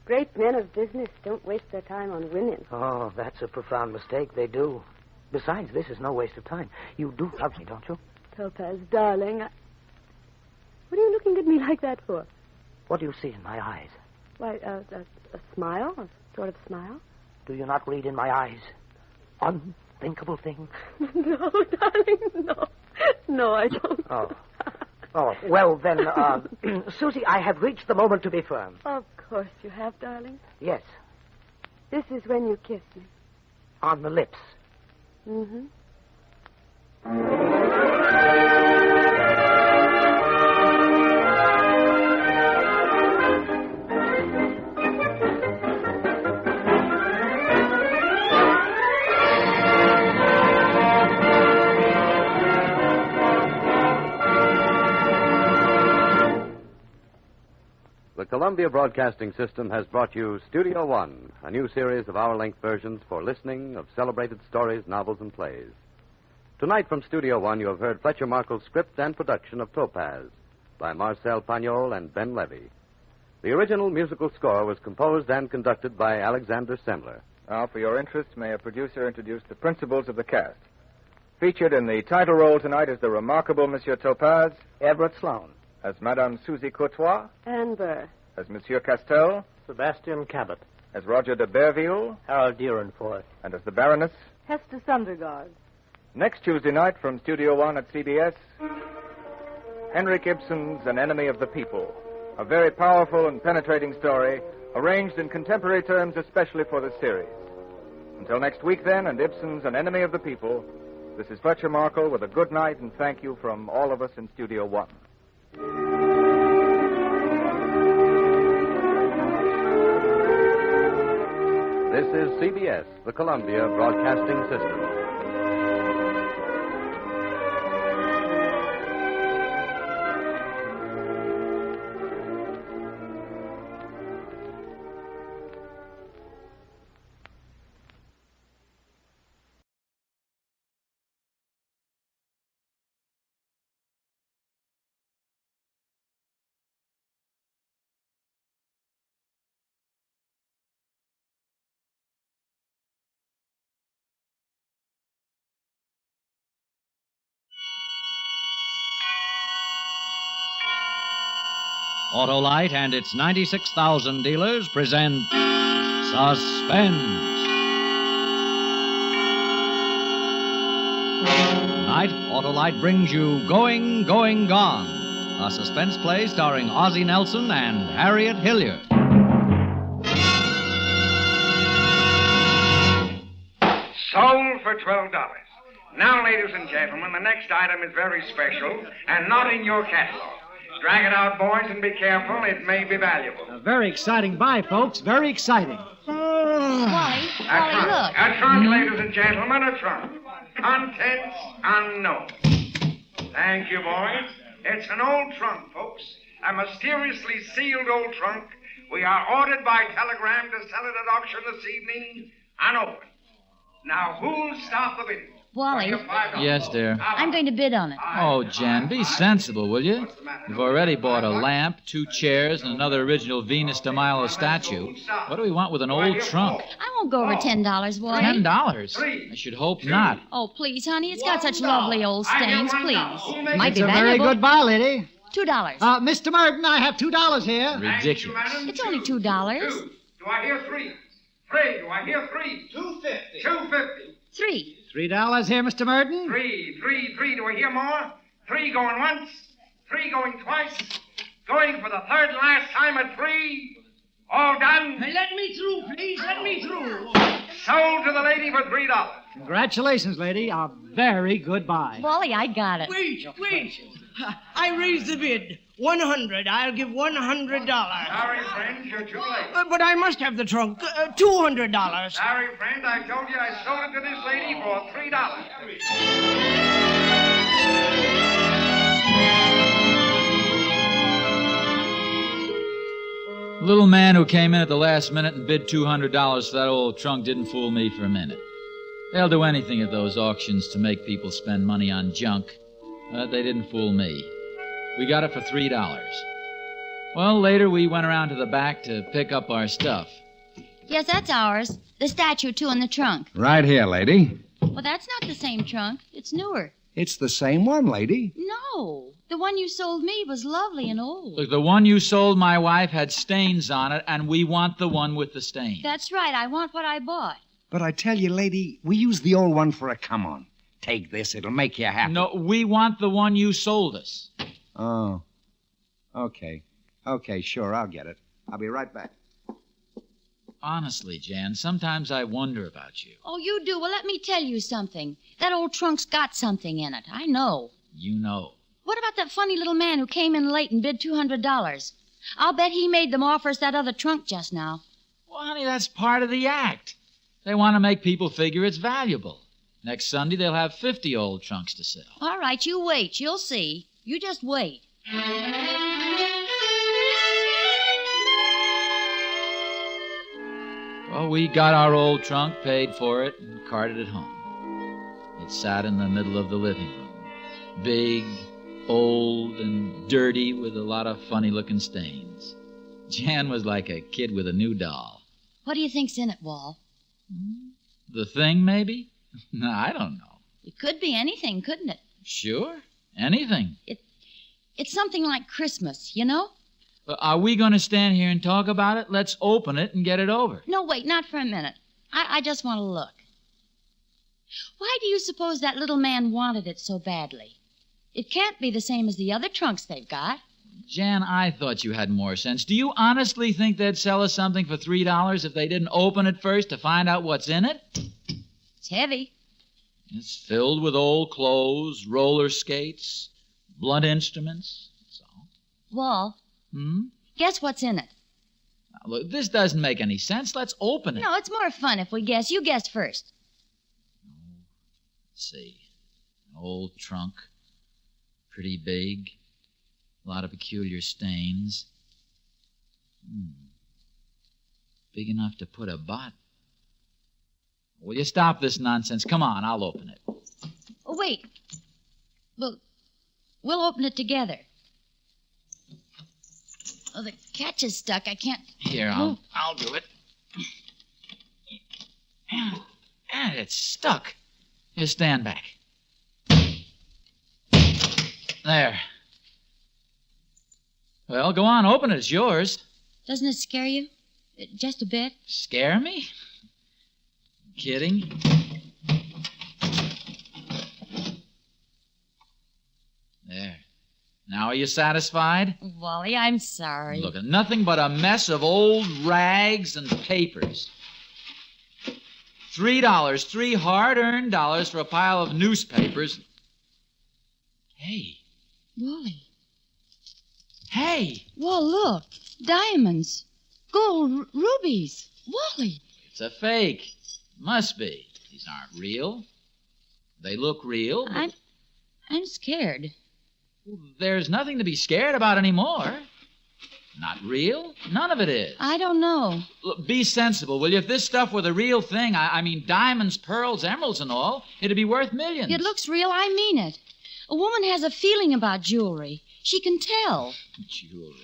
Great men of business don't waste their time on women. Oh, that's a profound mistake. They do. Besides, this is no waste of time. You do love me, don't you? Topaze, darling. What are you looking at me like that for? What do you see in my eyes? Why, a smile? A sort of smile? Do you not read in my eyes unthinkable things? No, darling, no. No, I don't. Oh, well, then, Susie, I have reached the moment to be firm. Of course you have, darling. Yes. This is when you kiss me. On the lips. Mm-hmm. Columbia Broadcasting System has brought you Studio One, a new series of hour-length versions for listening of celebrated stories, novels, and plays. Tonight from Studio One, you have heard Fletcher Markle's script and production of Topaze by Marcel, Pagnol, and Ben Levy. The original musical score was composed and conducted by Alexander Semler. Now, for your interest, may a producer introduce the principals of the cast. Featured in the title role tonight is the remarkable Monsieur Topaze, Everett Sloane. As Madame Susie Courtois, Anne Burr. as Monsieur Castel, Sebastian Cabot. as Roger de Berville, Harold Deerenforth. and as the Baroness. Hester Sundergaard. Next Tuesday night from Studio One at CBS, Henrik Ibsen's An Enemy of the People. A very powerful and penetrating story, arranged in contemporary terms especially for this series. Until next week, then, and Ibsen's An Enemy of the People, this is Fletcher Markle with a good night and thank you from all of us in Studio One. This is CBS, the Columbia Broadcasting System. Autolite and its 96,000 dealers present Suspense. Tonight, Autolite brings you Going, Going, Gone, a suspense play starring Ozzie Nelson and Harriet Hilliard. Sold for $12. Now, ladies and gentlemen, the next item is very special and not in your catalog. Drag it out, boys, and be careful. It may be valuable. A very exciting buy, folks. Very exciting. Wally, look. A trunk, ladies and gentlemen, a trunk. Contents unknown. Thank you, boys. It's an old trunk, folks. A mysteriously sealed old trunk. We are ordered by telegram to sell it at auction this evening, unopened. Now, who'll stop the bidding? Wally. Yes, dear. I'm going to bid on it. Oh, Jen, be sensible, will you? You've already bought a lamp, 2 chairs, and another original Venus de Milo statue. What do we want with an old trunk? I won't go over $10, Wally. $10? I should hope not. Oh, please, honey. It's got such lovely old stains, please. Might It's be a very valuable. good buy, lady. $2. Mr. Merton, I have $2 here. Ridiculous. It's only $2. Do I hear three? Three. Do I hear three? $2.50. $2.50. 3. $3 here, Mr. Merton. Three. Do I hear more? 3 going once. 3 going twice. Going for the third and last time at 3. All done. Let me through, please. Let me through. Sold to the lady for $3. Congratulations, lady. A very good buy. Wally, I got it. Wait. I raised the bid. 100. I'll give $100. Sorry, friend, you're too late. But I must have the trunk. $200. Sorry, friend, I told you I sold it to this lady for $3. The little man who came in at the last minute and bid $200 for that old trunk didn't fool me for a minute. They'll do anything at those auctions to make people spend money on junk. But they didn't fool me. We got it for $3. Well, later we went around to the back to pick up our stuff. Yes, that's ours. The statue, too, in the trunk. Right here, lady. Well, that's not the same trunk. It's newer. It's the same one, lady. No. The one you sold me was lovely and old. Look, the one you sold my wife had stains on it, and we want the one with the stains. That's right. I want what I bought. But I tell you, lady, we used the old one for a come-on. Take this. It'll make you happy. No, we want the one you sold us. Oh. Okay. Okay, sure, I'll get it. I'll be right back. Honestly, Jan, sometimes I wonder about you. Oh, you do? Well, let me tell you something. That old trunk's got something in it. I know. You know. What about that funny little man who came in late and bid $200? I'll bet he made them offers that other trunk just now. Well, honey, that's part of the act. They want to make people figure it's valuable. Next Sunday, they'll have 50 old trunks to sell. All right, you wait. You'll see. You just wait. Well, we got our old trunk, paid for it, and carted it home. It sat in the middle of the living room. Big, old, and dirty with a lot of funny-looking stains. Jan was like a kid with a new doll. What do you think's in it, Wall? The thing, maybe? No, I don't know. It could be anything, couldn't it? Sure, anything. It's something like Christmas, you know? Are we going to stand here and talk about it? Let's open it and get it over. No, wait, not for a minute. I just want to look. Why do you suppose that little man wanted it so badly? It can't be the same as the other trunks they've got. Jan, I thought you had more sense. Do you honestly think they'd sell us something for $3 if they didn't open it first to find out what's in it? It's heavy. It's filled with old clothes, roller skates, blunt instruments. That's all. Wall. Guess what's in it? Now, look, this doesn't make any sense. Let's open it. No, it's more fun if we guess. You guess first. Let's see. An old trunk. Pretty big. A lot of peculiar stains. Big enough to put a bot. Will you stop this nonsense? Come on, I'll open it. Oh, wait. We'll open it together. Oh, the catch is stuck. I can't... Here, I'll do it. And it's stuck. Here, stand back. There. Well, go on, open it. It's yours. Doesn't it scare you? Just a bit? Scare me? Kidding? There. Now are you satisfied? Wally, I'm sorry. Look, nothing but a mess of old rags and papers. $3, 3 hard-earned dollars for a pile of newspapers. Hey. Wally. Hey. Well, look. Diamonds. Gold rubies. Wally. It's a fake. Must be. These aren't real. They look real. I'm scared. There's nothing to be scared about anymore. Not real. None of it is. I don't know. Look, be sensible, will you? If this stuff were the real thing, I mean diamonds, pearls, emeralds, and all, it'd be worth millions. It looks real. I mean it. A woman has a feeling about jewelry. She can tell. Jewelry.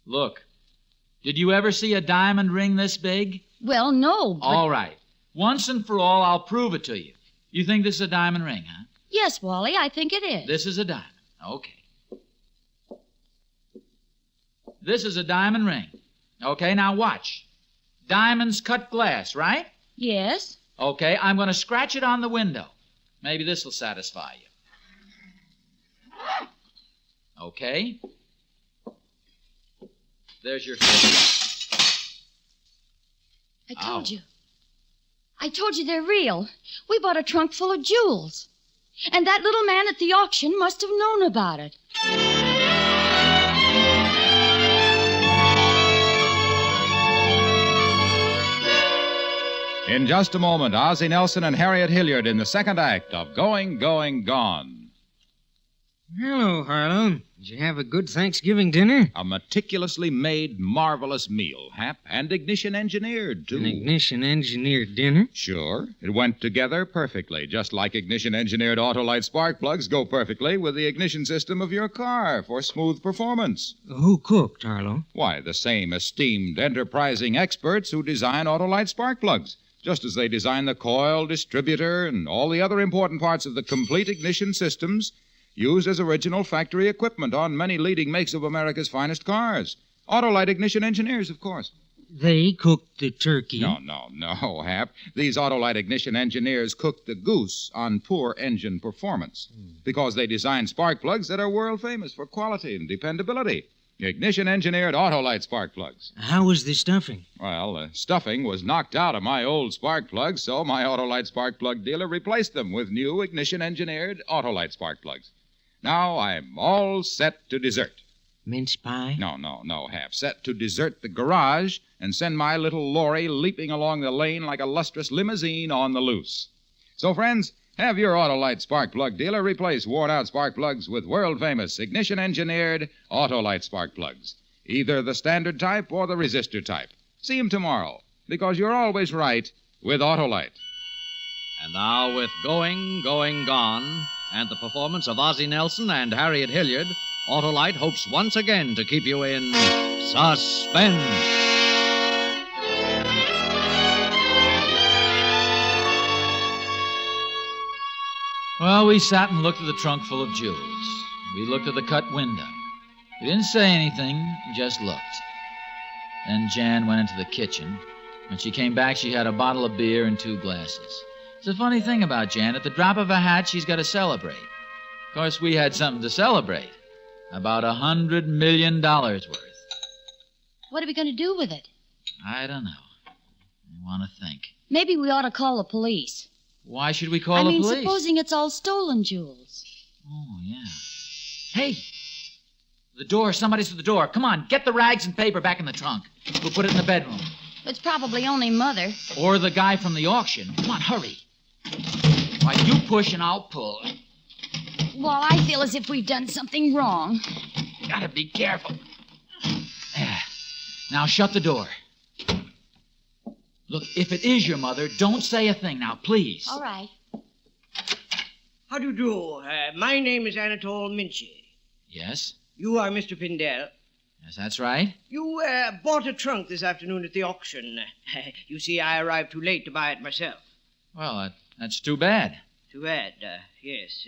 Look, did you ever see a diamond ring this big? Well, no, but... All right. Once and for all, I'll prove it to you. You think this is a diamond ring, huh? Yes, Wally, I think it is. This is a diamond. Okay. This is a diamond ring. Okay, now watch. Diamonds cut glass, right? Yes. Okay, I'm going to scratch it on the window. Maybe this will satisfy you. Okay. There's your finger. I told you. I told you they're real. We bought a trunk full of jewels. And that little man at the auction must have known about it. In just a moment, Ozzie Nelson and Harriet Hilliard in the second act of Going, Going, Gone. Hello, Harlow. Did you have a good Thanksgiving dinner? A meticulously made, marvelous meal, Hap, and ignition-engineered, too. An ignition-engineered dinner? Sure. It went together perfectly, just like ignition-engineered Autolite spark plugs go perfectly with the ignition system of your car for smooth performance. Who cooked, Harlow? Why, the same esteemed, enterprising experts who design Autolite spark plugs, just as they design the coil, distributor, and all the other important parts of the complete ignition systems used as original factory equipment on many leading makes of America's finest cars. Autolite ignition engineers, of course. They cooked the turkey. No, Hap. These Autolite ignition engineers cooked the goose on poor engine performance because they designed spark plugs that are world famous for quality and dependability. Ignition-engineered Autolite spark plugs. How was the stuffing? Well, the stuffing was knocked out of my old spark plugs, so my Autolite spark plug dealer replaced them with new ignition-engineered Autolite spark plugs. Now I'm all set to desert. Mince pie? No, Hap. Set to desert the garage and send my little lorry leaping along the lane like a lustrous limousine on the loose. So, friends, have your Autolite spark plug dealer replace worn-out spark plugs with world-famous ignition-engineered Autolite spark plugs. either the standard type or the resistor type. See him tomorrow, because you're always right with Autolite. And now, with Going, Going, Gone, and the performance of Ozzie Nelson and Harriet Hilliard, Autolite hopes once again to keep you in suspense. Well, we sat and looked at the trunk full of jewels. We looked at the cut window. We didn't say anything, we just looked. Then Jan went into the kitchen. When she came back, she had a bottle of beer and 2 glasses. It's a funny thing about Jan. At the drop of a hat, she's got to celebrate. Of course, we had something to celebrate. About $100 million worth. What are we going to do with it? I don't know. I want to think. Maybe we ought to call the police. Why should we call the police? Supposing it's all stolen jewels. Oh, yeah. Hey! The door. Somebody's at the door. Come on, get the rags and paper back in the trunk. We'll put it in the bedroom. It's probably only Mother. Or the guy from the auction. Come on, hurry. Why, you push and I'll pull. Well, I feel as if we've done something wrong. Gotta be careful. There. Now shut the door. Look, if it is your mother, don't say a thing now, please. All right. How do you do? My name is Anatole Muche. Yes? You are Mr. Pindell. Yes, that's right. You bought a trunk this afternoon at the auction. You see, I arrived too late to buy it myself. Well, that's too bad. Too bad, yes.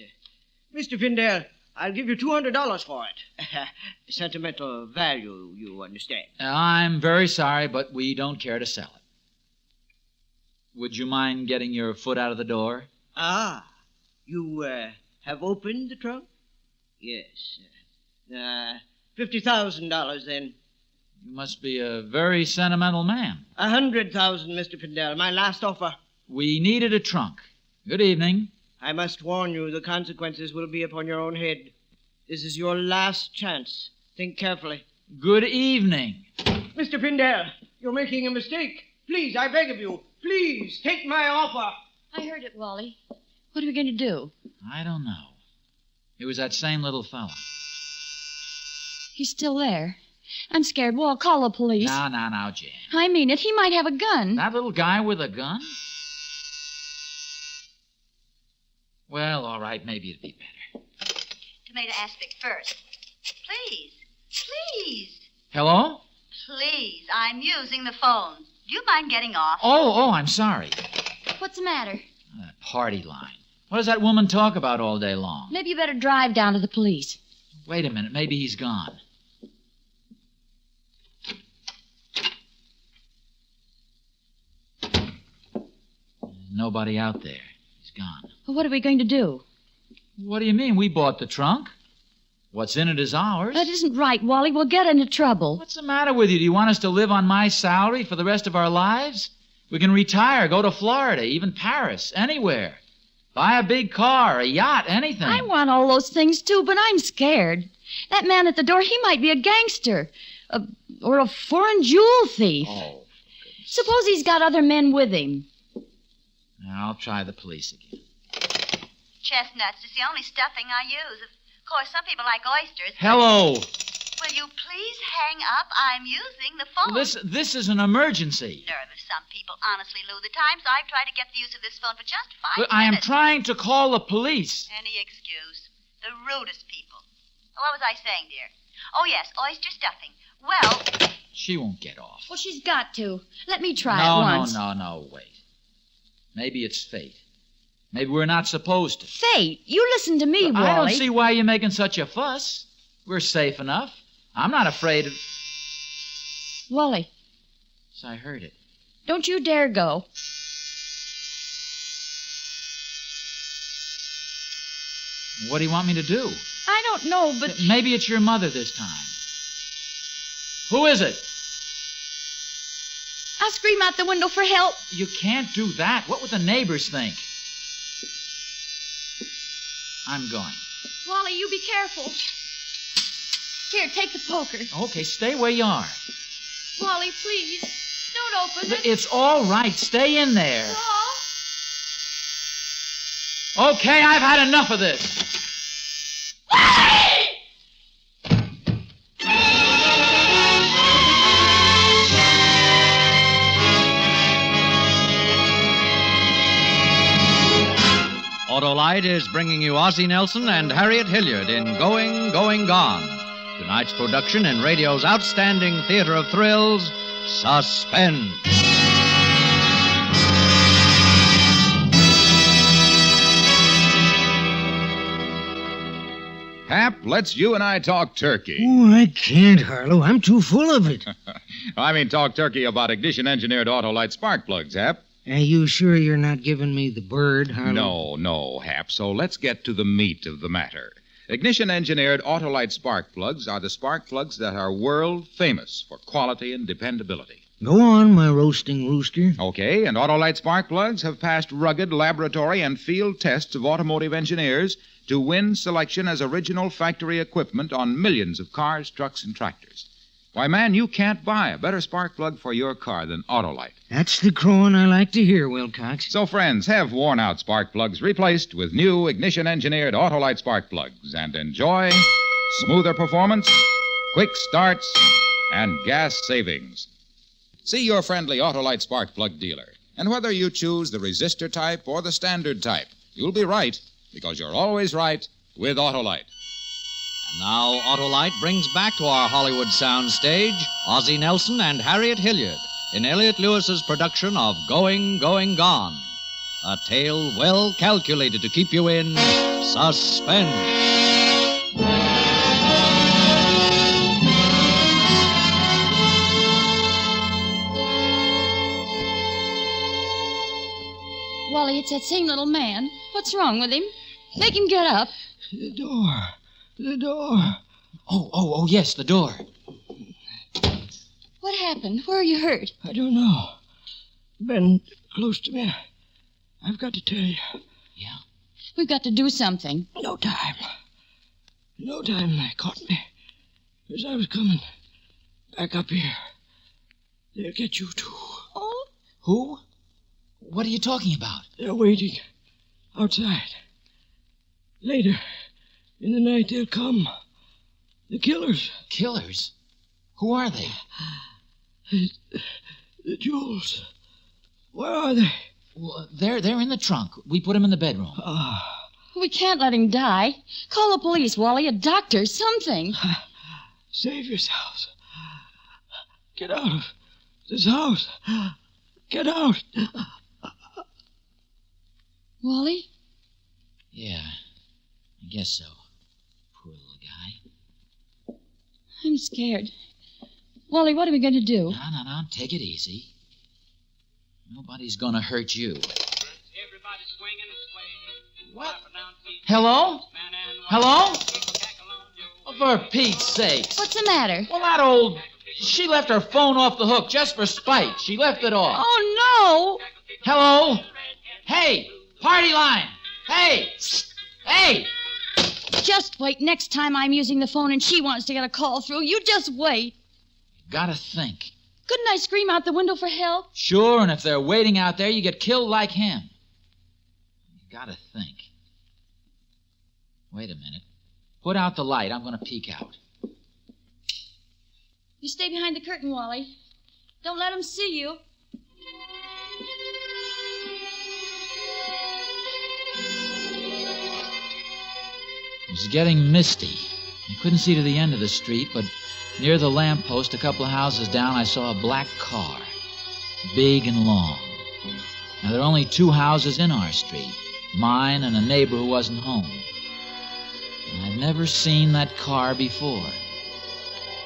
Mr. Pindell, I'll give you $200 for it. Sentimental value, you understand. I'm very sorry, but we don't care to sell it. Would you mind getting your foot out of the door? Ah, you have opened the trunk? Yes. $50,000 then. You must be a very sentimental man. $100,000, Mr. Pindell. My last offer. We needed a trunk. Good evening. I must warn you, the consequences will be upon your own head. This is your last chance. Think carefully. Good evening. Mr. Pindell, you're making a mistake. Please, I beg of you. Please, take my offer. I heard it, Wally. What are we going to do? I don't know. It was that same little fella. He's still there. I'm scared. Walt, call the police. Now, Jan. I mean it. He might have a gun. That little guy with a gun? Well, all right, maybe it'd be better. Tomato aspic first. Please. Hello? Please, I'm using the phone. Do you mind getting off? Oh, I'm sorry. What's the matter? That party line. What does that woman talk about all day long? Maybe you better drive down to the police. Wait a minute. Maybe he's gone. Nobody out there. He's gone. Well, what are we going to do? What do you mean? We bought the trunk. What's in it is ours. That isn't right, Wally. We'll get into trouble. What's the matter with you? Do you want us to live on my salary for the rest of our lives? We can retire, go to Florida, even Paris, anywhere. Buy a big car, a yacht, anything. I want all those things, too, but I'm scared. That man at the door, he might be a gangster. Or a foreign jewel thief. Oh. Suppose he's got other men with him. Now, I'll try the police again. Chestnuts is the only stuffing I use. Of course, some people like oysters. Hello. Will you please hang up? I'm using the phone. This is an emergency. Nervous some people. Honestly, Lou, the times I've tried to get the use of this phone for just 5 minutes. I am trying to call the police. Any excuse. The rudest people. What was I saying, dear? Oh, yes, oyster stuffing. Well... She won't get off. Well, she's got to. Let me try it once. No, wait. Maybe it's fate. Maybe we're not supposed to. Fate? You listen to me, Wally. I don't see why you're making such a fuss. We're safe enough. I'm not afraid of... Wally. Yes, I heard it. Don't you dare go. What do you want me to do? I don't know, but... Maybe it's your mother this time. Who is it? I'll scream out the window for help. You can't do that. What would the neighbors think? I'm going. Wally, you be careful. Here, take the poker. Okay, stay where you are. Wally, please, don't open it. It's all right. Stay in there. No. Okay, I've had enough of this. Wally! Autolite is bringing you Ozzie Nelson and Harriet Hilliard in Going, Going, Gone. Tonight's production in radio's outstanding theater of thrills, Suspense. Hap, let's you and I talk turkey. Oh, I can't, Harlow. I'm too full of it. I mean, talk turkey about ignition-engineered Autolite spark plugs, Hap. Are you sure you're not giving me the bird, Harlow? No, Hap. So let's get to the meat of the matter. Ignition-engineered Autolite spark plugs are the spark plugs that are world famous for quality and dependability. Go on, my roasting rooster. Okay, and Autolite spark plugs have passed rugged laboratory and field tests of automotive engineers to win selection as original factory equipment on millions of cars, trucks, and tractors. Why, man, you can't buy a better spark plug for your car than Autolite. That's the crowing I like to hear, Wilcox. So, friends, have worn-out spark plugs replaced with new ignition-engineered Autolite spark plugs and enjoy smoother performance, quick starts, and gas savings. See your friendly Autolite spark plug dealer. And whether you choose the resistor type or the standard type, you'll be right, because you're always right with Autolite. And now Autolite brings back to our Hollywood soundstage Ozzie Nelson and Harriet Hilliard in Elliot Lewis's production of Going, Going, Gone. A tale well calculated to keep you in suspense. Wally, it's that same little man. What's wrong with him? Make him get up. The door. The door. Oh, yes, the door. What happened? Where are you hurt? I don't know. Been close to me. I've got to tell you. Yeah? We've got to do something. No time. They caught me. As I was coming back up here. They'll get you, too. Oh? Who? What are you talking about? They're waiting outside. Later in the night, they'll come. The killers. Killers? Who are they? The jewels. Where are they? Well, they're in the trunk. We put them in the bedroom. We can't let him die. Call the police, Wally, a doctor, something. Save yourselves. Get out of this house. Get out. Wally? Yeah, I guess so. Poor little guy. I'm scared. Wally, what are we going to do? No, take it easy. Nobody's going to hurt you. What? Hello? Hello? Oh, for Pete's sake. What's the matter? Well, that old... She left her phone off the hook just for spite. She left it off. Oh, no! Hello? Hey, party line! Hey! Hey! Just wait. Next time I'm using the phone and she wants to get a call through, you just wait. Gotta think. Couldn't I scream out the window for help? Sure, and if they're waiting out there, you get killed like him. You gotta think. Wait a minute. Put out the light. I'm gonna peek out. You stay behind the curtain, Wally. Don't let them see you. It was getting misty. I couldn't see to the end of the street, but near the lamppost a couple of houses down, I saw a black car. Big and long. Now, there are only 2 houses in our street. Mine and a neighbor who wasn't home. And I've never seen that car before.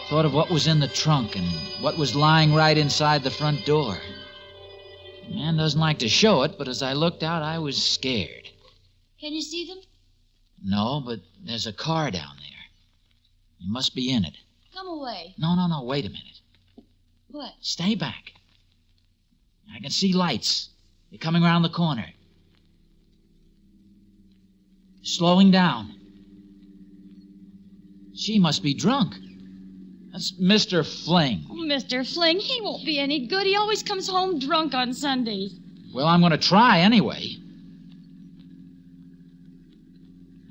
Thought of what was in the trunk and what was lying right inside the front door. The man doesn't like to show it, but as I looked out, I was scared. Can you see them? No, but there's a car down there. You must be in it. Come away. No, wait a minute. What? Stay back. I can see lights. They're coming around the corner. Slowing down. She must be drunk. That's Mr. Fling. Oh, Mr. Fling, he won't be any good. He always comes home drunk on Sundays. Well, I'm going to try anyway.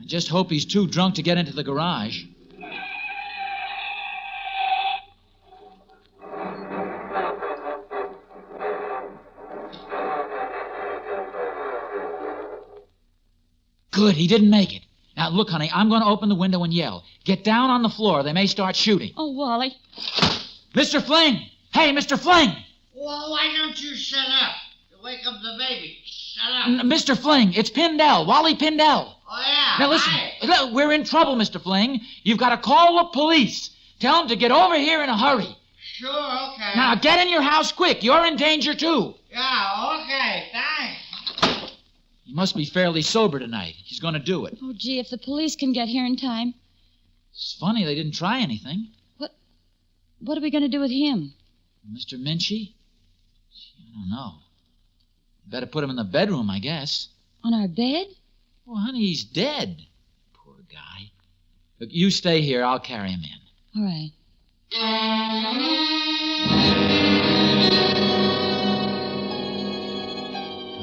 I just hope he's too drunk to get into the garage. Good, he didn't make it. Now, look, honey, I'm going to open the window and yell. Get down on the floor. They may start shooting. Oh, Wally. Mr. Fling! Hey, Mr. Fling! Well, why don't you shut up? You wake up the baby. Shut up. Mr. Fling, it's Pindell, Wally Pindell. Oh, yeah. Now, listen, look, we're in trouble, Mr. Fling. You've got to call the police. Tell them to get over here in a hurry. Sure, okay. Now, get in your house quick. You're in danger, too. Yeah, okay, thanks. He must be fairly sober tonight. He's going to do it. Oh, gee, if the police can get here in time. It's funny they didn't try anything. What are we going to do with him? Mr. Muche? I don't know. Better put him in the bedroom, I guess. On our bed? Oh, honey, he's dead. Poor guy. Look, you stay here. I'll carry him in. All right.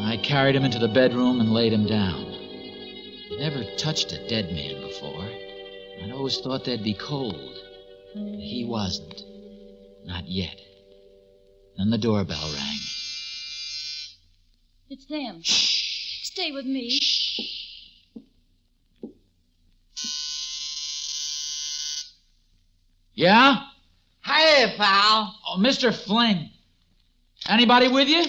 I carried him into the bedroom and laid him down. I never touched a dead man before. I'd always thought they'd be cold. He wasn't. Not yet. Then the doorbell rang. It's them. Shh. Stay with me. Yeah? Hey, pal. Oh, Mr. Fling. Anybody with you?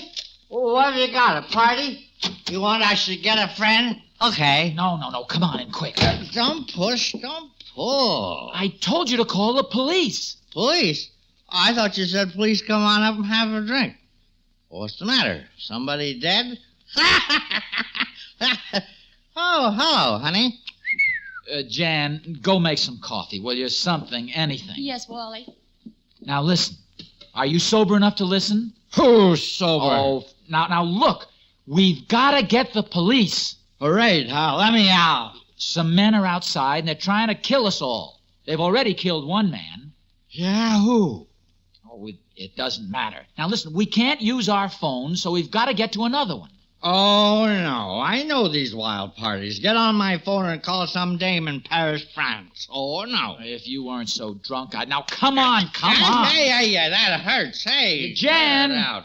Well, what have you got, a party? You want us to get a friend? Okay. No. Come on in quick. Don't push, don't pull. I told you to call the police. Police? I thought you said please come on up and have a drink. What's the matter? Somebody dead? Oh, hello, honey. Jan, go make some coffee, will you? Something, anything. Yes, Wally. Now, listen. Are you sober enough to listen? Who's sober? Oh, now, look. We've got to get the police. Parade, huh? Let me out. Some men are outside, and they're trying to kill us all. They've already killed one man. Yeah, who? Oh, it doesn't matter. Now, listen, we can't use our phones, so we've got to get to another one. Oh, no. I know these wild parties. Get on my phone and call some dame in Paris, France. Oh, no. If you weren't so drunk, I'd... Now, come on. Hey, that hurts. Hey. Jan.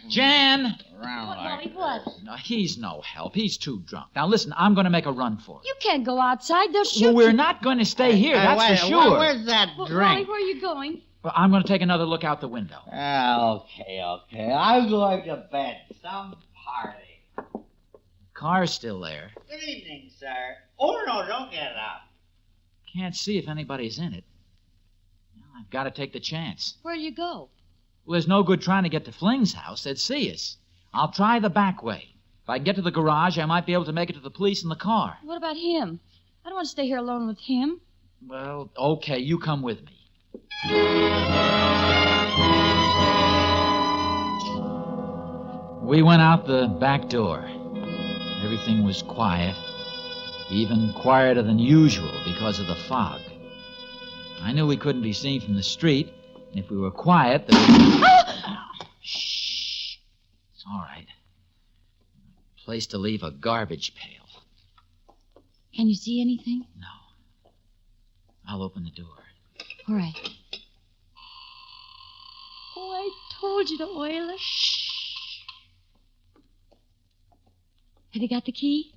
Jan. Around Wally, what? No, he's no help. He's too drunk. Now, listen, I'm going to make a run for it. You can't go outside. They'll shoot Well, we're you. not going to stay here, that's for sure. Where's that Wally, drink? where are you going? Well, I'm going to take another look out the window. Okay. I'm going to bed. Some party. Car's still there. Good evening, sir. Oh, no, don't get up. Can't see if anybody's in it. Well, I've got to take the chance. Where'll you go? Well, there's no good trying to get to Fling's house. They'd see us. I'll try the back way. If I get to the garage, I might be able to make it to the police in the car. What about him? I don't want to stay here alone with him. Well, okay, you come with me. We went out the back door. Everything was quiet, even quieter than usual because of the fog. I knew we couldn't be seen from the street, and if we were quiet, Shh. It's all right. Place to leave a garbage pail. Can you see anything? No. I'll open the door. All right. Oh, I told you to oil it. Have you got the key?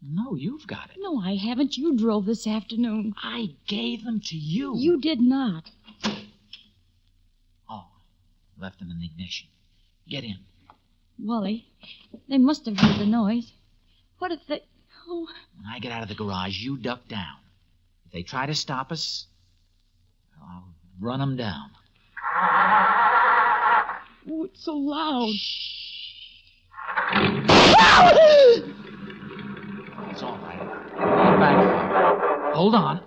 No, you've got it. No, I haven't. You drove this afternoon. I gave them to you. You did not. Oh, left them in the ignition. Get in. Wally, they must have heard the noise. What if they... Oh. When I get out of the garage, you duck down. If they try to stop us, I'll run them down. Oh, it's so loud. It's all right. I'll back. Hold on.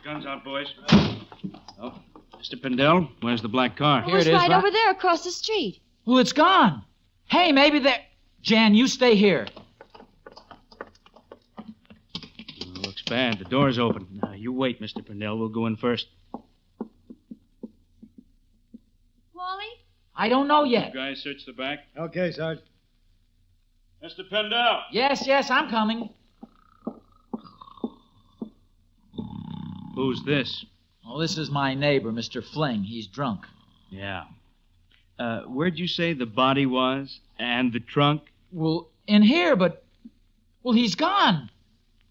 Guns out, boys. Oh, Mr. Pindell, where's the black car? Here it is, right over there across the street. Well, it's gone. Hey, maybe they're... Jan, you stay here. Looks bad. The door's open. Now, you wait, Mr. Pindell. We'll go in first. I don't know yet. You guys search the back. Okay, Sarge. Mr. Pendel. Yes, I'm coming. Who's this? Oh, this is my neighbor, Mr. Fling. He's drunk. Yeah. Where'd you say the body was? And the trunk? Well, in here, but... Well, he's gone.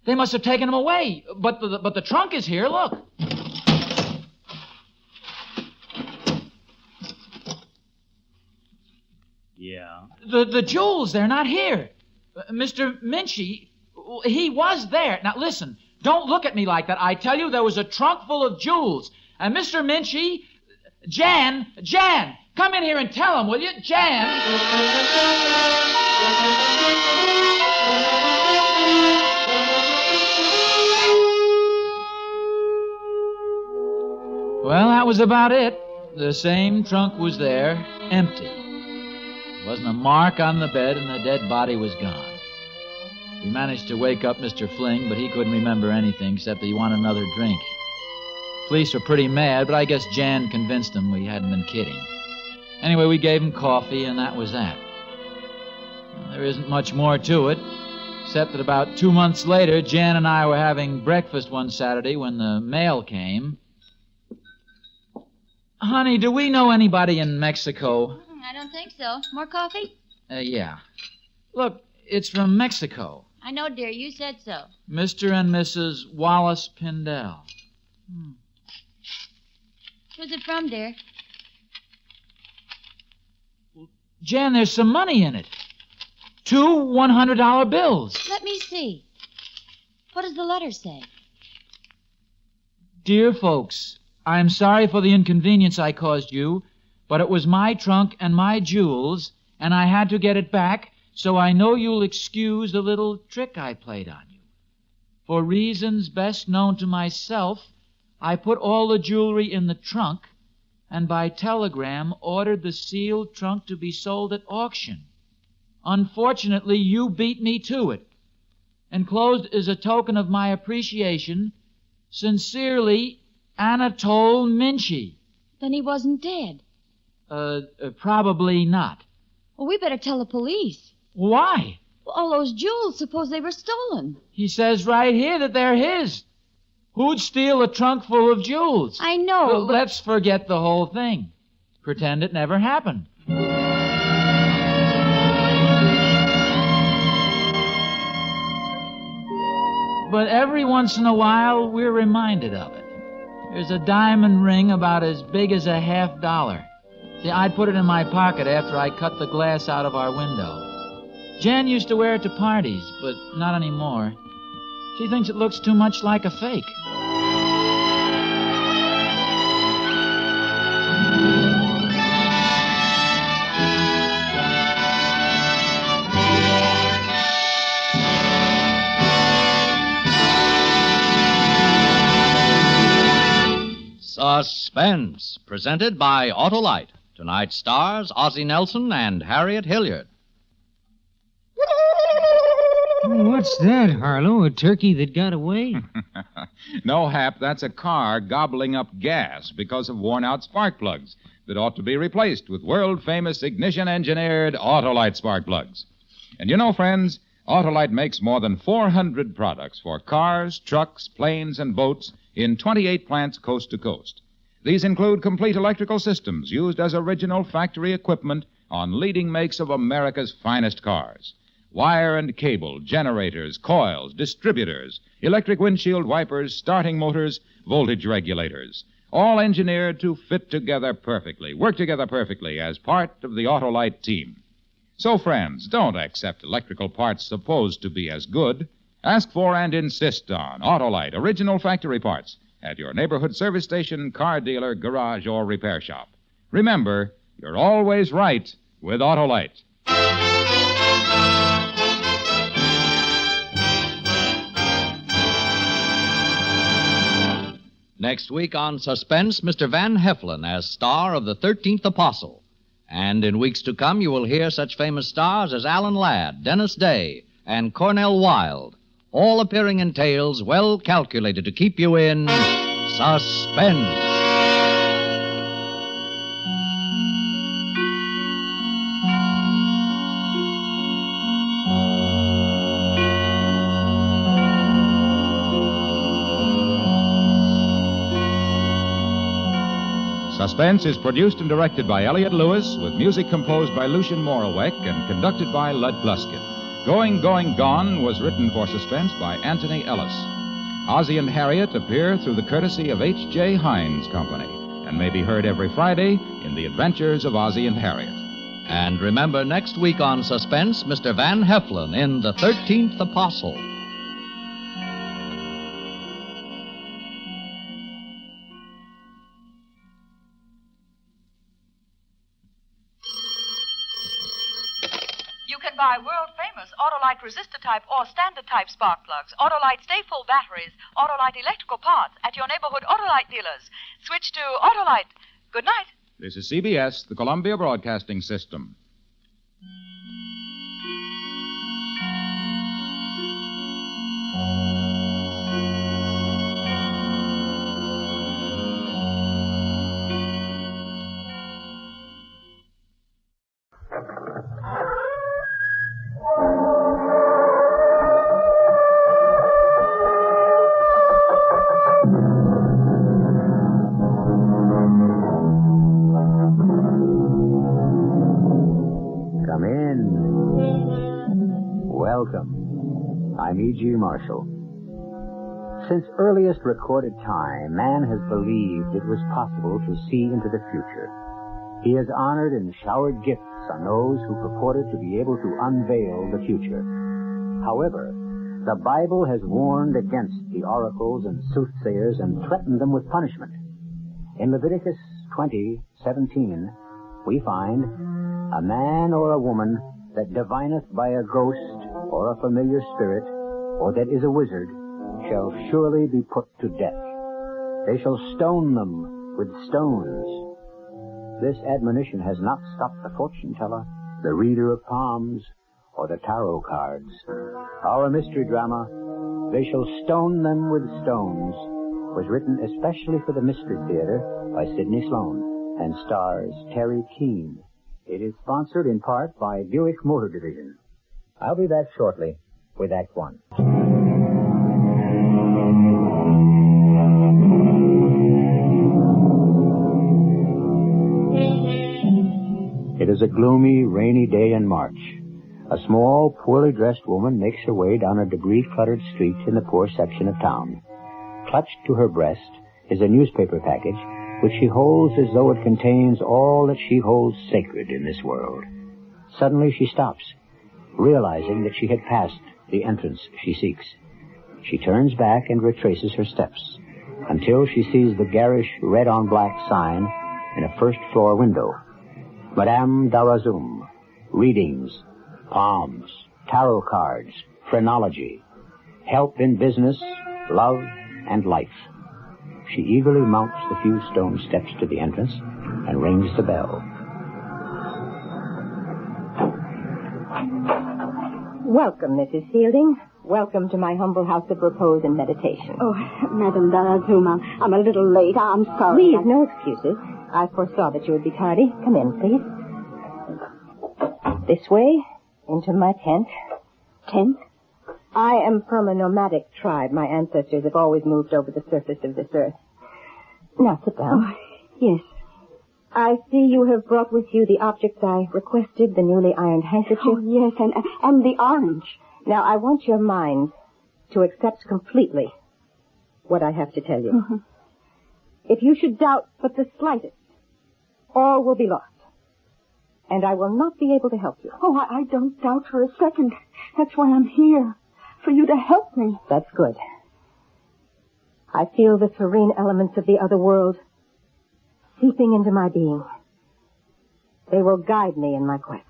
They must have taken him away. But the trunk is here, look. Yeah. The jewels, they're not here. Mr. Muche, he was there. Now, listen, don't look at me like that. I tell you, there was a trunk full of jewels. And Mr. Muche, Jan, come in here and tell him, will you? Jan. Well, that was about it. The same trunk was there, empty. There wasn't a mark on the bed, and the dead body was gone. We managed to wake up Mr. Fling, but he couldn't remember anything except that he wanted another drink. Police were pretty mad, but I guess Jan convinced them we hadn't been kidding. Anyway, we gave him coffee, and that was that. Well, there isn't much more to it, except that about 2 months later, Jan and I were having breakfast one Saturday when the mail came. Honey, do we know anybody in Mexico? I don't think so. More coffee? Yeah. Look, it's from Mexico. I know, dear. You said so. Mr. and Mrs. Wallace Pindell. Who's it from, dear? Jan, there's some money in it. 2 $100 bills. Let me see. What does the letter say? Dear folks, I'm sorry for the inconvenience I caused you, but it was my trunk and my jewels, and I had to get it back, so I know you'll excuse the little trick I played on you. For reasons best known to myself, I put all the jewelry in the trunk, and by telegram ordered the sealed trunk to be sold at auction. Unfortunately, you beat me to it. Enclosed is a token of my appreciation. Sincerely, Anatole Muche. Then he wasn't dead. Probably not. Well, we better tell the police. Why? Well, all those jewels, suppose they were stolen. He says right here that they're his. Who'd steal a trunk full of jewels? I know, Well, let's forget the whole thing. Pretend it never happened. But every once in a while, we're reminded of it. There's a diamond ring about as big as a $50. See, I'd put it in my pocket after I cut the glass out of our window. Jan used to wear it to parties, but not anymore. She thinks it looks too much like a fake. Suspense, presented by Autolite. Tonight's stars, Ozzie Nelson and Harriet Hilliard. What's that, Harlow? A turkey that got away? No, Hap, that's a car gobbling up gas because of worn-out spark plugs that ought to be replaced with world-famous ignition-engineered Autolite spark plugs. And you know, friends, Autolite makes more than 400 products for cars, trucks, planes, and boats in 28 plants coast to coast. These include complete electrical systems used as original factory equipment on leading makes of America's finest cars. Wire and cable, generators, coils, distributors, electric windshield wipers, starting motors, voltage regulators. All engineered to fit together perfectly, work together perfectly as part of the Autolite team. So, friends, don't accept electrical parts supposed to be as good. Ask for and insist on Autolite original factory parts at your neighborhood service station, car dealer, garage, or repair shop. Remember, you're always right with Autolite. Next week on Suspense, Mr. Van Heflin as star of The 13th Apostle. And in weeks to come, you will hear such famous stars as Alan Ladd, Dennis Day, and Cornell Wilde, all appearing in tales well calculated to keep you in suspense. Suspense is produced and directed by Elliott Lewis, with music composed by Lucien Moraweck and conducted by Lud Gluskin. Going, Going, Gone was written for Suspense by Anthony Ellis. Ozzie and Harriet appear through the courtesy of H.J. Hines Company and may be heard every Friday in The Adventures of Ozzie and Harriet. And remember, next week on Suspense, Mr. Van Heflin in The 13th Apostle. You can buy world-famous Autolite resistor-type or standard-type spark plugs, Autolite stay-full batteries, Autolite electrical parts at your neighborhood Autolite dealers. Switch to Autolite. Good night. This is CBS, the Columbia Broadcasting System. I'm E.G. Marshall. Since earliest recorded time, man has believed it was possible to see into the future. He has honored and showered gifts on those who purported to be able to unveil the future. However, the Bible has warned against the oracles and soothsayers and threatened them with punishment. In Leviticus 20:17, we find, "A man or a woman that divineth by a ghost or a familiar spirit, or that is a wizard, shall surely be put to death. They shall stone them with stones." This admonition has not stopped the fortune teller, the reader of palms, or the tarot cards. Our mystery drama, "They Shall Stone Them with Stones," was written especially for the Mystery Theater by Sidney Sloan and stars Terry Keane. It is sponsored in part by Buick Motor Division. I'll be back shortly with Act One. It is a gloomy, rainy day in March. A small, poorly dressed woman makes her way down a debris-cluttered street in the poor section of town. Clutched to her breast is a newspaper package, which she holds as though it contains all that she holds sacred in this world. Suddenly she stops, realizing that she had passed the entrance she seeks. She turns back and retraces her steps until she sees the garish red-on-black sign in a first-floor window. Madame Darazum, readings, palms, tarot cards, phrenology, help in business, love, and life. She eagerly mounts the few stone steps to the entrance and rings the bell. Welcome, Mrs. Fielding. Welcome to my humble house of repose and meditation. Oh, Madame Darazum, I'm a little late. I'm sorry. Please, no excuses. I foresaw that you would be tardy. Come in, please. This way, into my tent. Tent? I am from a nomadic tribe. My ancestors have always moved over the surface of this earth. Now, sit down. Oh, yes. I see you have brought with you the objects I requested, the newly ironed handkerchief. Oh, yes, and the orange. Now, I want your mind to accept completely what I have to tell you. Mm-hmm. If you should doubt but the slightest, all will be lost. And I will not be able to help you. Oh, I don't doubt for a second. That's why I'm here. For you to help me. That's good. I feel the serene elements of the other world seeping into my being. They will guide me in my quest.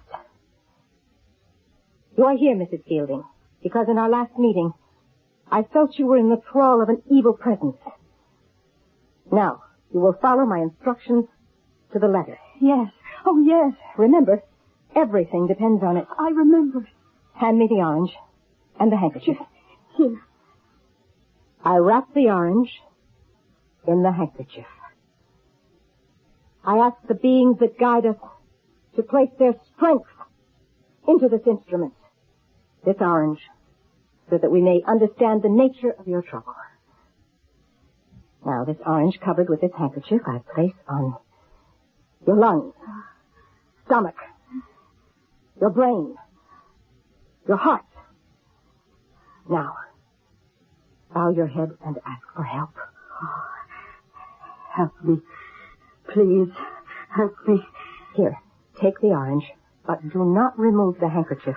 You are here, Mrs. Fielding, because in our last meeting, I felt you were in the thrall of an evil presence. Now, you will follow my instructions to the letter. Yes. Oh, yes. Remember, everything depends on it. I remember. Hand me the orange and the handkerchief. Here. I wrap the orange in the handkerchief. I ask the beings that guide us to place their strength into this instrument, this orange, so that we may understand the nature of your trouble. Now, this orange covered with this handkerchief I place on your lungs, stomach, your brain, your heart. Now, bow your head and ask for help. Oh, help me. Please, help me. Here, take the orange, but do not remove the handkerchief.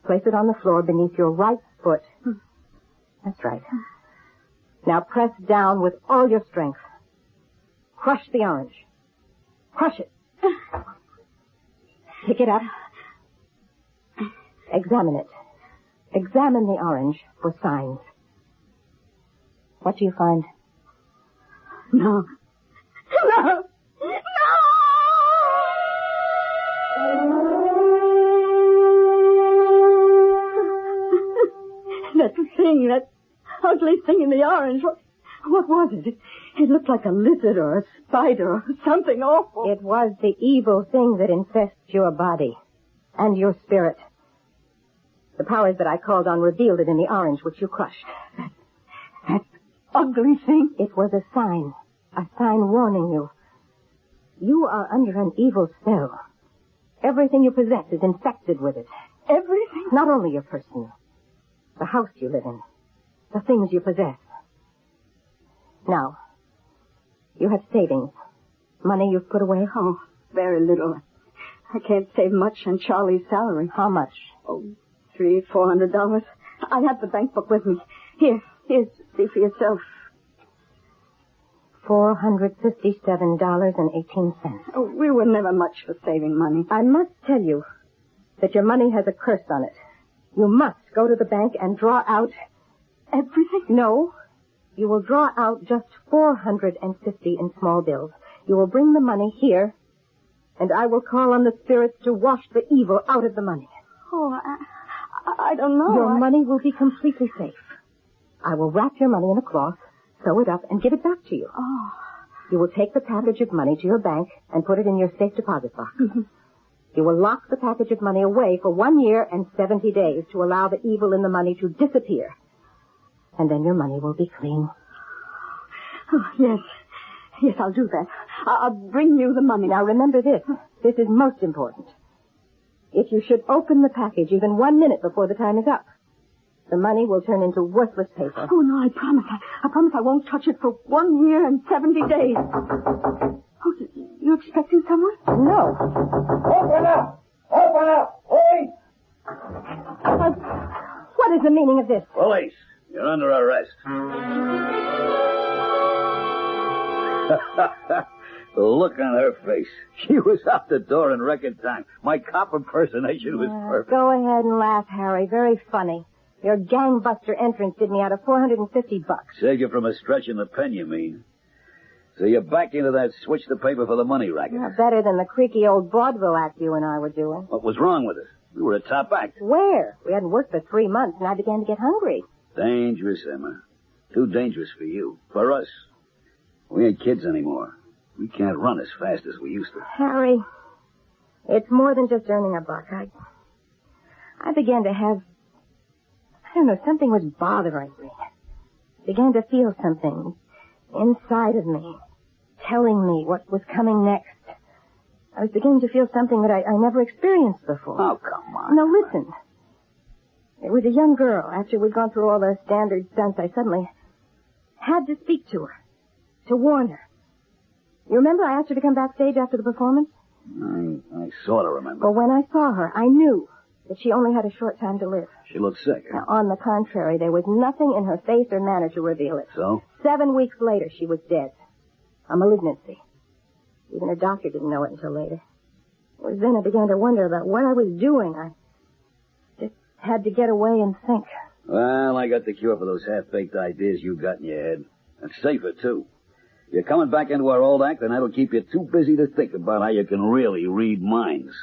Place it on the floor beneath your right foot. That's right. Now press down with all your strength. Crush the orange. Crush it. Pick it up. Examine it. Examine the orange for signs. What do you find? No. No! That thing, that ugly thing in the orange, what was it? It looked like a lizard or a spider or something awful. It was the evil thing that infests your body and your spirit. The powers that I called on revealed it in the orange which you crushed. That ugly thing? It was a sign warning you. You are under an evil spell. Everything you possess is infected with it. Everything? Not only your person, the house you live in, the things you possess. Now, you have savings. Money you've put away? Oh, very little. I can't save much on Charlie's salary. How much? Oh, $300-400. I have the bank book with me. Here, see for yourself. $457.18. Oh, we were never much for saving money. I must tell you that your money has a curse on it. You must go to the bank and draw out... Everything? No. You will draw out just $450 in small bills. You will bring the money here, and I will call on the spirits to wash the evil out of the money. Oh, I don't know. Your money will be completely safe. I will wrap your money in a cloth, sew it up, and give it back to you. Oh. You will take the package of money to your bank and put it in your safe deposit box. Mm-hmm. You will lock the package of money away for 1 year and 70 days to allow the evil in the money to disappear. And then your money will be clean. Oh, yes. Yes, I'll do that. I'll bring you the money. Now, remember this. This is most important. If you should open the package even 1 minute before the time is up, the money will turn into worthless paper. Oh, no, I promise. I promise I won't touch it for 1 year and 70 days. Oh, you expecting someone? No. Open up! Open up! Oi! What is the meaning of this? Police, you're under arrest. The look on her face. She was out the door in record time. My cop impersonation was perfect. Go ahead and laugh, Harry. Very funny. Your gangbuster entrance did me out of $450. Saved you from a stretch in the pen, you mean? So you're back into that switch the paper for the money racket. Better than the creaky old vaudeville act you and I were doing. What was wrong with it? We were a top act. Where? We hadn't worked for 3 months, and I began to get hungry. Dangerous, Emma. Too dangerous for you. For us. We ain't kids anymore. We can't run as fast as we used to. Harry, it's more than just earning a buck. I began to have... I don't know, something was bothering me. I began to feel something inside of me, telling me what was coming next. I was beginning to feel something that I never experienced before. Oh, come on. Now, listen. There was a young girl. After we'd gone through all the standard stunts, I suddenly had to speak to her, to warn her. You remember I asked her to come backstage after the performance? I sort of remember. Well, when I saw her, I knew that she only had a short time to live. She looked sick. Now, on the contrary, there was nothing in her face or manner to reveal it. So? 7 weeks later, she was dead. A malignancy. Even her doctor didn't know it until later. It was then I began to wonder about what I was doing. I just had to get away and think. Well, I got the cure for those half-baked ideas you got in your head. And safer, too. You're coming back into our old act, and that'll keep you too busy to think about how you can really read minds.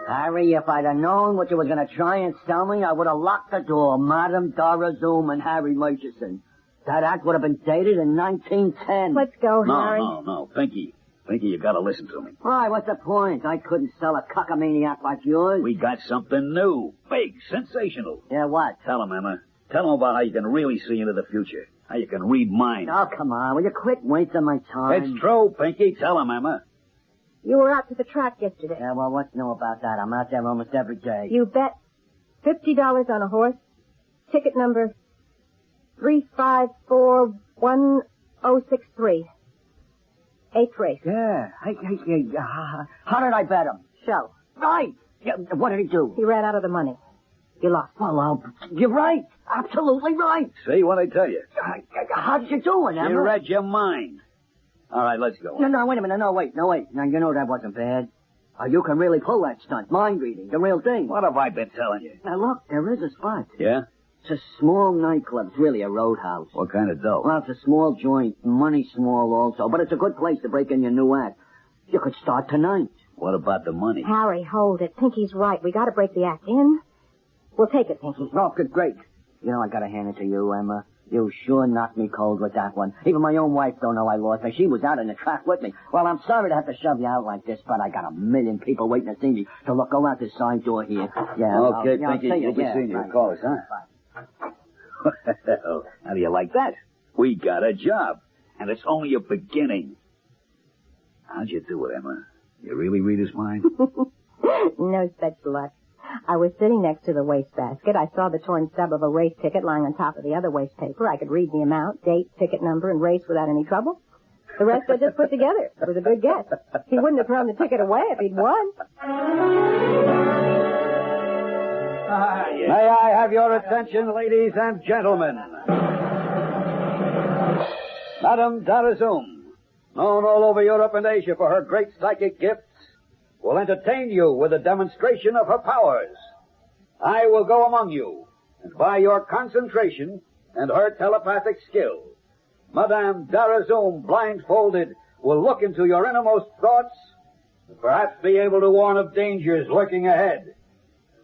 Harry, if I'd have known what you were going to try and sell me, I would have locked the door. Madame Dora Zoom and Harry Murchison. That act would have been dated in 1910. Let's go, Harry. No. Pinky, you gotta listen to me. Why, what's the point? I couldn't sell a cockamaniac like yours. We got something new. Big. Sensational. Yeah, what? Tell him, Emma. Tell him about how you can really see into the future. How you can read minds. Oh, come on. Will you quit wasting my time? It's true, Pinky. Tell him, Emma. You were out to the track yesterday. Yeah, well, what's new about that? I'm out there almost every day. You bet $50 on a horse. Ticket number 3541063. 8th race. Yeah. How did I bet him? Show. Right. Yeah, what did he do? He ran out of the money. You lost. Well, you're right. Absolutely right. See what I tell you? How did you do it, Emma? You read your mind. All right, let's go. No, wait a minute. No, wait. Now, you know that wasn't bad. You can really pull that stunt. Mind reading. The real thing. What have I been telling you? Now, look, there is a spot. Yeah? It's a small nightclub. It's really a roadhouse. What kind of dough? Well, it's a small joint. Money small also. But it's a good place to break in your new act. You could start tonight. What about the money? Harry, hold it. Pinky's right. We got to break the act in. We'll take it, Pinky. Oh, good, great. You know, I gotta hand it to you, Emma. You sure knocked me cold with that one. Even my own wife don't know I lost her. She was out in the track with me. Well, I'm sorry to have to shove you out like this, but I got a million people waiting to see me. So look, go out this side door here. Yeah. Okay, Pinky, you'll be seeing you. Call us, huh? Well, how do you like that? We got a job, and it's only a beginning. How'd you do it, Emma? You really read his mind? No such luck. I was sitting next to the wastebasket. I saw the torn stub of a race ticket lying on top of the other waste paper. I could read the amount, date, ticket number, and race without any trouble. The rest I just put together. It was a good guess. He wouldn't have thrown the ticket away if he'd won. May I have your attention, ladies and gentlemen? Madame Darazoum, known all over Europe and Asia for her great psychic gifts, will entertain you with a demonstration of her powers. I will go among you, and by your concentration and her telepathic skill, Madame Darazoum, blindfolded, will look into your innermost thoughts and perhaps be able to warn of dangers lurking ahead.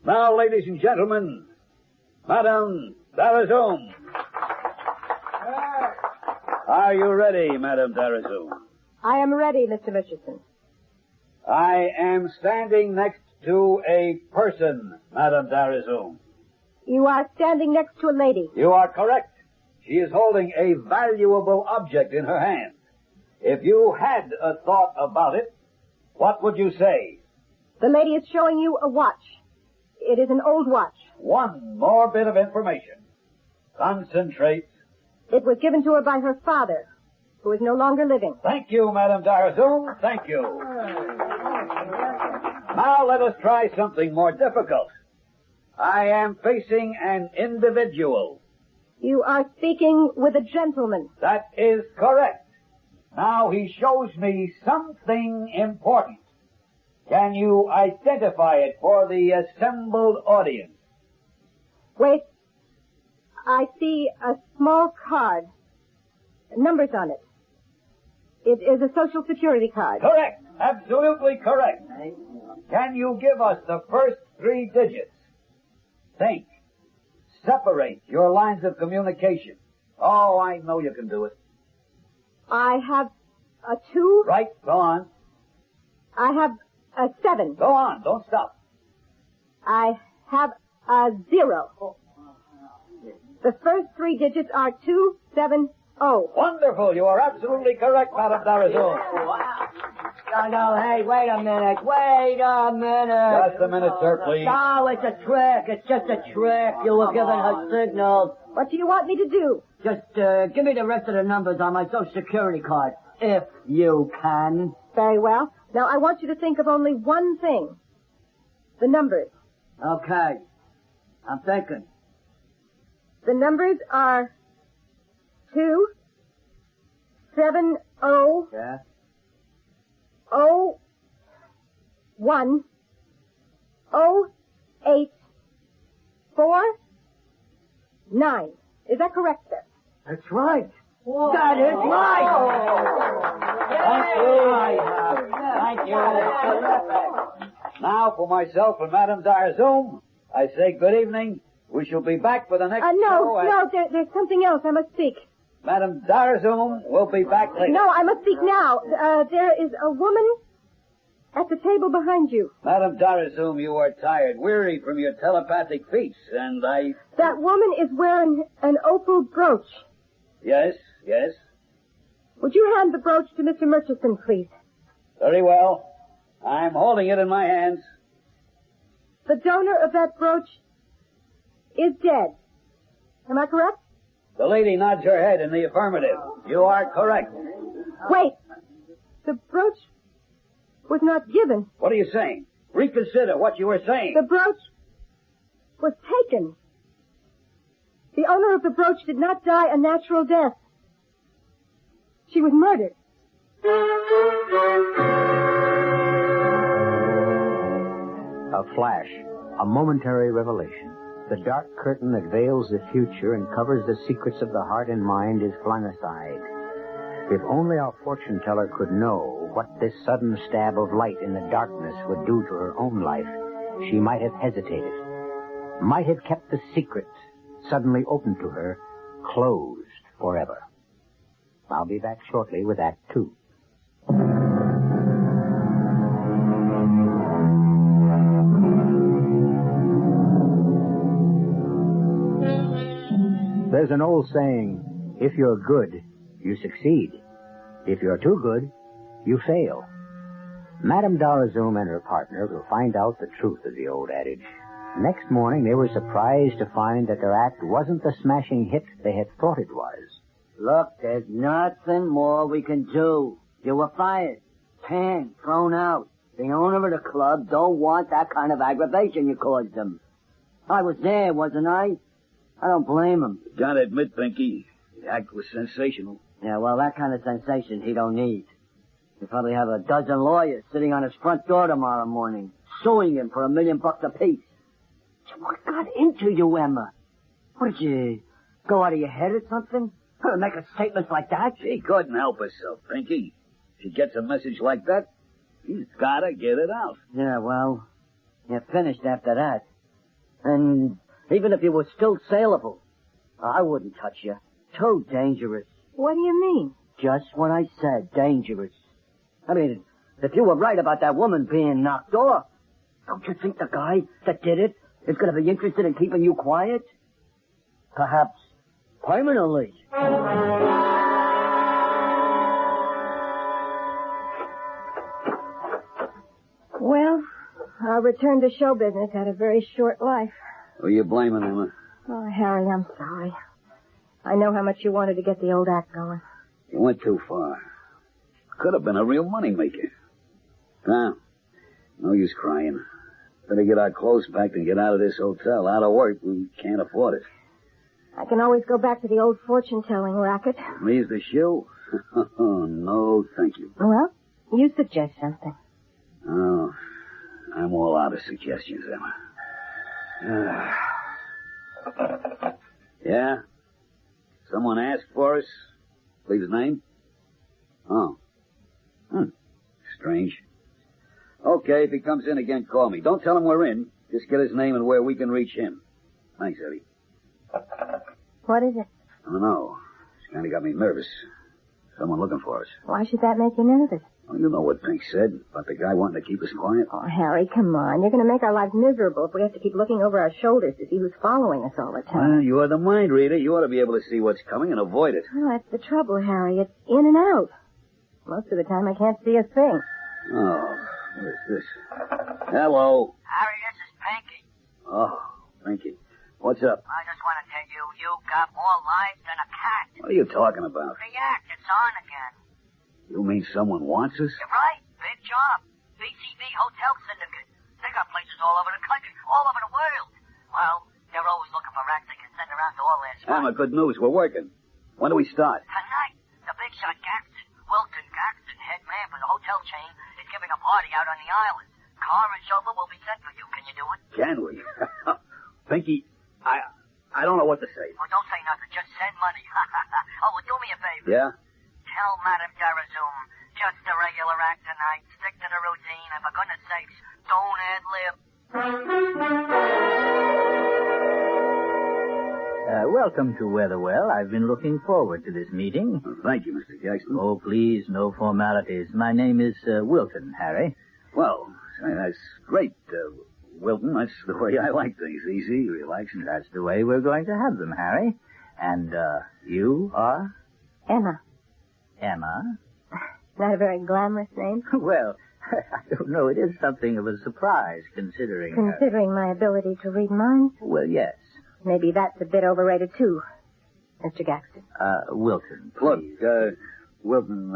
Now, ladies and gentlemen, Madame Darazoum. Are you ready, Madame Darazoum? I am ready, Mr. Richardson. I am standing next to a person, Madame Darazoum. You are standing next to a lady. You are correct. She is holding a valuable object in her hand. If you had a thought about it, what would you say? The lady is showing you a watch. It is an old watch. One more bit of information. Concentrate. It was given to her by her father, who is no longer living. Thank you, Madame Darazoum. Thank you. Now let us try something more difficult. I am facing an individual. You are speaking with a gentleman. That is correct. Now he shows me something important. Can you identify it for the assembled audience? Wait. I see a small card. Numbers on it. It is a Social Security card. Correct. Absolutely correct. Can you give us the first 3 digits? Think. Separate your lines of communication. Oh, I know you can do it. I have a 2. Right, go on. I have a 7. Go on, don't stop. I have a 0. The first 3 digits are 270. Wonderful. You are absolutely correct, Madame Darazoum. No, hey, wait a minute. Just a minute, sir, please. No, it's a trick. It's just a trick. You were giving her signals. What do you want me to do? Just give me the rest of the numbers on my Social Security card, if you can. Very well. Now, I want you to think of only one thing. The numbers. Okay. I'm thinking. The numbers are 270. Yeah. 01 08 49. Is that correct, sir? That's right. Whoa. That is right. Thank you. Now, for myself and Madame Darazoum, I say good evening. We shall be back for the next show. There's something else I must speak. Madame Darazoum will be back later. No, I must speak now. There is a woman at the table behind you. Madame Darazoum, you are tired, weary from your telepathic feats, and That woman is wearing an opal brooch. Yes, yes. Would you hand the brooch to Mr. Murchison, please? Very well. I'm holding it in my hands. The donor of that brooch is dead. Am I correct? The lady nods her head in the affirmative. You are correct. Wait. The brooch was not given. What are you saying? Reconsider what you were saying. The brooch was taken. The owner of the brooch did not die a natural death. She was murdered. A flash, a momentary revelation. The dark curtain that veils the future and covers the secrets of the heart and mind is flung aside. If only our fortune teller could know what this sudden stab of light in the darkness would do to her own life, she might have hesitated, might have kept the secret suddenly opened to her closed forever. I'll be back shortly with Act 2. There's an old saying, if you're good, you succeed. If you're too good, you fail. Madame Darazoum and her partner will find out the truth of the old adage. Next morning, they were surprised to find that their act wasn't the smashing hit they had thought it was. Look, there's nothing more we can do. You were fired. Canned, thrown out. The owner of the club don't want that kind of aggravation you caused him. I was there, wasn't I? I don't blame him. You gotta admit, Pinky, the act was sensational. Yeah, well, that kind of sensation he don't need. He'll probably have a dozen lawyers sitting on his front door tomorrow morning, suing him for $1 million apiece. What got into you, Emma? What, did you go out of your head or something? Make a statement like that? She couldn't help herself, Pinky. She gets a message like that, she's gotta get it out. Yeah, well, you're finished after that. And even if you were still saleable, I wouldn't touch you. Too dangerous. What do you mean? Just what I said, dangerous. I mean, if you were right about that woman being knocked off, don't you think the guy that did it is going to be interested in keeping you quiet? Perhaps permanently. Well, our return to show business had a very short life. Who are you blaming, Emma? Oh, Harry, I'm sorry. I know how much you wanted to get the old act going. You went too far. Could have been a real moneymaker. Now, no use crying. Better get our clothes packed and get out of this hotel. Out of work, we can't afford it. I can always go back to the old fortune-telling racket. Me's the shoe? No, thank you. Well, you suggest something. Oh, I'm all out of suggestions, Emma. Yeah? Someone asked for us? Leave his name? Oh. Strange. Okay, if he comes in again, call me. Don't tell him we're in. Just get his name and where we can reach him. Thanks, Eddie. What is it? I don't know. It's kind of got me nervous. Someone looking for us. Why should that make you nervous? Well, you know what Pink said about the guy wanting to keep us quiet. Oh, Harry, come on. You're going to make our lives miserable if we have to keep looking over our shoulders to see who's following us all the time. Well, you are the mind reader. You ought to be able to see what's coming and avoid it. Well, that's the trouble, Harry. It's in and out. Most of the time, I can't see a thing. Oh, what is this? Hello. Harry, this is Pinky. Oh, Pinky. What's up? I just want to tell you, you got more lives than a cat. What are you talking about? The act, it's on again. You mean someone wants us? You're right. Big job. BCB Hotel Syndicate. They got places all over the country, all over the world. Well, they're always looking for acts they can send around to all their spots. Emma, good news. We're working. When do we start? Tonight, the big shot Gaxton, Wilton Gaxton, head man for the hotel chain, is giving a party out on the island. Car and chauffeur will be sent for you. Can you do it? Can we? Pinky, I don't know what to say. Well, don't say nothing. Just send money. Oh, well, do me a favor. Yeah? Tell Madame Darazoum, just a regular act tonight. Stick to the routine, and for goodness sakes, don't ad-lib. Welcome to Weatherwell. I've been looking forward to this meeting. Well, thank you, Mr. Jackson. Oh, please, no formalities. My name is Wilton, Harry. Well, that's great, Wilton. That's the way I like things. Easy, relaxing. That's the way we're going to have them, Harry. And You are? Emma. Emma? Not a very glamorous name. Well, I don't know. It is something of a surprise, considering... Considering my ability to read minds? Well, yes. Maybe that's a bit overrated, too, Mr. Gaxton. Wilton, Look, please. Wilton,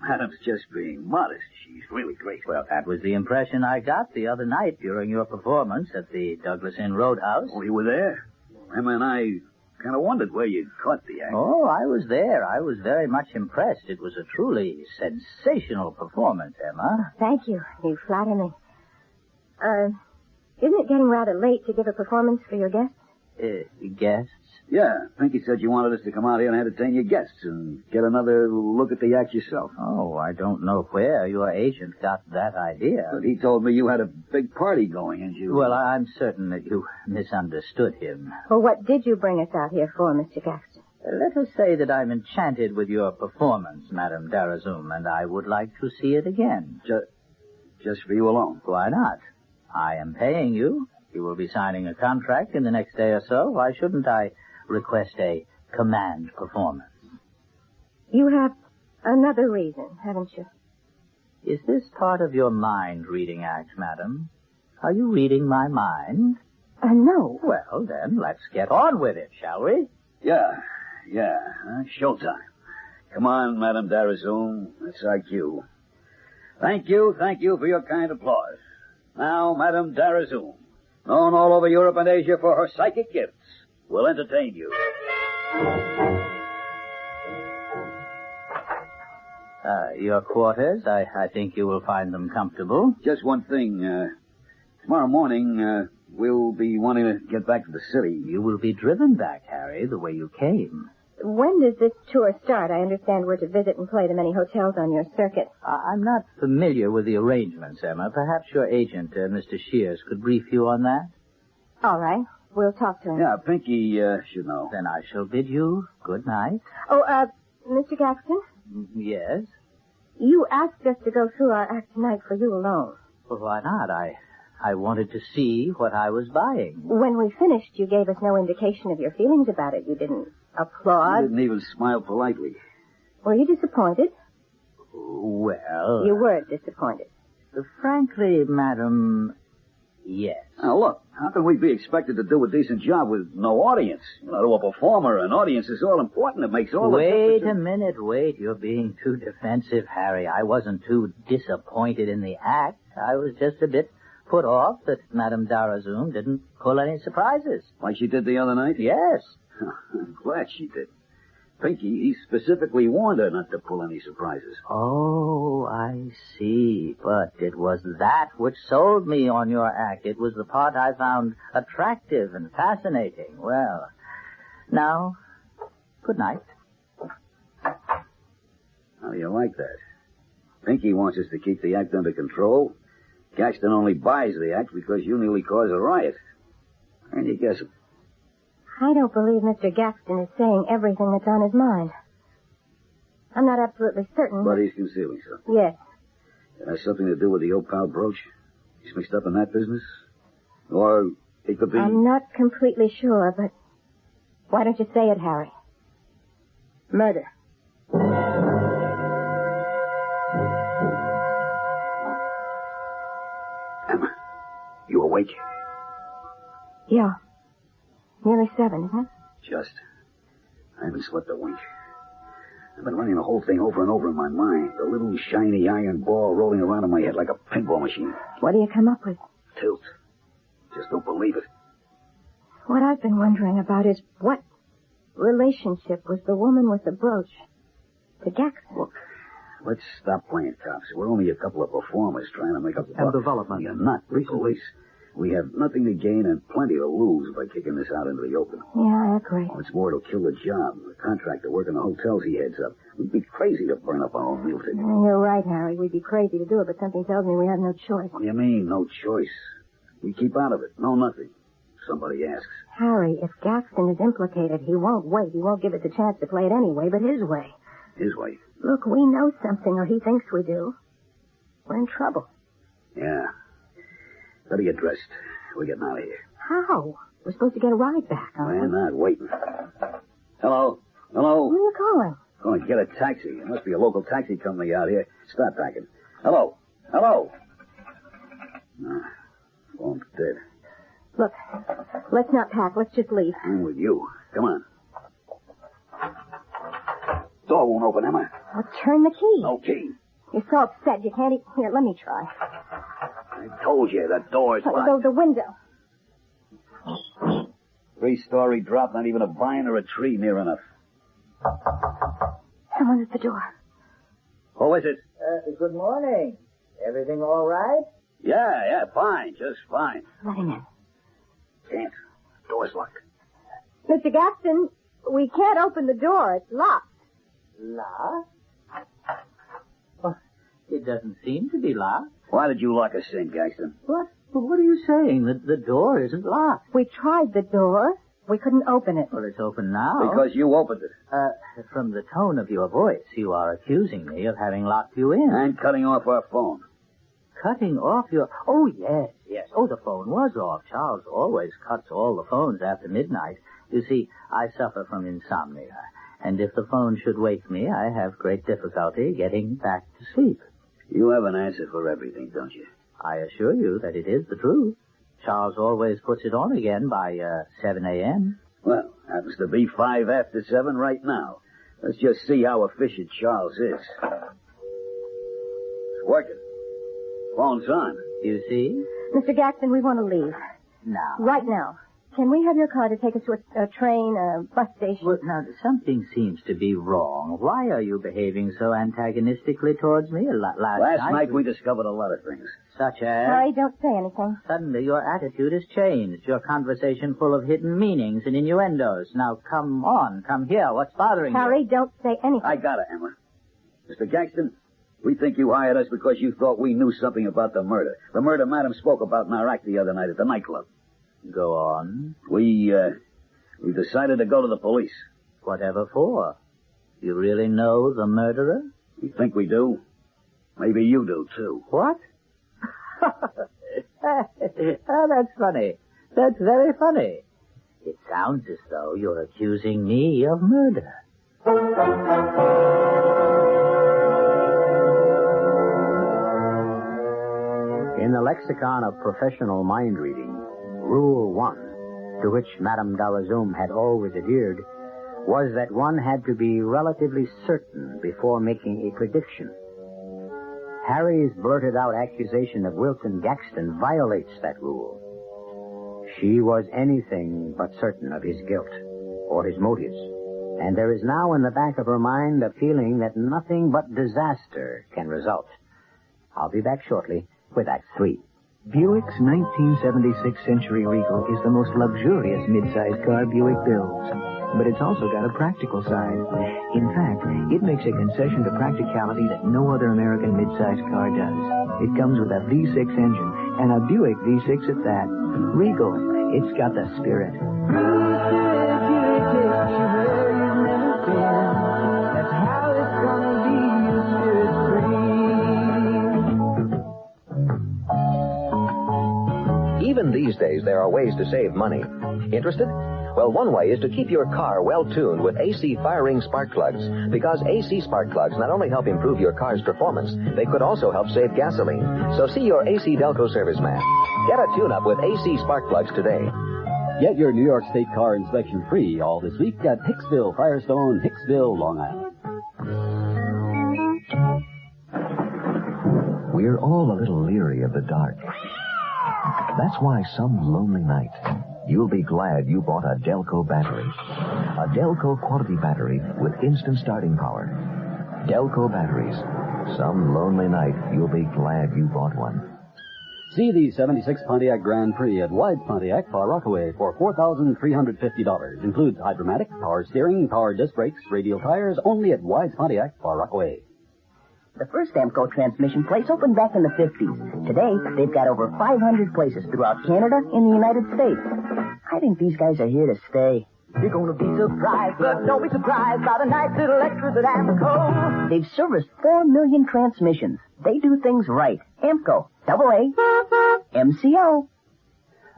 Madam's just being modest. She's really great. Well, that was the impression I got the other night during your performance at the Douglas Inn Roadhouse. Oh, you were there? Emma and I kind of wondered where you caught the act. Oh, I was there. I was very much impressed. It was a truly sensational performance, Emma. Thank you. You flatter me. Isn't it getting rather late to give a performance for your guests? Guests? Yeah, Pinky said you wanted us to come out here and entertain your guests and get another look at the act yourself. Oh, I don't know where your agent got that idea. But he told me you had a big party going, and you... Well, I'm certain that you misunderstood him. Well, what did you bring us out here for, Mr. Gaxton? Let us say that I'm enchanted with your performance, Madame Darazum, and I would like to see it again. Just for you alone? Why not? I am paying you. You will be signing a contract in the next day or so. Why shouldn't I request a command performance? You have another reason, haven't you? Is this part of your mind-reading act, madam? Are you reading my mind? No. Well, then, let's get on with it, shall we? Yeah. Showtime. Come on, Madame Darazum. That's our cue. Thank you for your kind applause. Now, Madame Darazum, known all over Europe and Asia for her psychic gifts, will entertain you. Your quarters, I think you will find them comfortable. Just one thing. Tomorrow morning, we'll be wanting to get back to the city. You will be driven back, Harry, the way you came. When does this tour start? I understand we're to visit and play the many hotels on your circuit. I'm not familiar with the arrangements, Emma. Perhaps your agent, Mr. Shears, could brief you on that? All right. We'll talk to him. Yeah, Pinky should know. Then I shall bid you good night. Oh, Mr. Gaxton? Yes? You asked us to go through our act tonight for you alone. Well, why not? I wanted to see what I was buying. When we finished, you gave us no indication of your feelings about it. You didn't applaud. You didn't even smile politely. Were you disappointed? Well... You were disappointed. Frankly, madam, yes. Now, look, how can we be expected to do a decent job with no audience? You know, to a performer, an audience is all important. It makes all the difference. Wait a minute, wait. You're being too defensive, Harry. I wasn't too disappointed in the act. I was just a bit put off that Madame Darazum didn't pull any surprises. Like she did the other night? Yes. I'm glad she did. Pinky, he specifically warned her not to pull any surprises. Oh, I see. But it was that which sold me on your act. It was the part I found attractive and fascinating. Well, now, good night. How do you like that? Pinky wants us to keep the act under control. Gaxton only buys the act because you nearly caused a riot. And you guess it. I don't believe Mr. Gaxton is saying everything that's on his mind. I'm not absolutely certain. But he's concealing something. Yes. It has something to do with the opal brooch. He's mixed up in that business. Or it could be... I'm not completely sure, but why don't you say it, Harry? Murder. Emma, you awake? Yeah. Nearly 7, isn't it? Just. I haven't slept a wink. I've been running the whole thing over and over in my mind. The little shiny iron ball rolling around in my head like a pinball machine. What do you come up with? Tilt. Just don't believe it. What I've been wondering about is what relationship was the woman with the brooch to Gaxton? Look, let's stop playing cops. We're only a couple of performers trying to make up a And development. We are not the police. We have nothing to gain and plenty to lose by kicking this out into the open. Yeah, I agree. What's more, it'll kill the job. The contractor working the hotels he heads up. We'd be crazy to burn up our own meal ticket. You're right, Harry. We'd be crazy to do it, but something tells me we have no choice. What do you mean, no choice? We keep out of it. No nothing. Somebody asks. Harry, if Gaxton is implicated, he won't wait. He won't give us a chance to play it anyway, but his way. His way? Look, we know something, or he thinks we do. We're in trouble. Yeah. Better get dressed. We're getting out of here. How? We're supposed to get a ride back, aren't we? We're not waiting. Hello. Hello? Who are you calling? Going to get a taxi. There must be a local taxi company out here. Start packing. Hello? Hello? No. Phone's dead. Look, let's not pack. Let's just leave. I'm with you. Come on. Door won't open, Emma. Well, turn the key. No key. You're so upset you can't even... Here, let me try. I told you the door's locked. The window. 3-story drop, not even a vine or a tree near enough. Someone at the door. Who is it? Good morning. Everything all right? Yeah, fine. Just fine. Let him in. Can't. Door's locked. Mr. Gaston, we can't open the door. It's locked. Locked? Well, it doesn't seem to be locked. Why did you lock us in, Gangston? What? What are you saying? The door isn't locked. We tried the door. We couldn't open it. Well, it's open now. Because you opened it. From the tone of your voice, you are accusing me of having locked you in. And cutting off our phone. Cutting off your... Oh, yes. Oh, the phone was off. Charles always cuts all the phones after midnight. You see, I suffer from insomnia. And if the phone should wake me, I have great difficulty getting back to sleep. You have an answer for everything, don't you? I assure you that it is the truth. Charles always puts it on again by 7 a.m. Well, happens to be 5 after 7 right now. Let's just see how efficient Charles is. It's working. Phone's on. You see? Mr. Gaston, we want to leave. Now. Right now. Can we have your car to take us to a train, a bus station? Well, now, something seems to be wrong. Why are you behaving so antagonistically towards me? Last night we discovered a lot of things. Such as? Harry, don't say anything. Suddenly your attitude has changed. Your conversation full of hidden meanings and innuendos. Now, come on. Come here. What's bothering you? Harry, don't say anything. I got it, Emma. Mr. Gangston, we think you hired us because you thought we knew something about the murder. The murder Madam spoke about in our act the other night at the nightclub. Go on. We decided to go to the police. Whatever for? You really know the murderer? We think we do. Maybe you do, too. What? Oh, that's funny. That's very funny. It sounds as though you're accusing me of murder. In the lexicon of professional mind reading, Rule 1, to which Madame Dalazoum had always adhered, was that one had to be relatively certain before making a prediction. Harry's blurted-out accusation of Wilton Gaxton violates that rule. She was anything but certain of his guilt or his motives, and there is now in the back of her mind a feeling that nothing but disaster can result. I'll be back shortly with Act 3. Buick's 1976 Century Regal is the most luxurious mid-sized car Buick builds. But it's also got a practical side. In fact, it makes a concession to practicality that no other American mid-sized car does. It comes with a V6 engine, and a Buick V6 at that. Regal, it's got the spirit. That's how it's gonna be, your spirit's free. Even these days, there are ways to save money. Interested? Well, one way is to keep your car well-tuned with AC firing spark plugs, because AC spark plugs not only help improve your car's performance, they could also help save gasoline. So see your AC Delco serviceman. Get a tune-up with AC spark plugs today. Get your New York State car inspection free all this week at Hicksville, Firestone, Hicksville, Long Island. We're all a little leery of the dark. That's why some lonely night, you'll be glad you bought a Delco battery. A Delco quality battery with instant starting power. Delco batteries. Some lonely night, you'll be glad you bought one. See the 76 Pontiac Grand Prix at Wides Pontiac, Far Rockaway for $4,350. Includes Hydromatic, power steering, power disc brakes, radial tires, only at Wides Pontiac, Far Rockaway. The first Amco transmission place opened back in the 50s. Today, they've got over 500 places throughout Canada and the United States. I think these guys are here to stay. You're going to be surprised, but don't be surprised by the nice little extras at Amco. They've serviced 4 million transmissions. They do things right. Amco, AA, MCO.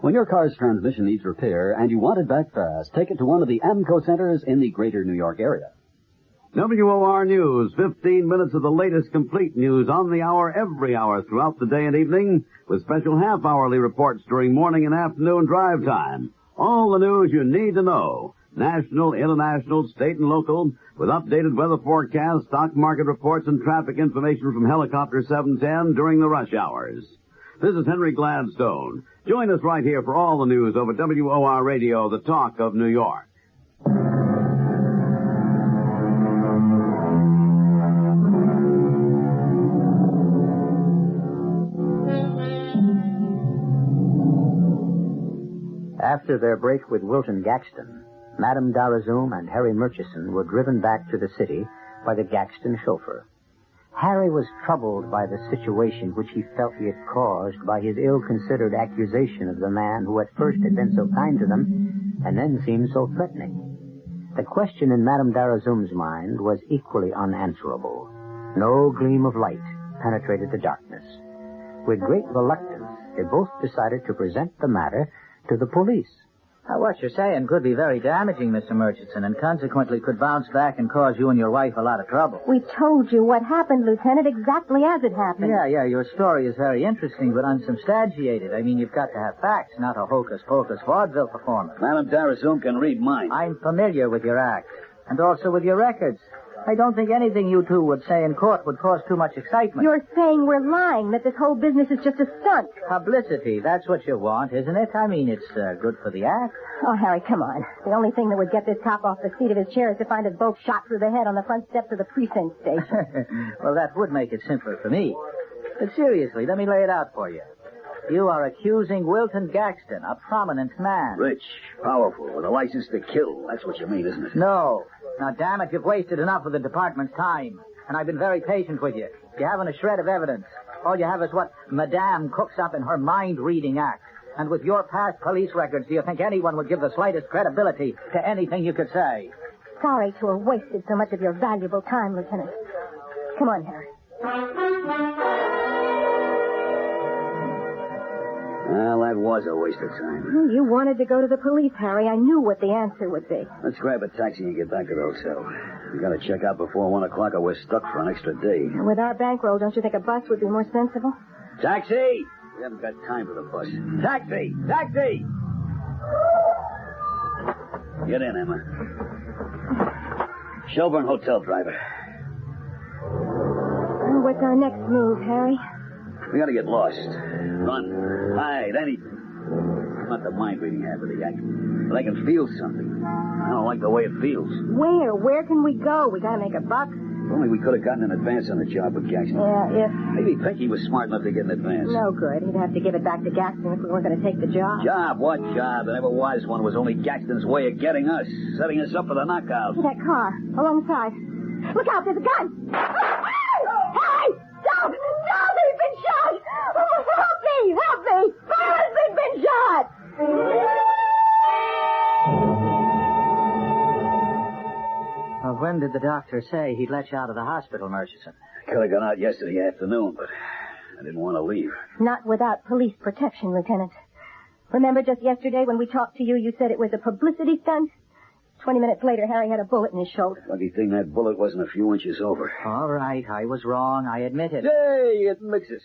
When your car's transmission needs repair and you want it back fast, take it to one of the AMCO centers in the greater New York area. WOR News, 15 minutes of the latest complete news on the hour, every hour throughout the day and evening, with special half-hourly reports during morning and afternoon drive time. All the news you need to know. National, international, state, and local, with updated weather forecasts, stock market reports, and traffic information from Helicopter 710 during the rush hours. This is Henry Gladstone. Join us right here for all the news over WOR Radio, the talk of New York. After their break with Wilton Gaxton, Madame D'Arazoum and Harry Murchison were driven back to the city by the Gaxton chauffeur. Harry was troubled by the situation which he felt he had caused by his ill-considered accusation of the man who at first had been so kind to them and then seemed so threatening. The question in Madame D'Arazoum's mind was equally unanswerable. No gleam of light penetrated the darkness. With great reluctance, they both decided to present the matter to the police. What you're saying could be very damaging, Mr. Murchison, and consequently could bounce back and cause you and your wife a lot of trouble. We told you what happened, Lieutenant, exactly as it happened. Yeah, your story is very interesting, but unsubstantiated. I mean, you've got to have facts, not a hocus-pocus vaudeville performance. Madame D'Arazoum can read minds. I'm familiar with your act, and also with your records. I don't think anything you two would say in court would cause too much excitement. You're saying we're lying, that this whole business is just a stunt. Publicity, that's what you want, isn't it? I mean, it's good for the act. Oh, Harry, come on. The only thing that would get this cop off the seat of his chair is to find us both shot through the head on the front steps of the precinct station. Well, that would make it simpler for me. But seriously, let me lay it out for you. You are accusing Wilton Gaxton, a prominent man. Rich, powerful, with a license to kill. That's what you mean, isn't it? No. Now, damn it, you've wasted enough of the department's time. And I've been very patient with you. You haven't a shred of evidence. All you have is what Madame cooks up in her mind-reading act. And with your past police records, do you think anyone would give the slightest credibility to anything you could say? Sorry to have wasted so much of your valuable time, Lieutenant. Come on, Harry. Well, that was a waste of time. You wanted to go to the police, Harry. I knew what the answer would be. Let's grab a taxi and get back to the hotel. We gotta check out before 1 o'clock or we're stuck for an extra day. With our bankroll, don't you think a bus would be more sensible? Taxi! We haven't got time for the bus. Taxi! Taxi! Get in, Emma. Shelburne Hotel driver. Well, what's our next move, Harry? We gotta get lost. Run. Hide. Anything. Not the mind-reading half of the act. But I can feel something. I don't like the way it feels. Where? Where can we go? We gotta make a buck. If only we could have gotten an advance on the job with Gaxton. Yeah, if... Maybe Pinky was smart enough to get an advance. No good. He'd have to give it back to Gaxton if we weren't going to take the job. Job? What job? There never was one. It was only Gaxton's way of getting us. Setting us up for the knockout. See that car alongside. Look out, there's a gun! Hey! Stop! Stop! He's been shot! Help me! Help me! My husband's been shot! Well, when did the doctor say he'd let you out of the hospital, Murchison? Could have gone out yesterday afternoon, but I didn't want to leave. Not without police protection, Lieutenant. Remember just yesterday when we talked to you, you said it was a publicity stunt? 20 minutes later, Harry had a bullet in his shoulder. Lucky thing that bullet wasn't a few inches over. All right, I was wrong. I admit it. Hey, it mixes.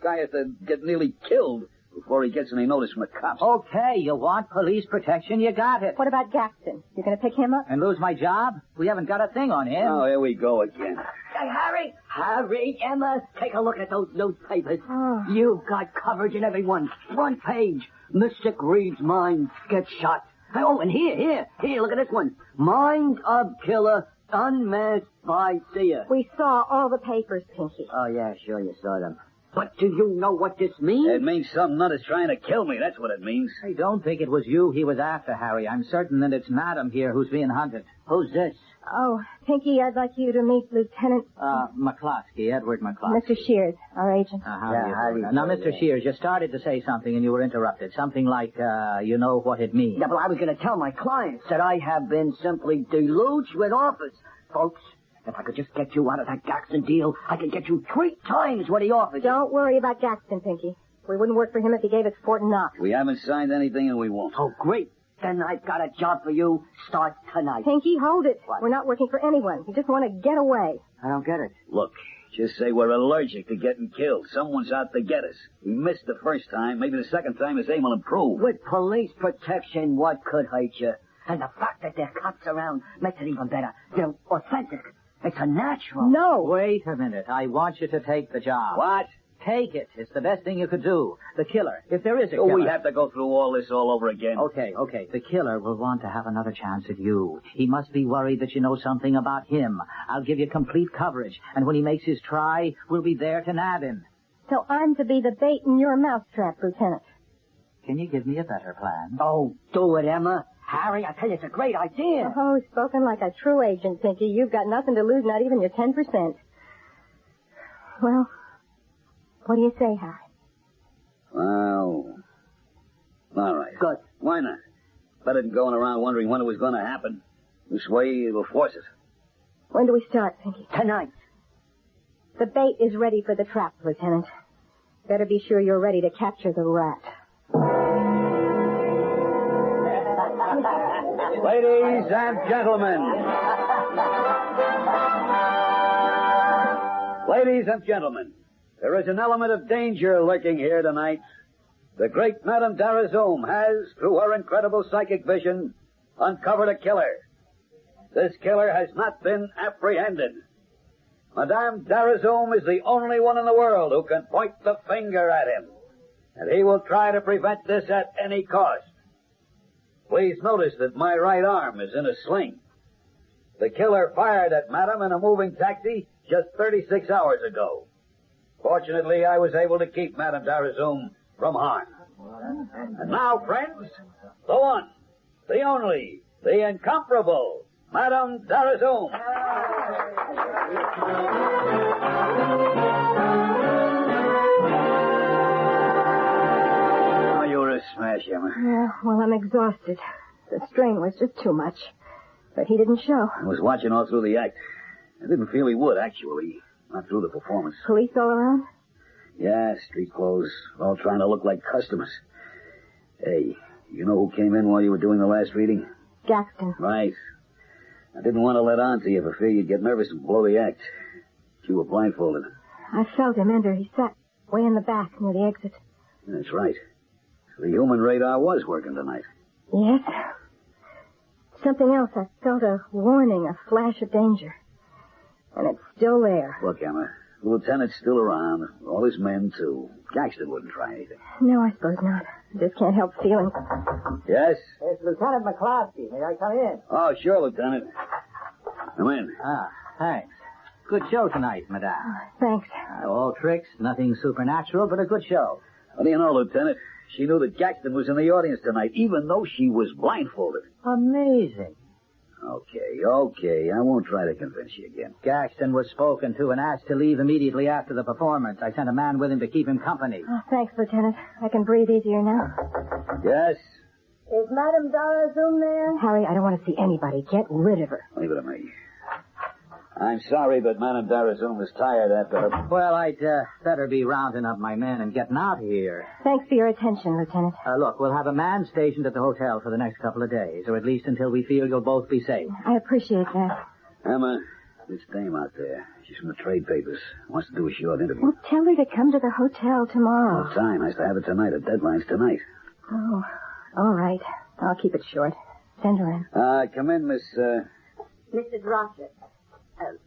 Guy has to get nearly killed before he gets any notice from the cops. Okay, you want police protection, you got it. What about Gaxton? You going to pick him up? And lose my job? We haven't got a thing on him. Oh, here we go again. Hey, Harry! Harry, Emma, take a look at those newspapers. Oh. You've got coverage in every one. Front page. Mystic reads minds, gets shot. Oh, and here, look at this one. Mind of killer, unmasked by seer. We saw all the papers, Pinky. Oh, yeah, sure, you saw them. But do you know what this means? It means some nut is trying to kill me. That's what it means. I don't think it was you he was after, Harry. I'm certain that it's Madam here who's being hunted. Who's this? Oh, Pinky, I'd like you to meet Lieutenant... McCloskey, Edward McCloskey. Mr. Shears, our agent. How do you now, Mr. Shears, you started to say something and you were interrupted. Something like, you know what it means. Yeah, but I was going to tell my clients that I have been simply deluged with offers. Folks, if I could just get you out of that Gaxton deal, I could get you 3 times what he offers. Don't worry about Gaxton, Pinky. We wouldn't work for him if he gave us Fort Knox. We haven't signed anything and we won't. Oh, great. Then I've got a job for you. Start tonight. Pinky, hold it. What? We're not working for anyone. We just want to get away. I don't get it. Look, just say we're allergic to getting killed. Someone's out to get us. We missed the first time. Maybe the second time his aim will improve. With police protection, what could hurt you? And the fact that there are cops around makes it even better. They're authentic. It's a natural. No. Wait a minute. I want you to take the job. What? Take it. It's the best thing you could do. The killer, if there is a So killer. we have to go through all this all over again. Okay. The killer will want to have another chance at you. He must be worried that you know something about him. I'll give you complete coverage, and when he makes his try, we'll be there to nab him. So I'm to be the bait in your mousetrap, Lieutenant. Can you give me a better plan? Oh, do it, Emma. Harry, I tell you, it's a great idea. Oh, spoken like a true agent, Pinky. You've got nothing to lose, not even your 10%. Well, what do you say, Harry? Well, all right. Good. Why not? Better than going around wondering when it was going to happen. This way, it'll force it. When do we start, Pinky? Tonight. The bait is ready for the trap, Lieutenant. Better be sure you're ready to capture the rat. Ladies and gentlemen. Ladies and gentlemen, there is an element of danger lurking here tonight. The great Madame Darazome has, through her incredible psychic vision, uncovered a killer. This killer has not been apprehended. Madame Darazome is the only one in the world who can point the finger at him, and he will try to prevent this at any cost. Please notice that my right arm is in a sling. The killer fired at Madame in a moving taxi just 36 hours ago. Fortunately, I was able to keep Madame Darazome from harm. And now, friends, the one, the only, the incomparable Madame Darazome. Oh, you were a smash, Emma. Yeah, well, I'm exhausted. The strain was just too much. But he didn't show. I was watching all through the act. I didn't feel he would, actually. Not through the performance. Police all around? Yeah, street clothes, all trying to look like customers. Hey, you know who came in while you were doing the last reading? Gaxton. Right. I didn't want to let on to you for fear you'd get nervous and blow the act. You were blindfolded. I felt him enter. He sat way in the back near the exit. That's right. The human radar was working tonight. Yes. Something else. I felt a warning, a flash of danger. And it's still there. Look, Emma, the lieutenant's still around. All his men, too. Gaxton wouldn't try anything. No, I suppose not. I just can't help feeling. Yes? It's Lieutenant McCloskey. May I come in? Oh, sure, Lieutenant. Come in. Ah, thanks. Good show tonight, madame. Thanks. All tricks, nothing supernatural, but a good show. What do you know, Lieutenant? She knew that Gaxton was in the audience tonight, even though she was blindfolded. Amazing. Okay. I won't try to convince you again. Gaxton was spoken to and asked to leave immediately after the performance. I sent a man with him to keep him company. Oh, thanks, Lieutenant. I can breathe easier now. Yes? Is Madame Darazome there? Harry, I don't want to see anybody. Get rid of her. Leave it to me. I'm sorry, but Madame Darazome is tired after her... Well, I'd better be rounding up my men and getting out of here. Thanks for your attention, Lieutenant. Look, we'll have a man stationed at the hotel for the next couple of days, or at least until we feel you'll both be safe. I appreciate that. Emma, this dame out there, she's from the trade papers. Wants to do a short interview. Well, tell her to come to the hotel tomorrow. No time. Has to have it tonight. The deadline's tonight. Oh, all right. I'll keep it short. Send her in. Come in, Miss... Mrs. Rossett.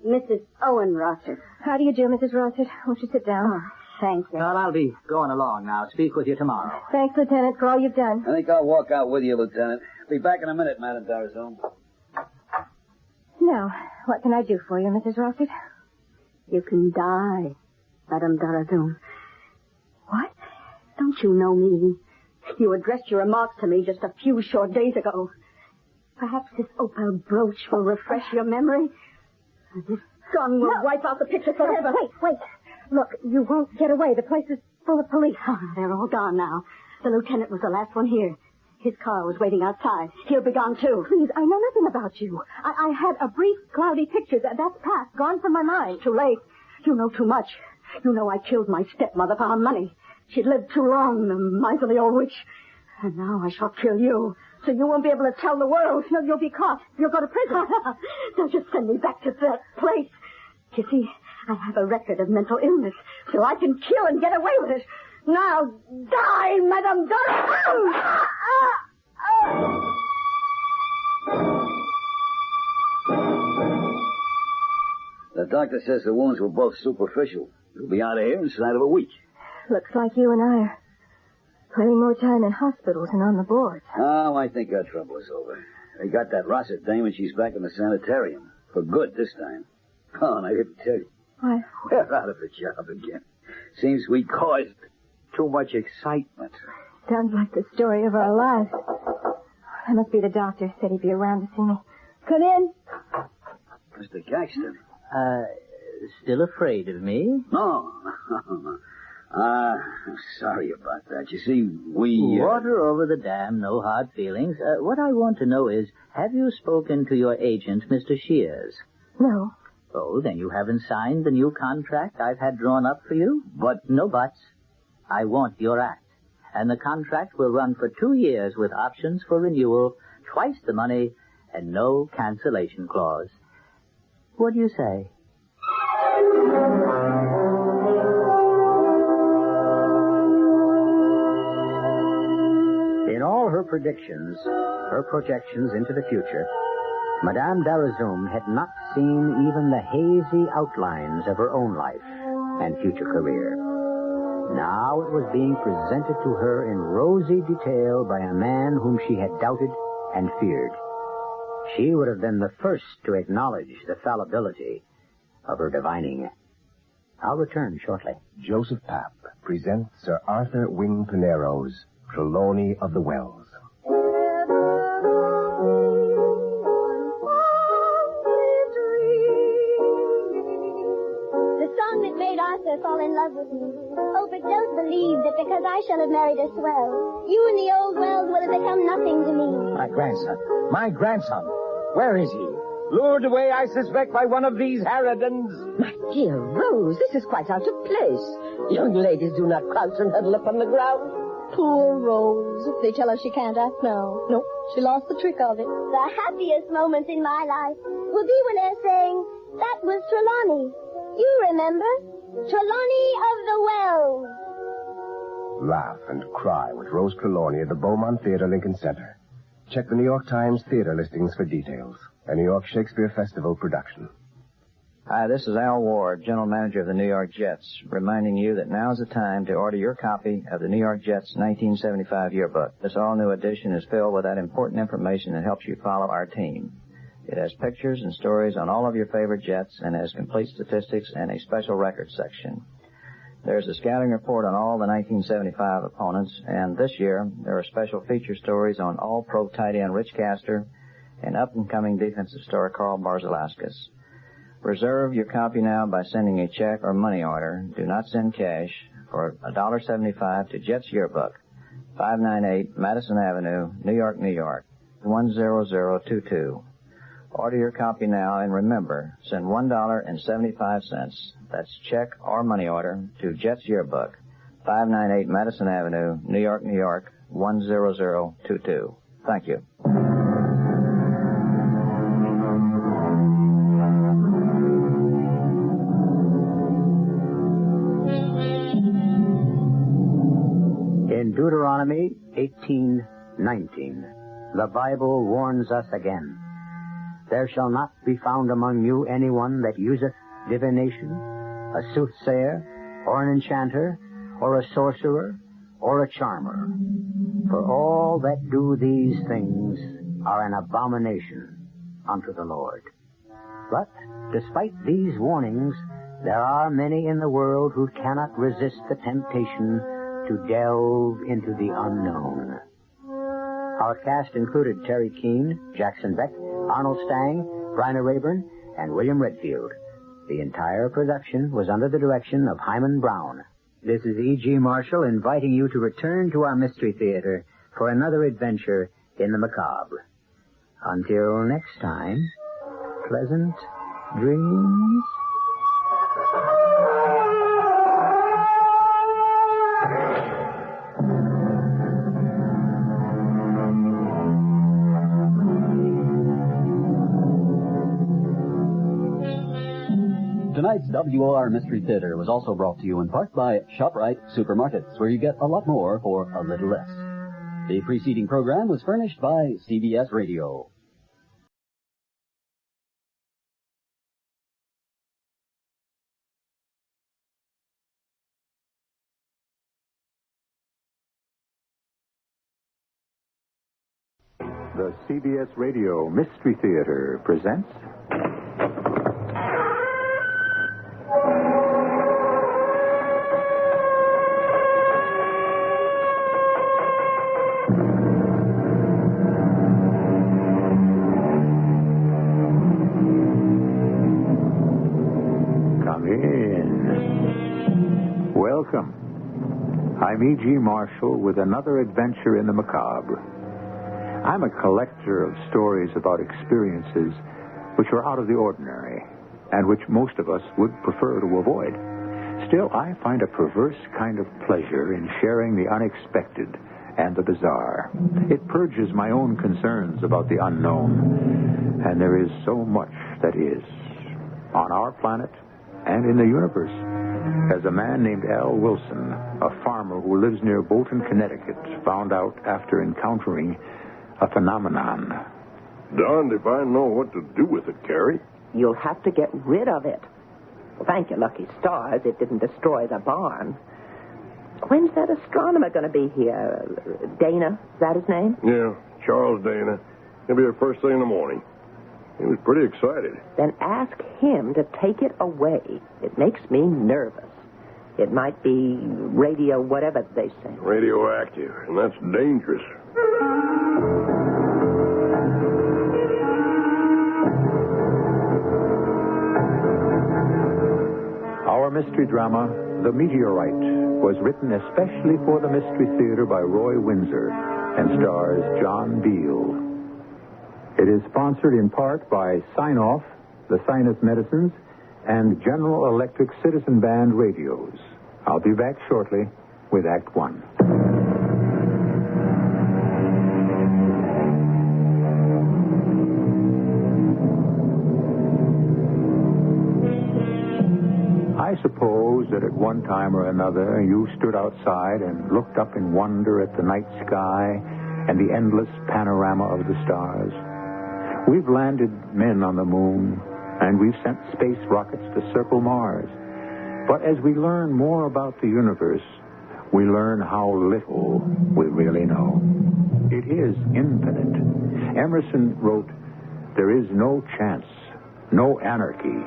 Mrs. Owen Rossett. How do you do, Mrs. Rossett? Won't you sit down? Oh, thank you. Well, I'll be going along now. Speak with you tomorrow. Thanks, Lieutenant, for all you've done. I think I'll walk out with you, Lieutenant. Be back in a minute, Madame Darazome. Now, what can I do for you, Mrs. Rossett? You can die, Madame Darazome. What? Don't you know me? You addressed your remarks to me just a few short days ago. Perhaps this opal brooch will refresh your memory. This gun will wipe out the picture forever. Wait. Look, you won't get away. The place is full of police. Oh, they're all gone now. The lieutenant was the last one here. His car was waiting outside. He'll be gone, too. Please, I know nothing about you. I had a brief, cloudy picture. That's past, gone from my mind. Too late. You know too much. You know I killed my stepmother for her money. She'd lived too long, the miserly old witch. And now I shall kill you, so you won't be able to tell the world. No, you'll be caught. You'll go to prison. They'll just send me back to that place. You see, I have a record of mental illness, so I can kill and get away with it. Now, die, Madame Doppelganger! The doctor says the wounds were both superficial. You'll be out of here inside of a week. Looks like you and I are spending more time in hospitals and on the boards. Oh, I think our trouble is over. They got that Rossett dame and she's back in the sanitarium. For good this time. Oh, and I didn't tell you. Why? We're out of a job again. Seems we caused too much excitement. Sounds like the story of our lives. That must be the doctor. Said he'd be around to see me. Come in. Mr. Gangster. Still afraid of me? No. I'm sorry about that. You see, we... Water over the dam, no hard feelings. What I want to know is, have you spoken to your agent, Mr. Shears? No. Oh, then you haven't signed the new contract I've had drawn up for you? But no buts. I want your act. And the contract will run for 2 years with options for renewal, twice the money, and no cancellation clause. What do you say? In all her predictions, her projections into the future, Madame Darazoum had not seen even the hazy outlines of her own life and future career. Now it was being presented to her in rosy detail by a man whom she had doubted and feared. She would have been the first to acknowledge the fallibility of her divining. I'll return shortly. Joseph Papp presents Sir Arthur Wing Pinero's Trelawney of the Wells. The song that made Arthur fall in love with me. Oh, but don't believe that because I shall have married a swell, you and the old Wells will have become nothing to me. My grandson. Where is he? Lured away, I suspect, by one of these harridans. My dear Rose, this is quite out of place. Young ladies do not crouch and huddle up on the ground. Poor Rose. If they tell her she can't act now. No, she lost the trick of it. The happiest moments in my life will be when they're saying, that was Trelawney. You remember? Trelawney of the Wells. Laugh and cry with Rose Trelawney at the Beaumont Theater, Lincoln Center. Check the New York Times theater listings for details. A New York Shakespeare Festival production. Hi, this is Al Ward, General Manager of the New York Jets, reminding you that now's the time to order your copy of the New York Jets 1975 yearbook. This all-new edition is filled with that important information that helps you follow our team. It has pictures and stories on all of your favorite Jets and has complete statistics and a special records section. There's a scouting report on all the 1975 opponents, and this year there are special feature stories on all-pro tight end Rich Castor and up-and-coming defensive star Carl Barzalauskas. Reserve your copy now by sending a check or money order. Do not send cash for $1.75 to Jets Yearbook, 598 Madison Avenue, New York, New York, 10022. Order your copy now, and remember, send $1.75, that's check or money order, to Jets Yearbook, 598 Madison Avenue, New York, New York, 10022. Thank you. In Deuteronomy 18:19, the Bible warns us again. There shall not be found among you anyone that useth divination, a soothsayer, or an enchanter, or a sorcerer, or a charmer. For all that do these things are an abomination unto the Lord. But, despite these warnings, there are many in the world who cannot resist the temptation to delve into the unknown. Our cast included Terry Keane, Jackson Beck, Arnold Stang, Bryna Rayburn, and William Redfield. The entire production was under the direction of Hyman Brown. This is E.G. Marshall inviting you to return to our Mystery Theater for another adventure in the macabre. Until next time, pleasant dreams. Tonight's WOR Mystery Theater was also brought to you in part by ShopRite Supermarkets, where you get a lot more for a little less. The preceding program was furnished by CBS Radio. The CBS Radio Mystery Theater presents... Come in. Welcome. I'm E.G. Marshall with another adventure in the macabre. I'm a collector of stories about experiences which are out of the ordinary and which most of us would prefer to avoid. Still, I find a perverse kind of pleasure in sharing the unexpected and the bizarre. It purges my own concerns about the unknown, and there is so much that is on our planet and in the universe. As a man named Al Wilson, a farmer who lives near Bolton, Connecticut, found out after encountering a phenomenon. Darned if I know what to do with it, Cary. You'll have to get rid of it. Well, thank your lucky stars it didn't destroy the barn. When's that astronomer going to be here? Dana, is that his name? Yeah, Charles Dana. He'll be here first thing in the morning. He was pretty excited. Then ask him to take it away. It makes me nervous. It might be radio whatever they say. Radioactive, and that's dangerous. Our mystery drama, The Meteorite, was written especially for the Mystery Theater by Roy Windsor and stars John Beal. It is sponsored in part by Sign-Off, the Sinus Medicines, and General Electric Citizen Band radios. I'll be back shortly with Act One. I suppose that at one time or another you stood outside and looked up in wonder at the night sky and the endless panorama of the stars. We've landed men on the moon, and we've sent space rockets to circle Mars. But as we learn more about the universe, we learn how little we really know. It is infinite. Emerson wrote, "There is no chance, no anarchy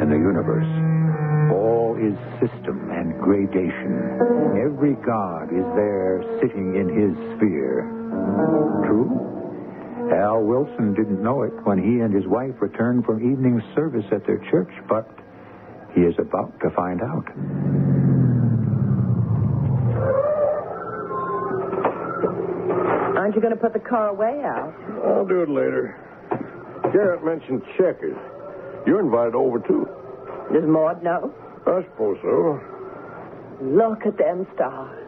in the universe. All is system and gradation. Every god is there sitting in his sphere." True? Al Wilson didn't know it when he and his wife returned from evening service at their church, but he is about to find out. Aren't you going to put the car away, Al? I'll do it later. Garrett mentioned checkers. You're invited over, too. Does Maud know? I suppose so. Look at them stars.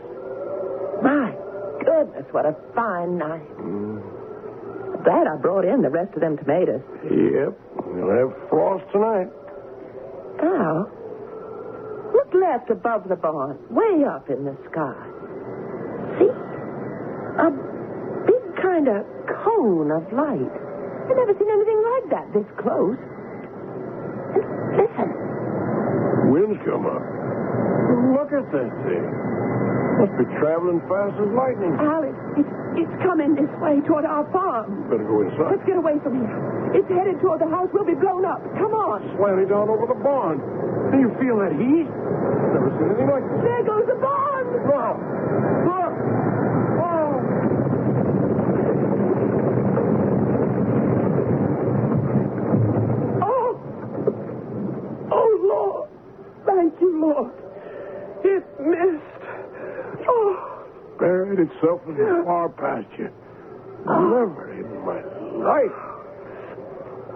My goodness, what a fine night. Glad I brought in the rest of them tomatoes. Yep. We'll have frost tonight. Al, look left above the barn, way up in the sky. See? A big kind of cone of light. I've never seen anything like that this close. And listen. Wind's come up. Look at that thing. Must be traveling fast as lightning. Al, it's coming this way toward our farm. Better go inside. Let's get away from here. It's headed toward the house. We'll be blown up. Come on. Slanting down over the barn. Do you feel that heat? Never seen anything like this. There goes the barn. Wow. Look. Oh. Oh, Lord. Thank you, Lord. It missed. Oh. Buried itself in the far pasture. Never in my life.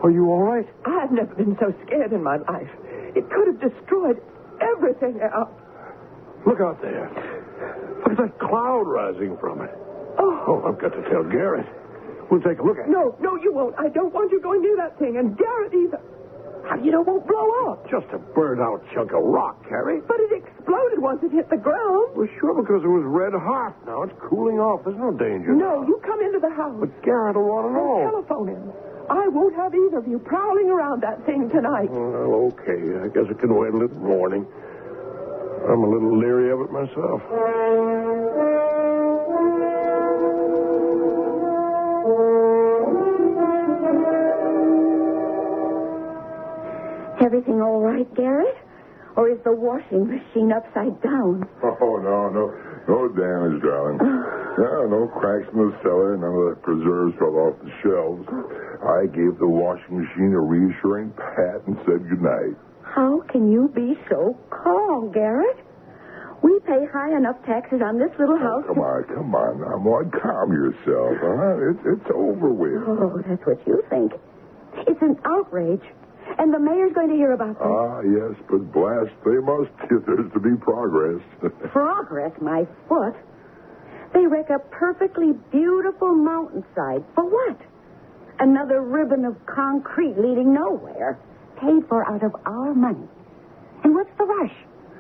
Are you all right? I've never been so scared in my life. It could have destroyed everything else. Look out there. Look at that cloud rising from it. Oh, I've got to tell Garrett. We'll take a look at it. No, you won't. I don't want you going near that thing, and Garrett either. How do you know it won't blow up? Just a burned-out chunk of rock, Cary. But it exploded once it hit the ground. Well, sure, because it was red hot. Now it's cooling off. There's no danger. No, you come into the house. But Garrett will want to know. Telephone him. I won't have either of you prowling around that thing tonight. Well, okay. I guess it can wait until morning. I'm a little leery of it myself. Everything all right, Garrett? Or is the washing machine upside down? Oh, no damage, darling. No cracks in the cellar. None of the preserves fell off the shelves. I gave the washing machine a reassuring pat and said goodnight. How can you be so calm, Garrett? We pay high enough taxes on this little house. Come on. Now, Maud, calm yourself, huh? It's over with. Oh, that's what you think. It's an outrage. And the mayor's going to hear about this. Ah, yes, but blast, they must if there's to be progress. Progress, my foot. They wreck a perfectly beautiful mountainside. For what? Another ribbon of concrete leading nowhere. Paid for out of our money. And what's the rush?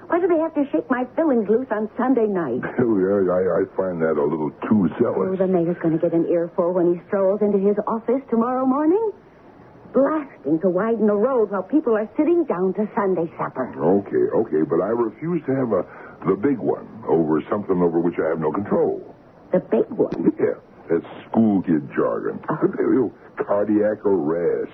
Why do they have to shake my fillings loose on Sunday night? I find that a little too zealous. Oh, the mayor's going to get an earful when he strolls into his office tomorrow morning. Blasting to widen the road while people are sitting down to Sunday supper. Okay, but I refuse to have the big one over something over which I have no control. The big one? Yeah, that's school kid jargon. Cardiac arrest.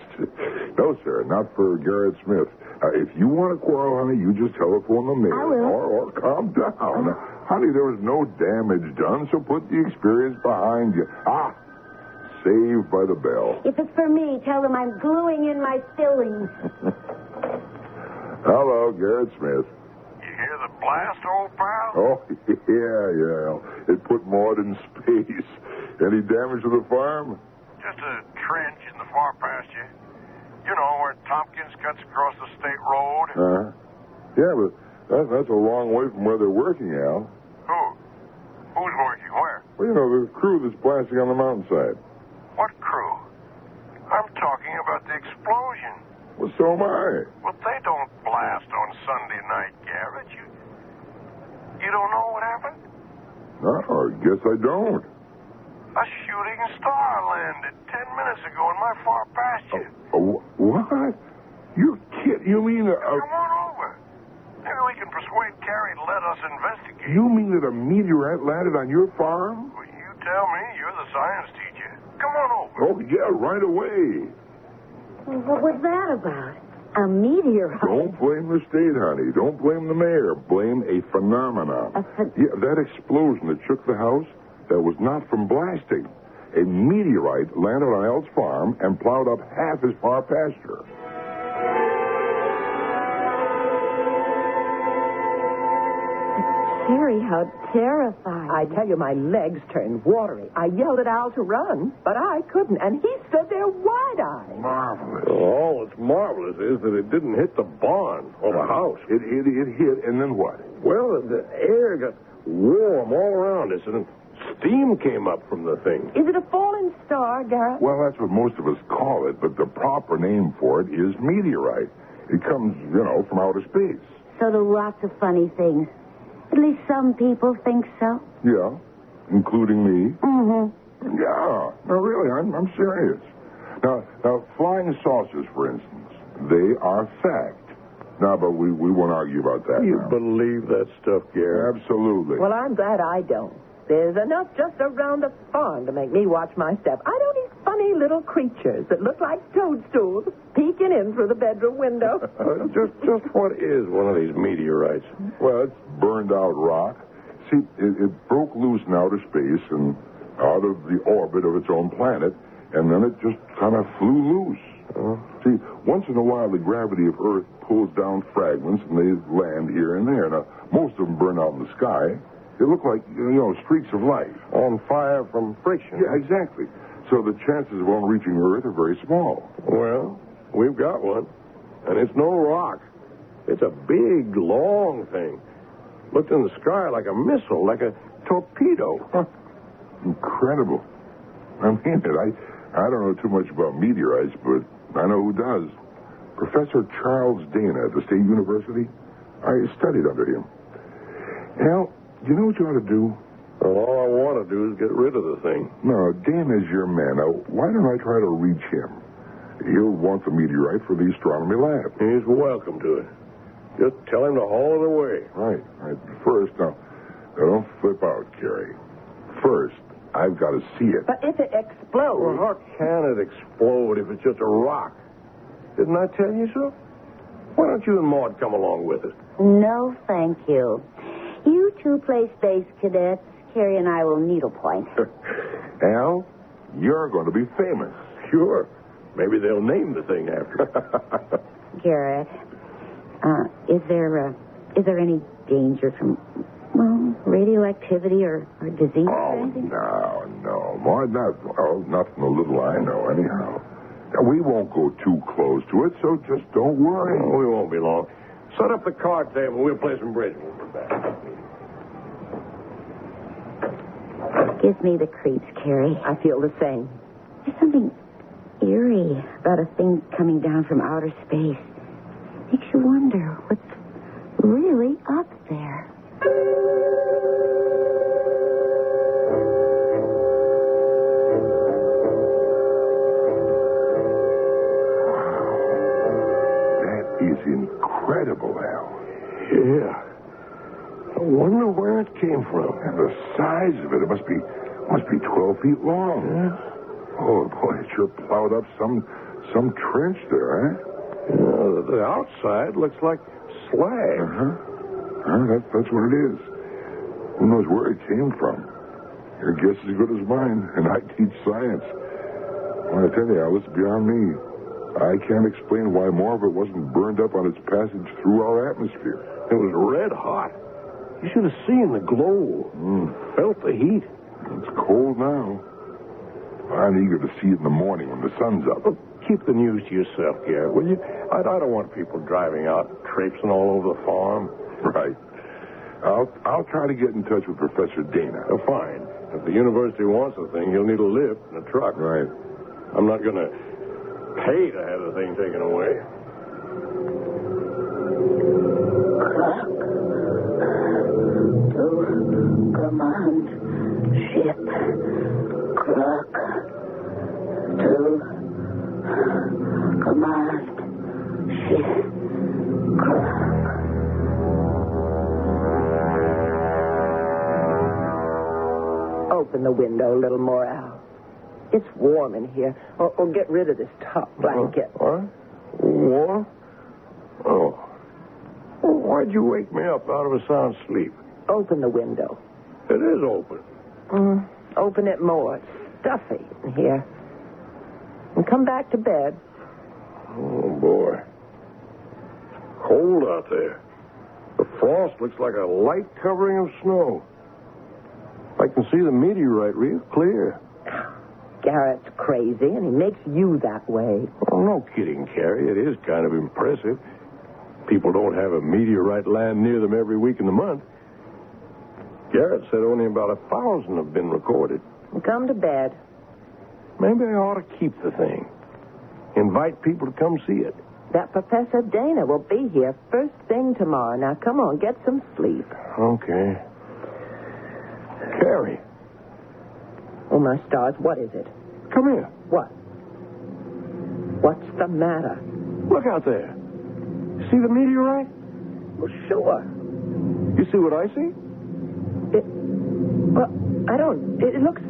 No, sir, not for Garrett Smith. If you want to quarrel, honey, you just telephone the mayor. I will. Or calm down. Honey, there was no damage done, so put the experience behind you. Saved by the bell. If it's for me, tell them I'm gluing in my fillings. Hello, Garrett Smith. You hear the blast, old pal? Oh, yeah. It put Maud in space. Any damage to the farm? Just a trench in the far pasture. You know, where Tompkins cuts across the state road. Yeah, but that's a long way from where they're working, Al. Who? Who's working? Where? Well, the crew that's blasting on the mountainside. What crew? I'm talking about the explosion. Well, so am I. Well, they don't blast on Sunday night, Garrett. You don't know what happened? No, I guess I don't. A shooting star landed 10 minutes ago in my far pasture. What? You're kidding. You mean Come on over. Maybe we can persuade Cary to let us investigate. You mean that a meteorite landed on your farm? Well, you tell me. You're the science teacher. Come on over. Oh, yeah, right away. What was that about? A meteorite? Don't blame the state, honey. Don't blame the mayor. Blame a phenomenon. Yeah, that explosion that shook the house, that was not from blasting. A meteorite landed on Al's farm and plowed up half his far pasture. Cary, how terrifying. I tell you, my legs turned watery. I yelled at Al to run, but I couldn't, and he stood there wide-eyed. Marvelous. All that's marvelous is that it didn't hit the barn or the house. It hit, and then what? Well, the air got warm all around us, and steam came up from the thing. Is it a falling star, Garrett? Well, that's what most of us call it, but the proper name for it is meteorite. It comes, from outer space. So do lots of funny things. At least some people think so. Yeah, including me. Mm-hmm. Yeah, no, really, I'm serious. Now, flying saucers, for instance, they are fact. No, but we won't argue about that You now. believe that stuff, Garrett? Absolutely. Well, I'm glad I don't. There's enough just around the farm to make me watch my step. I don't need funny little creatures that look like toadstools peeking in through the bedroom window. Just what is one of these meteorites? Well, it's burned out rock. See, it broke loose in outer space and out of the orbit of its own planet, and then it just kind of flew loose. See, once in a while, the gravity of Earth pulls down fragments, and they land here and there. Now, most of them burn out in the sky. They look like, streaks of light. On fire from friction. Yeah, exactly. So the chances of one reaching Earth are very small. Well, we've got one. And it's no rock. It's a big, long thing. Looked in the sky like a missile, like a torpedo. Huh. Incredible. I mean it. I don't know too much about meteorites, but I know who does. Professor Charles Dana at the State University. I studied under him. Al, you know what you ought to do? Well, all I want to do is get rid of the thing. No, Dana's your man. Now, why don't I try to reach him? He'll want the meteorite for the astronomy lab. He's welcome to it. Just tell him to haul it away. Right. First, now don't flip out, Cary. First, I've got to see it. But if it explodes... Well, how can it explode if it's just a rock? Didn't I tell you so? Why don't you and Maud come along with us? No, thank you. You two play space cadets. Cary and I will needlepoint. Al, you're going to be famous. Sure. Maybe they'll name the thing after it. Garrett, is there any danger from, radioactivity or disease or anything? No. Maud, not from the little I know, anyhow. Now, we won't go too close to it, so just don't worry. We won't be long. Set up the card table. We'll play some bridge. We'll be back. Gives me the creeps, Cary. I feel the same. There's something eerie about a thing coming down from outer space. Makes you wonder what's really up there. That is incredible, Al. Yeah. I wonder where it came from. And the size of it, it must be 12 feet long. Yeah. Oh, boy, it sure plowed up some trench there, eh? Yeah, the outside looks like slag. That's what it is. Who knows where it came from? Your guess is as good as mine, and I teach science. Well, I tell you, Al, it's beyond me. I can't explain why more of it wasn't burned up on its passage through our atmosphere. It was red hot. You should have seen the glow. Felt the heat. It's cold now. I'm eager to see it in the morning when the sun's up. Well, keep the news to yourself, Garrett, will you? I don't want people driving out, traipsing all over the farm. Right. I'll try to get in touch with Professor Dana. Oh, fine. If the university wants the thing, he'll need a lift and a truck. Right. I'm not going to pay to have the thing taken away. Command ship. Clock to command ship. Open the window a little more, Al. It's warm in here. Or get rid of this top blanket. What? Warm? Oh. Well, why'd you wake me up out of a sound sleep? Open the window. It is open. Open it more. It's stuffy in here. And come back to bed. Oh, boy. It's cold out there. The frost looks like a light covering of snow. I can see the meteorite real clear. Garrett's crazy, and he makes you that way. Oh, no kidding, Cary. It is kind of impressive. People don't have a meteorite land near them every week in the month. Garrett said only about 1,000 have been recorded. Come to bed. Maybe I ought to keep the thing. Invite people to come see it. That Professor Dana will be here first thing tomorrow. Now, come on, get some sleep. Okay. Cary. Oh, my stars, what is it? Come here. What? What's the matter? Look out there. See the meteorite? Well, sure. You see what I see? Well, I don't. It looks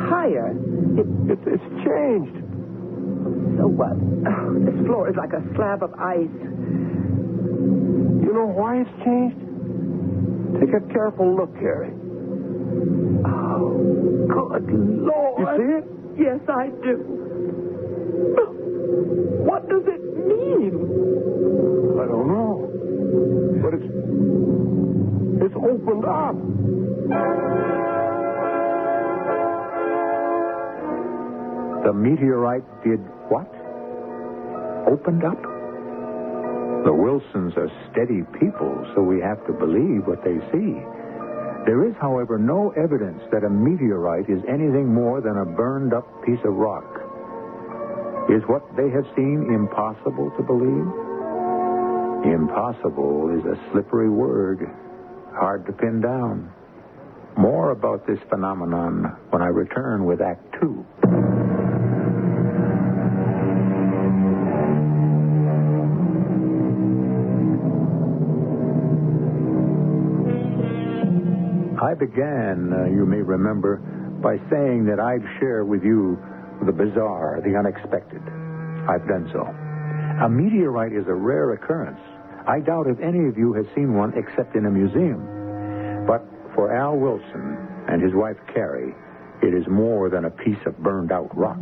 higher. It's changed. So what? Oh, this floor is like a slab of ice. You know why it's changed? Take a careful look, Cary. Oh, good Lord. You see it? Yes, I do. What does it mean? I don't know. But it's opened up. The meteorite did what? Opened up? The Wilsons are steady people, so we have to believe what they see. There is, however, no evidence that a meteorite is anything more than a burned-up piece of rock. Is what they have seen impossible to believe? Impossible is a slippery word, hard to pin down. More about this phenomenon when I return with Act 2. I began, you may remember, by saying that I'd share with you the bizarre, the unexpected. I've done so. A meteorite is a rare occurrence. I doubt if any of you has seen one except in a museum. But for Al Wilson and his wife Cary, it is more than a piece of burned-out rock.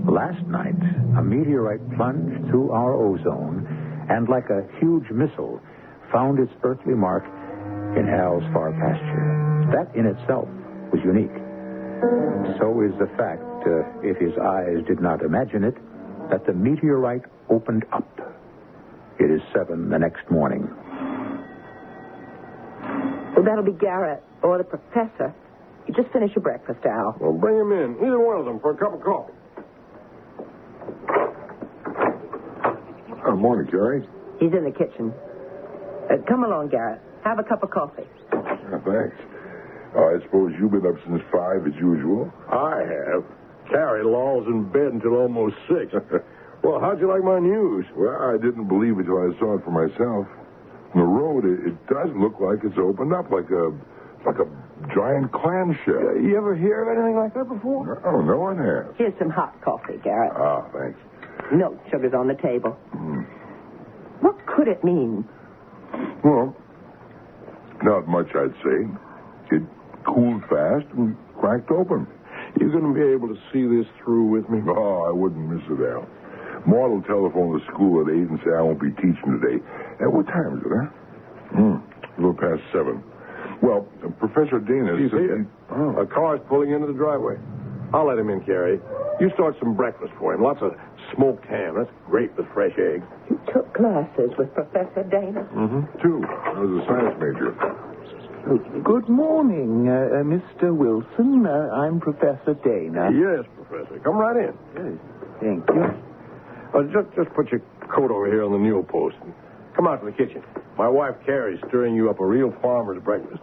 Last night, a meteorite plunged through our ozone and, like a huge missile, found its earthly mark in Al's far pasture. That in itself was unique. So is the fact, if his eyes did not imagine it, that the meteorite opened up. It is 7 the next morning. Well, that'll be Garrett or the professor. You just finish your breakfast, Al. Well, bring him in. Either one of them for a cup of coffee. Morning, Cary. He's in the kitchen. Come along, Garrett. Have a cup of coffee. Thanks. I suppose you've been up since 5 as usual. I have. Cary lolls in bed until almost 6. Well, how'd you like my news? Well, I didn't believe it till I saw it for myself. From the road, it does look like it's opened up, like a giant clamshell. You ever hear of anything like that before? No one has. Here's some hot coffee, Garrett. Ah, thanks. No sugar's on the table. What could it mean? Well, not much, I'd say. It cooled fast and cracked open. You going to be able to see this through with me? Oh, I wouldn't miss it, Al. Maud will telephone to school at 8 and say I won't be teaching today. At what time is it, huh? A little past 7. Well, Professor Dana... He's here. A car's pulling into the driveway. I'll let him in, Cary. You start some breakfast for him. Lots of smoked ham. That's great with fresh eggs. You took classes with Professor Dana? 2. I was a science major. Good morning, Mr. Wilson. I'm Professor Dana. Yes, Professor. Come right in. Yes, thank you. Just put your coat over here on the newel post. Come out to the kitchen. My wife, Cary's stirring you up a real farmer's breakfast.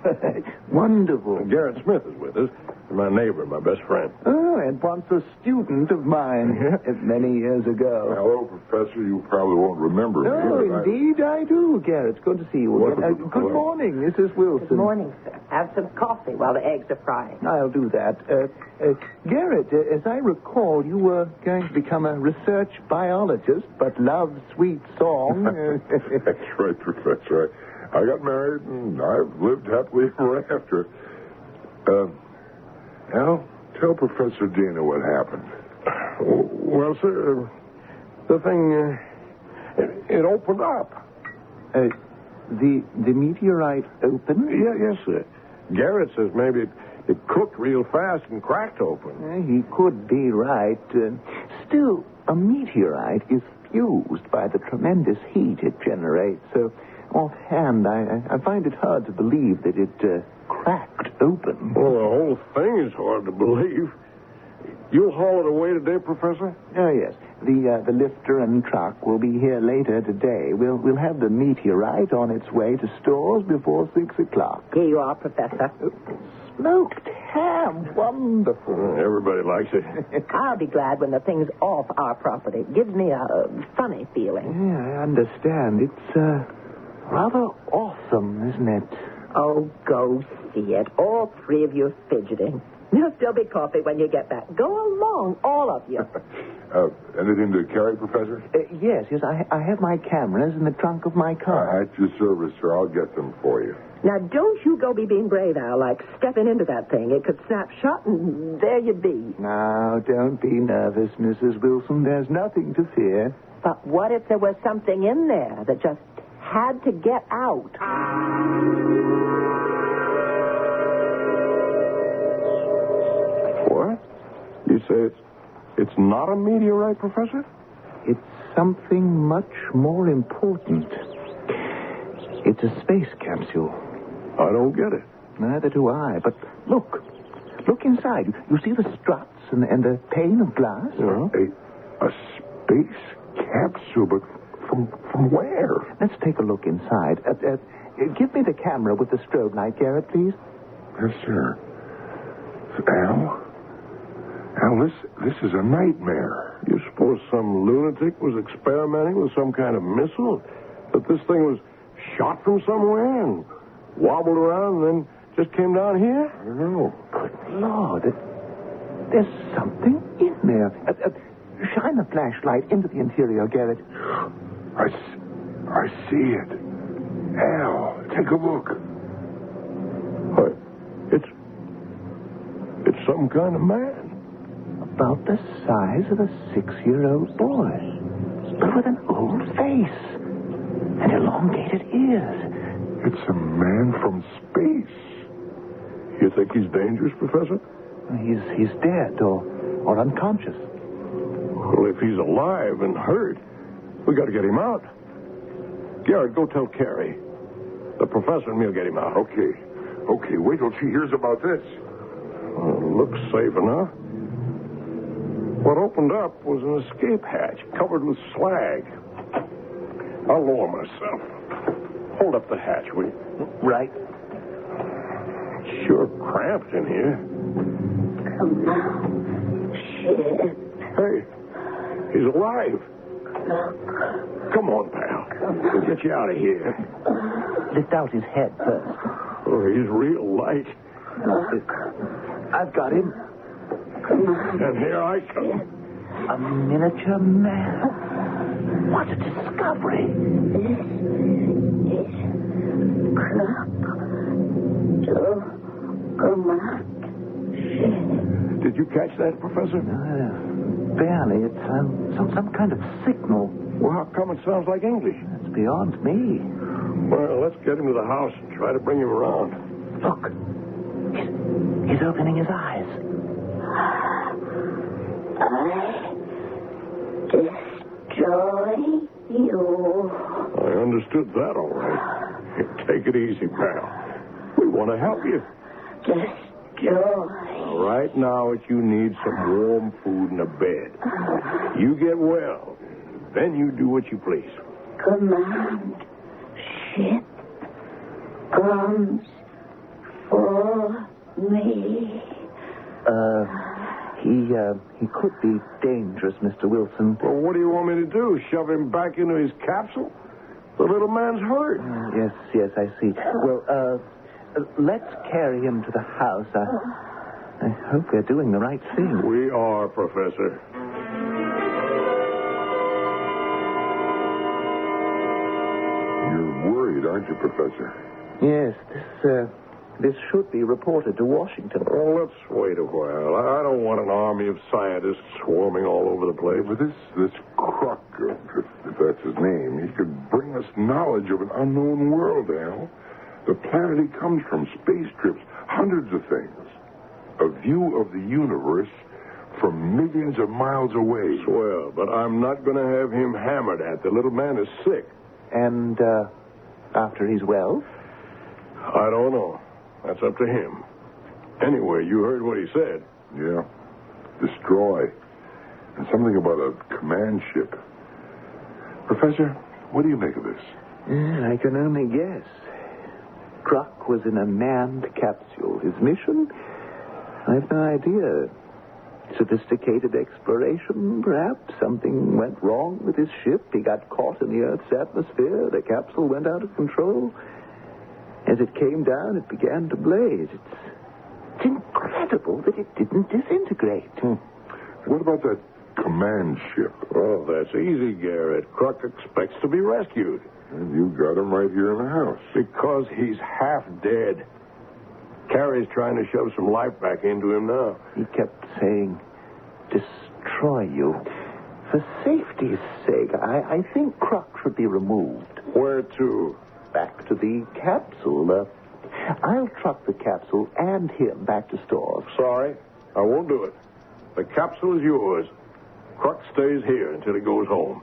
Wonderful. And Garrett Smith is with us. My neighbor, my best friend. Oh, and once a student of mine many years ago. Hello, Professor. You probably won't remember me. Oh, indeed I do, Garrett. Good to see you again. Good morning, Mrs. Wilson. Good morning, sir. Have some coffee while the eggs are frying. I'll do that. Garrett, as I recall, you were going to become a research biologist, but love sweet song. That's right, Professor. I got married, and I've lived happily ever after. Al, tell Professor Dana what happened. Well, sir, the thing, it opened up. The meteorite opened? Yes, sir. Garrett says maybe it cooked real fast and cracked open. He could be right. Still, a meteorite is fused by the tremendous heat it generates. So, offhand, I find it hard to believe that it cracked open. Well, the whole thing is hard to believe. You'll haul it away today, Professor? Oh, yes. The lifter and truck will be here later today. We'll have the meteorite on its way to stores before 6 o'clock. Here you are, Professor. Smoked ham. Wonderful. Everybody likes it. I'll be glad when the thing's off our property. It gives me a funny feeling. Yeah, I understand. It's rather awesome, isn't it? Oh, go see it. All 3 of you are fidgeting. There'll still be coffee when you get back. Go along, all of you. Anything to carry, Professor? Yes. I have my cameras in the trunk of my car. At your service, sir. I'll get them for you. Now, don't you go be being brave, Al, like stepping into that thing. It could snap shut, and there you'd be. Now, don't be nervous, Mrs. Wilson. There's nothing to fear. But what if there was something in there that just had to get out? What? You say it's not a meteorite, Professor? It's something much more important. It's a space capsule. I don't get it. Neither do I. But look inside. You see the struts and the pane of glass? Hey, A space capsule, but from where? Let's take a look inside. Give me the camera with the strobe light, Garrett, please. Yes, sir. Al, this is a nightmare. You suppose some lunatic was experimenting with some kind of missile? That this thing was shot from somewhere and wobbled around and then just came down here? I don't know. Good Lord. There's something in there. Shine the flashlight into the interior, Garrett. I see it. Al, take a look. What? It's some kind of man. About the size of a 6-year-old boy. But with an old face. And elongated ears. It's a man from space. You think he's dangerous, Professor? He's dead or unconscious. Well, if he's alive and hurt, we got to get him out. Garrett, go tell Cary. The professor and me'll get him out. Okay, wait till she hears about this. Looks safe enough. What opened up was an escape hatch covered with slag. I'll lower myself. Hold up the hatch, will you? Right. It's sure cramped in here. Come on. Shit. Hey, he's alive. Come on, pal. We'll get you out of here. Lift out his head first. Oh, he's real light. I've got him. And here I come. A miniature man. What a discovery. Did you catch that, Professor? Barely. It's some kind of signal. Well, how come it sounds like English? It's beyond me. Well, let's get him to the house and try to bring him around. Look. He's opening his eyes. I destroy you. I understood that all right. Take it easy, pal. We want to help you. Destroy. Right now, what you need some warm food and a bed. You get well. Then you do what you please. Command ship comes for me. He could be dangerous, Mr. Wilson. Well, what do you want me to do? Shove him back into his capsule? The little man's hurt. Yes, I see. Well, let's carry him to the house. I hope we're doing the right thing. We are, Professor. You're worried, aren't you, Professor? Yes, this should be reported to Washington. Well, let's wait a while. I don't want an army of scientists swarming all over the place. But this Croc, if that's his name, he could bring us knowledge of an unknown world, Al. The planet he comes from, space trips, hundreds of things. A view of the universe from millions of miles away. Swell, but I'm not going to have him hammered at. The little man is sick. And, after he's well? I don't know. That's up to him. Anyway, you heard what he said. Yeah. Destroy. And something about a command ship. Professor, what do you make of this? I can only guess. Croc was in a manned capsule. His mission? I have no idea. Sophisticated exploration, perhaps. Something went wrong with his ship. He got caught in the Earth's atmosphere. The capsule went out of control. As it came down, it began to blaze. It's incredible that it didn't disintegrate. What about that command ship? Oh, that's easy, Garrett. Croc expects to be rescued. And you got him right here in the house. Because he's half dead. Cary's trying to shove some life back into him now. He kept saying, destroy you. For safety's sake, I think Croc should be removed. Where to? Back to the capsule. I'll truck the capsule and him back to stores. Sorry, I won't do it. The capsule is yours. Croc stays here until he goes home.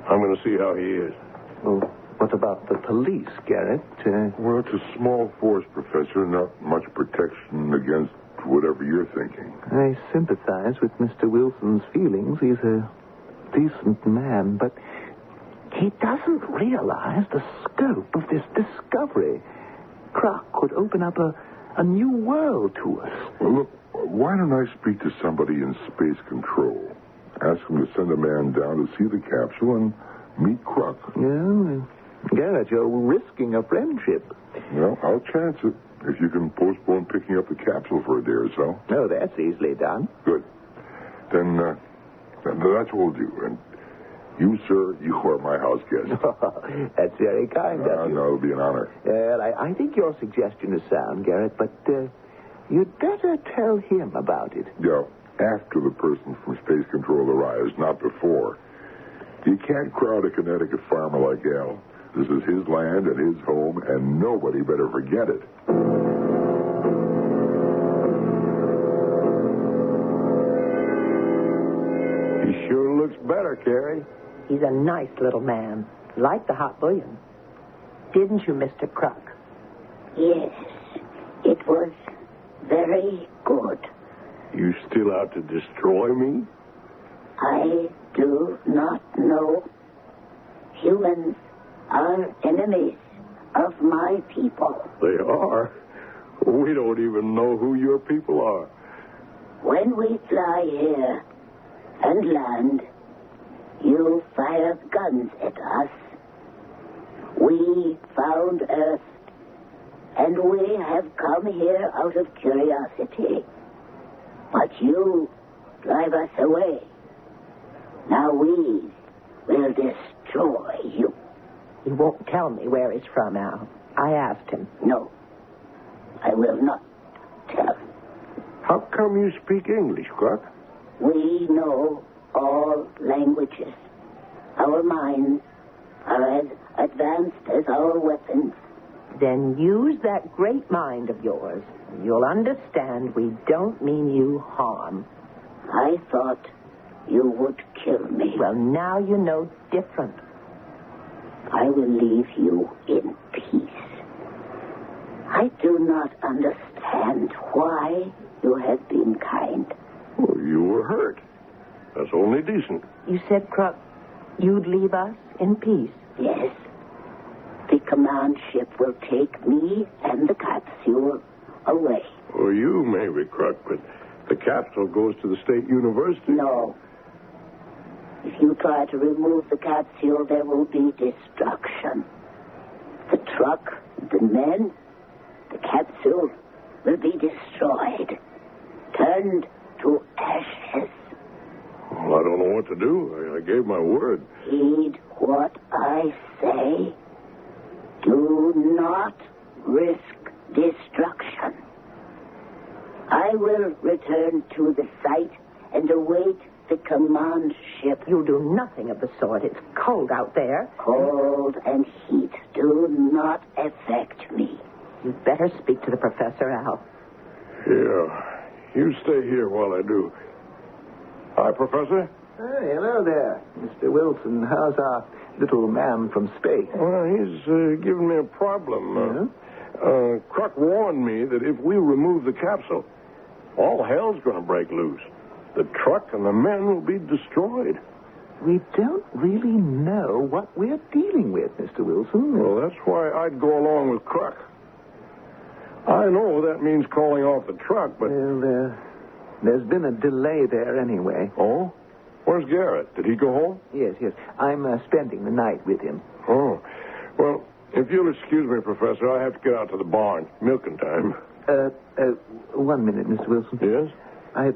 I'm going to see how he is. Well, what about the police, Garrett? Well, it's a small force, Professor. Not much protection against whatever you're thinking. I sympathize with Mr. Wilson's feelings. He's a decent man, but he doesn't realize the scope of this discovery. Croc could open up a new world to us. Well, look, why don't I speak to somebody in space control? Ask him to send a man down to see the capsule and meet Croc. Yeah, Garrett, you're risking a friendship. Well, I'll chance it if you can postpone picking up the capsule for a day or so. Oh, that's easily done. Good. Then that's what we'll do. And you, sir, you are my house guest. That's very kind of you. No, it'll be an honor. I think your suggestion is sound, Garrett, but you'd better tell him about it. Yeah, after the person from Space Control arrives, not before. You can't crowd a Connecticut farmer like Al. This is his land and his home, and nobody better forget it. He sure looks better, Cary. He's a nice little man. Like the hot bouillon. Didn't you, Mr. Croc? Yes, it was very good. You still out to destroy me? I do not know. Humans are enemies of my people. They are. We don't even know who your people are. When we fly here and land, you fired guns at us. We found Earth, and we have come here out of curiosity. But you drive us away. Now we will destroy you. He won't tell me where he's from, Al. I asked him. No, I will not tell. How come you speak English, Croc? We know all languages. Our minds are as advanced as our weapons. Then use that great mind of yours. You'll understand we don't mean you harm. I thought you would kill me. Well, now you know different. I will leave you in peace. I do not understand why you have been kind. Well, you were hurt. That's only decent. You said, Croc, you'd leave us in peace. Yes. The command ship will take me and the capsule away. Well, you maybe, Croc, but the capsule goes to the state university. No. If you try to remove the capsule, there will be destruction. The truck, the men, the capsule will be destroyed, turned to ashes. Well, I don't know what to do. I gave my word. Heed what I say. Do not risk destruction. I will return to the site and await the command ship. You'll do nothing of the sort. It's cold out there. Cold and heat do not affect me. You'd better speak to the professor, Al. Yeah. You stay here while I do. Hi, Professor. Hey, hello there, Mr. Wilson. How's our little man from space? Well, he's giving me a problem. Croc warned me that if we remove the capsule, all hell's going to break loose. The truck and the men will be destroyed. We don't really know what we're dealing with, Mr. Wilson. Well, that's why I'd go along with Croc. I know that means calling off the truck, but... Well, there's been a delay there anyway. Oh? Where's Garrett? Did he go home? Yes. I'm spending the night with him. Oh. Well, if you'll excuse me, Professor, I have to get out to the barn. Milking time. 1 minute, Mr. Wilson. Yes?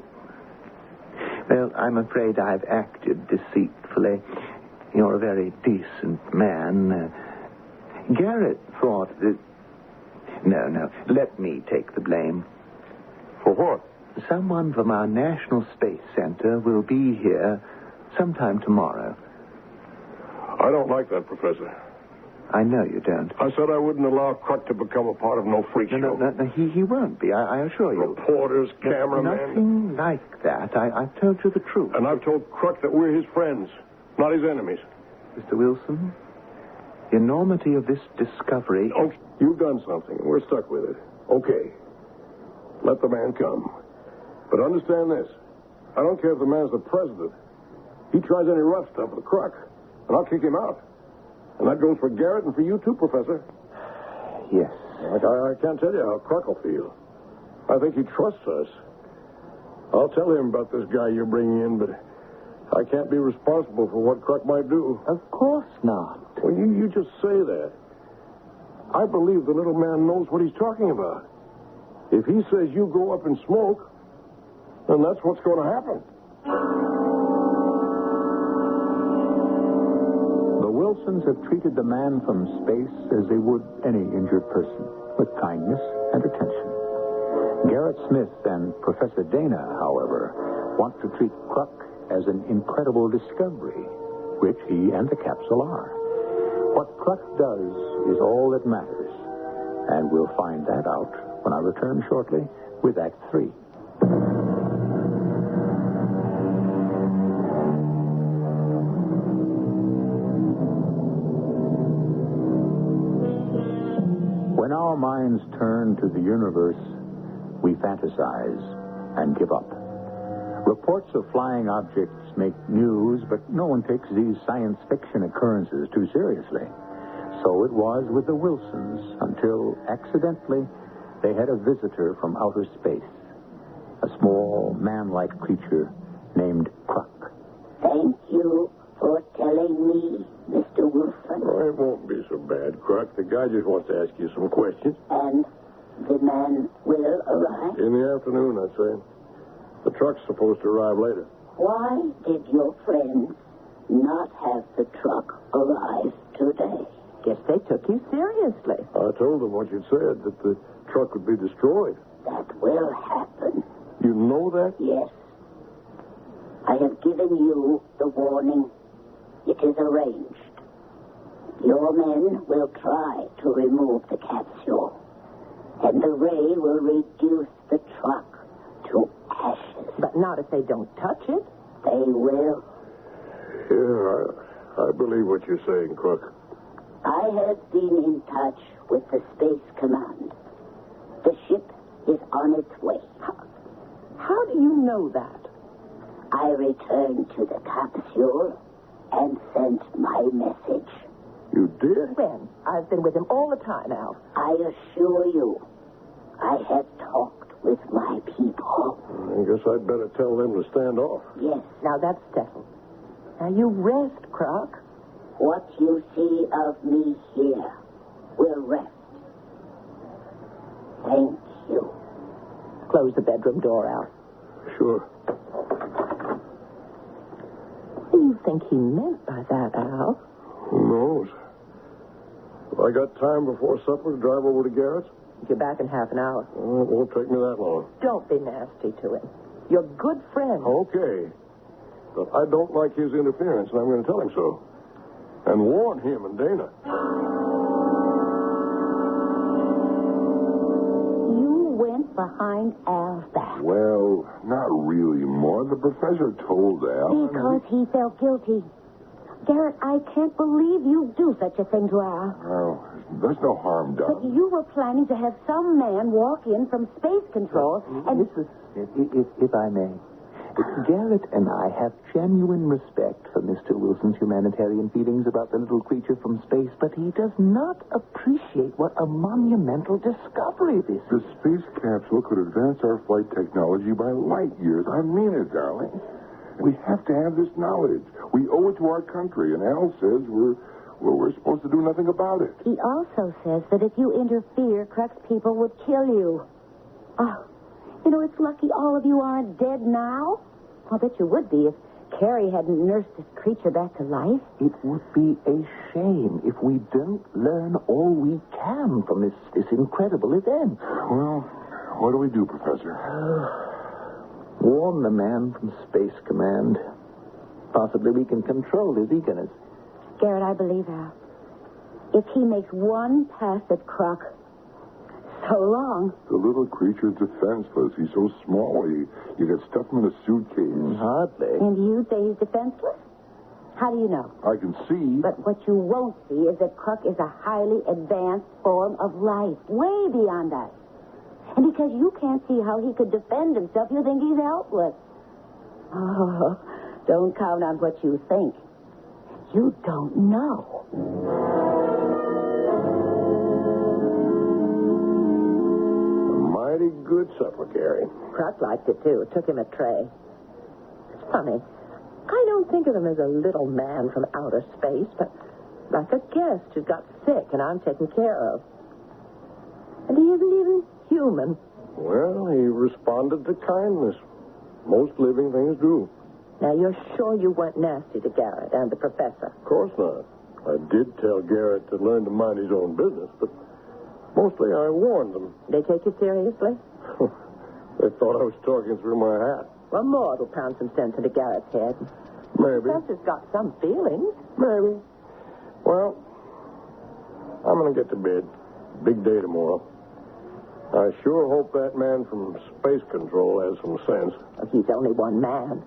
Well, I'm afraid I've acted deceitfully. You're a very decent man. Garrett thought that... No. Let me take the blame. For what? Someone from our National Space Center will be here sometime tomorrow. I don't like that, Professor. I know you don't. I said I wouldn't allow Croc to become a part of no freak show. No, he won't be, I assure you. Reporters, cameramen. Nothing like that. I've told you the truth. And I've told Croc that we're his friends, not his enemies. Mr. Wilson, the enormity of this discovery... Oh, you've done something. We're stuck with it. Okay. Let the man come. But understand this. I don't care if the man's the president. He tries any rough stuff with Crook, and I'll kick him out. And that goes for Garrett and for you too, Professor. Yes. I can't tell you how Crook will feel. I think he trusts us. I'll tell him about this guy you're bringing in, but I can't be responsible for what Crook might do. Of course not. Well, you just say that. I believe the little man knows what he's talking about. If he says you go up in smoke, then that's what's going to happen. The Wilsons have treated the man from space as they would any injured person, with kindness and attention. Garrett Smith and Professor Dana, however, want to treat Crook as an incredible discovery, which he and the capsule are. What Crook does is all that matters, and we'll find that out when I return shortly with Act 3. When our minds turn to the universe, we fantasize and give up. Reports of flying objects make news, but no one takes these science fiction occurrences too seriously. So it was with the Wilsons until, accidentally, they had a visitor from outer space. A small, man-like creature named Crook. Thank you for telling me, Mr. Wilson. Oh, it won't be so bad, Crook. The guy just wants to ask you some questions. And the man will arrive? In the afternoon, I'd say. The truck's supposed to arrive later. Why did your friends not have the truck arrive today? Guess they took you seriously. I told them what you'd said, that the truck would be destroyed. That will happen. You know that? Yes. I have given you the warning. It is arranged. Your men will try to remove the capsule, and the ray will reduce the truck to ashes. But not if they don't touch it. They will. Yeah, I believe what you're saying, Crook. I have been in touch with the Space Command. The ship is on its way. How do you know that? I returned to the capsule and sent my message. You did? When? I've been with him all the time, Al. I assure you, I have talked with my people. I guess I'd better tell them to stand off. Yes. Now that's settled. Now you rest, Crook. What you see of me here will rest. Thank you. Close the bedroom door, Al. Sure. What do you think he meant by that, Al? Who knows? Have I got time before supper to drive over to Garrett's? You're back in half an hour. Well, it won't take me that long. Don't be nasty to him. You're good friends. Okay. But I don't like his interference, and I'm going to tell him so. And warn him and Dana. You went behind Al's back. Well, not really, Ma. The professor told Al. Because he felt guilty. Garrett, I can't believe you'd do such a thing to Al. Well, there's no harm But done. you were planning to have some man walk in from space control and... If I may. Garrett and I have genuine respect for Mr. Wilson's humanitarian feelings about the little creature from space, but he does not appreciate what a monumental discovery this The is. space capsule could advance our flight technology by light years. I mean it, darling. We have to have this knowledge. We owe it to our country, and Al says we're supposed to do nothing about it. He also says that if you interfere, Crook's people would kill you. Oh, you know, it's lucky all of you aren't dead now. I'll bet you would be if Cary hadn't nursed this creature back to life. It would be a shame if we don't learn all we can from this incredible event. Well, what do we do, Professor? Warn the man from Space Command. Possibly we can control his eagerness. Garrett, I believe Al. If he makes one pass at Crook, so long. The little creature's defenseless. He's so small, you could stuff him in a suitcase. Hardly. And you say he's defenseless? How do you know? I can see. But what you won't see is that Crook is a highly advanced form of life, way beyond us. And because you can't see how he could defend himself, you think he's helpless. Oh, don't count on what you think. You don't know. A mighty good supper, Cary. Croc liked it, too. Took him a tray. It's funny. I don't think of him as a little man from outer space, but like a guest who got sick and I'm taken care of. And he isn't even human. Well, he responded to kindness. Most living things do. Now, you're sure you weren't nasty to Garrett and the professor? Of course not. I did tell Garrett to learn to mind his own business, but mostly I warned them. They take you seriously? They thought I was talking through my hat. Well, Maud will pound some sense into Garrett's head. Maybe. The professor's got some feelings. Maybe. Well, I'm going to get to bed. Big day tomorrow. I sure hope that man from Space Control has some sense. Well, he's only one man.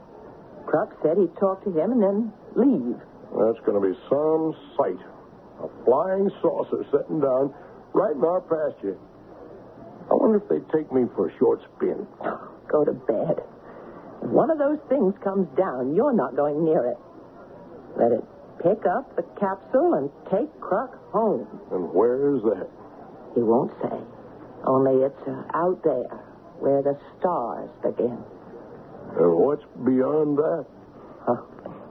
Croc said he'd talk to him and then leave. That's going to be some sight. A flying saucer setting down right in our pasture. I wonder if they'd take me for a short spin. Go to bed. If one of those things comes down, you're not going near it. Let it pick up the capsule and take Croc home. And where's that? He won't say. Only it's out there, where the stars begin. And what's beyond that?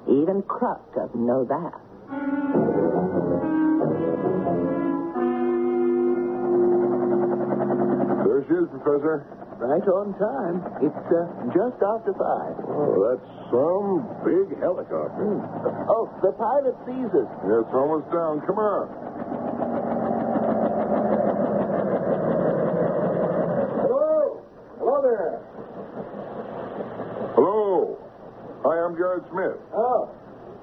Even Croc doesn't know that. There she is, Professor. Right on time. It's just after 5. Oh, that's some big helicopter. Oh, the pilot sees us. Yeah, it's almost down. Come on. Hello there. Hello. Hi, I'm Garrett Smith. Oh,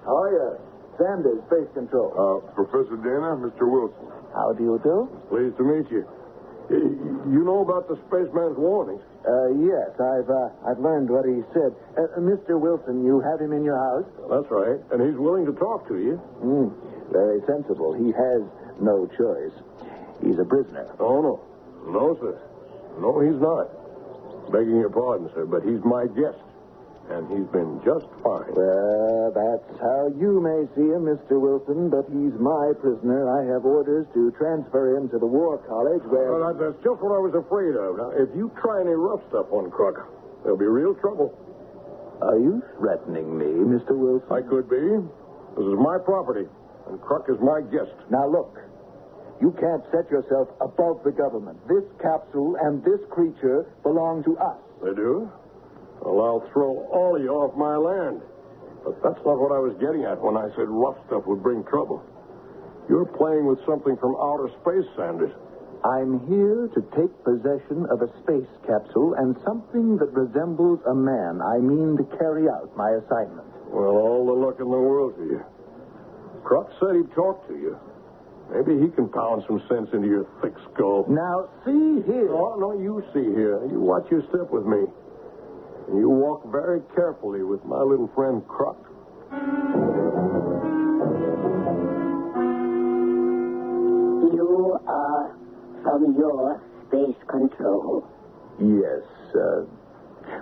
how are you? Sanders, Space Control. Professor Dana, Mr. Wilson. How do you do? Pleased to meet you. You know about the spaceman's warnings? Yes, I've learned what he said. Mr. Wilson, you have him in your house? That's right. And he's willing to talk to you. Very sensible. He has no choice. He's a prisoner. Oh, no. No, sir. No, he's not. Begging your pardon, sir, but he's my guest. And he's been just fine. Well, that's how you may see him, Mr. Wilson, but he's my prisoner. I have orders to transfer him to the War College where... Well, that's just what I was afraid of. Now, if you try any rough stuff on Croc, there'll be real trouble. Are you threatening me, Mr. Wilson? I could be. This is my property, and Croc is my guest. Now, look. You can't set yourself above the government. This capsule and this creature belong to us. They do? Well, I'll throw all of you off my land. But that's not what I was getting at when I said rough stuff would bring trouble. You're playing with something from outer space, Sanders. I'm here to take possession of a space capsule and something that resembles a man. I mean to carry out my assignment. Well, all the luck in the world to you. Croc said he'd talk to you. Maybe he can pound some sense into your thick skull. Now, see here. Oh, no, you see here. You watch your step with me. And you walk very carefully with my little friend Croc. You are from your Space Control. Yes,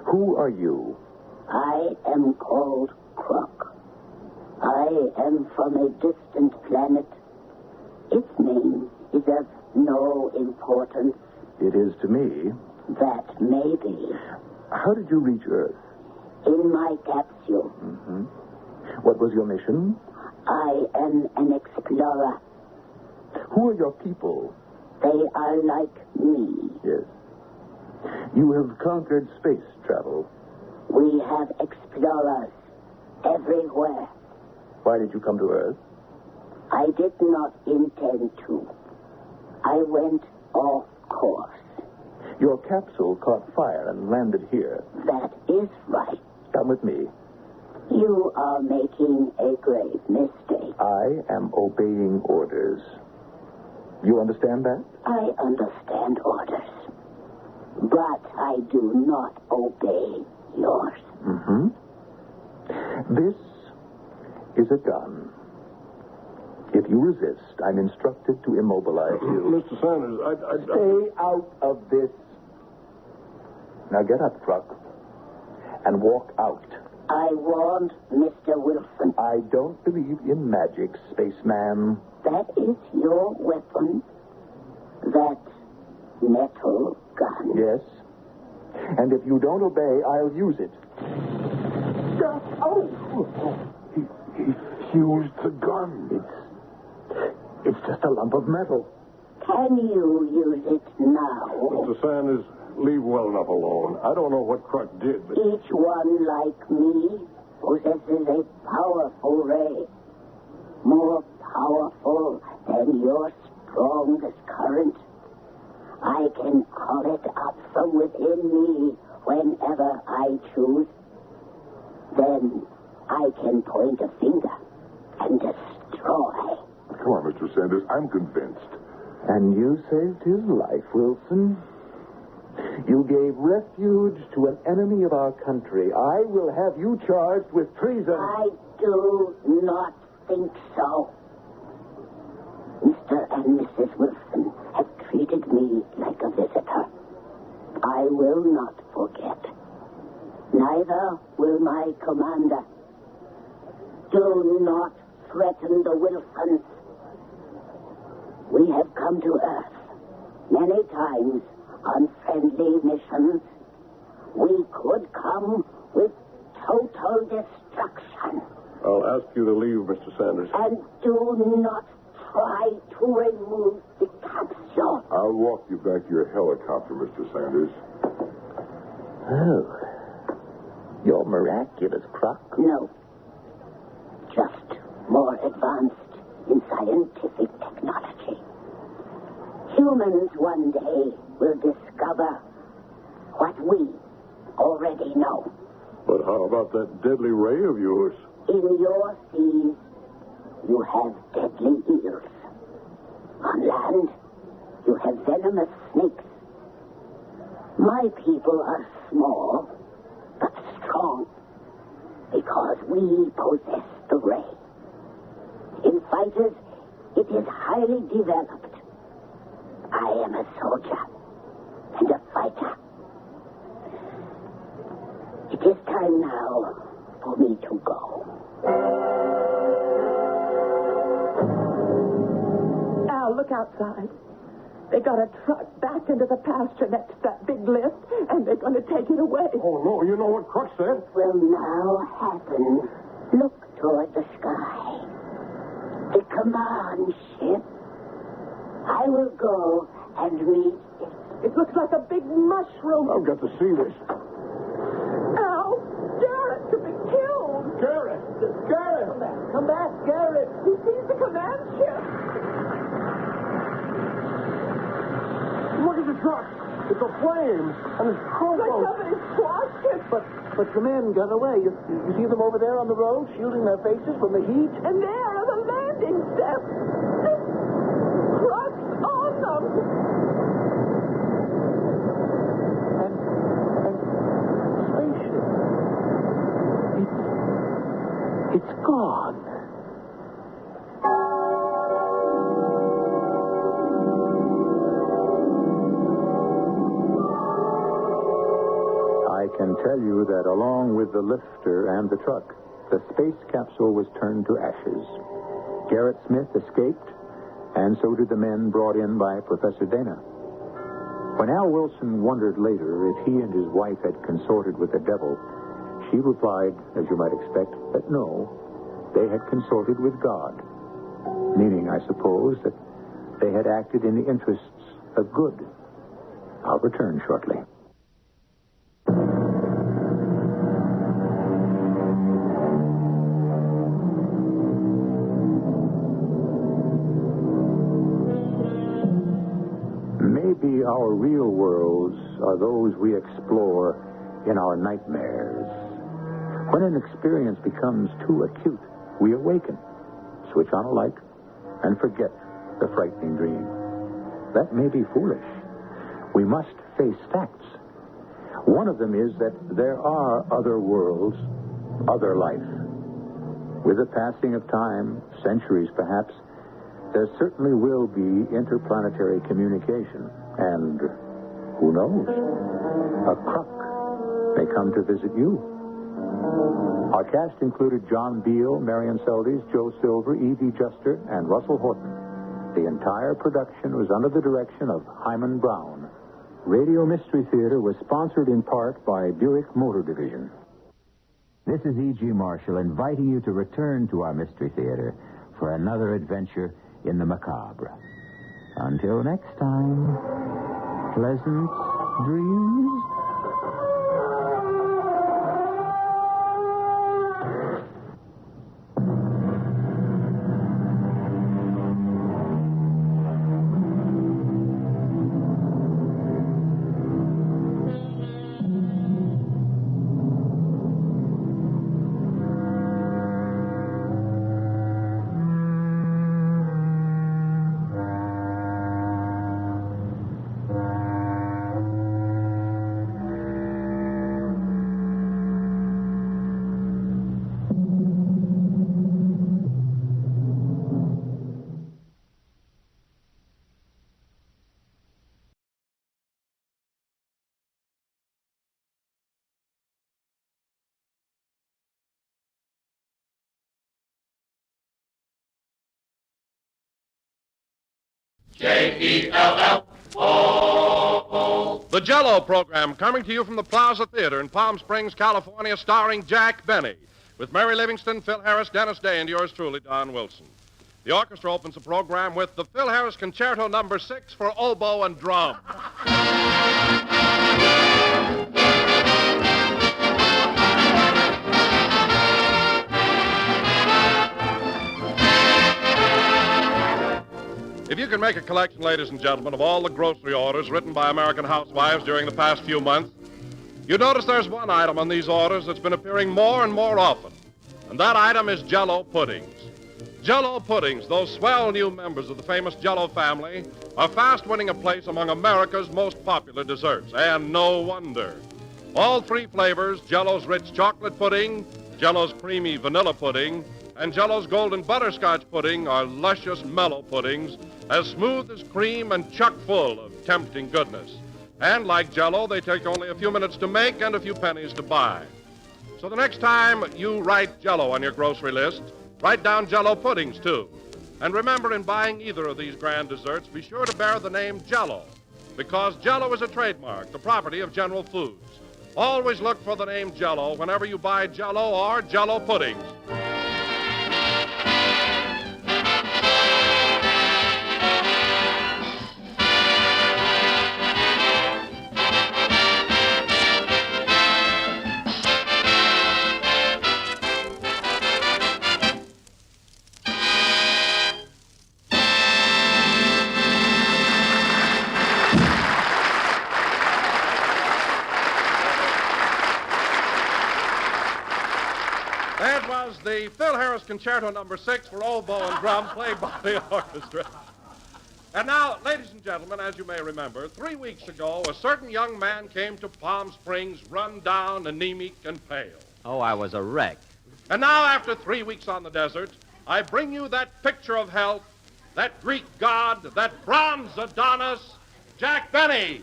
who are you? I am called Croc. I am from a distant planet. Its name is of no importance. It is to me. That may be. How did you reach Earth? In my capsule. Mm-hmm. What was your mission? I am an explorer. Who are your people? They are like me. Yes. You have conquered space travel. We have explorers everywhere. Why did you come to Earth? I did not intend to. I went off course. Your capsule caught fire and landed here. That is right. Come with me. You are making a grave mistake. I am obeying orders. You understand that? I understand orders. But I do not obey yours. Mm-hmm. This is a gun. If you resist, I'm instructed to immobilize you. Mr. Sanders, Stay out of this. Now get up, Truck, and walk out. I warned Mr. Wilson. I don't believe in magic, spaceman. That is your weapon. That metal gun. Yes. And if you don't obey, I'll use it. He fused the gun. It's just a lump of metal. Can you use it now? Mr. Sanders, leave well enough alone. I don't know what Crutch did, but... Each one, like me, possesses a powerful ray. More powerful than your strongest current. I can call it up from within me whenever I choose. Then I can point a finger and destroy. Come on, Mr. Sanders. I'm convinced. And you saved his life, Wilson. You gave refuge to an enemy of our country. I will have you charged with treason. I do not think so. Mr. and Mrs. Wilson have treated me like a visitor. I will not forget. Neither will my commander. Do not threaten the Wilsons. We have come to Earth many times on friendly missions. We could come with total destruction. I'll ask you to leave, Mr. Sanders. And do not try to remove the capsule. I'll walk you back to your helicopter, Mr. Sanders. Oh. You're miraculous, Croc. No. Just more advanced in scientific technology. Humans one day will discover what we already know. But how about that deadly ray of yours? In your seas, you have deadly eels. On land, you have venomous snakes. My people are small, but strong, because we possess the ray. In fighters, it is highly developed. I am a soldier and a fighter. It is time now for me to go. Al, look outside. They got a truck backed into the pasture next to that big lift, and they're going to take it away. Oh, no, you know what Crutch said? Will now happen. Look toward the sky. The command ship. I will go and meet it. It looks like a big mushroom. I've got to see this. Al, Garrett could be killed. Garrett! Garrett! Come back, Garrett. He sees the command ship. Look at the truck. It's aflame. And it's Like somebody squashed it. But the men got away. You see them over there on the road, shielding their faces from the heat? And there are the landing steps. Truck's on them. It's gone. I can tell you that along with the lifter and the truck, the space capsule was turned to ashes. Garrett Smith escaped, and so did the men brought in by Professor Dana. When Al Wilson wondered later if he and his wife had consorted with the devil, she replied, as you might expect, that no, they had consorted with God. Meaning, I suppose, that they had acted in the interests of good. I'll return shortly. Maybe our real worlds are those we explore in our nightmares. When an experience becomes too acute, we awaken, switch on a light, and forget the frightening dream. That may be foolish. We must face facts. One of them is that there are other worlds, other life. With the passing of time, centuries perhaps, there certainly will be interplanetary communication. And who knows? A crook may come to visit you. Our cast included John Beale, Marion Seldes, Joe Silver, Evie Juster, and Russell Horton. The entire production was under the direction of Hyman Brown. Radio Mystery Theater was sponsored in part by Buick Motor Division. This is E.G. Marshall inviting you to return to our Mystery Theater for another adventure in the macabre. Until next time, pleasant dreams. J-E-L-L-O. The Jell-O program coming to you from the Plaza Theater in Palm Springs, California, starring Jack Benny, with Mary Livingston, Phil Harris, Dennis Day, and yours truly, Don Wilson. The orchestra opens the program with the Phil Harris Concerto No. 6 for oboe and drum. If you can make a collection, ladies and gentlemen, of all the grocery orders written by American housewives during the past few months, you notice there's one item on these orders that's been appearing more and more often, and that item is Jell-O puddings. Jell-O puddings, those swell new members of the famous Jell-O family, are fast winning a place among America's most popular desserts, and no wonder. All three flavors, Jell-O's rich chocolate pudding, Jell-O's creamy vanilla pudding, and Jell-O's golden butterscotch pudding are luscious, mellow puddings, as smooth as cream and chock full of tempting goodness. And like Jell-O, they take only a few minutes to make and a few pennies to buy. So the next time you write Jell-O on your grocery list, write down Jell-O puddings, too. And remember, in buying either of these grand desserts, be sure to bear the name Jell-O, because Jell-O is a trademark, the property of General Foods. Always look for the name Jell-O whenever you buy Jell-O or Jell-O puddings. The Phil Harris Concerto No. 6 for oboe and drum, played by the orchestra. And now, ladies and gentlemen, as you may remember, 3 weeks ago, a certain young man came to Palm Springs run down, anemic, and pale. Oh, I was a wreck. And now, after 3 weeks on the desert, I bring you that picture of health, that Greek god, that bronze Adonis, Jack Benny.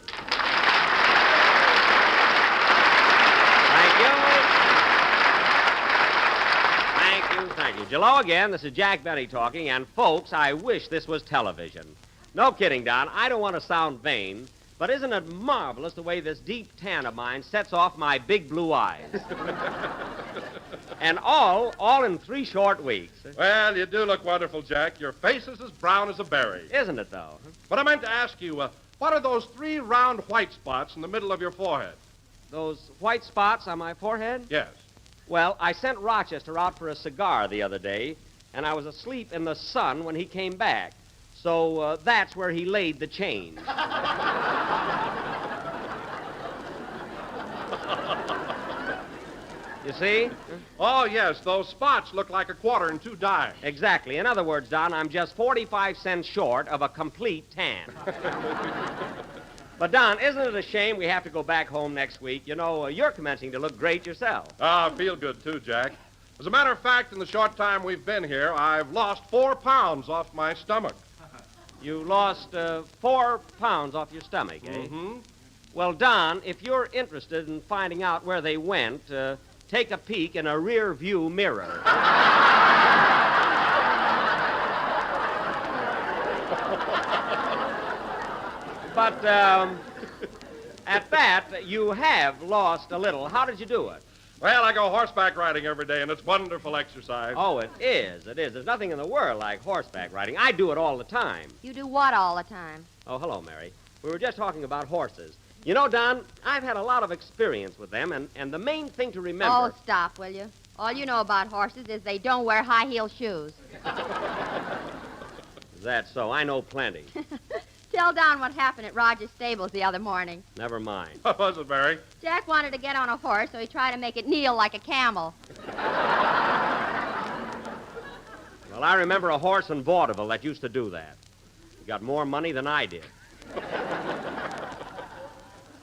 Thank you. Thank you. Hello again. This is Jack Benny talking, and folks, I wish this was television. No kidding, Don. I don't want to sound vain, but isn't it marvelous the way this deep tan of mine sets off my big blue eyes? And all in 3 short weeks. Well, you do look wonderful, Jack. Your face is as brown as a berry. Isn't it, though? But I meant to ask you, what are those 3 round white spots in the middle of your forehead? Those white spots on my forehead? Yes. Well, I sent Rochester out for a cigar the other day, and I was asleep in the sun when he came back. So that's where he laid the change. You see? Oh, yes, those spots look like a quarter and 2 dimes. Exactly. In other words, Don, I'm just 45 cents short of a complete tan. But, Don, isn't it a shame we have to go back home next week? You know, you're commencing to look great yourself. I feel good, too, Jack. As a matter of fact, in the short time we've been here, I've lost 4 pounds off my stomach. You lost 4 pounds off your stomach, eh? Mm-hmm. Well, Don, if you're interested in finding out where they went, take a peek in a rear view mirror. But, at that, you have lost a little. How did you do it? Well, I go horseback riding every day, and it's wonderful exercise. Oh, it is. It is. There's nothing in the world like horseback riding. I do it all the time. You do what all the time? Oh, hello, Mary. We were just talking about horses. You know, Don, I've had a lot of experience with them, and the main thing to remember... Oh, stop, will you? All you know about horses is they don't wear high-heel shoes. Is that so? I know plenty. Tell Don what happened at Roger's stables the other morning. Never mind. What was it, Mary? Jack wanted to get on a horse, so he tried to make it kneel like a camel. Well, I remember a horse in vaudeville that used to do that. He got more money than I did.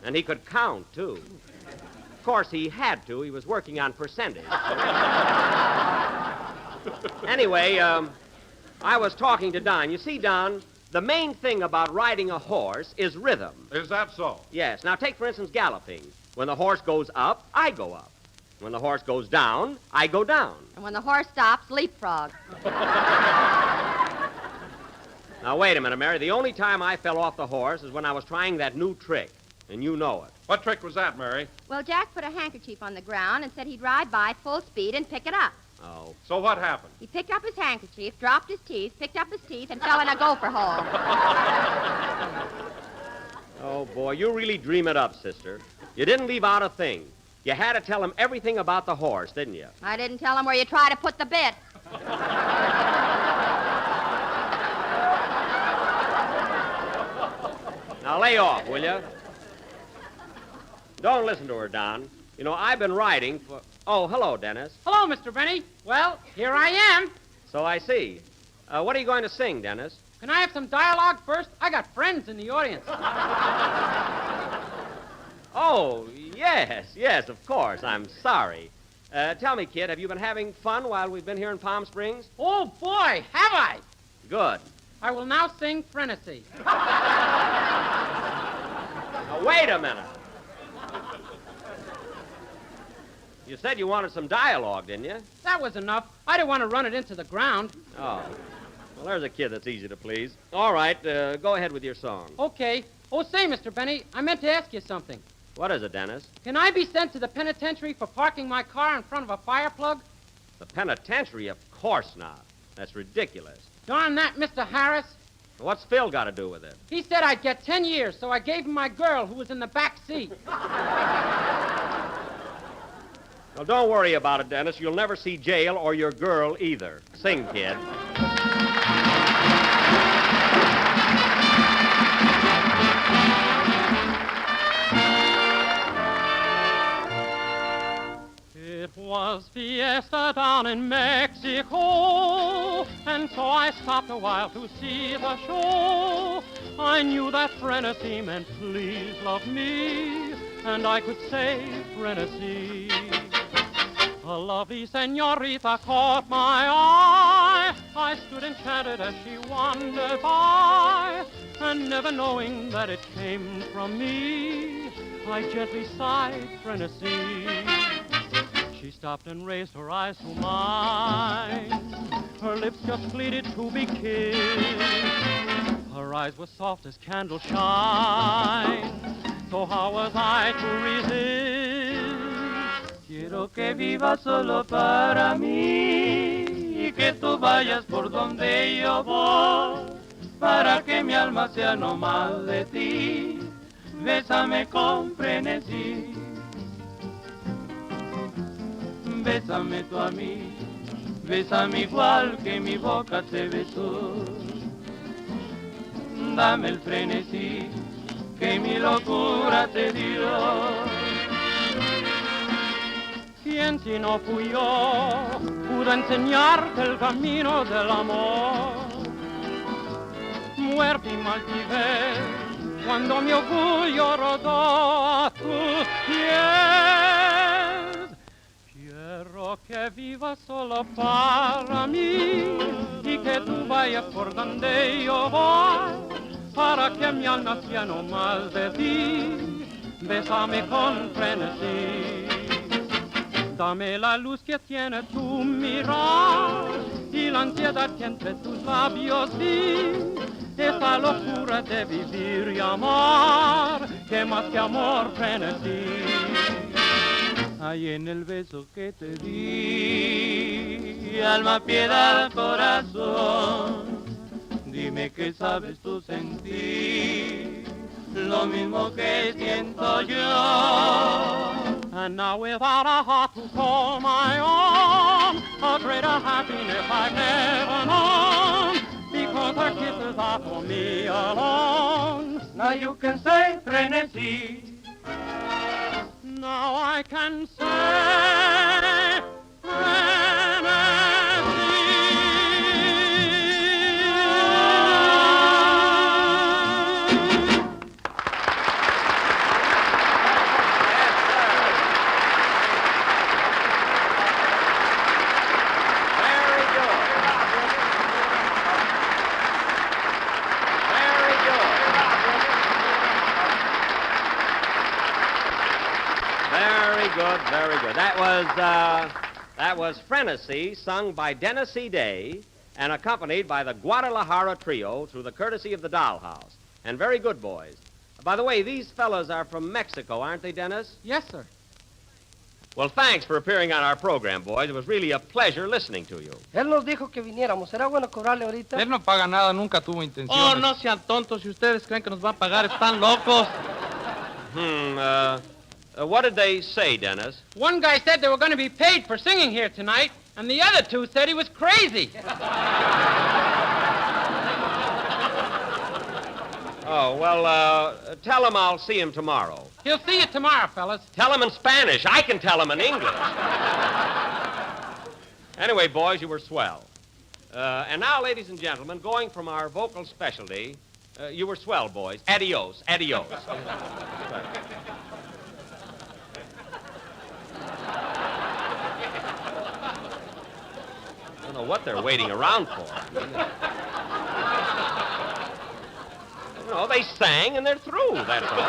And he could count, too. Of course, he had to. He was working on percentage. Anyway, I was talking to Don. You see, Don, the main thing about riding a horse is rhythm. Is that so? Yes. Now, take, for instance, galloping. When the horse goes up, I go up. When the horse goes down, I go down. And when the horse stops, leapfrog. Now, wait a minute, Mary. The only time I fell off the horse is when I was trying that new trick. And you know it. What trick was that, Mary? Well, Jack put a handkerchief on the ground and said he'd ride by at full speed and pick it up. Oh. So what happened? He picked up his handkerchief, dropped his teeth, picked up his teeth, and fell in a gopher hole. Oh, boy, you really dream it up, sister. You didn't leave out a thing. You had to tell him everything about the horse, didn't you? I didn't tell him where you try to put the bit. Now, lay off, will you? Don't listen to her, Don. You know, I've been riding for... Oh, hello, Dennis. Hello, Mr. Benny. Well, here I am. So I see. What are you going to sing, Dennis? Can I have some dialogue first? I got friends in the audience. Oh, yes, of course. I'm sorry. Tell me, kid, have you been having fun while we've been here in Palm Springs? Oh, boy, have I? Good. I will now sing Frenesy. Now, wait a minute. You said you wanted some dialogue, didn't you? That was enough. I didn't want to run it into the ground. Oh. Well, there's a kid that's easy to please. All right, go ahead with your song. Okay. Oh, say, Mr. Benny, I meant to ask you something. What is it, Dennis? Can I be sent to the penitentiary for parking my car in front of a fire plug? The penitentiary? Of course not. That's ridiculous. Darn that, Mr. Harris. What's Phil got to do with it? He said I'd get 10 years, so I gave him my girl who was in the back seat. Well, don't worry about it, Dennis. You'll never see jail or your girl either. Sing, kid. It was fiesta down in Mexico, and so I stopped a while to see the show. I knew that Frenesy meant please love me, and I could say Frenesy. A lovely senorita caught my eye. I stood enchanted as she wandered by, and never knowing that it came from me, I gently sighed Frenesy. She stopped and raised her eyes to mine. Her lips just pleaded to be kissed. Her eyes were soft as candle shine. So how was I to resist? Quiero que vivas solo para mí y que tú vayas por donde yo voy, para que mi alma sea no más de ti. Bésame con frenesí. Bésame tú a mí, bésame igual que mi boca te besó. Dame el frenesí que mi locura te dio. ¿Quién si no fui yo pudo enseñarte el camino del amor? Muerte y maltivez cuando mi orgullo rodó a tus pies. Quiero que vivas solo para mí y que tú vayas por donde yo voy, para que mi alma sea no más de ti. bésame con frenesí. Dame la luz que tiene tu mirar y la ansiedad que entre tus labios vi. Esa locura de vivir y amar, que más que amor frenesí. Hay en el beso que te di, alma, piedad, corazón, dime qué sabes tú sentir, lo mismo que siento yo. And now without a heart to call my own, a greater happiness I've never known, because her kisses are for me alone. Now you can say frenesí. Now I can say Very good. That was Frenesy, sung by Dennis Day and accompanied by the Guadalajara Trio through the courtesy of the Dollhouse. And very good, boys. By the way, these fellas are from Mexico, aren't they, Dennis? Yes, sir. Well, thanks for appearing on our program, boys. It was really a pleasure listening to you. Él nos dijo que viniéramos. ¿Será bueno cobrarle ahorita? Él no paga nada, nunca tuvo intención. Oh, no sean tontos. Si ustedes creen que nos va a pagar, están locos. What did they say, Dennis? One guy said they were going to be paid for singing here tonight, and the other two said he was crazy. Oh, well, tell him I'll see him tomorrow. He'll see you tomorrow, fellas. Tell him in Spanish. I can tell him in English. Anyway, boys, you were swell. And now, ladies and gentlemen, going from our vocal specialty, you were swell, boys. Adios, adios. I don't know what they're waiting around for. You know, they sang and they're through, that's all.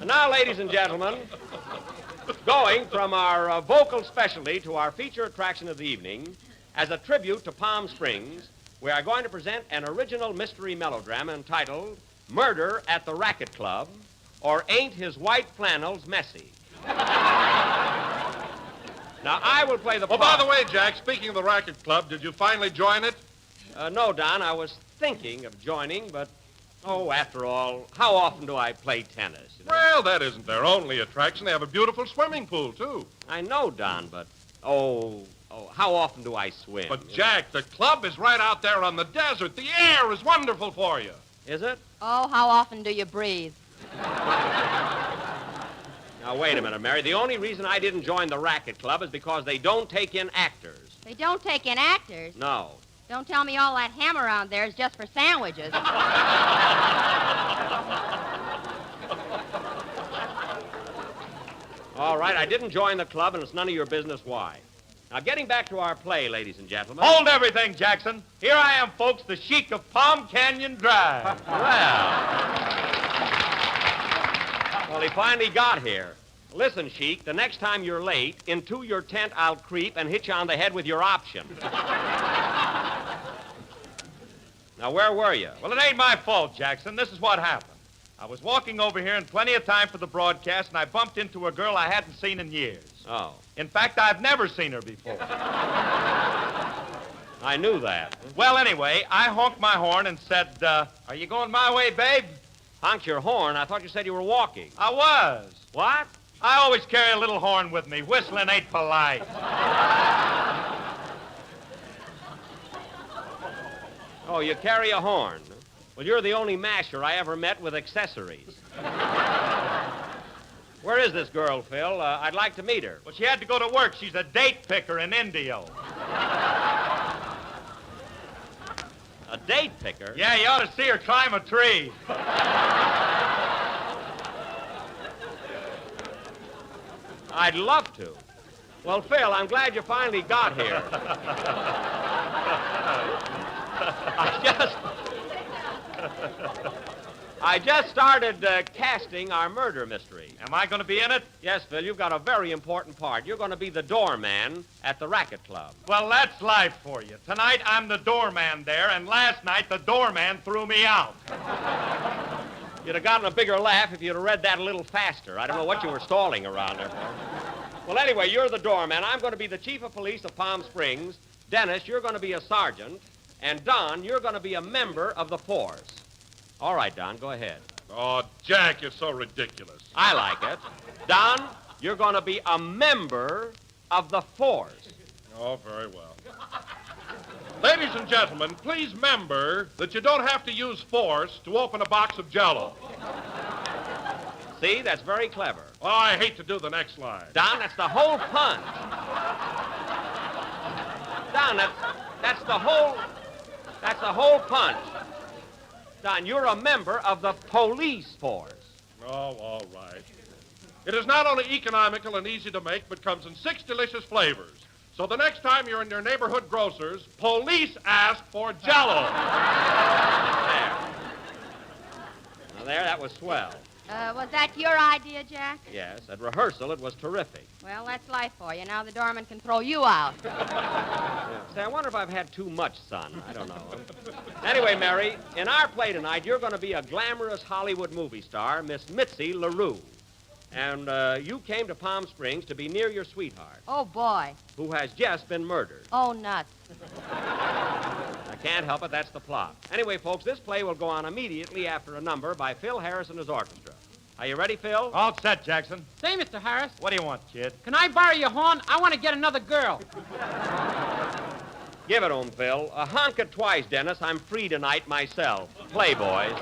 And now, ladies and gentlemen, going from our vocal specialty to our feature attraction of the evening, as a tribute to Palm Springs, we are going to present an original mystery melodrama entitled Murder at the Racket Club, or Ain't His White Flannels Messy? Now, I will play the part. By the way, Jack, speaking of the Racket Club, did you finally join it? No, Don, I was thinking of joining, but, after all, how often do I play tennis? You know? Well, that isn't their only attraction. They have a beautiful swimming pool, too. I know, Don, but, how often do I swim? But, Jack, the club is right out there on the desert. The air is wonderful for you. Is it? Oh, how often do you breathe? Now, wait a minute, Mary. The only reason I didn't join the Racket Club is because they don't take in actors. They don't take in actors? No. Don't tell me all that ham around there is just for sandwiches. All right, I didn't join the club, and it's none of your business why. Now, getting back to our play, ladies and gentlemen. Hold everything, Jackson. Here I am, folks, the Sheik of Palm Canyon Drive. Well, he finally got here. Listen, Sheik, the next time you're late, into your tent I'll creep and hit you on the head with your option. Now, where were you? Well, it ain't my fault, Jackson. This is what happened. I was walking over here in plenty of time for the broadcast, and I bumped into a girl I hadn't seen in years. Oh. In fact, I've never seen her before. I knew that. Well, anyway, I honked my horn and said, are you going my way, babe? Honked your horn? I thought you said you were walking. I was. What? I always carry a little horn with me. Whistling ain't polite. Oh, you carry a horn? Well, you're the only masher I ever met with accessories. Where is this girl, Phil? I'd like to meet her. Well, she had to go to work. She's a date picker in Indio. A date picker? Yeah, you ought to see her climb a tree. I'd love to. Well, Phil, I'm glad you finally got here. I just started casting our murder mystery. Am I going to be in it? Yes, Phil, you've got a very important part. You're going to be the doorman at the racket club. Well, that's life for you. Tonight, I'm the doorman there, and last night, the doorman threw me out. You'd have gotten a bigger laugh if you'd have read that a little faster. I don't know what you were stalling around there for. Well, anyway, you're the doorman. I'm going to be the chief of police of Palm Springs. Dennis, you're going to be a sergeant. And Don, you're going to be a member of the force. All right, Don, go ahead. Oh, Jack, you're so ridiculous. I like it. Don, you're going to be a member of the force. Oh, very well. Ladies and gentlemen, please remember that you don't have to use force to open a box of Jell-O. See, that's very clever. Oh, I hate to do the next line. Don, that's the whole punch. Don, that's the whole punch. Don, you're a member of the police force. Oh, all right. It is not only economical and easy to make, but comes in 6 delicious flavors. So the next time you're in your neighborhood grocer's, police ask for Jell-O. There, that was swell. Was that your idea, Jack? Yes, at rehearsal it was terrific. Well, that's life for you. Now the doorman can throw you out. Say, I wonder if I've had too much sun. I don't know. Anyway, Mary, in our play tonight, you're going to be a glamorous Hollywood movie star, Miss Mitzi LaRue. And you came to Palm Springs to be near your sweetheart, Oh, boy. who has just been murdered. Oh, nuts. I can't help it, that's the plot. Anyway, folks, this play will go on immediately after a number by Phil Harris and his orchestra. Are you ready, Phil? All set, Jackson. Say, Mr. Harris. What do you want, kid? Can I borrow your horn? I want to get another girl. Give it him, Phil. Honk it twice, Dennis. I'm free tonight myself. Play, boys.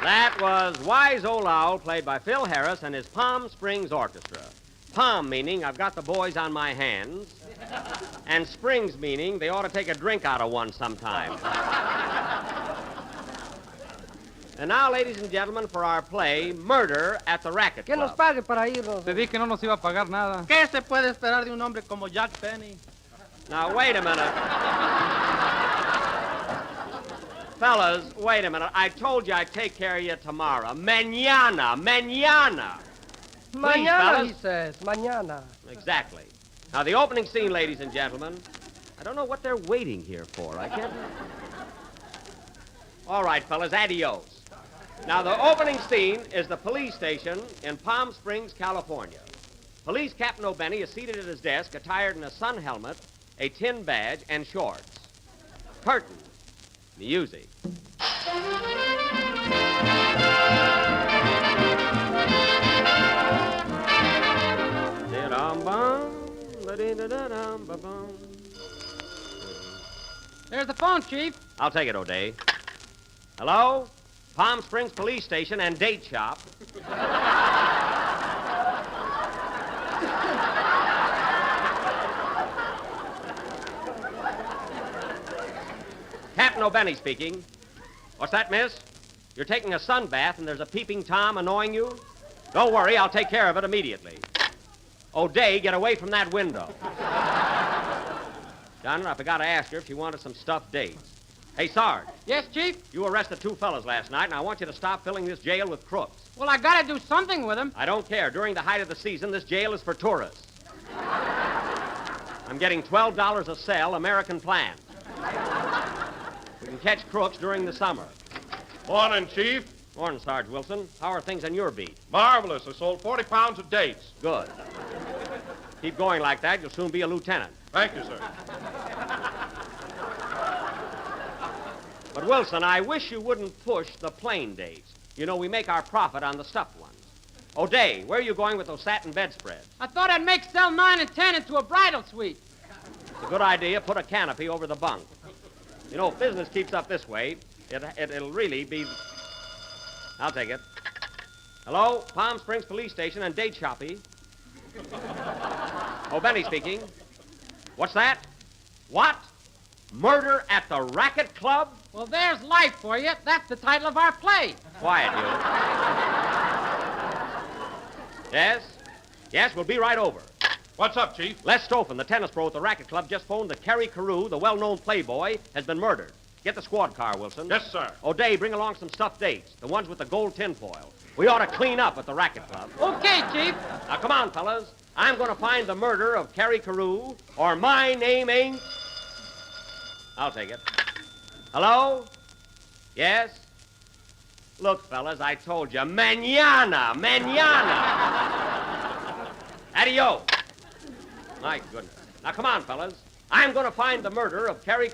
That was Wise Old Owl, played by Phil Harris and his Palm Springs Orchestra. Palm meaning I've got the boys on my hands, and Springs meaning they ought to take a drink out of one sometime. And now, ladies and gentlemen, for our play, Murder at the Racket Que nos Club. pague para irnos. Te dije que no nos iba a pagar nada. ¿Qué se puede esperar de un hombre como Jack Penny? Now, wait a minute. Fellas, wait a minute. I told you I'd take care of you tomorrow. Mañana. Please, Mañana, fellas. he says. Mañana. Exactly. Now, the opening scene, ladies and gentlemen. I don't know what they're waiting here for. I can't... All right, fellas, adios. Now, the opening scene is the police station in Palm Springs, California. Police Captain O'Benny is seated at his desk, attired in a sun helmet, a tin badge, and shorts. Curtain. Music. There's the phone, Chief. I'll take it, O'Day. Hello? Palm Springs Police Station and Date Shop. Captain O'Benny speaking. What's that, miss? You're taking a sun bath and there's a peeping Tom annoying you? Don't worry, I'll take care of it immediately. O'Day, get away from that window. Donna, I forgot to ask her if she wanted some stuffed dates. Hey, Sarge. Yes, Chief? You arrested 2 fellas last night, and I want you to stop filling this jail with crooks. Well, I gotta do something with them. I don't care. During the height of the season, this jail is for tourists. I'm getting $12 a cell, American plan. We can catch crooks during the summer. Morning, Chief. Morning, Sarge Wilson. How are things on your beat? Marvelous. I sold 40 pounds of dates. Good. Keep going like that. You'll soon be a lieutenant. Thank you, sir. But, Wilson, I wish you wouldn't push the plain dates. You know, we make our profit on the stuffed ones. O'Day, where are you going with those satin bedspreads? I thought I'd make cell 9 and 10 into a bridal suite. It's a good idea. Put a canopy over the bunk. You know, if business keeps up this way, it'll really be... I'll take it. Hello? Palm Springs Police Station and date shoppy. O'Benny speaking. What's that? What? Murder at the Racket Club? Well, there's life for you. That's the title of our play. Quiet, you. Yes? Yes, we'll be right over. What's up, Chief? Les Stoffen, the tennis pro at the Racket Club, just phoned that Cary, the well-known playboy, has been murdered. Get the squad car, Wilson. Yes, sir. O'Day, bring along some stuffed dates, the ones with the gold tinfoil. We ought to clean up at the Racket Club. Okay, Chief. Now, come on, fellas. I'm going to find the murder of Cary, or my name ain't... I'll take it. Hello? Yes? Look, fellas, I told you. Mañana. Adios. My goodness. Now, come on, fellas. I'm going to find the murder of Cary,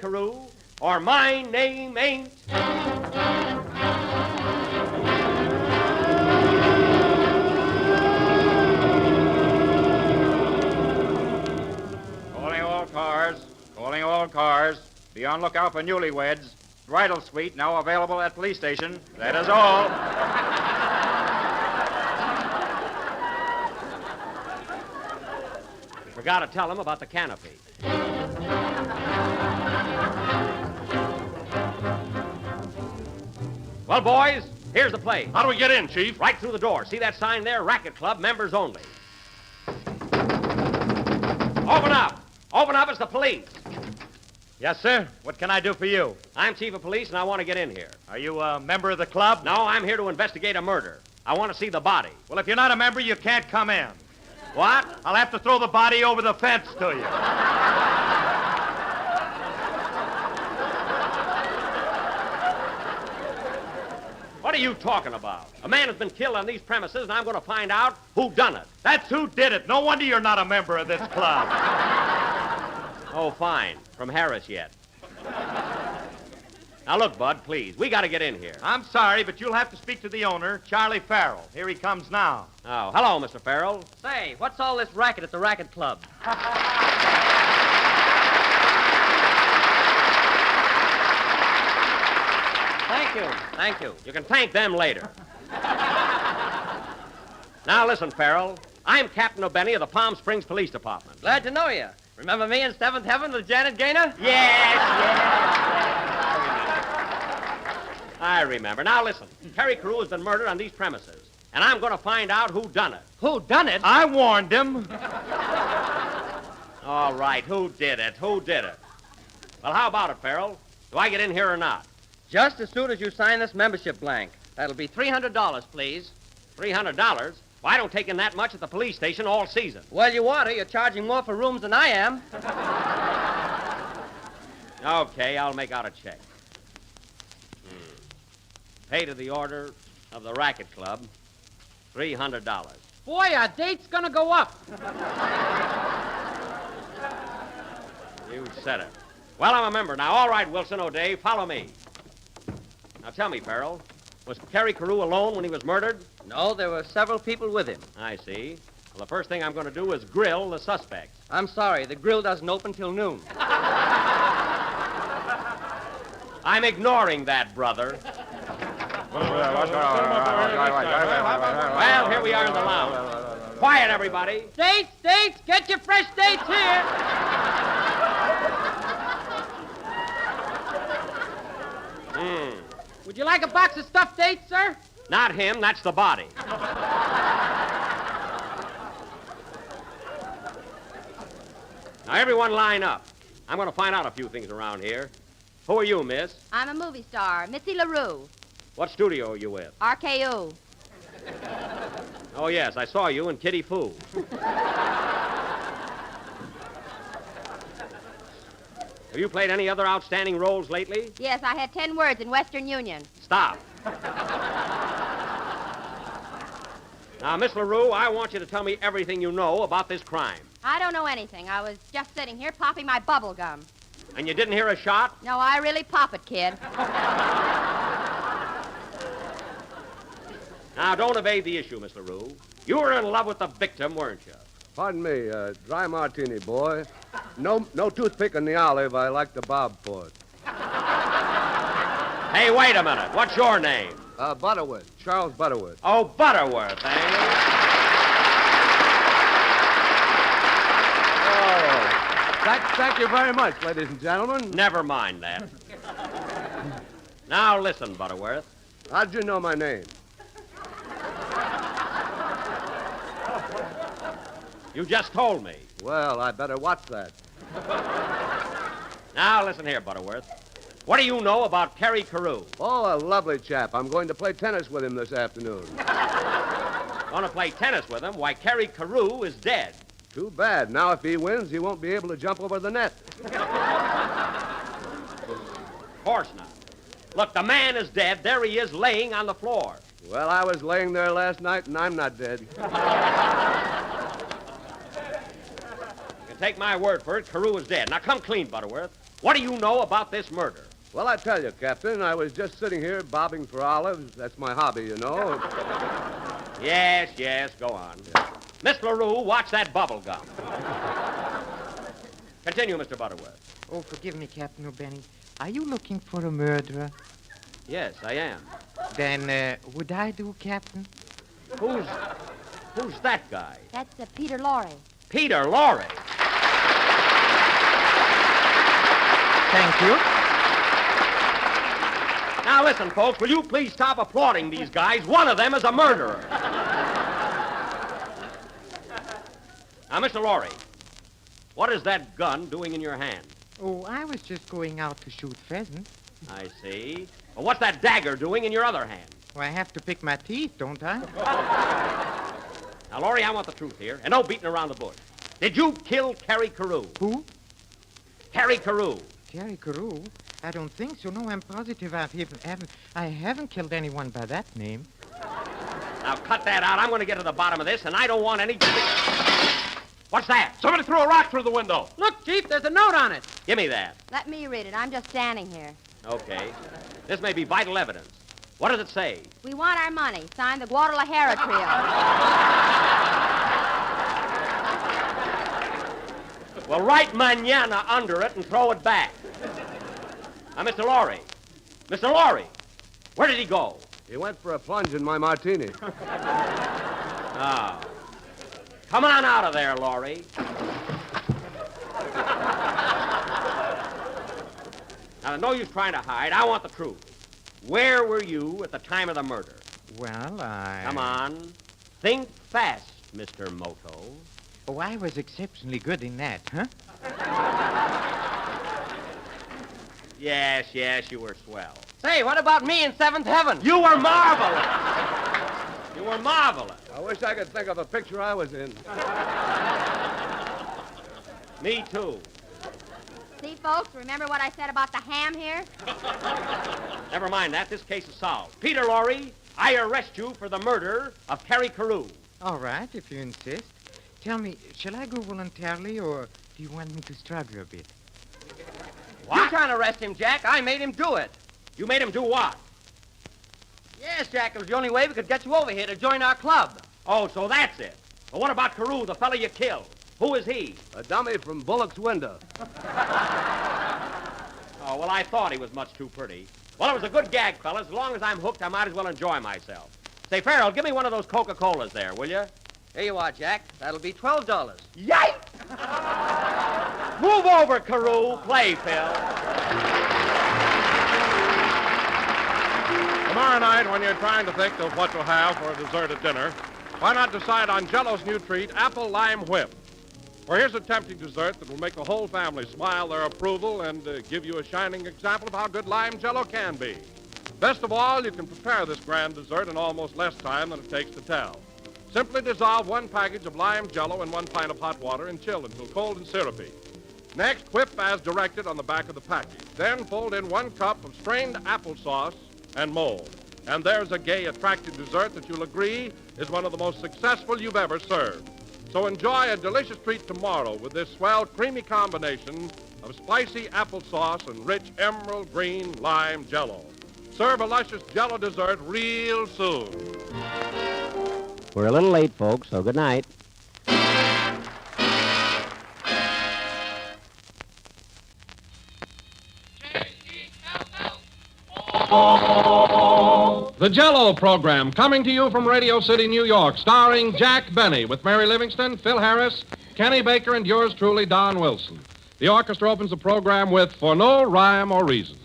or my name ain't... Calling all cars. Be on lookout for newlyweds. Bridal suite now available at police station. That is all. Forgot to tell him about the canopy. Well, boys, here's the play. How do we get in, Chief? Right through the door. See that sign there? Racket Club, members only. Open up. Open up, it's the police. Yes, sir. What can I do for you? I'm chief of police, and I want to get in here. Are you a member of the club? No, I'm here to investigate a murder. I want to see the body. Well, if you're not a member, you can't come in. What? I'll have to throw the body over the fence to you. What are you talking about? A man has been killed on these premises, and I'm going to find out who done it. That's who did it. No wonder you're not a member of this club. Oh, fine. From Harris yet. Now, look, Bud, please. We got to get in here. I'm sorry, but you'll have to speak to the owner, Charlie Farrell. Here he comes now. Oh, hello, Mr. Farrell. Say, what's all this racket at the Racket Club? Thank you. You can thank them later. Now, listen, Farrell. I'm Captain O'Benny of the Palm Springs Police Department. Glad to know you. Remember me in Seventh Heaven with Janet Gaynor? Yes. I remember. Now, listen. Cary has been murdered on these premises, and I'm going to find out who done it. Who done it? I warned him. All right, who did it? Well, how about it, Farrell? Do I get in here or not? Just as soon as you sign this membership blank. That'll be $300, please. $300? Well, I don't take in that much at the police station all season. Well, you ought to. You're charging more for rooms than I am. Okay, I'll make out a check. Pay to the order of the Racket Club, $300. Boy, our date's gonna go up. You said it. Well, I'm a member now. All right, Wilson O'Day, follow me. Now, tell me, Farrell, was Cary alone when he was murdered? No, there were several people with him. I see. Well, the first thing I'm going to do is grill the suspects. I'm sorry, the grill doesn't open till noon. I'm ignoring that, brother. Well, here we are in the lounge. Quiet, everybody. Dates, get your fresh dates here. Would you like a box of stuffed dates, sir? Not him, that's the body. Now, everyone line up. I'm going to find out a few things around here. Who are you, miss? I'm a movie star, Missy LaRue. What studio are you with? RKO. Oh, yes, I saw you in Kitty Foo. Have you played any other outstanding roles lately? Yes, I had 10 words in Western Union. Stop. Now, Miss LaRue, I want you to tell me everything you know about this crime. I don't know anything. I was just sitting here popping my bubble gum. And you didn't hear a shot? No, I really pop it, kid. Now, don't evade the issue, Miss LaRue. You were in love with the victim, weren't you? Pardon me, dry martini, boy. No toothpick in the olive. I like the bob for it. Hey, wait a minute. What's your name? Butterworth. Charles Butterworth. Oh, Butterworth, eh? Thank you very much, ladies and gentlemen. Never mind that. Now, listen, Butterworth. How'd you know my name? You just told me. Well, I better watch that. Now, listen here, Butterworth. What do you know about Cary Carew? Oh, a lovely chap. I'm going to play tennis with him this afternoon. Want to play tennis with him? Why, Cary Carew is dead. Too bad. Now, if he wins, he won't be able to jump over the net. Of course not. Look, the man is dead. There he is, laying on the floor. Well, I was laying there last night, and I'm not dead. You can take my word for it. Carew is dead. Now, come clean, Butterworth. What do you know about this murder? Well, I tell you, Captain, I was just sitting here bobbing for olives. That's my hobby, you know. Yes, go on. Yeah. Miss LaRue, watch that bubble gum. Continue, Mr. Butterworth. Oh, forgive me, Captain O'Benny. Are you looking for a murderer? Yes, I am. Then, would I do, Captain? Who's that guy? That's Peter Lorre. Peter Lorre? Thank you. Now, listen, folks, will you please stop applauding these guys? One of them is a murderer. Now, Mr. Lorre, what is that gun doing in your hand? Oh, I was just going out to shoot pheasants. I see. Well, what's that dagger doing in your other hand? Well, I have to pick my teeth, don't I? Now, Lorre, I want the truth here, and no beating around the bush. Did you kill Cary Carew? Who? Cary Carew. Cary Carew? I don't think so. No, I'm positive I haven't killed anyone by that name. Now, cut that out. I'm going to get to the bottom of this, and I don't want any... What's that? Somebody threw a rock through the window. Look, Chief, there's a note on it. Give me that. Let me read it. I'm just standing here. Okay. This may be vital evidence. What does it say? We want our money. Signed the Guadalajara trio. Well, write mañana under it and throw it back. Now, Mr. Lorre. Mr. Lorre, where did he go? He went for a plunge in my martini. Oh. Come on out of there, Lorre. Now, no use trying to hide. I want the truth. Where were you at the time of the murder? Well, Come on. Think fast, Mr. Moto. Oh, I was exceptionally good in that, huh? Yes, you were swell. Say, what about me in Seventh Heaven? You were marvelous. You were marvelous. I wish I could think of a picture I was in. Me too. See, folks, remember what I said about the ham here? Never mind that. This case is solved. Peter Lorre, I arrest you for the murder of Cary Carew. All right, if you insist. Tell me, shall I go voluntarily, or do you want me to struggle a bit? What? You can't arrest him, Jack. I made him do it. You made him do what? Yes, Jack. It was the only way we could get you over here to join our club. Oh, so that's it. But what about Carew, the fellow you killed? Who is he? A dummy from Bullock's window. Oh, well, I thought he was much too pretty. Well, it was a good gag, fellas. As long as I'm hooked, I might as well enjoy myself. Say, Farrell, give me one of those Coca-Colas there, will you? Here you are, Jack. That'll be $12. Yike! Move over, Carew. Play, Phil. Tomorrow night, when you're trying to think of what to have for a dessert at dinner, why not decide on Jell-O's new treat, Apple Lime Whip? For here's a tempting dessert that will make the whole family smile their approval and give you a shining example of how good lime Jell-O can be. Best of all, you can prepare this grand dessert in almost less time than it takes to tell. Simply dissolve 1 package of lime Jell-O in 1 pint of hot water and chill until cold and syrupy. Next, whip as directed on the back of the package. Then fold in 1 cup of strained applesauce and mold. And there's a gay, attractive dessert that you'll agree is one of the most successful you've ever served. So enjoy a delicious treat tomorrow with this swell, creamy combination of spicy applesauce and rich emerald green lime Jell-O. Serve a luscious Jell-O dessert real soon. We're a little late, folks, so good night. The Jell-O program, coming to you from Radio City, New York, starring Jack Benny with Mary Livingston, Phil Harris, Kenny Baker, and yours truly, Don Wilson. The orchestra opens the program with For No Rhyme or Reason.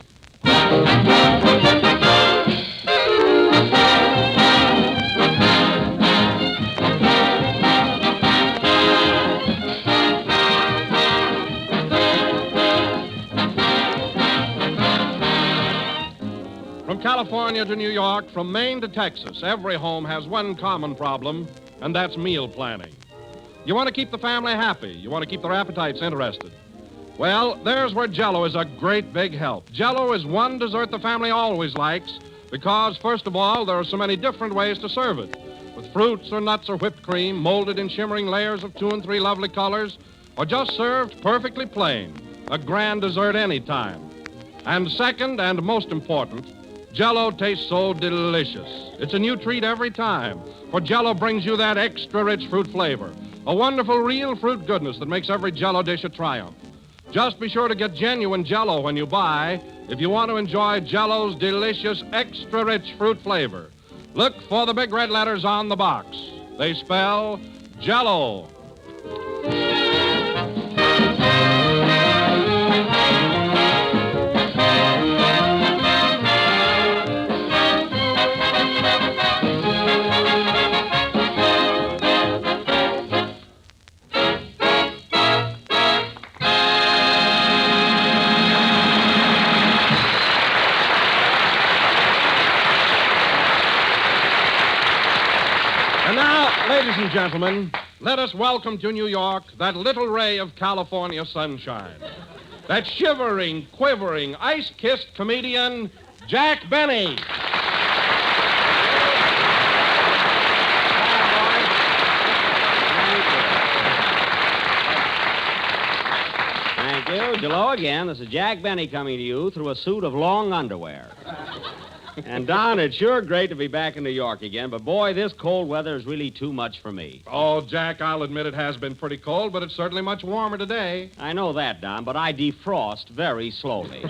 From California to New York, from Maine to Texas, every home has one common problem, and that's meal planning. You want to keep the family happy. You want to keep their appetites interested. Well, there's where Jell-O is a great big help. Jell-O is one dessert the family always likes because, first of all, there are so many different ways to serve it. With fruits or nuts or whipped cream, molded in shimmering layers of 2 and 3 lovely colors, or just served perfectly plain. A grand dessert anytime. And second, and most important, Jell-O tastes so delicious. It's a new treat every time, for Jell-O brings you that extra rich fruit flavor, a wonderful real fruit goodness that makes every Jell-O dish a triumph. Just be sure to get genuine Jell-O when you buy if you want to enjoy Jell-O's delicious extra rich fruit flavor. Look for the big red letters on the box. They spell Jell-O. Ladies and gentlemen, let us welcome to New York that little ray of California sunshine. That shivering, quivering, ice-kissed comedian, Jack Benny. Thank you. Hello again. This is Jack Benny coming to you through a suit of long underwear. And, Don, it's sure great to be back in New York again, but, boy, this cold weather is really too much for me. Oh, Jack, I'll admit it has been pretty cold, but it's certainly much warmer today. I know that, Don, but I defrost very slowly.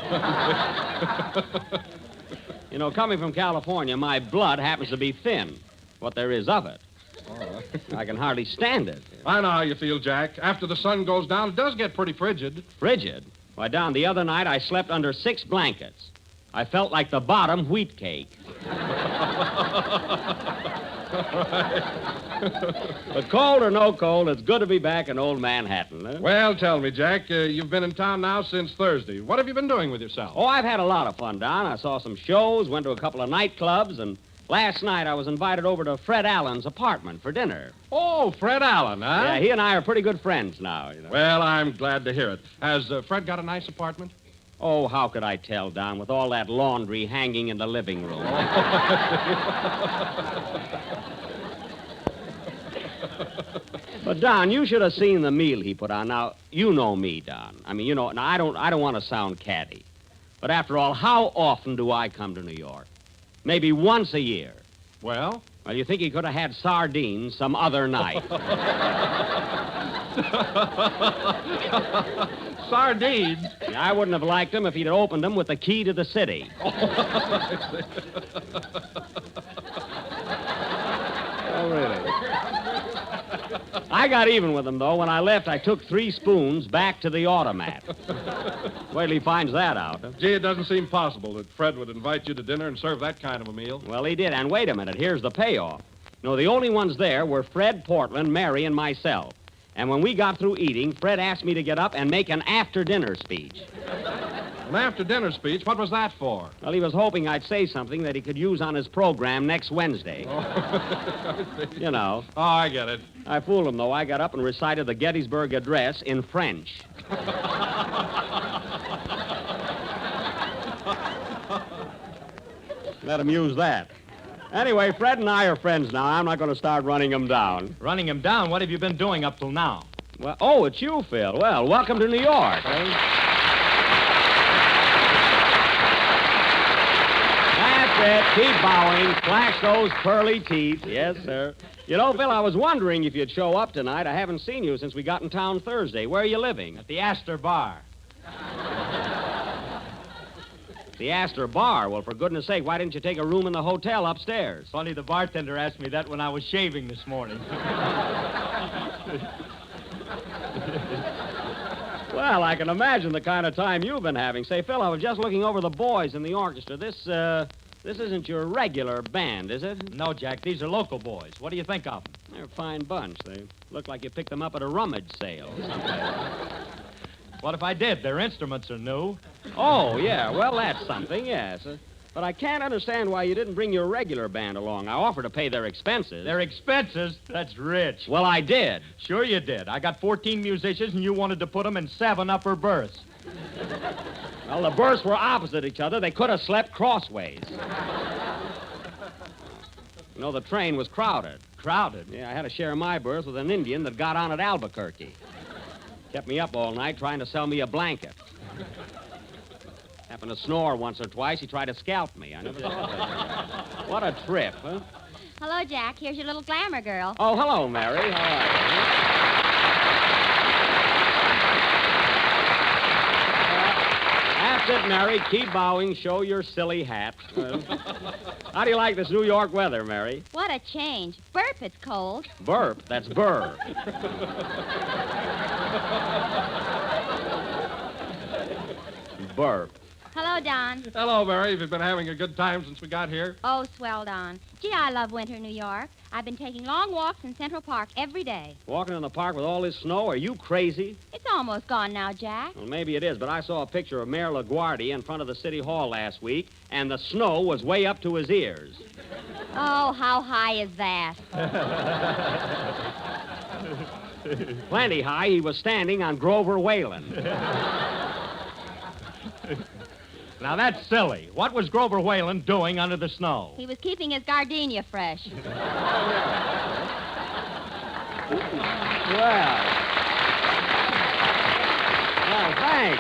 You know, coming from California, my blood happens to be thin, what there is of it. Oh. I can hardly stand it. I know how you feel, Jack. After the sun goes down, it does get pretty frigid. Frigid? Why, Don, the other night I slept under 6 blankets. I felt like the bottom wheat cake. But cold or no cold, it's good to be back in old Manhattan. Huh? Well, tell me, Jack, you've been in town now since Thursday. What have you been doing with yourself? Oh, I've had a lot of fun, Don. I saw some shows, went to a couple of nightclubs, and last night I was invited over to Fred Allen's apartment for dinner. Oh, Fred Allen, huh? Yeah, he and I are pretty good friends now, you know. Well, I'm glad to hear it. Has Fred got a nice apartment? Oh, how could I tell, Don, with all that laundry hanging in the living room? But, Don, you should have seen the meal he put on. Now, you know me, Don. I mean, you know, now, I don't want to sound catty. But after all, how often do I come to New York? Maybe once a year. Well? Well, you think he could have had sardines some other night. Sardines? Yeah, I wouldn't have liked them if he'd opened them with the key to the city. Oh, really? I got even with him, though. When I left, I took 3 spoons back to the automat. Wait till he finds that out. Huh? Gee, it doesn't seem possible that Fred would invite you to dinner and serve that kind of a meal. Well, he did. And wait a minute. Here's the payoff. No, the only ones there were Fred, Portland, Mary, and myself. And when we got through eating, Fred asked me to get up and make an after-dinner speech. An after-dinner speech? What was that for? Well, he was hoping I'd say something that he could use on his program next Wednesday. You know. Oh, I get it. I fooled him, though. I got up and recited the Gettysburg Address in French. Let him use that. Anyway, Fred and I are friends now. I'm not going to start running him down. Running him down? What have you been doing up till now? Well, oh, it's you, Phil. Well, welcome to New York. That's it. Keep bowing. Flash those pearly teeth. Yes, sir. You know, Phil, I was wondering if you'd show up tonight. I haven't seen you since we got in town Thursday. Where are you living? At the Astor Bar. The Astor Bar? Well, for goodness sake, why didn't you take a room in the hotel upstairs? Funny, the bartender asked me that when I was shaving this morning. Well, I can imagine the kind of time you've been having. Say, Phil, I was just looking over the boys in the orchestra. This isn't your regular band, is it? No, Jack, these are local boys. What do you think of them? They're a fine bunch. They look like you picked them up at a rummage sale. What if I did? Their instruments are new. Oh, yeah. Well, that's something, yes. But I can't understand why you didn't bring your regular band along. I offered to pay their expenses. Their expenses? That's rich. Well, I did. Sure you did. I got 14 musicians, and you wanted to put them in 7 upper berths. Well, the berths were opposite each other. They could have slept crossways. You know, the train was crowded. Crowded? Yeah, I had to share my berth with an Indian that got on at Albuquerque. Kept me up all night trying to sell me a blanket. Happened to snore once or twice. He tried to scalp me. I never thought of that. What a trip, huh? Hello, Jack. Here's your little glamour girl. Oh, hello, Mary. How are you? That's it, Mary. Keep bowing. Show your silly hat. How do you like this New York weather, Mary? What a change. Burp, it's cold. Burp? That's burr. Burp. Hello, Don. Hello, Mary. Have you been having a good time since we got here? Oh, swell, Don. Gee, I love winter New York. I've been taking long walks in Central Park every day. Walking in the park with all this snow? Are you crazy? It's almost gone now, Jack. Well, maybe it is, but I saw a picture of Mayor LaGuardia in front of the City Hall last week, and the snow was way up to his ears. Oh, how high is that? Plenty high. He was standing on Grover Whalen. Now, that's silly. What was Grover Whalen doing under the snow? He was keeping his gardenia fresh. Well,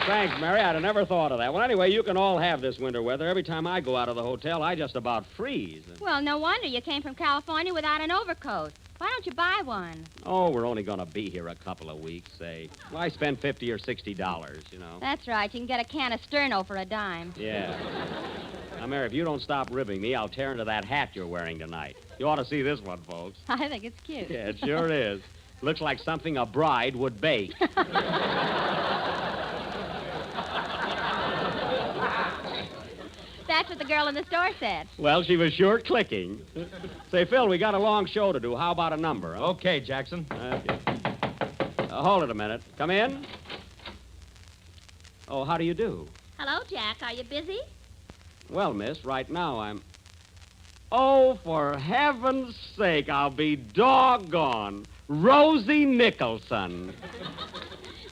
thanks, Mary. I'd have never thought of that. Well, anyway, you can all have this winter weather. Every time I go out of the hotel, I just about freeze. Well, no wonder you came from California without an overcoat. Why don't you buy one? Oh, we're only going to be here a couple of weeks, say. Well, I spend $50 or $60, you know. That's right. You can get a can of Sterno for a dime. Yeah. Now, Mary, if you don't stop ribbing me, I'll tear into that hat you're wearing tonight. You ought to see this one, folks. I think it's cute. Yeah, it sure is. Looks like something a bride would bake. That's what the girl in the store said. Well, she was sure clicking. Say, Phil, we got a long show to do. How about a number? Huh? Okay, Jackson. Okay. Hold it a minute. Come in. Oh, how do you do? Hello, Jack. Are you busy? Well, miss, right now I'm... Oh, for heaven's sake, I'll be doggone. Rosie Nicholson.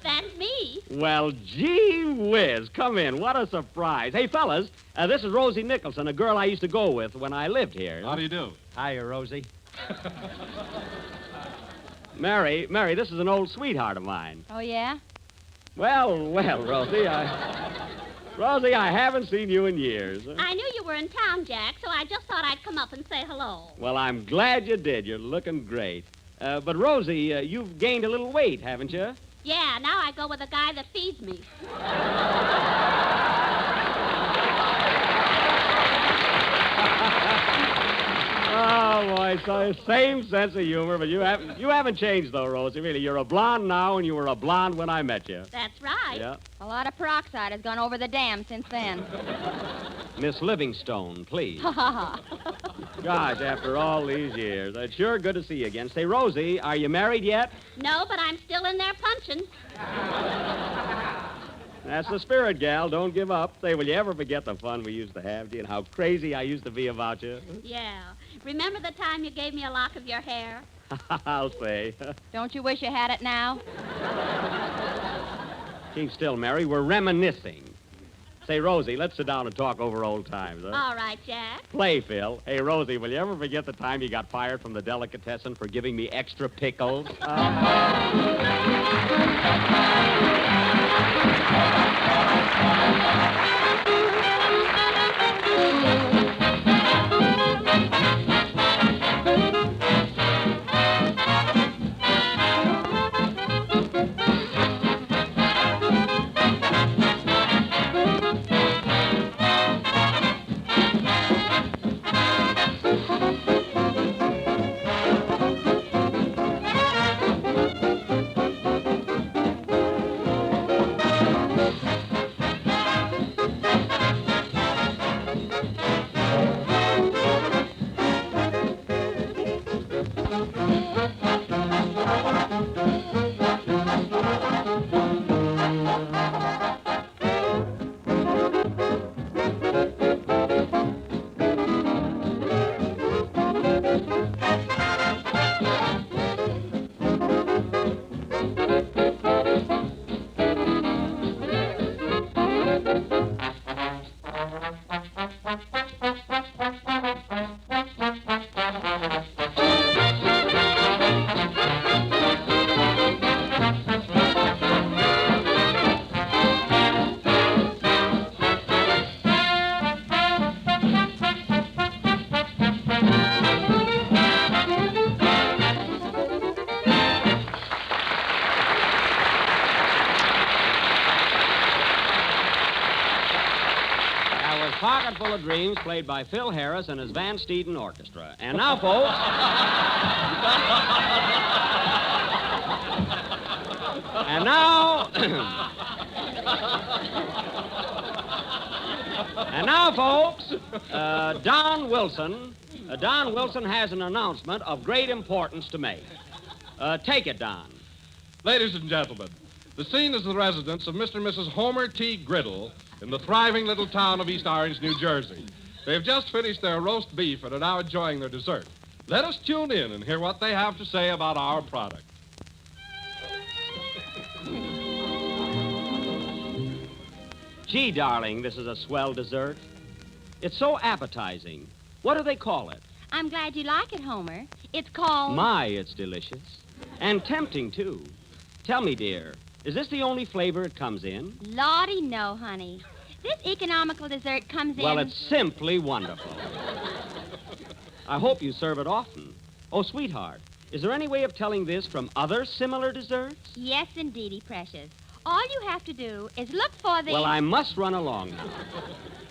That's me. Well, gee whiz. Come in. What a surprise. Hey, fellas, this is Rosie Nicholson, a girl I used to go with when I lived here. How do you do? Hiya, Rosie. Mary, this is an old sweetheart of mine. Oh, yeah? Well, Rosie, Rosie, I haven't seen you in years. I knew you were in town, Jack, so I just thought I'd come up and say hello. Well, I'm glad you did. You're looking great. But, Rosie, you've gained a little weight, haven't you? Yeah, now I go with a guy that feeds me. Oh, Oh, boy, so same sense of humor, but you haven't changed, though, Rosie, really. You're a blonde now, and you were a blonde when I met you. That's right. Yeah. A lot of peroxide has gone over the dam since then. Miss Livingstone, please. Ha, ha, ha. Gosh, after all these years, it's sure good to see you again. Say, Rosie, are you married yet? No, but I'm still in there punching. That's the spirit, gal. Don't give up. Say, will you ever forget the fun we used to have, and how crazy I used to be about you? Yeah. Remember the time you gave me a lock of your hair? I'll say. Don't you wish you had it now? Keep still, Mary. We're reminiscing. Say, Rosie, let's sit down and talk over old times, huh? All right, Jack. Play, Phil. Hey, Rosie, will you ever forget the time you got fired from the delicatessen for giving me extra pickles? Pocket Full of Dreams, played by Phil Harris and his Van Steeden Orchestra. And now, folks... and now... and now, folks, Don Wilson... Don Wilson has an announcement of great importance to make. Take it, Don. Ladies and gentlemen, the scene is the residence of Mr. and Mrs. Homer T. Griddle in the thriving little town of East Orange, New Jersey. They've just finished their roast beef and are now enjoying their dessert. Let us tune in and hear what they have to say about our product. Gee, darling, this is a swell dessert. It's so appetizing. What do they call it? I'm glad you like it, Homer. It's called... My, it's delicious. And tempting, too. Tell me, dear, is this the only flavor it comes in? Lordy, no, honey. This economical dessert comes in... Well, it's simply wonderful. I hope you serve it often. Oh, sweetheart, is there any way of telling this from other similar desserts? Yes, indeedy, precious. All you have to do is look for the... Well, I must run along now.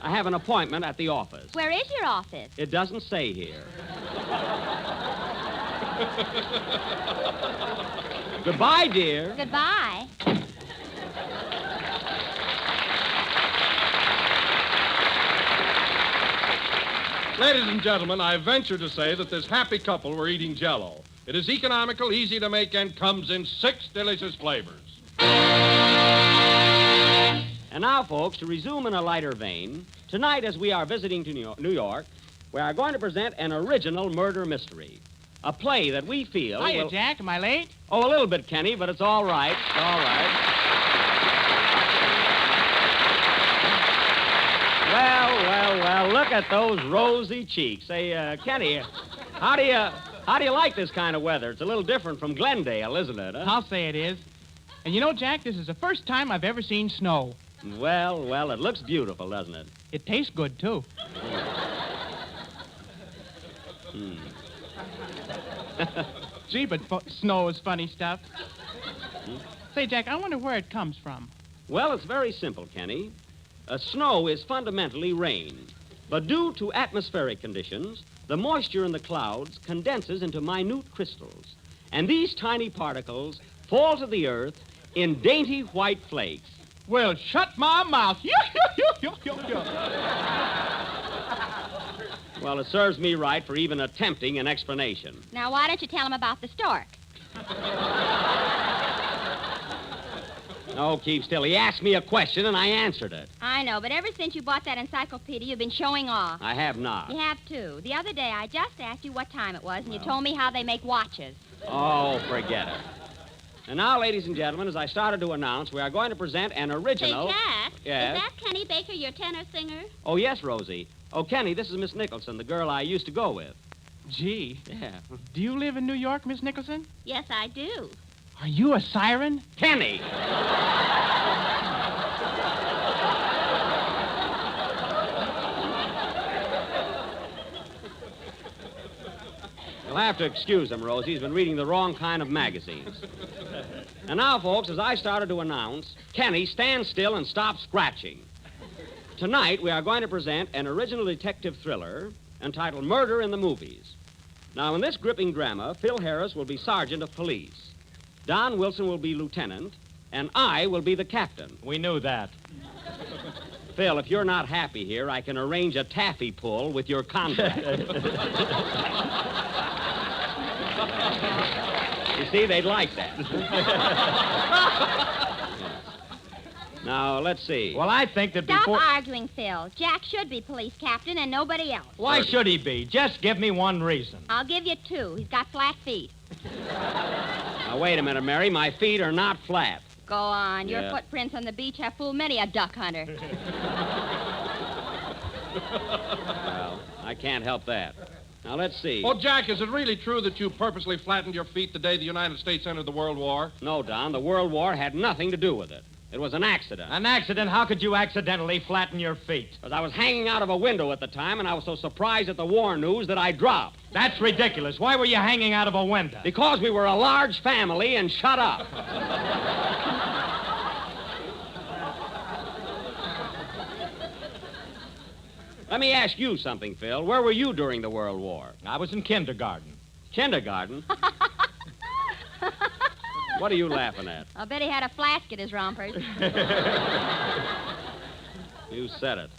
I have an appointment at the office. Where is your office? It doesn't say here. Goodbye, dear. Goodbye. Ladies and gentlemen, I venture to say that this happy couple were eating Jell-O. It is economical, easy to make, and comes in 6 delicious flavors. And now, folks, to resume in a lighter vein, tonight as we are visiting to New York, we are going to present an original murder mystery. A play that we feel Hiya, Jack. Am I late? Oh, a little bit, Kenny, but it's all right. It's all right. Well, look at those rosy cheeks. Say, Kenny, how do you like this kind of weather? It's a little different from Glendale, isn't it? Huh? I'll say it is. And you know, Jack, this is the first time I've ever seen snow. Well, it looks beautiful, doesn't it? It tastes good, too. Gee, but snow is funny stuff. Say, Jack, I wonder where it comes from. Well, it's very simple, Kenny. Snow is fundamentally rain. But due to atmospheric conditions, the moisture in the clouds condenses into minute crystals, and these tiny particles fall to the earth in dainty white flakes. Well, shut my mouth. Well, it serves me right for even attempting an explanation. Now, why don't you tell him about the stork? No, keep still. He asked me a question, and I answered it. I know, but ever since you bought that encyclopedia, you've been showing off. I have not. You have, too. The other day, I just asked you what time it was, and you told me how they make watches. Oh, forget it. And now, ladies and gentlemen, as I started to announce, we are going to present an original... Say, Jack, Yes? is that Kenny Baker, your tenor singer? Oh, yes, Rosie. Oh, Kenny, this is Miss Nicholson, the girl I used to go with. Gee. Yeah. Do you live in New York, Miss Nicholson? Yes, I do. Are you a siren? Kenny! You'll have to excuse him, Rosie. He's been reading the wrong kind of magazines. And now, folks, as I started to announce, Kenny, stand still and stop scratching. Tonight, we are going to present an original detective thriller entitled Murder in the Movies. Now, in this gripping drama, Phil Harris will be sergeant of police. Don Wilson will be lieutenant, and I will be the captain. We knew that. Phil, if you're not happy here, I can arrange a taffy pull with your contract. You see, they'd like that. Now, let's see. Well, I think that Stop before... arguing, Phil. Jack should be police captain and nobody else. Why should he be? Just give me one reason. I'll give you two. He's got flat feet. Now, wait a minute, Mary. My feet are not flat. Go on. Your Yeah. footprints on the beach have fooled many a duck hunter. Well, I can't help that. Now, let's see. Oh, Jack, is it really true that you purposely flattened your feet the day the United States entered the World War? No, Don. The World War had nothing to do with it. It was an accident. An accident? How could you accidentally flatten your feet? Because I was hanging out of a window at the time, and I was so surprised at the war news that I dropped. That's ridiculous. Why were you hanging out of a window? Because we were a large family, and shut up. Let me ask you something, Phil. Where were you during the World War? I was in kindergarten. Kindergarten? What are you laughing at? I'll bet he had a flask at his rompers. You said it.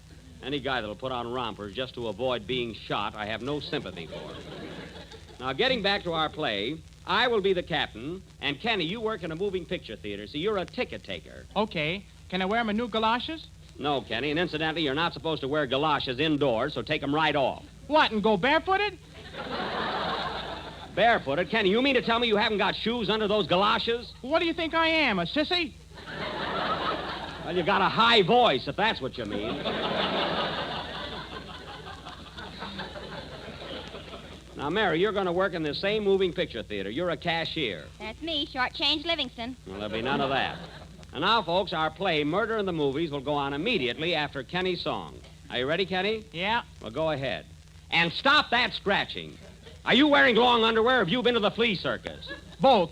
Any guy that'll put on rompers just to avoid being shot, I have no sympathy for. Now, getting back to our play, I will be the captain, and Kenny, you work in a moving picture theater, so you're a ticket taker. Okay. Can I wear my new galoshes? No, Kenny, and incidentally, you're not supposed to wear galoshes indoors, so take them right off. What, and go barefooted? Barefooted? Kenny, you mean to tell me you haven't got shoes under those galoshes? What do you think I am, a sissy? Well, you got a high voice, if that's what you mean. Now, Mary, you're going to work in this same moving picture theater. You're a cashier. That's me, Shortchange Livingston. Well, there'll be none of that. And now, folks, our play, Murder in the Movies, will go on immediately after Kenny's song. Are you ready, Kenny? Yeah. Well, go ahead. And stop that scratching. Are you wearing long underwear or have you been to the flea circus? Both.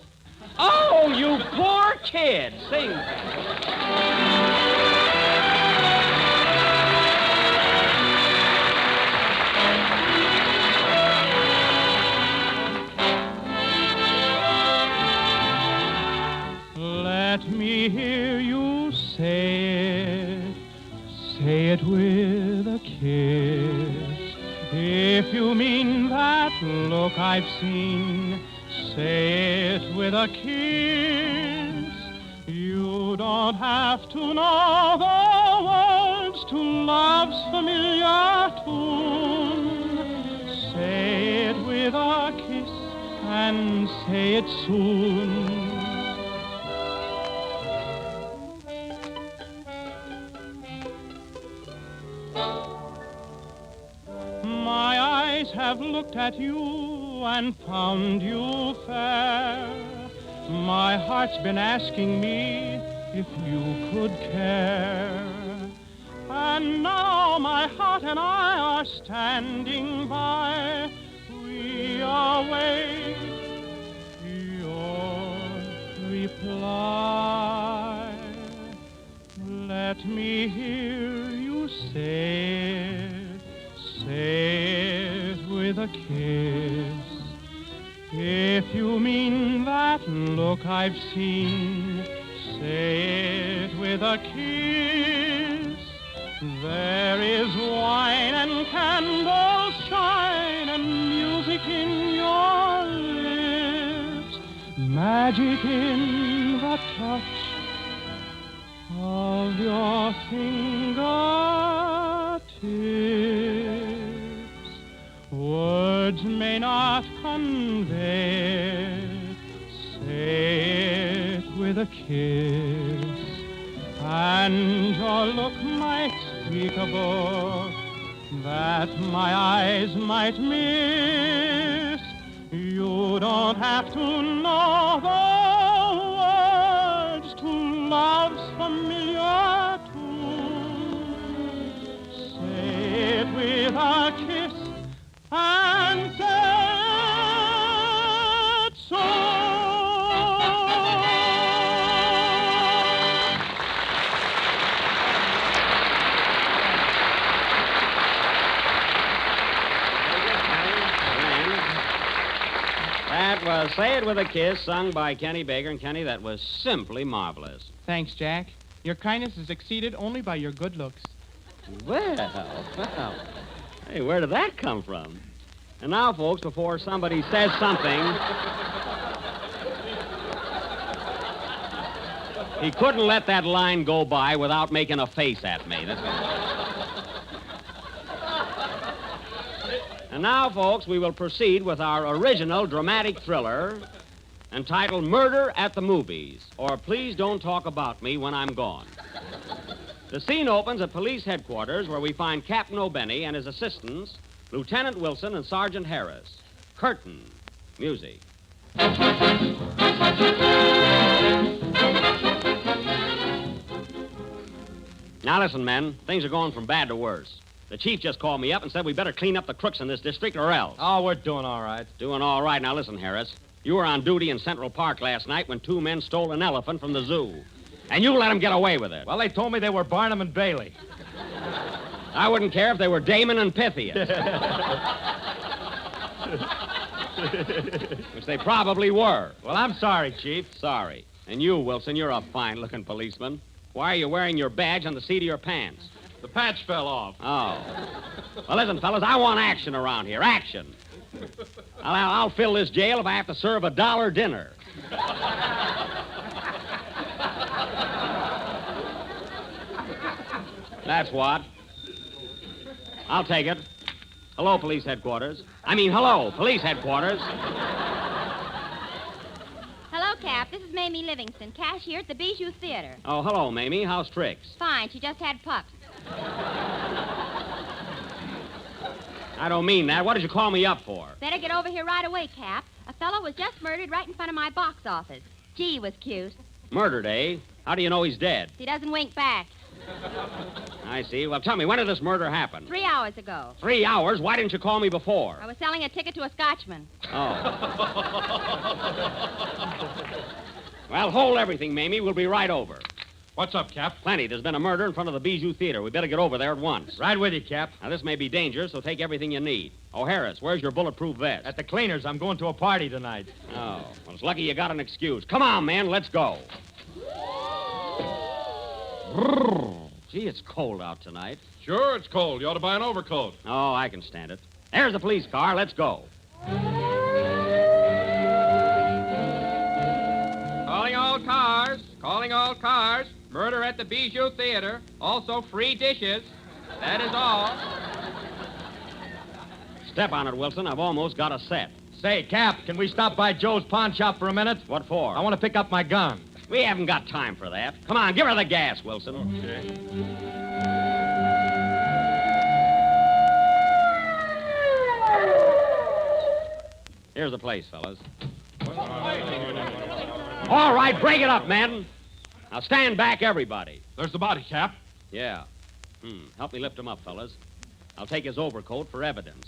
Oh, you poor kid. Sing. Let me hear you say it with a kiss. If you mean that look I've seen, say it with a kiss. You don't have to know the words to love's familiar tune. Say it with a kiss and say it soon. My eyes have looked at you and found you fair. My heart's been asking me if you could care. And now my heart and I are standing by. We await your reply. Let me hear you say it with a a kiss. If you mean that look I've seen, say it with a kiss. There is wine and candles shine and music in your lips, magic in the touch of your fingertips. Words may not convey, say it with a kiss, and your look might speak a book that my eyes might miss. You don't have to know the words to love's familiar tune. Say it with a kiss and say it so. That was Say It With a Kiss, sung by Kenny Baker. And Kenny, that was simply marvelous. Thanks, Jack. Your kindness is exceeded only by your good looks. Well. Hey, where did that come from? And now, folks, before somebody says something, he couldn't let that line go by without making a face at me. And now, folks, we will proceed with our original dramatic thriller entitled Murder at the Movies, or Please Don't Talk About Me When I'm Gone. The scene opens at police headquarters, where we find Captain O'Benny and his assistants, Lieutenant Wilson and Sergeant Harris. Curtain. Music. Now listen, men. Things are going from bad to worse. The chief just called me up and said we better clean up the crooks in this district or else. Oh, we're doing all right. Doing all right. Now listen, Harris. You were on duty in Central Park last night when two men stole an elephant from the zoo. And you let them get away with it. Well, they told me they were Barnum and Bailey. I wouldn't care if they were Damon and Pythias. Which they probably were. Well, I'm sorry, Chief. Sorry. And you, Wilson, you're a fine-looking policeman. Why are you wearing your badge on the seat of your pants? The patch fell off. Oh. Well, listen, fellas, I want action around here. Action. I'll fill this jail if I have to serve $1 dinner. That's what. I'll take it. Hello, police headquarters. Hello, police headquarters. Hello, Cap. This is Mamie Livingston, cashier at the Bijou Theater. Oh, hello, Mamie. How's Trix? Fine. She just had pups. I don't mean that. What did you call me up for? Better get over here right away, Cap. A fellow was just murdered right in front of my box office. Gee, was cute. Murdered, eh? How do you know he's dead? He doesn't wink back. I see. Well, tell me, when did this murder happen? 3 hours ago. 3 hours? Why didn't you call me before? I was selling a ticket to a Scotchman. Oh. Well, hold everything, Mamie. We'll be right over. What's up, Cap? Plenty. There's been a murder in front of the Bijou Theater. We better get over there at once. Right with you, Cap. Now, this may be dangerous, so take everything you need. Oh, Harris, where's your bulletproof vest? At the cleaners. I'm going to a party tonight. Oh, well, it's lucky you got an excuse. Come on, man. Let's go. Gee, it's cold out tonight. Sure, it's cold. You ought to buy an overcoat. Oh, I can stand it. There's the police car. Let's go. Calling all cars. Calling all cars. Murder at the Bijou Theater. Also free dishes. That is all. Step on it, Wilson. I've almost got a set. Say, Cap, can we stop by Joe's pawn shop for a minute? What for? I want to pick up my gun. We haven't got time for that. Come on, give her the gas, Wilson. Okay. Here's the place, fellas. All right, break it up, men. Now stand back, everybody. There's the body, Cap. Yeah. Help me lift him up, fellas. I'll take his overcoat for evidence.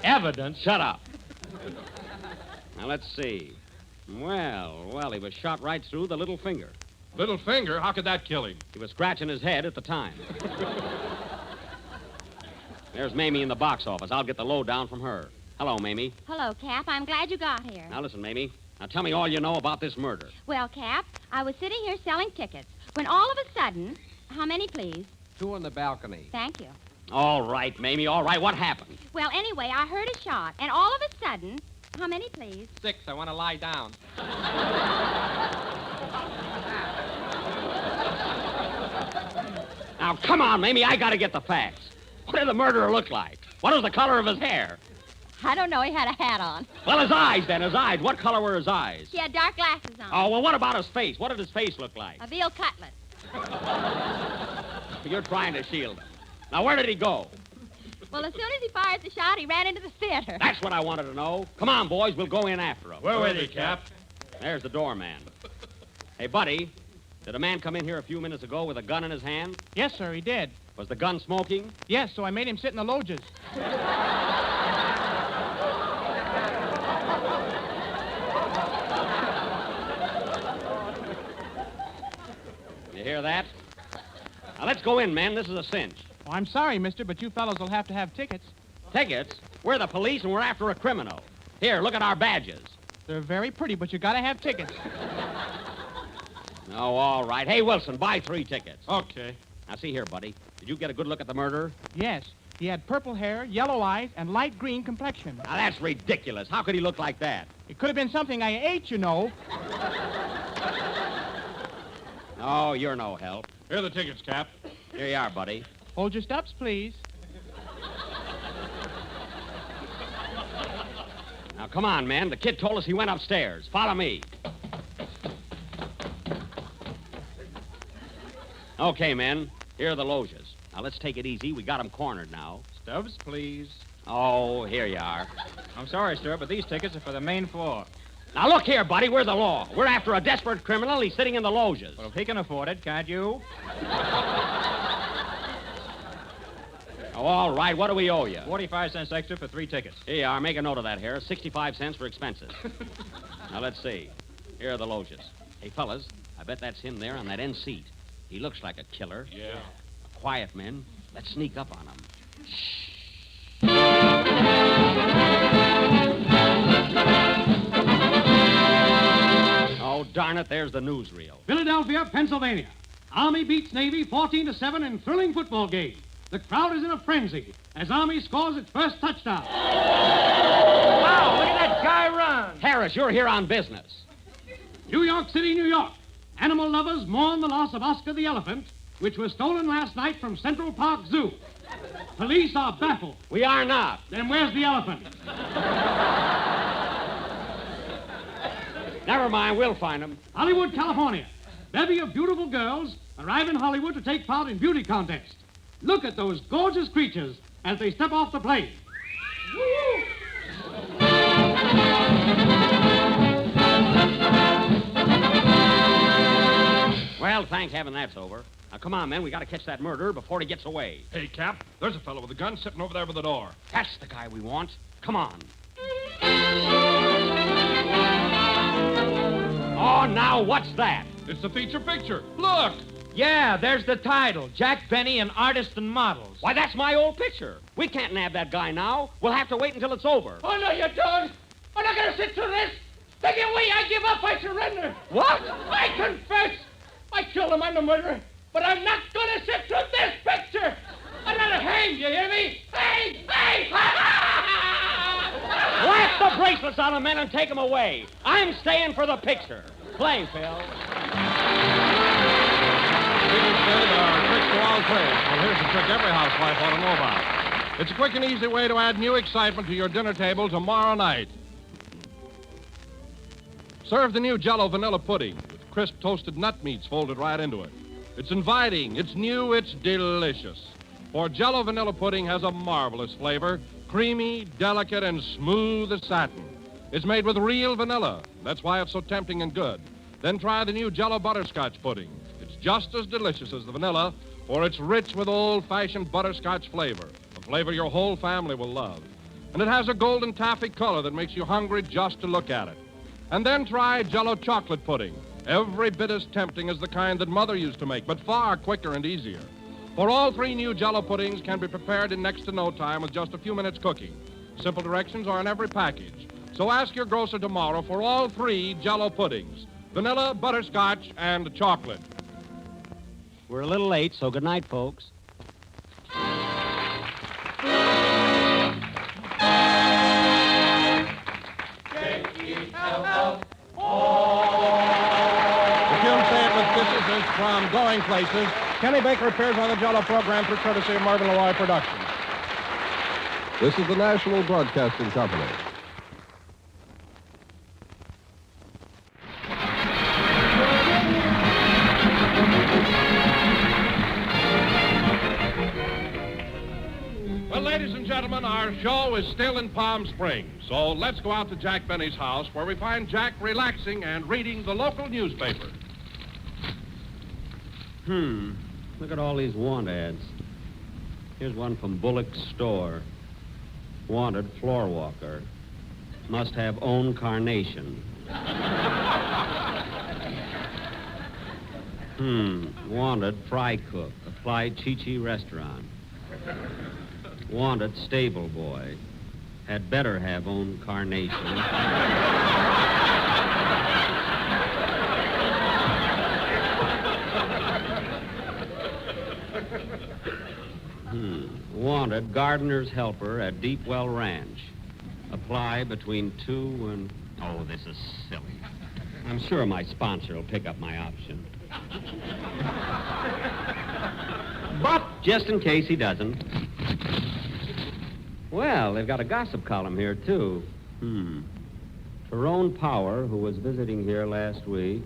Evidence? Shut up. Now, let's see. Well, he was shot right through the little finger. Little finger? How could that kill him? He was scratching his head at the time. There's Mamie in the box office. I'll get the lowdown from her. Hello, Mamie. Hello, Cap. I'm glad you got here. Now, listen, Mamie. Now, tell me all you know about this murder. Well, Cap, I was sitting here selling tickets when all of a sudden... How many, please? 2 on the balcony. Thank you. All right, Mamie, all right. What happened? Well, anyway, I heard a shot, and all of a sudden... How many, please? 6. I want to lie down. Now, come on, Mamie. I got to get the facts. What did the murderer look like? What was the color of his hair? I don't know. He had a hat on. Well, his eyes, then. His eyes. What color were his eyes? He had dark glasses on. Oh, well, what about his face? What did his face look like? A veal cutlet. You're trying to shield him. Now, where did he go? Well, as soon as he fired the shot, he ran into the theater. That's what I wanted to know. Come on, boys. We'll go in after him. Where with you, Cap? There's the doorman. Hey, buddy, did a man come in here a few minutes ago with a gun in his hand? Yes, sir, he did. Was the gun smoking? Yes, so I made him sit in the loges. You hear that? Now, let's go in, men. This is a cinch. Oh, I'm sorry, mister, but you fellows will have to have tickets. Tickets? We're the police, and we're after a criminal. Here, look at our badges. They're very pretty, but you gotta have tickets. Oh, all right. Hey, Wilson, buy 3 tickets. Okay. Now, see here, buddy. Did you get a good look at the murderer? Yes. He had purple hair, yellow eyes, and light green complexion. Now, that's ridiculous. How could he look like that? It could have been something I ate, you know. Oh, you're no help. Here are the tickets, Cap. Here you are, buddy. Hold your steps, please. Now, come on, man. The kid told us he went upstairs. Follow me. Okay, men. Here are the loges. Now, let's take it easy. We got them cornered now. Stubbs, please. Oh, here you are. I'm sorry, sir, but these tickets are for the main floor. Now, look here, buddy. We're the law. We're after a desperate criminal. He's sitting in the loges. Well, if he can afford it, can't you? Oh, all right. What do we owe you? 45 cents extra for 3 tickets. Here you are. Make a note of that, Harris. 65 cents for expenses. Now, let's see. Here are the loges. Hey, fellas, I bet that's him there on that end seat. He looks like a killer. Yeah. Quiet, men. Let's sneak up on him. Oh, darn it, there's the newsreel. Philadelphia, Pennsylvania. Army beats Navy 14-7 in thrilling football game. The crowd is in a frenzy as Army scores its first touchdown. Wow, look at that guy run. Harris, you're here on business. New York City, New York. Animal lovers mourn the loss of Oscar the elephant, which was stolen last night from Central Park Zoo. Police are baffled. We are not. Then where's the elephant? Never mind, we'll find him. Hollywood, California. Bevy of beautiful girls arrive in Hollywood to take part in beauty contests. Look at those gorgeous creatures as they step off the plane. Woo! Well, thank heaven that's over. Now, come on, men. We got to catch that murderer before he gets away. Hey, Cap, there's a fellow with a gun sitting over there by the door. That's the guy we want. Come on. Oh, now what's that? It's the feature picture. Look! Yeah, there's the title. Jack Benny and Artists and Models. Why, that's my old picture. We can't nab that guy now. We'll have to wait until it's over. Oh, no, you don't. I'm not going to sit through this. Take it away. I give up. I surrender. What? I confess. I killed him. I'm the murderer. But I'm not going to sit through this picture. I'm not hanged, you hear me? Hang! Hang! Slap the bracelets on the men and take them away. I'm staying for the picture. Play, Phil. People say there are tricks to all trades. Well, here's a trick every housewife ought to know about. It's a quick and easy way to add new excitement to your dinner table tomorrow night. Serve the new Jell-O vanilla pudding with crisp toasted nut meats folded right into it. It's inviting, it's new, it's delicious. For Jell-O vanilla pudding has a marvelous flavor, creamy, delicate, and smooth as satin. It's made with real vanilla. That's why it's so tempting and good. Then try the new Jell-O butterscotch pudding. It's just as delicious as the vanilla, for it's rich with old-fashioned butterscotch flavor, a flavor your whole family will love. And it has a golden taffy color that makes you hungry just to look at it. And then try Jell-O chocolate pudding, Every bit as tempting as the kind that Mother used to make, but far quicker and easier. For all 3 new Jell-O puddings can be prepared in next to no time with just a few minutes cooking. Simple directions are in every package. So ask your grocer tomorrow for all 3 Jell-O puddings. Vanilla, butterscotch, and chocolate. We're a little late, so good night, folks. Is from Going Places. Kenny Baker appears on the Jell-O program through courtesy of Marvin Leroy Productions. This is the National Broadcasting Company. Well, ladies and gentlemen, our show is still in Palm Springs, so let's go out to Jack Benny's house where we find Jack relaxing and reading the local newspaper. Look at all these want ads. Here's one from Bullock's store. Wanted floor walker. Must have own carnation. Wanted fry cook. Apply Chi-Chi restaurant. Wanted stable boy. Had better have own carnation. Wanted gardener's helper at Deepwell Ranch. Apply between 2 and... Oh, this is silly. I'm sure my sponsor will pick up my option. But just in case he doesn't. Well, they've got a gossip column here, too. Tyrone Power, who was visiting here last week...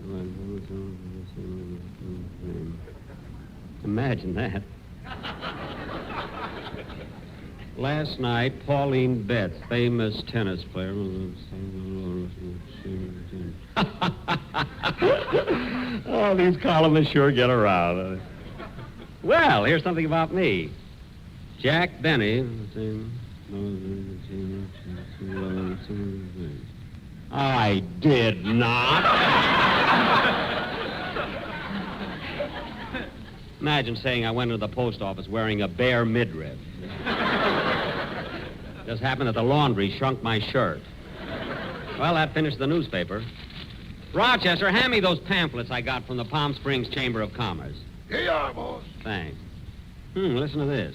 Imagine that. Last night, Pauline Betts, famous tennis player. Oh, these columnists sure get around. Well, here's something about me. Jack Benny. I did not. Imagine saying I went into the post office wearing a bare midriff. Just happened that the laundry shrunk my shirt. Well, that finished the newspaper. Rochester, hand me those pamphlets I got from the Palm Springs Chamber of Commerce. Here you are, boss. Thanks. Listen to this.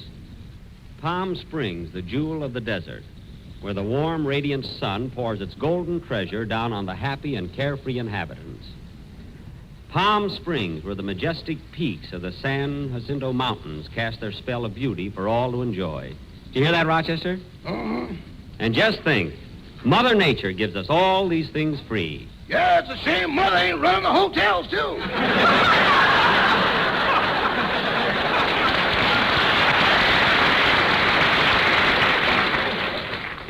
Palm Springs, the jewel of the desert, where the warm, radiant sun pours its golden treasure down on the happy and carefree inhabitants. Palm Springs, where the majestic peaks of the San Jacinto Mountains cast their spell of beauty for all to enjoy. Do you hear that, Rochester? And just think, Mother Nature gives us all these things free. Yeah, it's a shame Mother ain't running the hotels, too.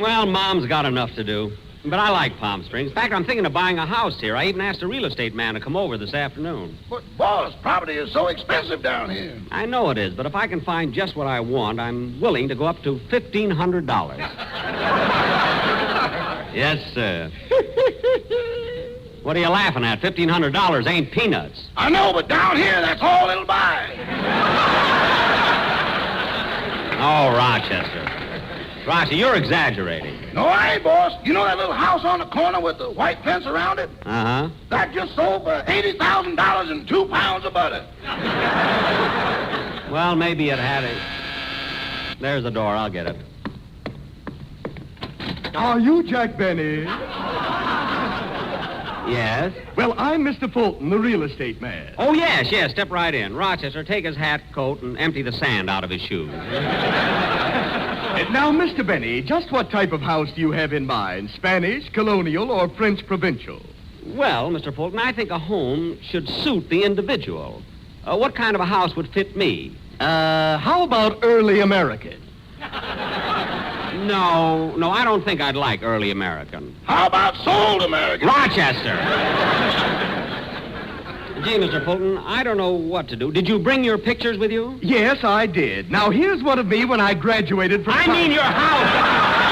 Well, Mom's got enough to do. But I like Palm Springs. In fact, I'm thinking of buying a house here. I even asked a real estate man to come over this afternoon. But, boss, property is so expensive down here. I know it is, but if I can find just what I want, I'm willing to go up to $1,500. Yes, sir. What are you laughing at? $1,500 ain't peanuts. I know, but down here, that's all it'll buy. Oh, Rochester. Rochester, you're exaggerating. No, I ain't, boss. You know that little house on the corner with the white fence around it? Uh-huh. That just sold for $80,000 and 2 pounds of butter. Well, maybe it had it. There's the door. I'll get it. Are you Jack Benny? Yes? Well, I'm Mr. Fulton, the real estate man. Oh, yes. Step right in. Rochester, take his hat, coat, and empty the sand out of his shoes. Now, Mr. Benny, just what type of house do you have in mind? Spanish, colonial, or French provincial? Well, Mr. Fulton, I think a home should suit the individual. What kind of a house would fit me? How about early American? No, I don't think I'd like early American. How about sold American? Rochester! Gee, Mr. Fulton, I don't know what to do. Did you bring your pictures with you? Yes, I did. Now, here's one of me when I graduated from... I mean your house!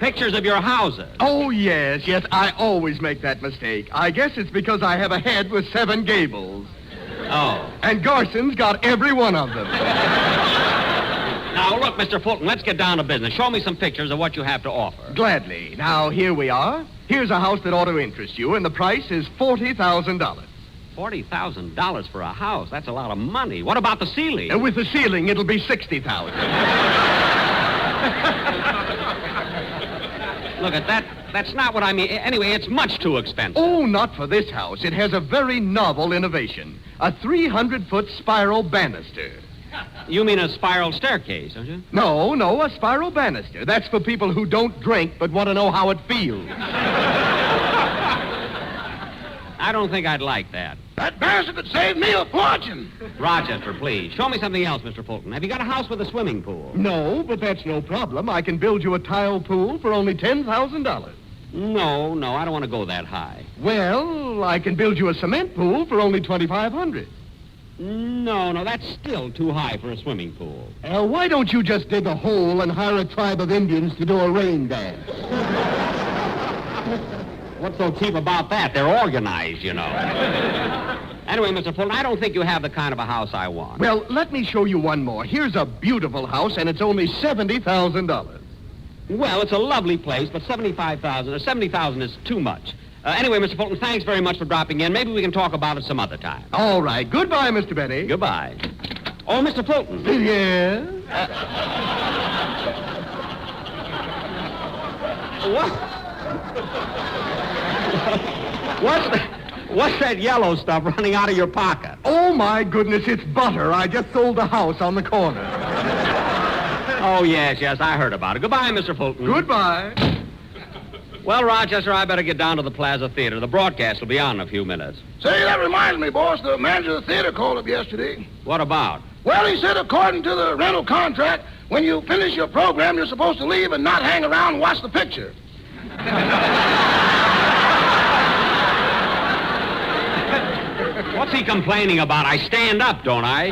pictures of your houses. Oh, yes. I always make that mistake. I guess it's because I have a head with 7 gables. Oh. And Garson's got every one of them. Now, look, Mr. Fulton, let's get down to business. Show me some pictures of what you have to offer. Gladly. Now, here we are. Here's a house that ought to interest you, and the price is $40,000. $40,000 for a house? That's a lot of money. What about the ceiling? And with the ceiling, it'll be $60,000. Look at that. That's not what I mean. Anyway, it's much too expensive. Oh, not for this house. It has a very novel innovation. A 300-foot spiral banister. You mean a spiral staircase, don't you? No, a spiral banister. That's for people who don't drink but want to know how it feels. I don't think I'd like that. That banister could save me a fortune. Rochester, please. Show me something else, Mr. Fulton. Have you got a house with a swimming pool? No, but that's no problem. I can build you a tile pool for only $10,000. No, I don't want to go that high. Well, I can build you a cement pool for only $2,500. No, that's still too high for a swimming pool. Why don't you just dig a hole and hire a tribe of Indians to do a rain dance? What's so cheap about that? They're organized, you know. Anyway, Mr. Fulton, I don't think you have the kind of a house I want. Well, let me show you one more. Here's a beautiful house, and it's only $70,000. Well, it's a lovely place, but $70,000 is too much. Anyway, Mr. Fulton, thanks very much for dropping in. Maybe we can talk about it some other time. All right. Goodbye, Mr. Benny. Goodbye. Oh, Mr. Fulton. Yes? What's that yellow stuff running out of your pocket? Oh, my goodness, it's butter. I just sold the house on the corner. Oh, yes, I heard about it. Goodbye, Mr. Fulton. Goodbye. Well, Rochester, I better get down to the Plaza Theater. The broadcast will be on in a few minutes. Say, that reminds me, boss, the manager of the theater called up yesterday. What about? Well, he said according to the rental contract, when you finish your program, you're supposed to leave and not hang around and watch the picture. What's he complaining about? I stand up, don't I?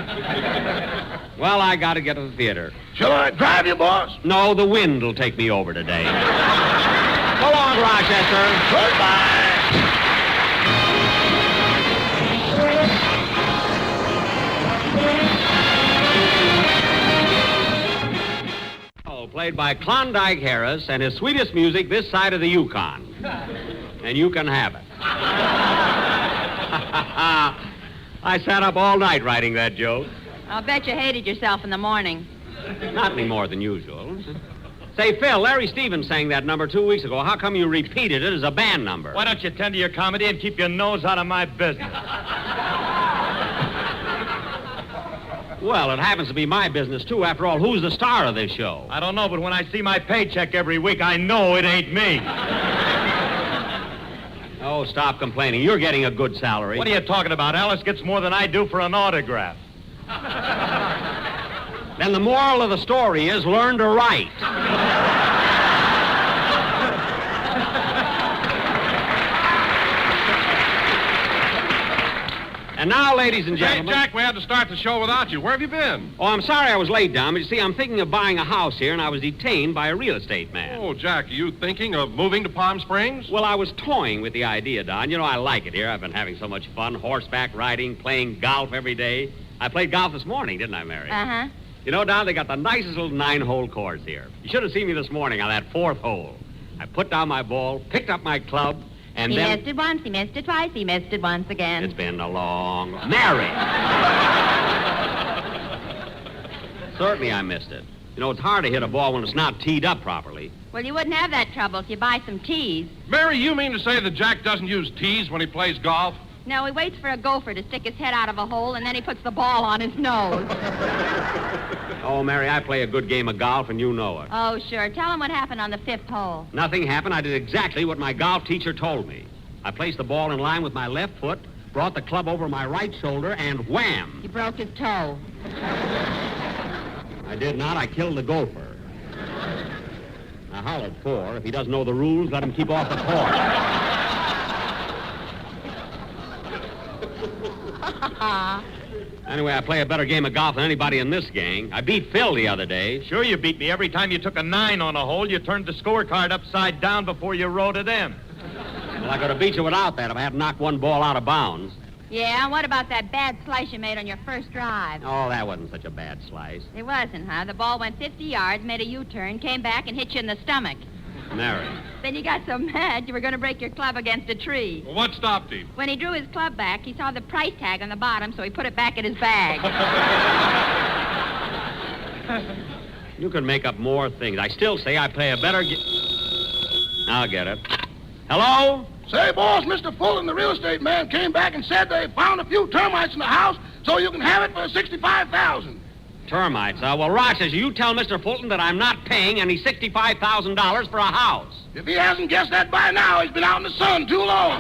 Well, I got to get to the theater. Shall I drive you, boss? No, the wind will take me over today. So long, Rochester. Goodbye. Oh, played by Klondike Harris and his sweetest music this side of the Yukon. And you can have it. I sat up all night writing that joke. I'll bet you hated yourself in the morning. Not any more than usual. Say, Phil, Larry Stevens sang that number 2 weeks ago. How come you repeated it as a band number? Why don't you tend to your comedy and keep your nose out of my business? Well, it happens to be my business, too. After all, who's the star of this show? I don't know, but when I see my paycheck every week, I know it ain't me. Oh, stop complaining. You're getting a good salary. What are you talking about? Alice gets more than I do for an autograph. Then the moral of the story is learn to write. And now, ladies and gentlemen... Hey, Jack, we had to start the show without you. Where have you been? Oh, I'm sorry I was late, Don, but you see, I'm thinking of buying a house here, and I was detained by a real estate man. Oh, Jack, are you thinking of moving to Palm Springs? Well, I was toying with the idea, Don. You know, I like it here. I've been having so much fun, horseback riding, playing golf every day. I played golf this morning, didn't I, Mary? Uh-huh. You know, Don, they got the nicest little 9-hole course here. You should have seen me this morning on that 4th hole. I put down my ball, picked up my club, and he then... missed it once, he missed it twice, he missed it once again. It's been a long... Mary! Certainly I missed it. You know, it's hard to hit a ball when it's not teed up properly. Well, you wouldn't have that trouble if you buy some tees. Mary, you mean to say that Jack doesn't use tees when he plays golf? No, he waits for a gopher to stick his head out of a hole, and then he puts the ball on his nose. Oh, Mary, I play a good game of golf, and you know it. Oh, sure. Tell him what happened on the 5th hole. Nothing happened. I did exactly what my golf teacher told me. I placed the ball in line with my left foot, brought the club over my right shoulder, and wham! You broke his toe. I did not. I killed the gopher. Now, hollered 4. If he doesn't know the rules, let him keep off the course. Anyway, I play a better game of golf than anybody in this gang. I beat Phil the other day. Sure you beat me. Every time you took a 9 on a hole, you turned the scorecard upside down before you wrote it in. Well, I could have beat you without that if I hadn't knocked one ball out of bounds. Yeah, what about that bad slice you made on your first drive? Oh, that wasn't such a bad slice. It wasn't, huh? The ball went 50 yards, made a U-turn, came back, and hit you in the stomach. Mary. Then you got so mad you were going to break your club against a tree. Well, what stopped him? When he drew his club back, he saw the price tag on the bottom, so he put it back in his bag. You can make up more things. I still say I play a better I'll get it. Hello? Say, boss, Mr. Fulton, the real estate man, came back and said they found a few termites in the house, so you can have it for $65,000. Termites, huh? Well, Rochester, you tell Mr. Fulton that I'm not paying any $65,000 for a house. If he hasn't guessed that by now, he's been out in the sun too long.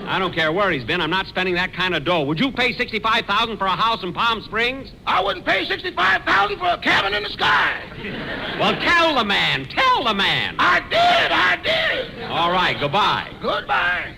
I don't care where he's been. I'm not spending that kind of dough. Would you pay $65,000 for a house in Palm Springs? I wouldn't pay $65,000 for a cabin in the sky. Well, tell the man. Tell the man. I did. All right, goodbye. Goodbye.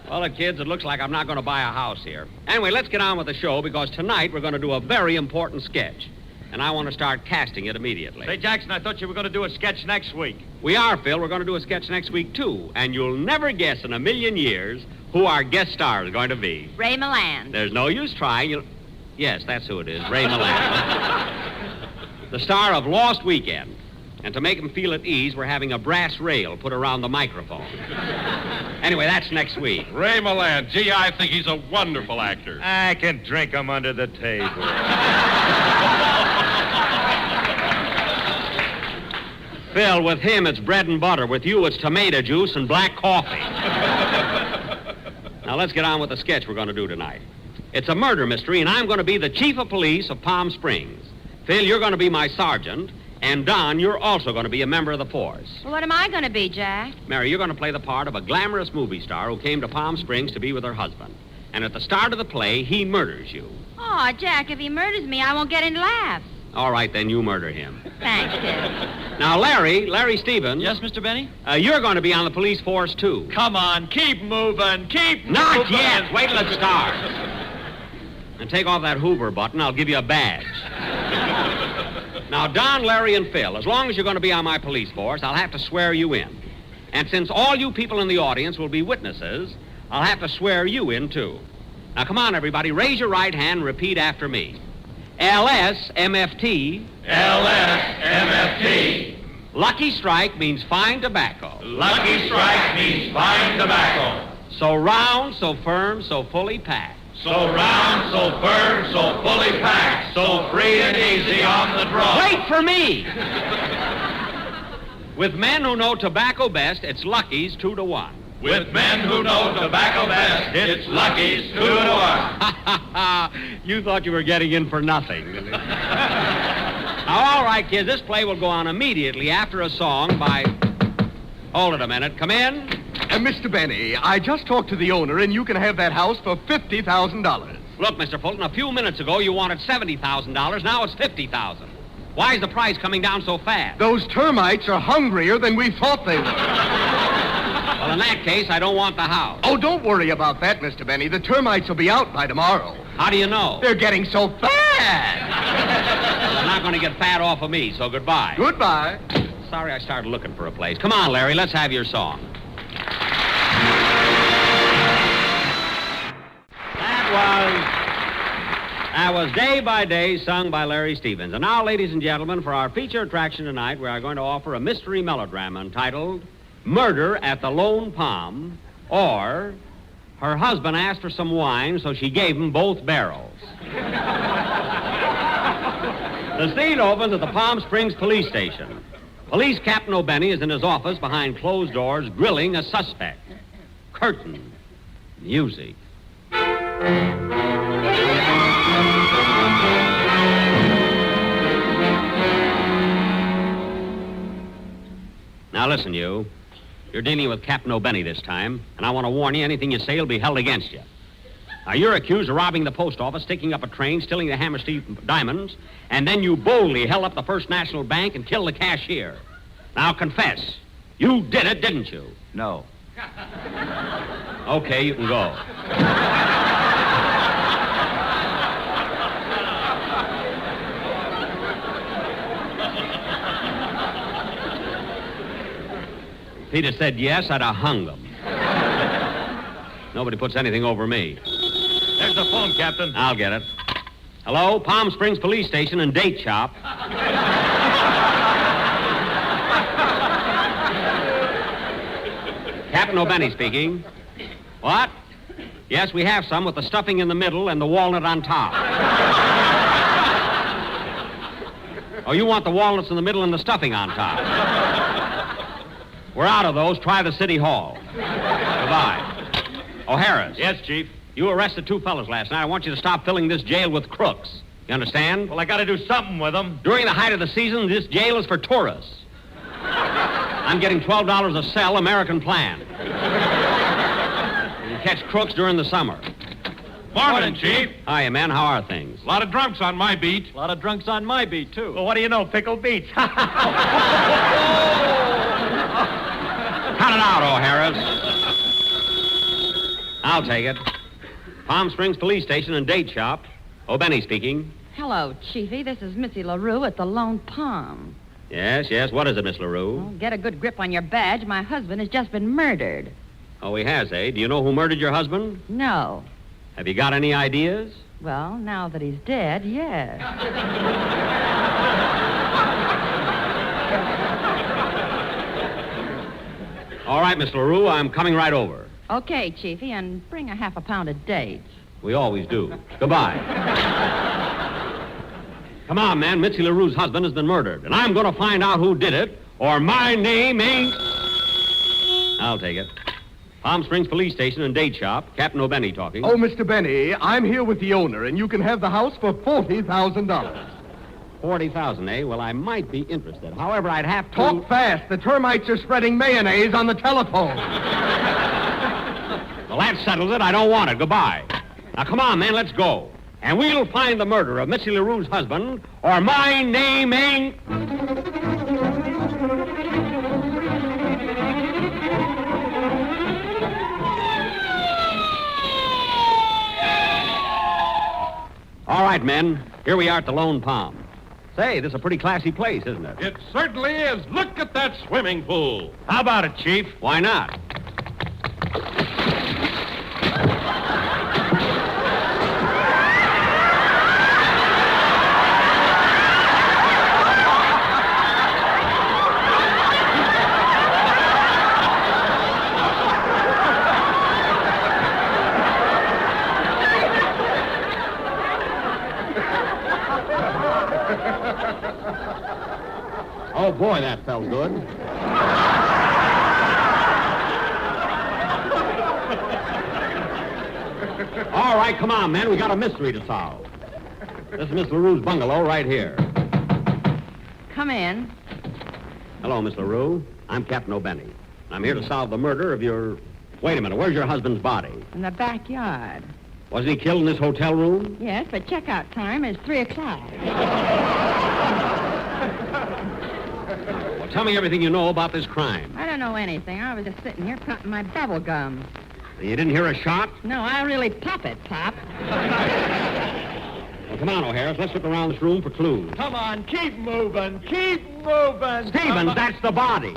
Well, kids, it looks like I'm not going to buy a house here. Anyway, let's get on with the show, because tonight we're going to do a very important sketch. And I want to start casting it immediately. Say, Jackson, I thought you were going to do a sketch next week. We are, Phil. We're going to do a sketch next week, too. And you'll never guess in a million years who our guest star is going to be. Ray Milland. There's no use trying. Yes, that's who it is, Ray Milland. The star of Lost Weekend. And to make him feel at ease, we're having a brass rail put around the microphone. Anyway, that's next week. Ray Milland. Gee, I think he's a wonderful actor. I can drink him under the table. Phil, with him, it's bread and butter. With you, it's tomato juice and black coffee. Now, let's get on with the sketch we're going to do tonight. It's a murder mystery, and I'm going to be the chief of police of Palm Springs. Phil, you're going to be my sergeant, and Don, you're also going to be a member of the force. Well, what am I going to be, Jack? Mary, you're going to play the part of a glamorous movie star who came to Palm Springs to be with her husband. And at the start of the play, he murders you. Oh, Jack, if he murders me, I won't get any laughs. All right, then you murder him. Thanks, kid. Now, Larry Stevens. Yes, Mr. Benny? You're going to be on the police force, too. Come on, keep moving, Not yet. Wait till it starts. And take off that Hoover button. I'll give you a badge. Now, Don, Larry, and Phil, as long as you're going to be on my police force, I'll have to swear you in. And since all you people in the audience will be witnesses, I'll have to swear you in, too. Now, come on, everybody. Raise your right hand and repeat after me. LSMFT. LSMFT. Lucky Strike means fine tobacco. Lucky Strike means fine tobacco. So round, so firm, so fully packed. So round, so firm, so fully packed. So free and easy on the draw. Wait for me! With men who know tobacco best, it's Lucky's 2-to-1. With men who know tobacco best, it's Lucky's 2-to-1. You thought you were getting in for nothing. Now, all right, kids, this play will go on immediately after a song by... Hold it a minute. Come in. Mr. Benny, I just talked to the owner, and you can have that house for $50,000. Look, Mr. Fulton, a few minutes ago you wanted $70,000. Now it's $50,000. Why is the price coming down so fast? Those termites are hungrier than we thought they were. Well, in that case, I don't want the house. Oh, don't worry about that, Mr. Benny. The termites will be out by tomorrow. How do you know? They're getting so fat. They're not going to get fat off of me, so goodbye. Goodbye. Sorry I started looking for a place. Come on, Larry, let's have your song. That was Day by Day, sung by Larry Stevens. And now, ladies and gentlemen, for our feature attraction tonight, we are going to offer a mystery melodrama entitled Murder at the Lone Palm, or Her Husband Asked for Some Wine, so she gave him both barrels. The scene opens at the Palm Springs police station. Police Captain O'Benny is in his office behind closed doors, grilling a suspect. Curtain. Music. Now listen, you. You're dealing with Captain O'Benny this time, and I want to warn you, anything you say will be held against you. Now, you're accused of robbing the post office, sticking up a train, stealing the Hammerstein diamonds, and then you boldly held up the First National Bank and killed the cashier. Now, confess. You did it, didn't you? No. Okay, you can go. If he'd have said yes, I'd have hung them. Nobody puts anything over me. There's the phone, Captain. I'll get it. Hello, Palm Springs Police Station and Date Shop. Captain O'Benny speaking. What? Yes, we have some with the stuffing in the middle and the walnut on top. Oh, you want the walnuts in the middle and the stuffing on top? We're out of those. Try the City Hall. Goodbye. O'Hara's. Yes, Chief. You arrested 2 fellas last night. I want you to stop filling this jail with crooks. You understand? Well, I got to do something with them. During the height of the season, this jail is for tourists. I'm getting $12 a cell, American plan. You catch crooks during the summer. Morning, Chief. Hiya, man. How are things? A lot of drunks on my beat. A lot of drunks on my beat, too. Well, what do you know? Pickle beats. Cut it out, O'Hara's. I'll take it. Palm Springs Police Station and Date Shop. O'Benny speaking. Hello, Chiefy. This is Missy LaRue at the Lone Palm. Yes, yes. What is it, Miss LaRue? Oh, get a good grip on your badge. My husband has just been murdered. Oh, he has, eh? Do you know who murdered your husband? No. Have you got any ideas? Well, now that he's dead, yes. All right, Miss LaRue, I'm coming right over. Okay, Chiefy, and bring a half a pound of dates. We always do. Goodbye. Come on, man. Mitzi LaRue's husband has been murdered, and I'm going to find out who did it, or my name ain't... I'll take it. Palm Springs Police Station and Date Shop. Captain O'Benny talking. Oh, Mr. Benny, I'm here with the owner, and you can have the house for $40,000. 40,000, eh? Well, I might be interested. However, I'd have to... Talk fast. The termites are spreading mayonnaise on the telephone. Well, that settles it. I don't want it. Goodbye. Now, come on, man. Let's go. And we'll find the murderer of Mitzi LaRue's husband, or my name ain't... All right, men. Here we are at the Lone Palm. Say, this is a pretty classy place, isn't it? It certainly is. Look at that swimming pool. How about it, Chief? Why not? Oh, boy, that felt good. All right, come on, man. We got a mystery to solve. This is Miss LaRue's bungalow right here. Come in. Hello, Miss LaRue. I'm Captain O'Benny. I'm here to solve the murder of your... Wait a minute. Where's your husband's body? In the backyard. Wasn't he killed in this hotel room? Yes, but checkout time is 3 o'clock. Well, tell me everything you know about this crime. I don't know anything. I was just sitting here popping my bubble gum. You didn't hear a shot? No, I really pop it, Pop. Well, come on, O'Hara. Let's look around this room for clues. Come on, keep moving. Keep moving. Stevens, that's the body.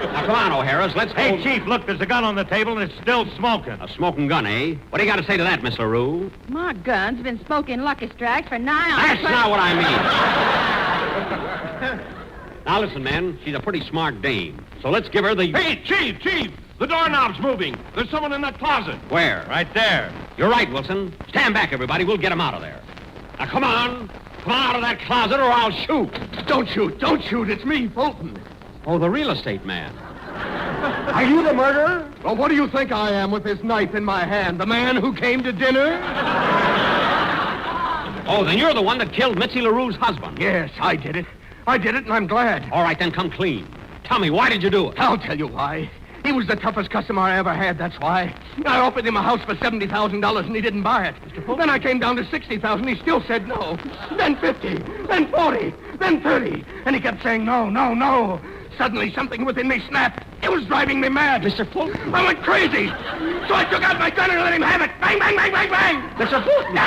Now, come on, O'Hara. Let's go. Hey, Chief, look, there's a gun on the table and it's still smoking. A smoking gun, eh? What do you got to say to that, Miss LaRue? My gun's been smoking Lucky Strikes for nigh on... That's not what I mean. Now, listen, man. She's a pretty smart dame. So let's give her the... Hey, Chief! The doorknob's moving. There's someone in that closet. Where? Right there. You're right, Wilson. Stand back, everybody. We'll get him out of there. Now, come on. Come on out of that closet or I'll shoot. Don't shoot. It's me, Fulton. Oh, the real estate man. Are you the murderer? Well, what do you think I am with this knife in my hand? The man who came to dinner? Oh, then you're the one that killed Mitzi LaRue's husband. Yes, I did it. And I'm glad. All right, then come clean. Tell me, why did you do it? I'll tell you why. He was the toughest customer I ever had, that's why. I offered him a house for $70,000 and he didn't buy it. Then I came down to $60,000, he still said no. Then 50, then 40, then 30. And he kept saying no. Suddenly, something within me snapped. It was driving me mad. Mr. Fulton? I went crazy. So I took out my gun and let him have it. Bang, bang, bang, bang, bang. Mr. Fulton!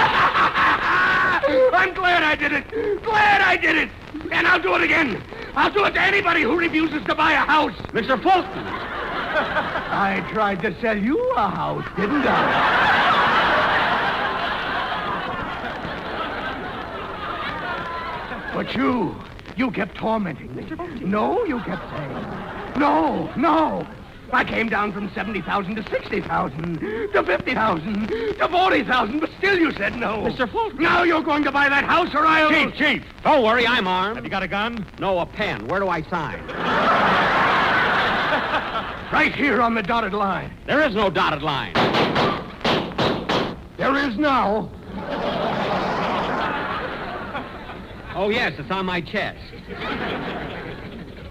I'm glad I did it. Glad I did it. And I'll do it again. I'll do it to anybody who refuses to buy a house. Mr. Fulton! I tried to sell you a house, didn't I? But you kept tormenting me. No, you kept saying, no. I came down from 70,000 to 60,000, to 50,000, to 40,000, but still you said no. Mr. Fulton. Now you're going to buy that house or I'll... Chief, don't worry, I'm armed. Have you got a gun? No, a pen. Where do I sign? Right here on the dotted line. There is no dotted line. There is now. Oh, yes, it's on my chest.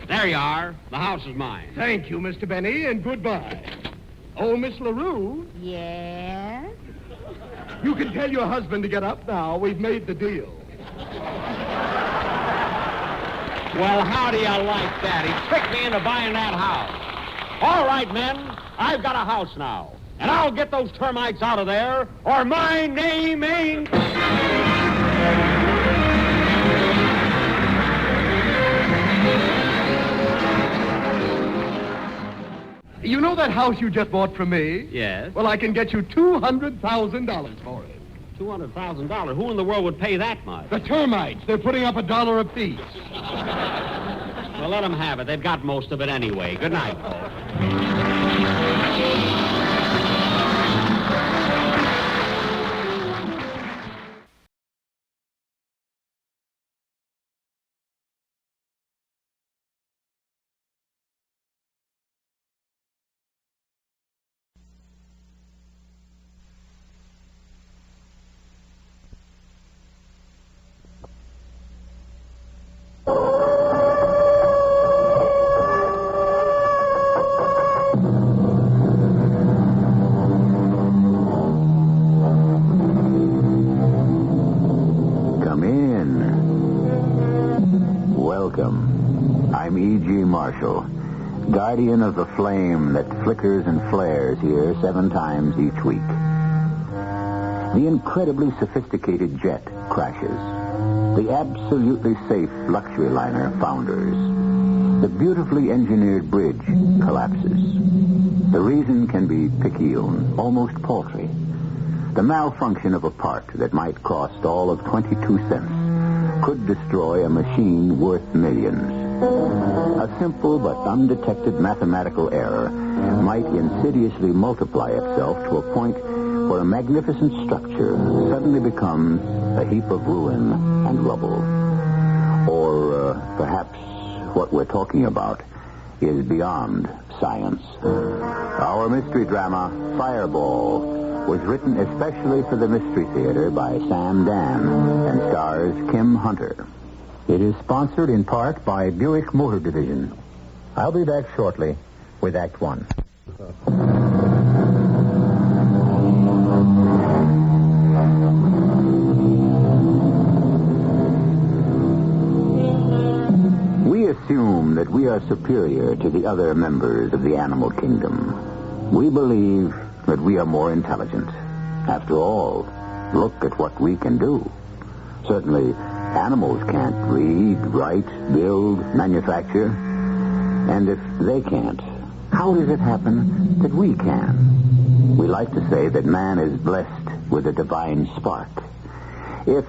There you are. The house is mine. Thank you, Mr. Benny, and goodbye. Oh, Miss LaRue. Yes? You can tell your husband to get up now. We've made the deal. Well, how do you like that? He tricked me into buying that house. All right, men, I've got a house now. And I'll get those termites out of there, or my name ain't... You know that house you just bought from me? Yes. Well, I can get you $200,000 for it. $200,000? Who in the world would pay that much? The termites. They're putting up $1 apiece. Well, let them have it. They've got most of it anyway. Good night, folks. Guardian of the flame that flickers and flares here 7 times each week. The incredibly sophisticated jet crashes. The absolutely safe luxury liner founders. The beautifully engineered bridge collapses. The reason can be picayune, almost paltry. The malfunction of a part that might cost all of 22 cents could destroy a machine worth millions. A simple but undetected mathematical error might insidiously multiply itself to a point where a magnificent structure suddenly becomes a heap of ruin and rubble. Or perhaps what we're talking about is beyond science. Our mystery drama, Fireball, was written especially for the Mystery Theater by Sam Dan and stars Kim Hunter. It is sponsored in part by Buick Motor Division. I'll be back shortly with Act 1. We assume that we are superior to the other members of the animal kingdom. We believe that we are more intelligent. After all, look at what we can do. Certainly, animals can't read, write, build, manufacture. And if they can't, how does it happen that we can? We like to say that man is blessed with a divine spark. If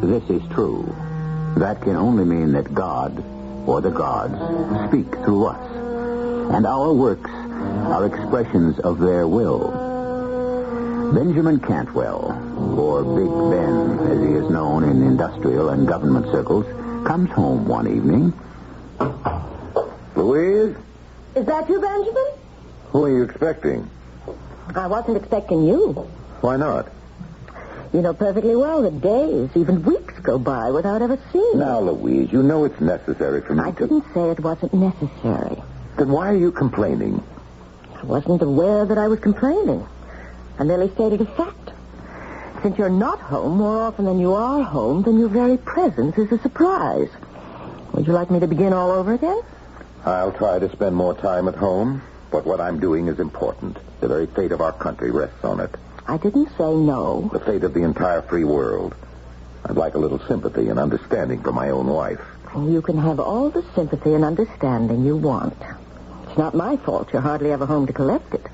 this is true, that can only mean that God, or the gods, speak through us. And our works are expressions of their will. Benjamin Cantwell, or Big Ben, as he is known in industrial and government circles, comes home one evening. Louise? Is that you, Benjamin? Who are you expecting? I wasn't expecting you. Why not? You know perfectly well that days, even weeks go by without ever seeing you. Now, Louise, you know it's necessary for me I didn't say it wasn't necessary. Then why are you complaining? I wasn't aware that I was complaining. I merely stated a fact. Since you're not home more often than you are home, then your very presence is a surprise. Would you like me to begin all over again? I'll try to spend more time at home, but what I'm doing is important. The very fate of our country rests on it. I didn't say no. The fate of the entire free world. I'd like a little sympathy and understanding for my own wife. You can have all the sympathy and understanding you want. It's not my fault you're hardly ever home to collect it.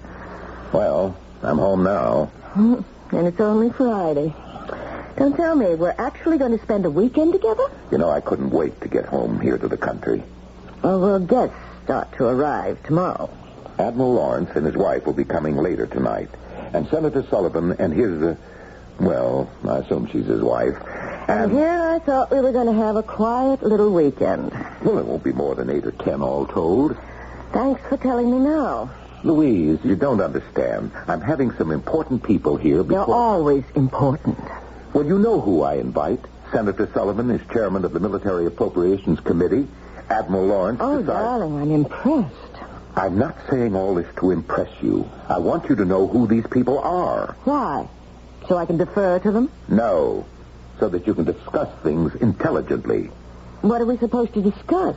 Well, I'm home now. And it's only Friday. Don't tell me, we're actually going to spend a weekend together? You know, I couldn't wait to get home here to the country. Well, guests start to arrive tomorrow. Admiral Lawrence and his wife will be coming later tonight. And Senator Sullivan and his, I assume she's his wife. And here I thought we were going to have a quiet little weekend. Well, it won't be more than 8 or 10 all told. Thanks for telling me now. Louise, you don't understand. I'm having some important people here They're always important. Well, you know who I invite. Senator Sullivan is chairman of the Military Appropriations Committee. Admiral Lawrence darling, I'm impressed. I'm not saying all this to impress you. I want you to know who these people are. Why? So I can defer to them? No. So that you can discuss things intelligently. What are we supposed to discuss?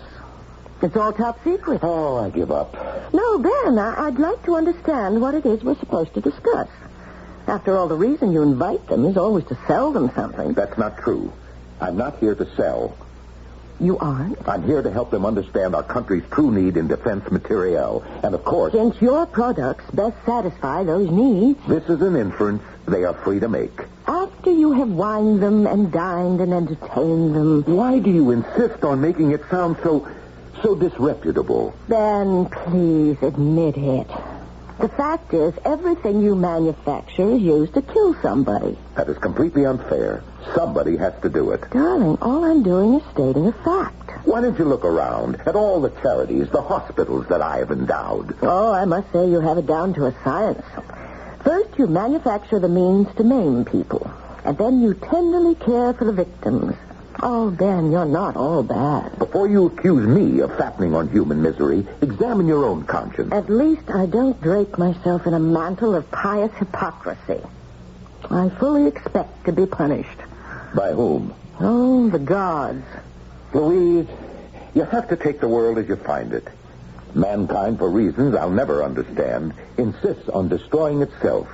It's all top secret. Oh, I give up. No, Ben, I'd like to understand what it is we're supposed to discuss. After all, the reason you invite them is always to sell them something. That's not true. I'm not here to sell. You aren't? I'm here to help them understand our country's true need in defense materiel. And, of course... Since your products best satisfy those needs... This is an inference they are free to make. After you have wined them and dined and entertained them... Why do you insist on making it sound so disreputable? Ben, please admit it. The fact is, everything you manufacture is used to kill somebody. That is completely unfair. Somebody has to do it. Darling, all I'm doing is stating a fact. Why don't you look around at all the charities, the hospitals that I have endowed? Oh, I must say you have it down to a science. First, you manufacture the means to maim people. And then you tenderly care for the victims. Oh, Ben, you're not all bad. Before you accuse me of fattening on human misery, examine your own conscience. At least I don't drape myself in a mantle of pious hypocrisy. I fully expect to be punished. By whom? Oh, the gods. Louise, you have to take the world as you find it. Mankind, for reasons I'll never understand, insists on destroying itself.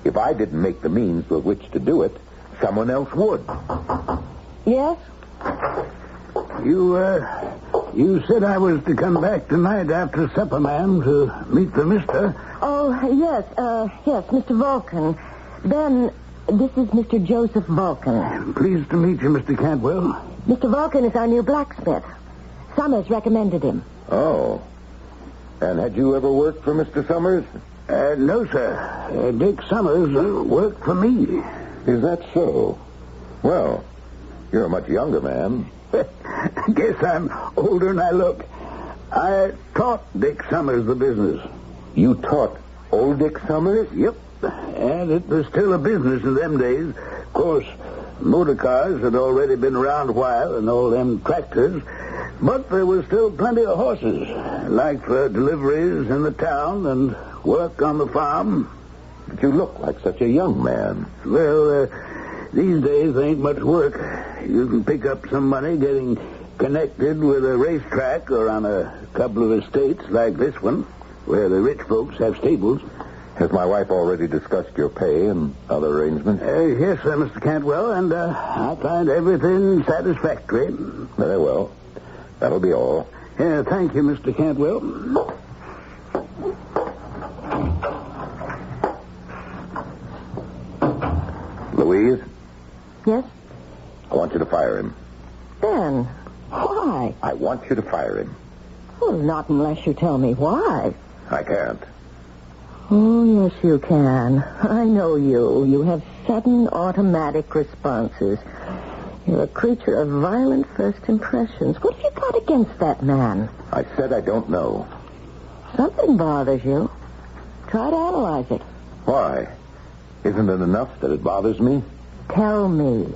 If I didn't make the means with which to do it, someone else would. Yes? You said I was to come back tonight after supper, ma'am, to meet the mister. Oh, yes, Mr. Vulcan. Ben, this is Mr. Joseph Vulcan. Pleased to meet you, Mr. Cantwell. Mr. Vulcan is our new blacksmith. Summers recommended him. Oh. And had you ever worked for Mr. Summers? No, sir. Dick Summers worked for me. Is that so? Well, you're a much younger man. Guess I'm older than I look. I taught Dick Summers the business. You taught old Dick Summers? Yep. And it was still a business in them days. Of course, motor cars had already been around a while and all them tractors. But there was still plenty of horses, like for deliveries in the town and work on the farm. But you look like such a young man. Well, these days there ain't much work. You can pick up some money getting connected with a racetrack or on a couple of estates like this one, where the rich folks have stables. Has my wife already discussed your pay and other arrangements? Yes, sir, Mr. Cantwell, and I find everything satisfactory. Very well. That'll be all. Thank you, Mr. Cantwell. Louise? Yes? I want you to fire him. Ben, why? I want you to fire him. Well, not unless you tell me why. I can't. Oh, yes, you can. I know you. You have sudden automatic responses. You're a creature of violent first impressions. What have you got against that man? I said I don't know. Something bothers you. Try to analyze it. Why? Isn't it enough that it bothers me? Tell me.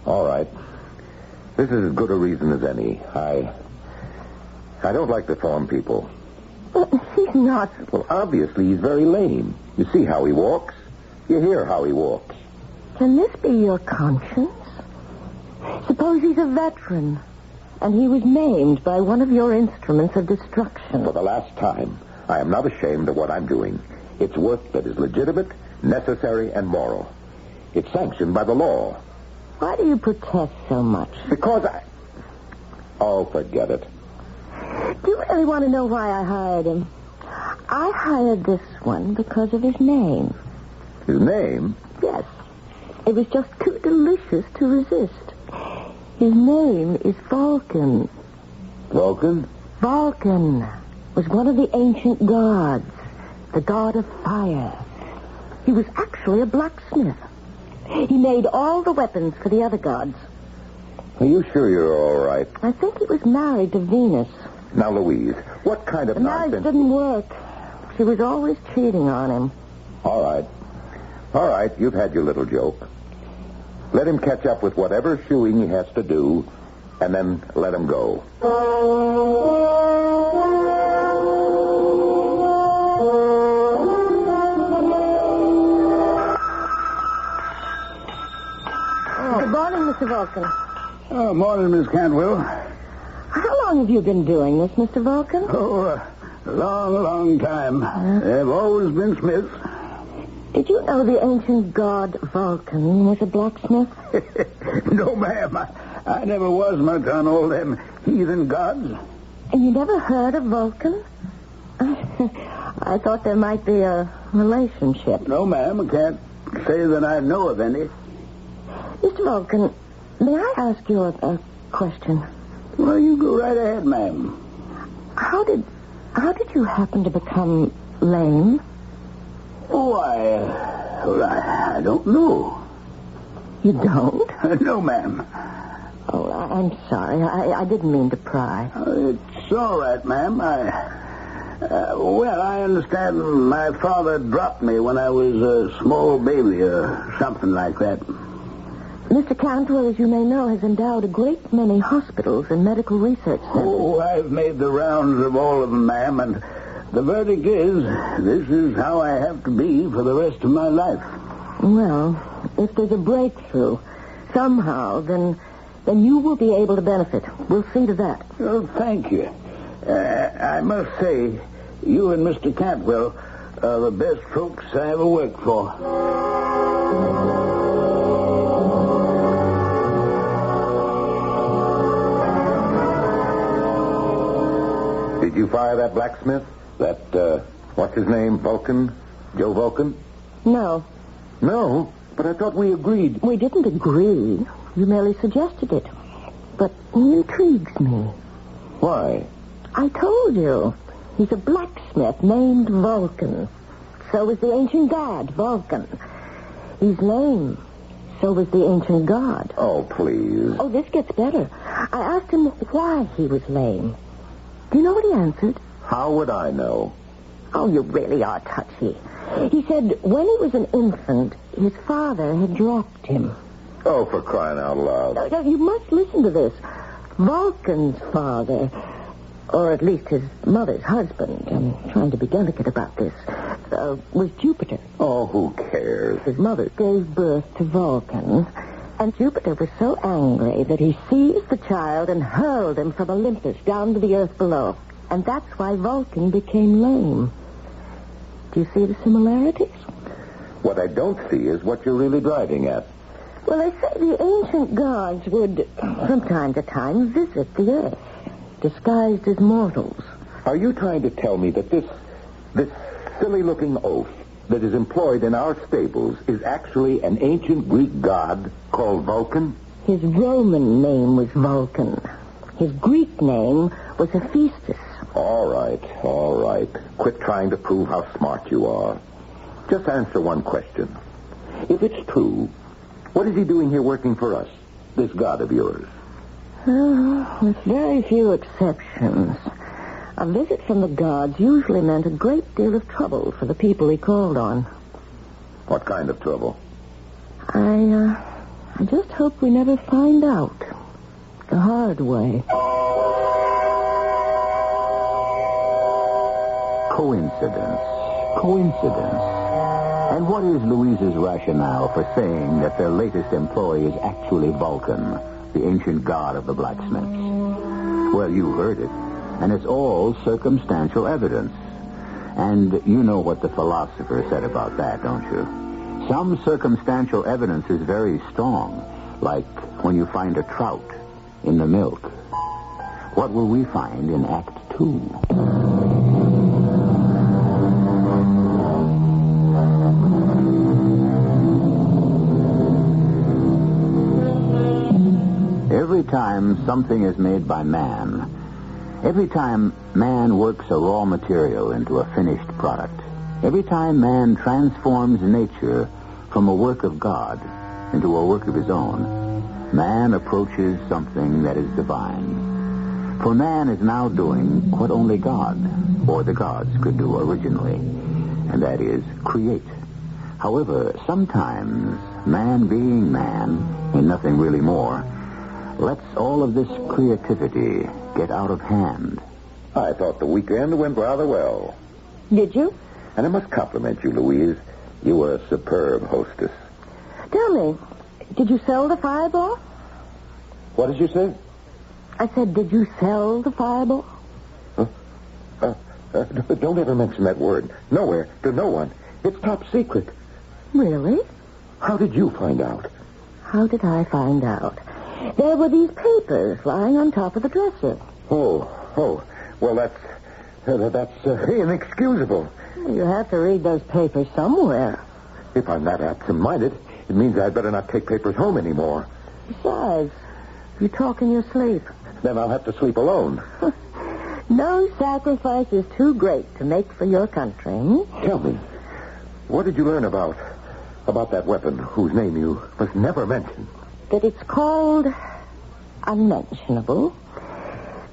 All right. This is as good a reason as any. I don't like deformed people. But he's not. Well, obviously he's very lame. You see how he walks. You hear how he walks. Can this be your conscience? Suppose he's a veteran. And he was maimed by one of your instruments of destruction. For the last time, I am not ashamed of what I'm doing. It's work that is legitimate, necessary, and moral. It's sanctioned by the law. Why do you protest so much? Because I... Oh, forget it. Do you really want to know why I hired him? I hired this one because of his name. His name? Yes. It was just too delicious to resist. His name is Vulcan. Vulcan? Vulcan was one of the ancient gods, the god of fire. He was actually a blacksmith. He made all the weapons for the other gods. Are you sure you're all right? I think he was married to Venus. Now, Louise, what kind of The marriage nonsense... didn't work. She was always cheating on him. All right. All right, you've had your little joke. Let him catch up with whatever shoeing he has to do, and then let him go. Good morning, Mr. Vulcan. Oh, morning, Miss Cantwell. How long have you been doing this, Mr. Vulcan? Oh, a long time. They've always been Smiths. Did you know the ancient god Vulcan was a blacksmith? No, ma'am. I never was much on all them heathen gods. And you never heard of Vulcan? I thought there might be a relationship. No, ma'am. I can't say that I know of any. Mr. Vulcan, may I ask you a question? Well, you go right ahead, ma'am. How did you happen to become lame? Oh, I don't know. You don't? No, ma'am. Oh, I'm sorry. I didn't mean to pry. It's all right, ma'am. I understand my father dropped me when I was a small baby or something like that. Mr. Cantwell, as you may know, has endowed a great many hospitals and medical research centers. Oh, I've made the rounds of all of them, ma'am, and the verdict is this is how I have to be for the rest of my life. Well, if there's a breakthrough somehow, then you will be able to benefit. We'll see to that. Oh, thank you. I must say, you and Mr. Cantwell are the best folks I ever worked for. Did you fire that blacksmith? That, what's his name, Vulcan? Joe Vulcan? No. No? But I thought we agreed. We didn't agree. You merely suggested it. But he intrigues me. Why? I told you. He's a blacksmith named Vulcan. So is the ancient god, Vulcan. He's lame. So is the ancient god. Oh, please. Oh, this gets better. I asked him why he was lame. Do you know what he answered? How would I know? Oh, you really are touchy. He said when he was an infant, his father had dropped him. Oh, for crying out loud. You must listen to this. Vulcan's father, or at least his mother's husband, I'm trying to be delicate about this, was Jupiter. Oh, who cares? His mother gave birth to Vulcan, and Jupiter was so angry that he seized the child and hurled him from Olympus down to the earth below. And that's why Vulcan became lame. Do you see the similarities? What I don't see is what you're really driving at. Well, they say the ancient gods would, from time to time, visit the earth, disguised as mortals. Are you trying to tell me that this silly-looking oaf that is employed in our stables is actually an ancient Greek god called Vulcan? His Roman name was Vulcan. His Greek name was Hephaestus. All right. Quit trying to prove how smart you are. Just answer one question. If it's true, what is he doing here working for us, this god of yours? With very few exceptions. A visit from the gods usually meant a great deal of trouble for the people he called on. What kind of trouble? I just hope we never find out. The hard way. Coincidence. And what is Louise's rationale for saying that their latest employee is actually Vulcan, the ancient god of the blacksmiths? Well, you heard it. And it's all circumstantial evidence. And you know what the philosopher said about that, don't you? Some circumstantial evidence is very strong, like when you find a trout in the milk. What will we find in Act 2? Every time something is made by man, every time man works a raw material into a finished product, every time man transforms nature from a work of God into a work of his own, man approaches something that is divine. For man is now doing what only God, or the gods, could do originally, and that is create. However, sometimes man being man, and nothing really more, lets all of this creativity get out of hand. I thought the weekend went rather well. Did you? And I must compliment you, Louise. You were a superb hostess. Tell me, did you sell the fireball? What did you say? I said, did you sell the fireball? Don't ever mention that word. Nowhere. To no one. It's top secret. Really? How did you find out? How did I find out? There were these papers lying on top of the dresser. Oh. Well, that's inexcusable. You have to read those papers somewhere. If I'm that absent-minded, it means I'd better not take papers home anymore. Besides, you talk in your sleep. Then I'll have to sleep alone. No sacrifice is too great to make for your country. Tell me, what did you learn about that weapon whose name you must never mention? That it's called unmentionable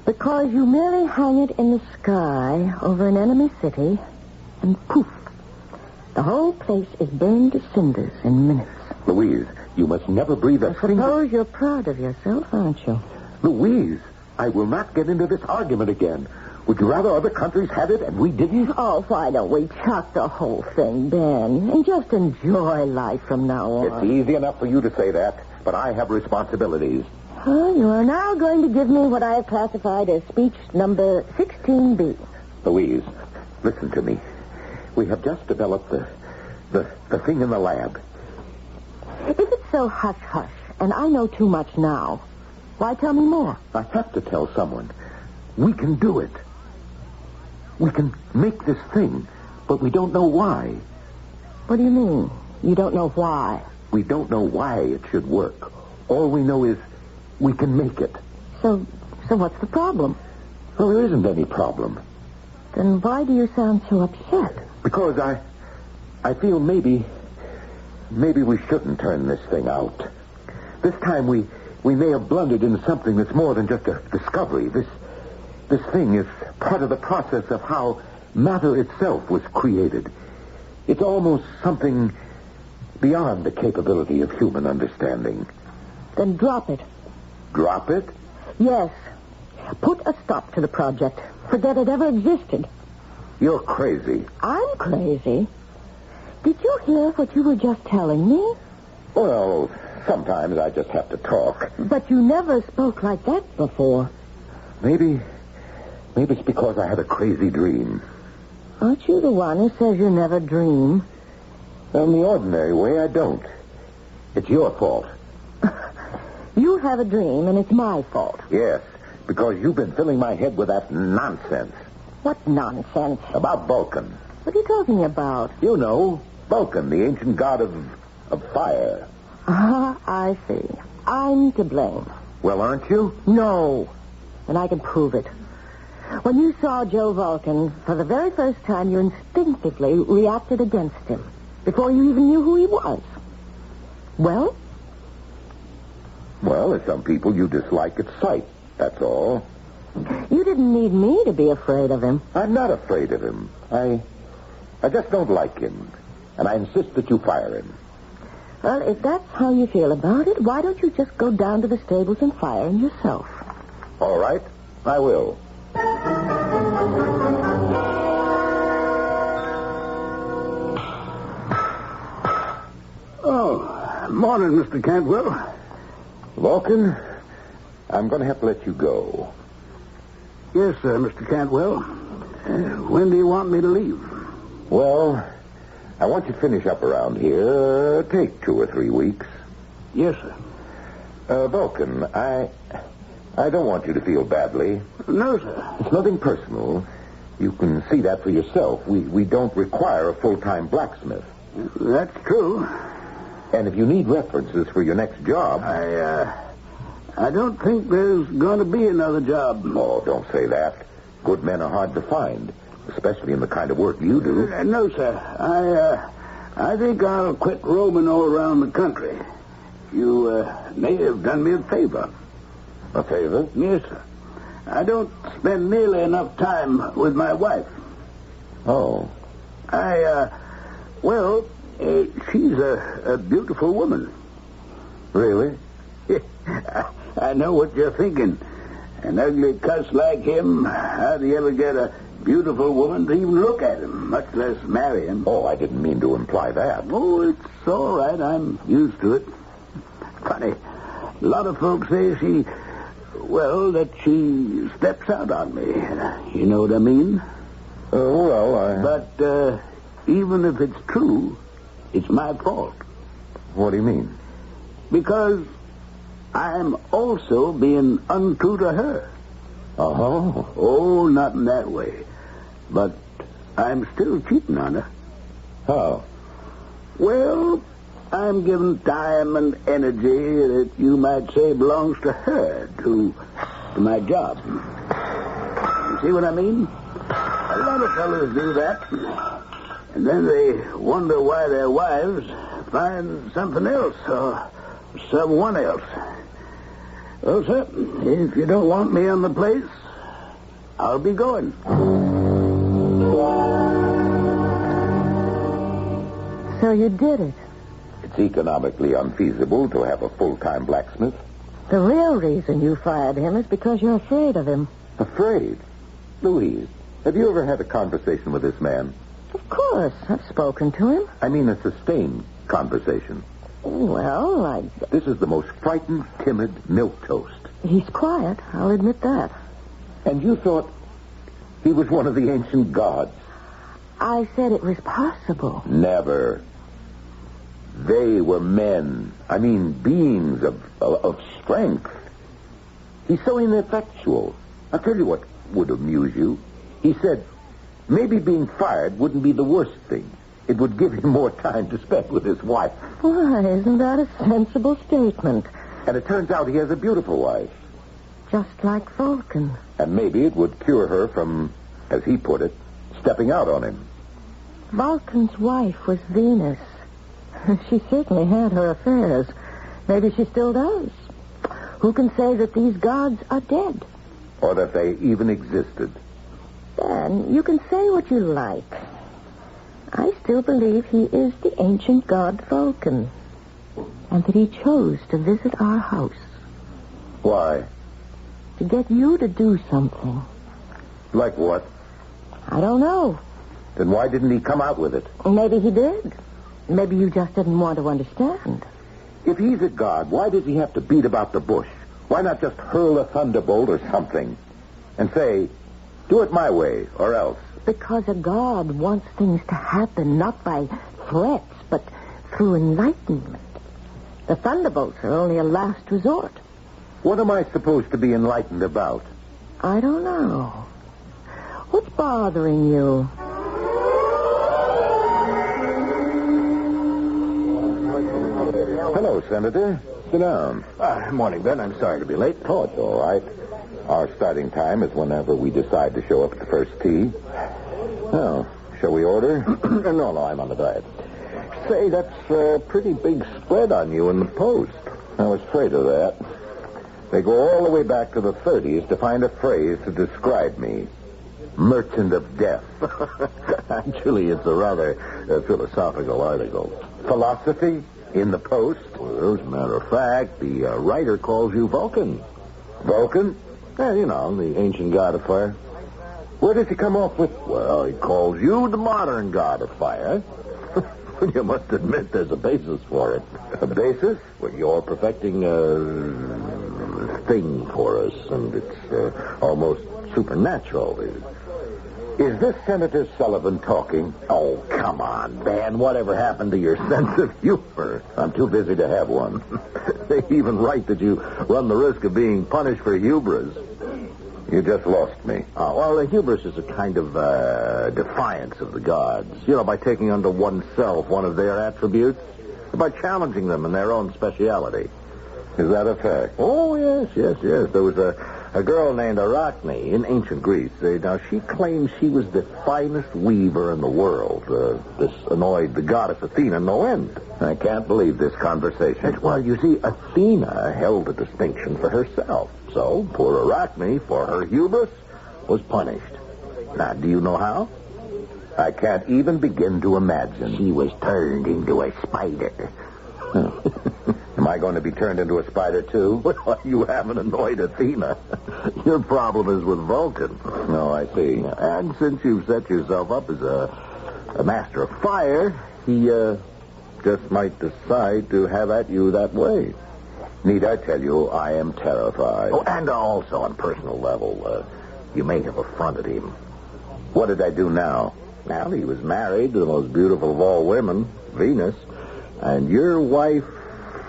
because you merely hang it in the sky over an enemy city and poof, the whole place is burned to cinders in minutes. Louise, you must never breathe a single... I suppose you're proud of yourself, aren't you? Louise, I will not get into this argument again. Would you rather other countries had it and we didn't? Oh, why don't we chuck the whole thing, Ben, and just enjoy life from now on? It's easy enough for you to say that, but I have responsibilities. You are now going to give me what I have classified as speech number 16B. Louise, listen to me. We have just developed the thing in the lab. If it's so hush-hush, and I know too much now, why tell me more? I have to tell someone. We can do it. We can make this thing, but we don't know why. What do you mean? You don't know why? We don't know why it should work. All we know is we can make it. So what's the problem? Well, there isn't any problem. Then why do you sound so upset? Because I feel maybe we shouldn't turn this thing out. This time we may have blundered into something that's more than just a discovery. This thing is part of the process of how matter itself was created. It's almost something beyond the capability of human understanding. Then drop it. Drop it? Yes. Put a stop to the project. Forget it ever existed. You're crazy. I'm crazy? Did you hear what you were just telling me? Well, sometimes I just have to talk. But you never spoke like that before. Maybe it's because I had a crazy dream. Aren't you the one who says you never dream? In the ordinary way, I don't. It's your fault. You have a dream, and it's my fault. Yes, because you've been filling my head with that nonsense. What nonsense? About Vulcan. What are you talking about? You know, Vulcan, the ancient god of fire. I see. I'm to blame. Well, aren't you? No. And I can prove it. When you saw Joe Vulcan for the very first time, you instinctively reacted against him before you even knew who he was. Well? Well, as some people, you dislike at sight. That's all. You didn't need me to be afraid of him. I'm not afraid of him. I just don't like him. And I insist that you fire him. Well, if that's how you feel about it, why don't you just go down to the stables and fire him yourself? All right, I will. Oh, morning, Mr. Cantwell. Vulcan, I'm going to have to let you go. Yes, sir, Mr. Cantwell. When do you want me to leave? Well, I want you to finish up around here. Take 2 or 3 weeks. Yes, sir. Vulcan, I don't want you to feel badly. No, sir. It's nothing personal. You can see that for yourself. We don't require a full-time blacksmith. That's true. And if you need references for your next job... I don't think there's going to be another job. Oh, don't say that. Good men are hard to find, especially in the kind of work you do. No, sir. I think I'll quit roaming all around the country. You may have done me a favor. A favor? Yes, sir. I don't spend nearly enough time with my wife. Oh. She's a beautiful woman. Really? I know what you're thinking. An ugly cuss like him, how do you ever get a beautiful woman to even look at him, much less marry him? Oh, I didn't mean to imply that. Oh, it's all right. I'm used to it. Funny. A lot of folks say that she steps out on me. You know what I mean? But even if it's true, it's my fault. What do you mean? Because I'm also being untrue to her. Oh? Oh, not in that way. But I'm still cheating on her. How? Well, I'm giving time and energy that you might say belongs to her, to my job. You see what I mean? A lot of fellas do that. And then they wonder why their wives find something else or someone else. Well, sir, if you don't want me on the place, I'll be going. So you did it. It's economically unfeasible to have a full-time blacksmith. The real reason you fired him is because you're afraid of him. Afraid? Louise, have you ever had a conversation with this man? Of course. I've spoken to him. I mean a sustained conversation. Well, This is the most frightened, timid milquetoast. He's quiet. I'll admit that. And you thought he was one of the ancient gods? I said it was possible. Never. They were men. I mean, beings of strength. He's so ineffectual. I'll tell you what would amuse you. He said, maybe being fired wouldn't be the worst thing. It would give him more time to spend with his wife. Why, isn't that a sensible statement? And it turns out he has a beautiful wife. Just like Vulcan. And maybe it would cure her from, as he put it, stepping out on him. Vulcan's wife was Venus. She certainly had her affairs. Maybe she still does. Who can say that these gods are dead? Or that they even existed? Dan, you can say what you like. I still believe he is the ancient god Vulcan. And that he chose to visit our house. Why? To get you to do something. Like what? I don't know. Then why didn't he come out with it? Maybe he did. Maybe you just didn't want to understand. If he's a god, why does he have to beat about the bush? Why not just hurl a thunderbolt or something? And say, do it my way, or else. Because a god wants things to happen, not by threats, but through enlightenment. The thunderbolts are only a last resort. What am I supposed to be enlightened about? I don't know. What's bothering you? Hello, Senator. Sit down. Morning, Ben. I'm sorry to be late. Oh, it's all right. Our starting time is whenever we decide to show up at the first tee. Well, shall we order? No, I'm on the diet. Say, that's a pretty big spread on you in the Post. I was afraid of that. They go all the way back to the 30s to find a phrase to describe me. Merchant of death. Actually, it's a rather philosophical article. Philosophy? In the Post? Well, as a matter of fact, the writer calls you Vulcan. Vulcan? Yeah, you know, the ancient god of fire. Where does he come off with? Well, he calls you the modern god of fire. You must admit there's a basis for it. A basis? Well, you're perfecting a thing for us, and it's almost supernatural. Is this Senator Sullivan talking? Oh, come on, Ben. Whatever happened to your sense of humor? I'm too busy to have one. They even write that you run the risk of being punished for hubris. You just lost me. Well, the hubris is a kind of defiance of the gods. You know, by taking unto oneself one of their attributes, by challenging them in their own speciality. Is that a fact? Oh, yes. There was a girl named Arachne in ancient Greece. Now, she claimed she was the finest weaver in the world. This annoyed the goddess Athena no end. I can't believe this conversation. Well, you see, Athena held a distinction for herself. So, poor Arachne, for her hubris, was punished. Now, do you know how? I can't even begin to imagine. She was turned into a spider. Am I going to be turned into a spider, too? Well, you haven't annoyed Athena. Your problem is with Vulcan. Oh, I see. And since you've set yourself up as a master of fire, he just might decide to have at you that way. Need I tell you, I am terrified. Oh, and also on personal level, you may have affronted him. What did I do now? Well, he was married to the most beautiful of all women, Venus, and your wife...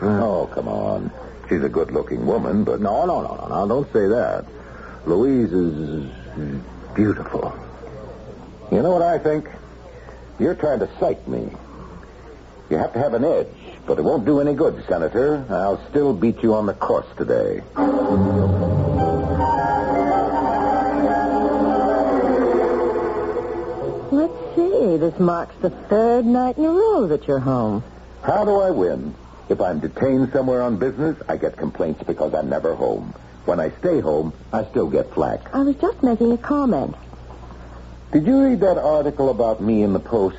Oh, come on. She's a good-looking woman, but... No, don't say that. Louise is beautiful. You know what I think? You're trying to psych me. You have to have an edge, but it won't do any good, Senator. I'll still beat you on the course today. Let's see. This marks the third night in a row that you're home. How do I win? If I'm detained somewhere on business, I get complaints because I'm never home. When I stay home, I still get flack. I was just making a comment. Did you read that article about me in the Post?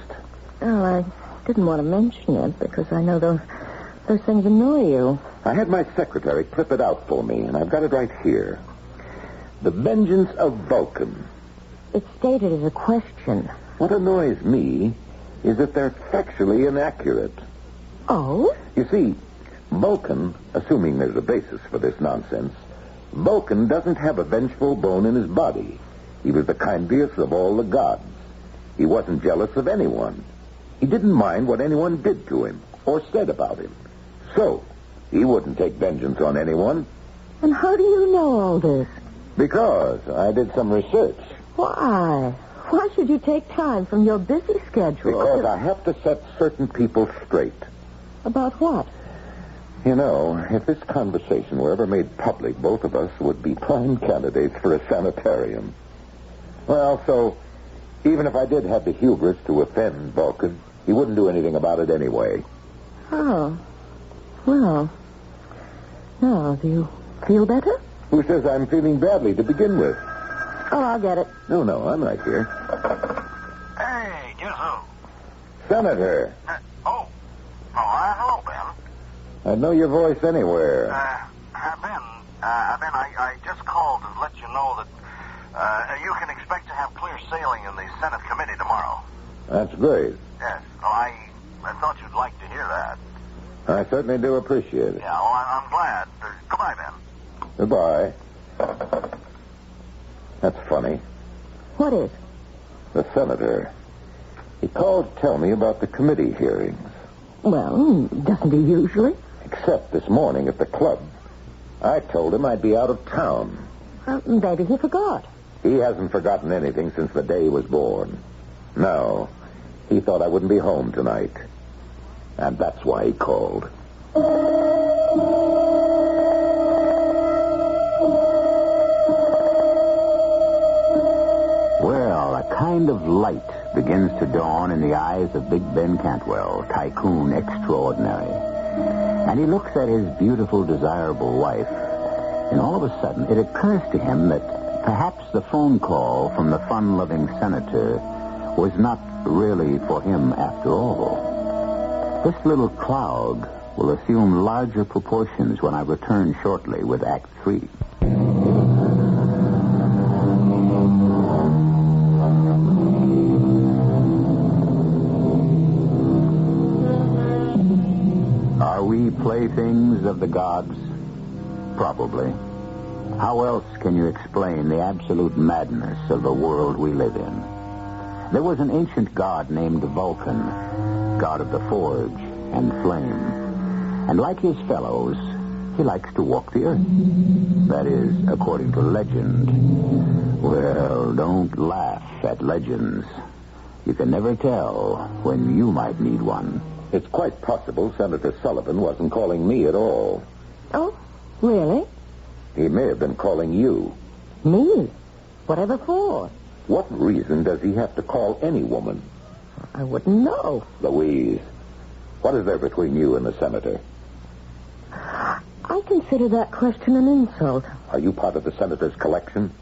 Oh, I didn't want to mention it because I know those things annoy you. I had my secretary clip it out for me, and I've got it right here. The vengeance of Vulcan. It's stated as a question. What annoys me is that they're factually inaccurate. Oh? You see, Vulcan, assuming there's a basis for this nonsense, Vulcan doesn't have a vengeful bone in his body. He was the kindliest of all the gods. He wasn't jealous of anyone. He didn't mind what anyone did to him or said about him. So, he wouldn't take vengeance on anyone. And how do you know all this? Because I did some research. Why? Why should you take time from your busy schedule? Because I have to set certain people straight. About what? You know, if this conversation were ever made public, both of us would be prime candidates for a sanitarium. Well, so, even if I did have the hubris to offend Vulcan, he wouldn't do anything about it anyway. Oh. Well. Now, do you feel better? Who says I'm feeling badly to begin with? Oh, I'll get it. No, I'm right here. Hey, guess who? Senator. Hello, Ben. I'd know your voice anywhere. Ben, I just called to let you know that you can expect to have clear sailing in the Senate committee tomorrow. That's great. Yes. Well, I thought you'd like to hear that. I certainly do appreciate it. Yeah, well, I'm glad. Goodbye, Ben. Goodbye. That's funny. What is? The senator. He called to tell me about the committee hearings. Well, doesn't he usually? Except this morning at the club. I told him I'd be out of town. Maybe he forgot. He hasn't forgotten anything since the day he was born. No, he thought I wouldn't be home tonight. And that's why he called. Well, a kind of light begins to dawn in the eyes of Big Ben Cantwell, tycoon extraordinary. And he looks at his beautiful, desirable wife, and all of a sudden it occurs to him that perhaps the phone call from the fun-loving senator was not really for him after all. This little cloud will assume larger proportions when I return shortly with Act 3. Are we playthings of the gods? Probably. How else can you explain the absolute madness of the world we live in? There was an ancient god named Vulcan, god of the forge and flame. And like his fellows, he likes to walk the earth. That is, according to legend. Well, don't laugh at legends. You can never tell when you might need one. It's quite possible Senator Sullivan wasn't calling me at all. Oh, really? He may have been calling you. Me? Whatever for? What reason does he have to call any woman? I wouldn't know. Louise, what is there between you and the senator? I consider that question an insult. Are you part of the senator's collection?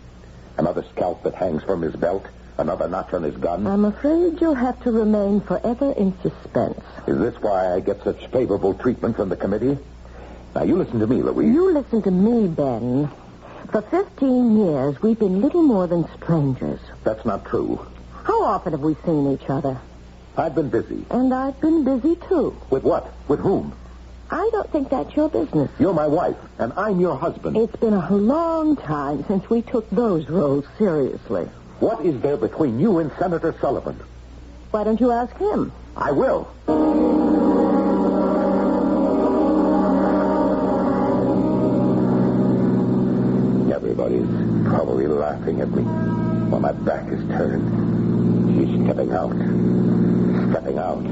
Another scalp that hangs from his belt? Another notch on his gun? I'm afraid you'll have to remain forever in suspense. Is this why I get such favorable treatment from the committee? Now, you listen to me, Louise. You listen to me, Ben. For 15 years, we've been little more than strangers. That's not true. How often have we seen each other? I've been busy. And I've been busy, too. With what? With whom? I don't think that's your business. You're my wife, and I'm your husband. It's been a long time since we took those roles seriously. What is there between you and Senator Sullivan? Why don't you ask him? I will. Everybody's probably laughing at me while my back is turned. She's stepping out. Stepping out.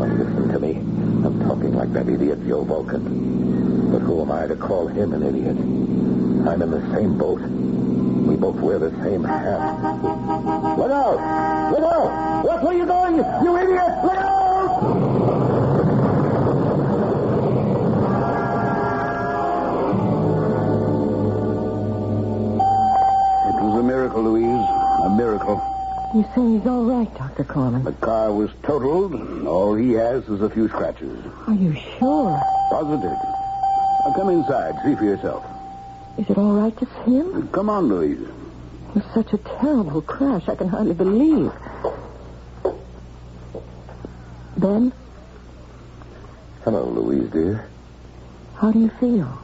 Oh, listen to me. I'm talking like that idiot Joe Vulcan. But who am I to call him an idiot? I'm in the same boat. We both wear the same hat. Look out! Look out! What were you doing, you idiot? Look out! A miracle, Louise. A miracle. You say he's all right, Dr. Corman? The car was totaled. All he has is a few scratches. Are you sure? Positive. Now come inside. See for yourself. Is it all right to see him? Come on, Louise. It was such a terrible crash, I can hardly believe. Ben? Hello, Louise, dear. How do you feel?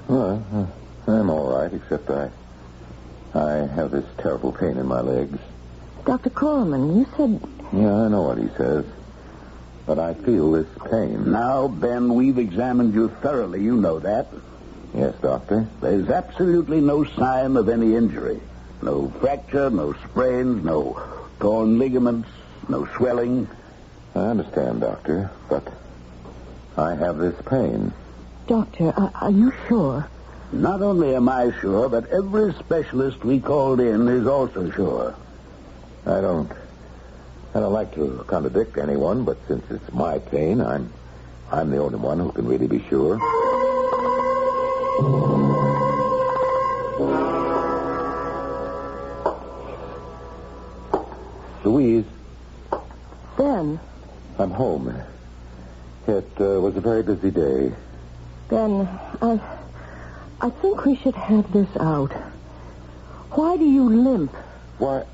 Well, I'm all right, except I have this terrible pain in my legs. Dr. Corman, you said... Yeah, I know what he says. But I feel this pain. Now, Ben, we've examined you thoroughly. You know that. Yes, Doctor. There's absolutely no sign of any injury. No fracture, no sprains, no torn ligaments, no swelling. I understand, Doctor, but I have this pain. Doctor, are you sure? Not only am I sure, but every specialist we called in is also sure. I don't like to contradict anyone, but since it's my pain, I'm the only one who can really be sure. Louise. Ben. I'm home. It was a very busy day. Ben, I think we should have this out. Why do you limp? Why?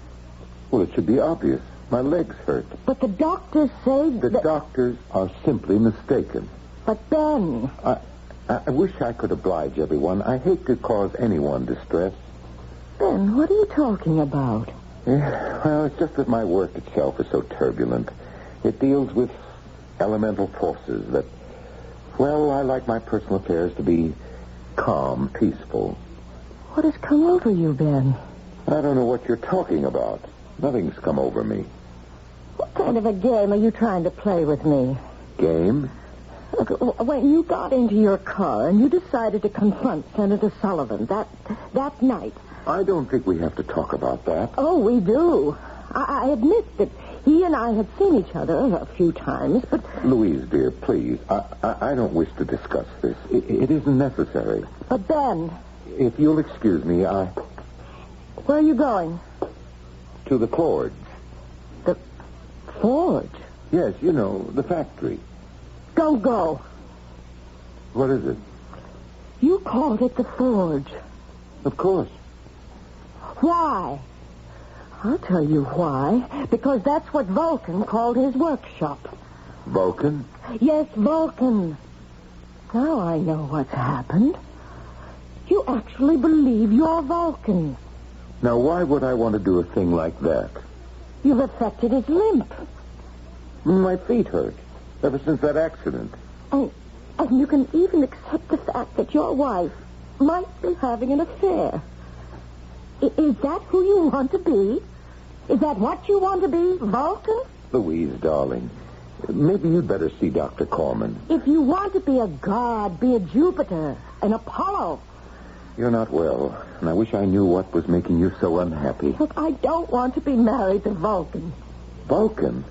Well, it should be obvious. My legs hurt. But the doctors say The doctors are simply mistaken. But Ben... I wish I could oblige everyone. I hate to cause anyone distress. Ben, what are you talking about? Yeah, well, it's just that my work itself is so turbulent. It deals with elemental forces that... Well, I like my personal affairs to be calm, peaceful. What has come over you, Ben? I don't know what you're talking about. Nothing's come over me. What kind of a game are you trying to play with me? Game? Look, when you got into your car and you decided to confront Senator Sullivan that night... I don't think we have to talk about that. Oh, we do. I admit that he and I had seen each other a few times, but... Louise, dear, please. I don't wish to discuss this. It isn't necessary. But Ben... If you'll excuse me, Where are you going? To the forge. The forge? Yes, you know, the factory. Don't go. What is it? You called it the forge. Of course. Why? I'll tell you why. Because that's what Vulcan called his workshop. Vulcan? Yes, Vulcan. Now I know what's happened. You actually believe you're Vulcan. Now, why would I want to do a thing like that? You've affected his limp. My feet hurt ever since that accident. And you can even accept the fact that your wife might be having an affair. Is that who you want to be? Is that what you want to be, Vulcan? Louise, darling, maybe you'd better see Dr. Corman. If you want to be a god, be a Jupiter, an Apollo. You're not well, and I wish I knew what was making you so unhappy. Look, I don't want to be married to Vulcan. Vulcan?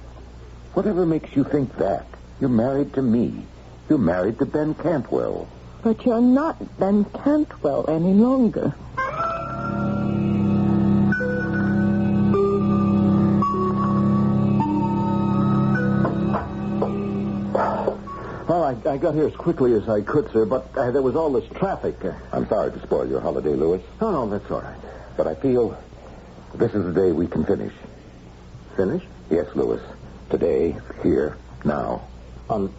Whatever makes you think that? You're married to me. You're married to Ben Cantwell. But you're not Ben Cantwell any longer. Well, I got here as quickly as I could, sir, but there was all this traffic. I'm sorry to spoil your holiday, Louis. No, that's all right. But I feel this is the day we can finish. Finish? Yes, Louis. Today, here, now. On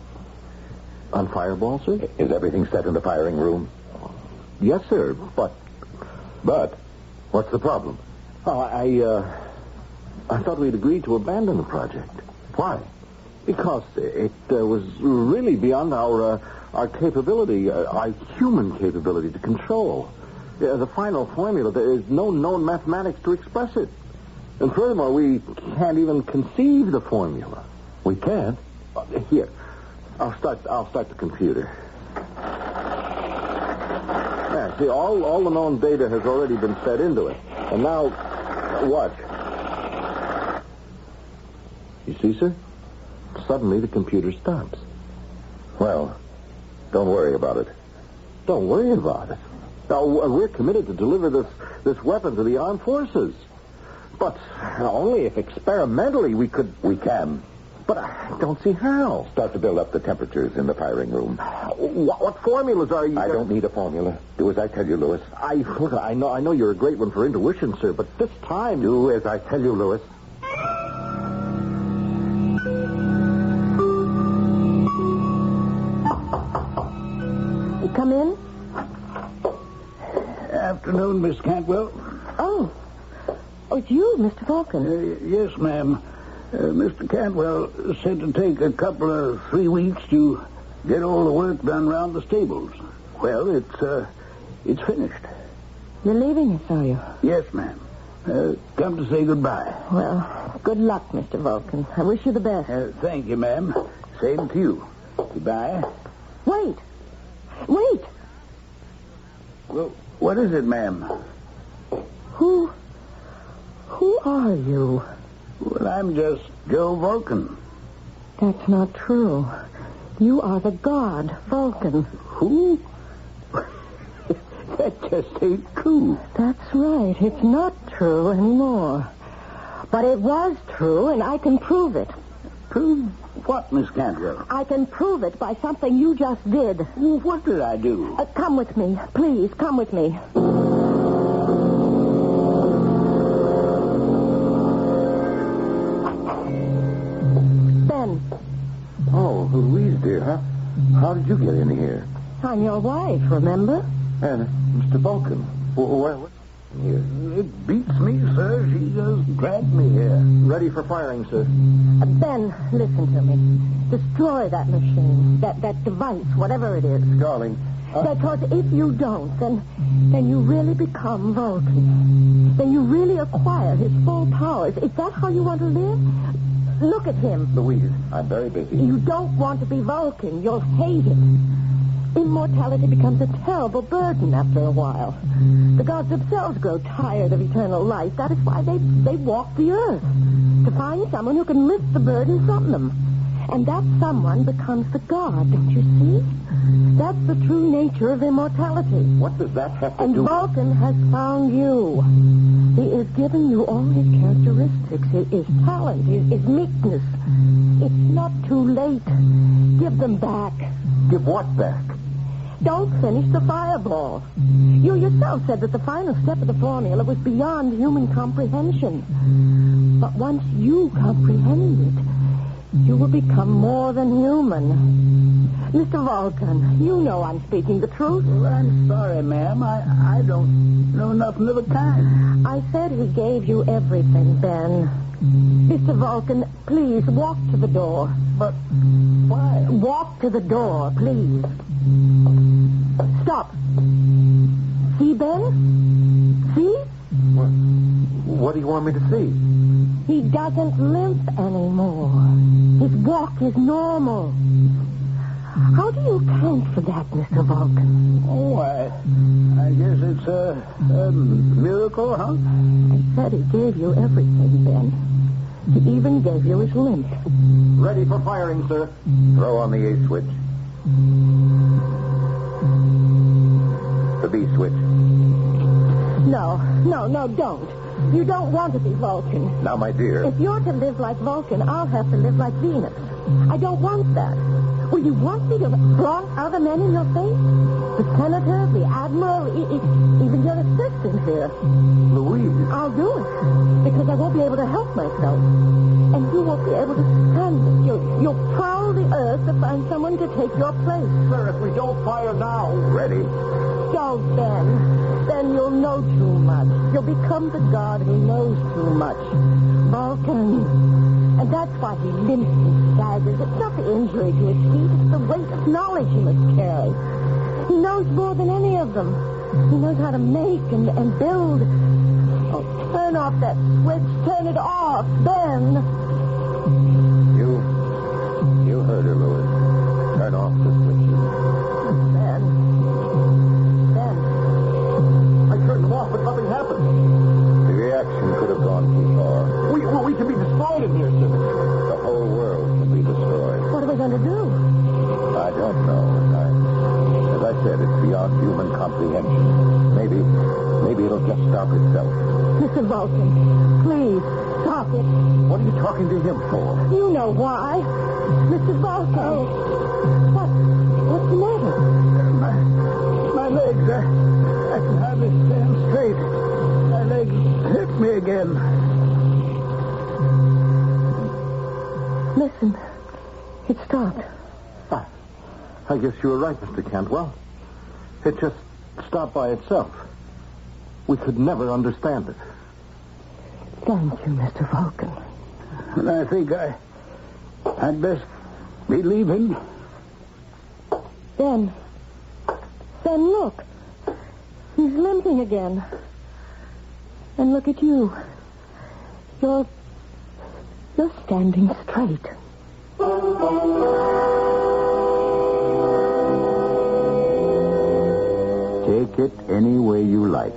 Fireball, sir? Is everything set in the firing room? Yes, sir, but... What's the problem? Oh, I thought we'd agreed to abandon the project. Why? Because it was really beyond our capability, our human capability to control. The final formula, there is no known mathematics to express it. And furthermore, we can't even conceive the formula. We can't? Here, I'll start the computer. Yeah, see, all the known data has already been fed into it. And now, watch. You see, sir? Suddenly the computer stops. Well, don't worry about it. Don't worry about it. Now, we're committed to deliver this weapon to the armed forces. But only if experimentally we can. But I don't see how. Start to build up the temperatures in the firing room. What formulas are you... I don't need a formula. Do as I tell you, Louis. I know you're a great one for intuition, sir, but this time... Do as I tell you, Louis. Come in. Afternoon, Miss Cantwell. Oh, it's you, Mr. Vulcan. Yes, ma'am. Mr. Cantwell said to take a couple of 3 weeks to get all the work done around the stables. Well, it's finished. You're leaving us, are you? Yes, ma'am. Come to say goodbye. Well, good luck, Mr. Vulcan. I wish you the best. Thank you, ma'am. Same to you. Goodbye. Wait. Well, what is it, ma'am? Who are you? Well, I'm just Joe Vulcan. That's not true. You are the god, Vulcan. Who? That just ain't true. That's right. It's not true anymore. But it was true, and I can prove it. Prove what, Miss Cantwell? I can prove it by something you just did. Well, what did I do? Come with me. Please, come with me. Ben. Oh, Louise, dear. How did you get in here? I'm your wife, remember? And Mr. Vulcan. What? Here. It beats me, sir. She just dragged me here. Ready for firing, sir. Ben, listen to me. Destroy that machine, that device, whatever it is. Darling. Because if you don't, then you really become Vulcan. Then you really acquire his full powers. Is that how you want to live? Look at him. Louise, I'm very busy. You don't want to be Vulcan. You'll hate it. Immortality becomes a terrible burden after a while. The gods themselves grow tired of eternal life. That is why they walk the earth. To find someone who can lift the burden from them. And that someone becomes the god, don't you see? That's the true nature of immortality. What does that have to do? And Vulcan has found you. He is giving you all his characteristics, his talent, his meekness. It's not too late. Give them back. Give what back? Don't finish the fireball. You yourself said that the final step of the formula was beyond human comprehension. But once you comprehend it, you will become more than human. Mr. Vulcan, you know I'm speaking the truth. Well, I'm sorry, ma'am. I don't know nothing of the kind. I said he gave you everything, Ben. Mr. Vulcan, please walk to the door. But why? Walk to the door, please. Stop. See, Ben? See? What do you want me to see? He doesn't limp anymore. His walk is normal. How do you account for that, Mr. Vulcan? Oh, I guess it's a miracle, huh? I said he gave you everything, Ben. He even gave you his limp. Ready for firing, sir. Throw on the A switch. The B switch. No, don't. You don't want to be Vulcan. Now, my dear. If you're to live like Vulcan, I'll have to live like Venus. I don't want that. Will you want me to flaunt other men in your face? The senator, the admiral, even your assistant here. Louise. I'll do it, because I won't be able to help myself. And you won't be able to stand it. You'll prowl the earth to find someone to take your place. Sir, if we don't fire now. Ready. Don't, Ben. Then you'll know too much. You'll become the god who knows too much. Vulcan. And that's why he limps and staggers. It's not the injury to his feet. It's the weight of knowledge he must carry. He knows more than any of them. He knows how to make and build. Oh, turn off that switch. Turn it off, Ben. You heard her, Louis. Turn off the switch. Ben. I turned them off, but nothing happened. The reaction could have gone too far. We can be destroyed in here, sir. The whole world can be destroyed. What are we going to do? I don't know. As I said, it's beyond human comprehension. Maybe it'll just stop itself. Mr. Vulcan, please, stop it. What are you talking to him for? You know why. Mr. Vulcan. What's the matter? My legs, I can hardly stand straight. My legs hit me again. Listen, it stopped. I guess you were right, Mr. Cantwell. It just stopped by itself. We could never understand it. Thank you, Mr. Vulcan. And I think I'd best be leaving. Ben, look. He's limping again. And look at you. You're standing straight. Take it any way you like.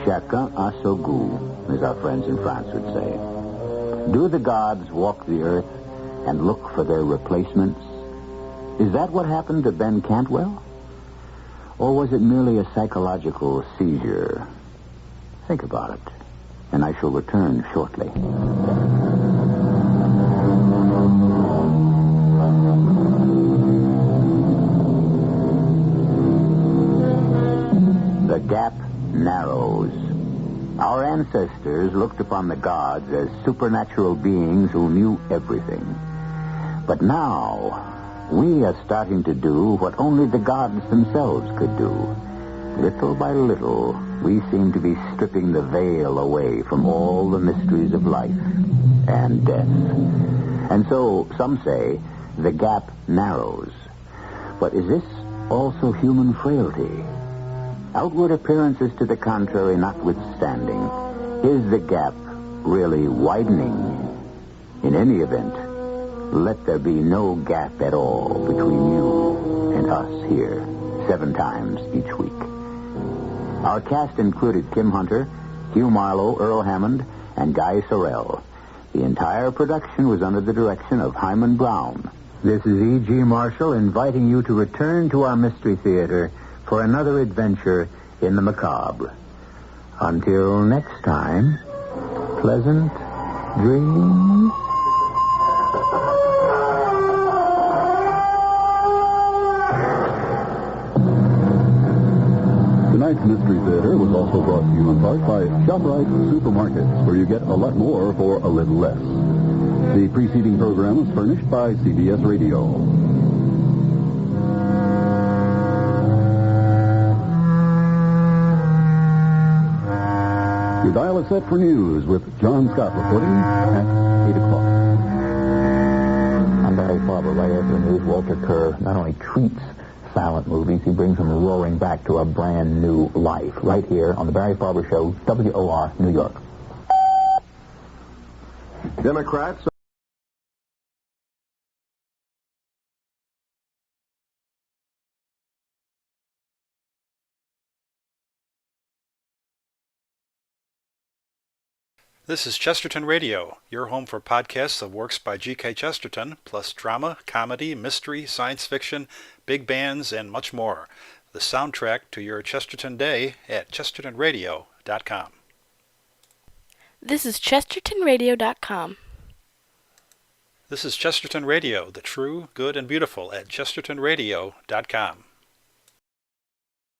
Chacun a son goût, as our friends in France would say. Do the gods walk the earth and look for their replacements? Is that what happened to Ben Cantwell? Or was it merely a psychological seizure? Think about it, and I shall return shortly. The gap narrows. Our ancestors looked upon the gods as supernatural beings who knew everything. But now, we are starting to do what only the gods themselves could do. Little by little, we seem to be stripping the veil away from all the mysteries of life and death. And so, some say, the gap narrows. But is this also human frailty? Outward appearances to the contrary notwithstanding, is the gap really widening? In any event, let there be no gap at all between you and us here, 7 times each week. Our cast included Kim Hunter, Hugh Marlowe, Earl Hammond, and Guy Sorrell. The entire production was under the direction of Hyman Brown. This is E.G. Marshall inviting you to return to our Mystery Theater for another adventure in the macabre. Until next time, pleasant dreams. Tonight's Mystery Theater was also brought to you in part by ShopRite Supermarkets, where you get a lot more for a little less. The preceding program was furnished by CBS Radio. Your dial is set for news with John Scott reporting at 8 o'clock. I'm Barry Farber. Right after the news, Walter Kerr not only treats silent movies, he brings them roaring back to a brand new life. Right here on the Barry Farber Show, WOR, New York. Democrats... This is Chesterton Radio, your home for podcasts of works by G.K. Chesterton, plus drama, comedy, mystery, science fiction, big bands, and much more. The soundtrack to your Chesterton day at chestertonradio.com. This is chestertonradio.com. This is Chesterton Radio, the true, good, and beautiful at chestertonradio.com.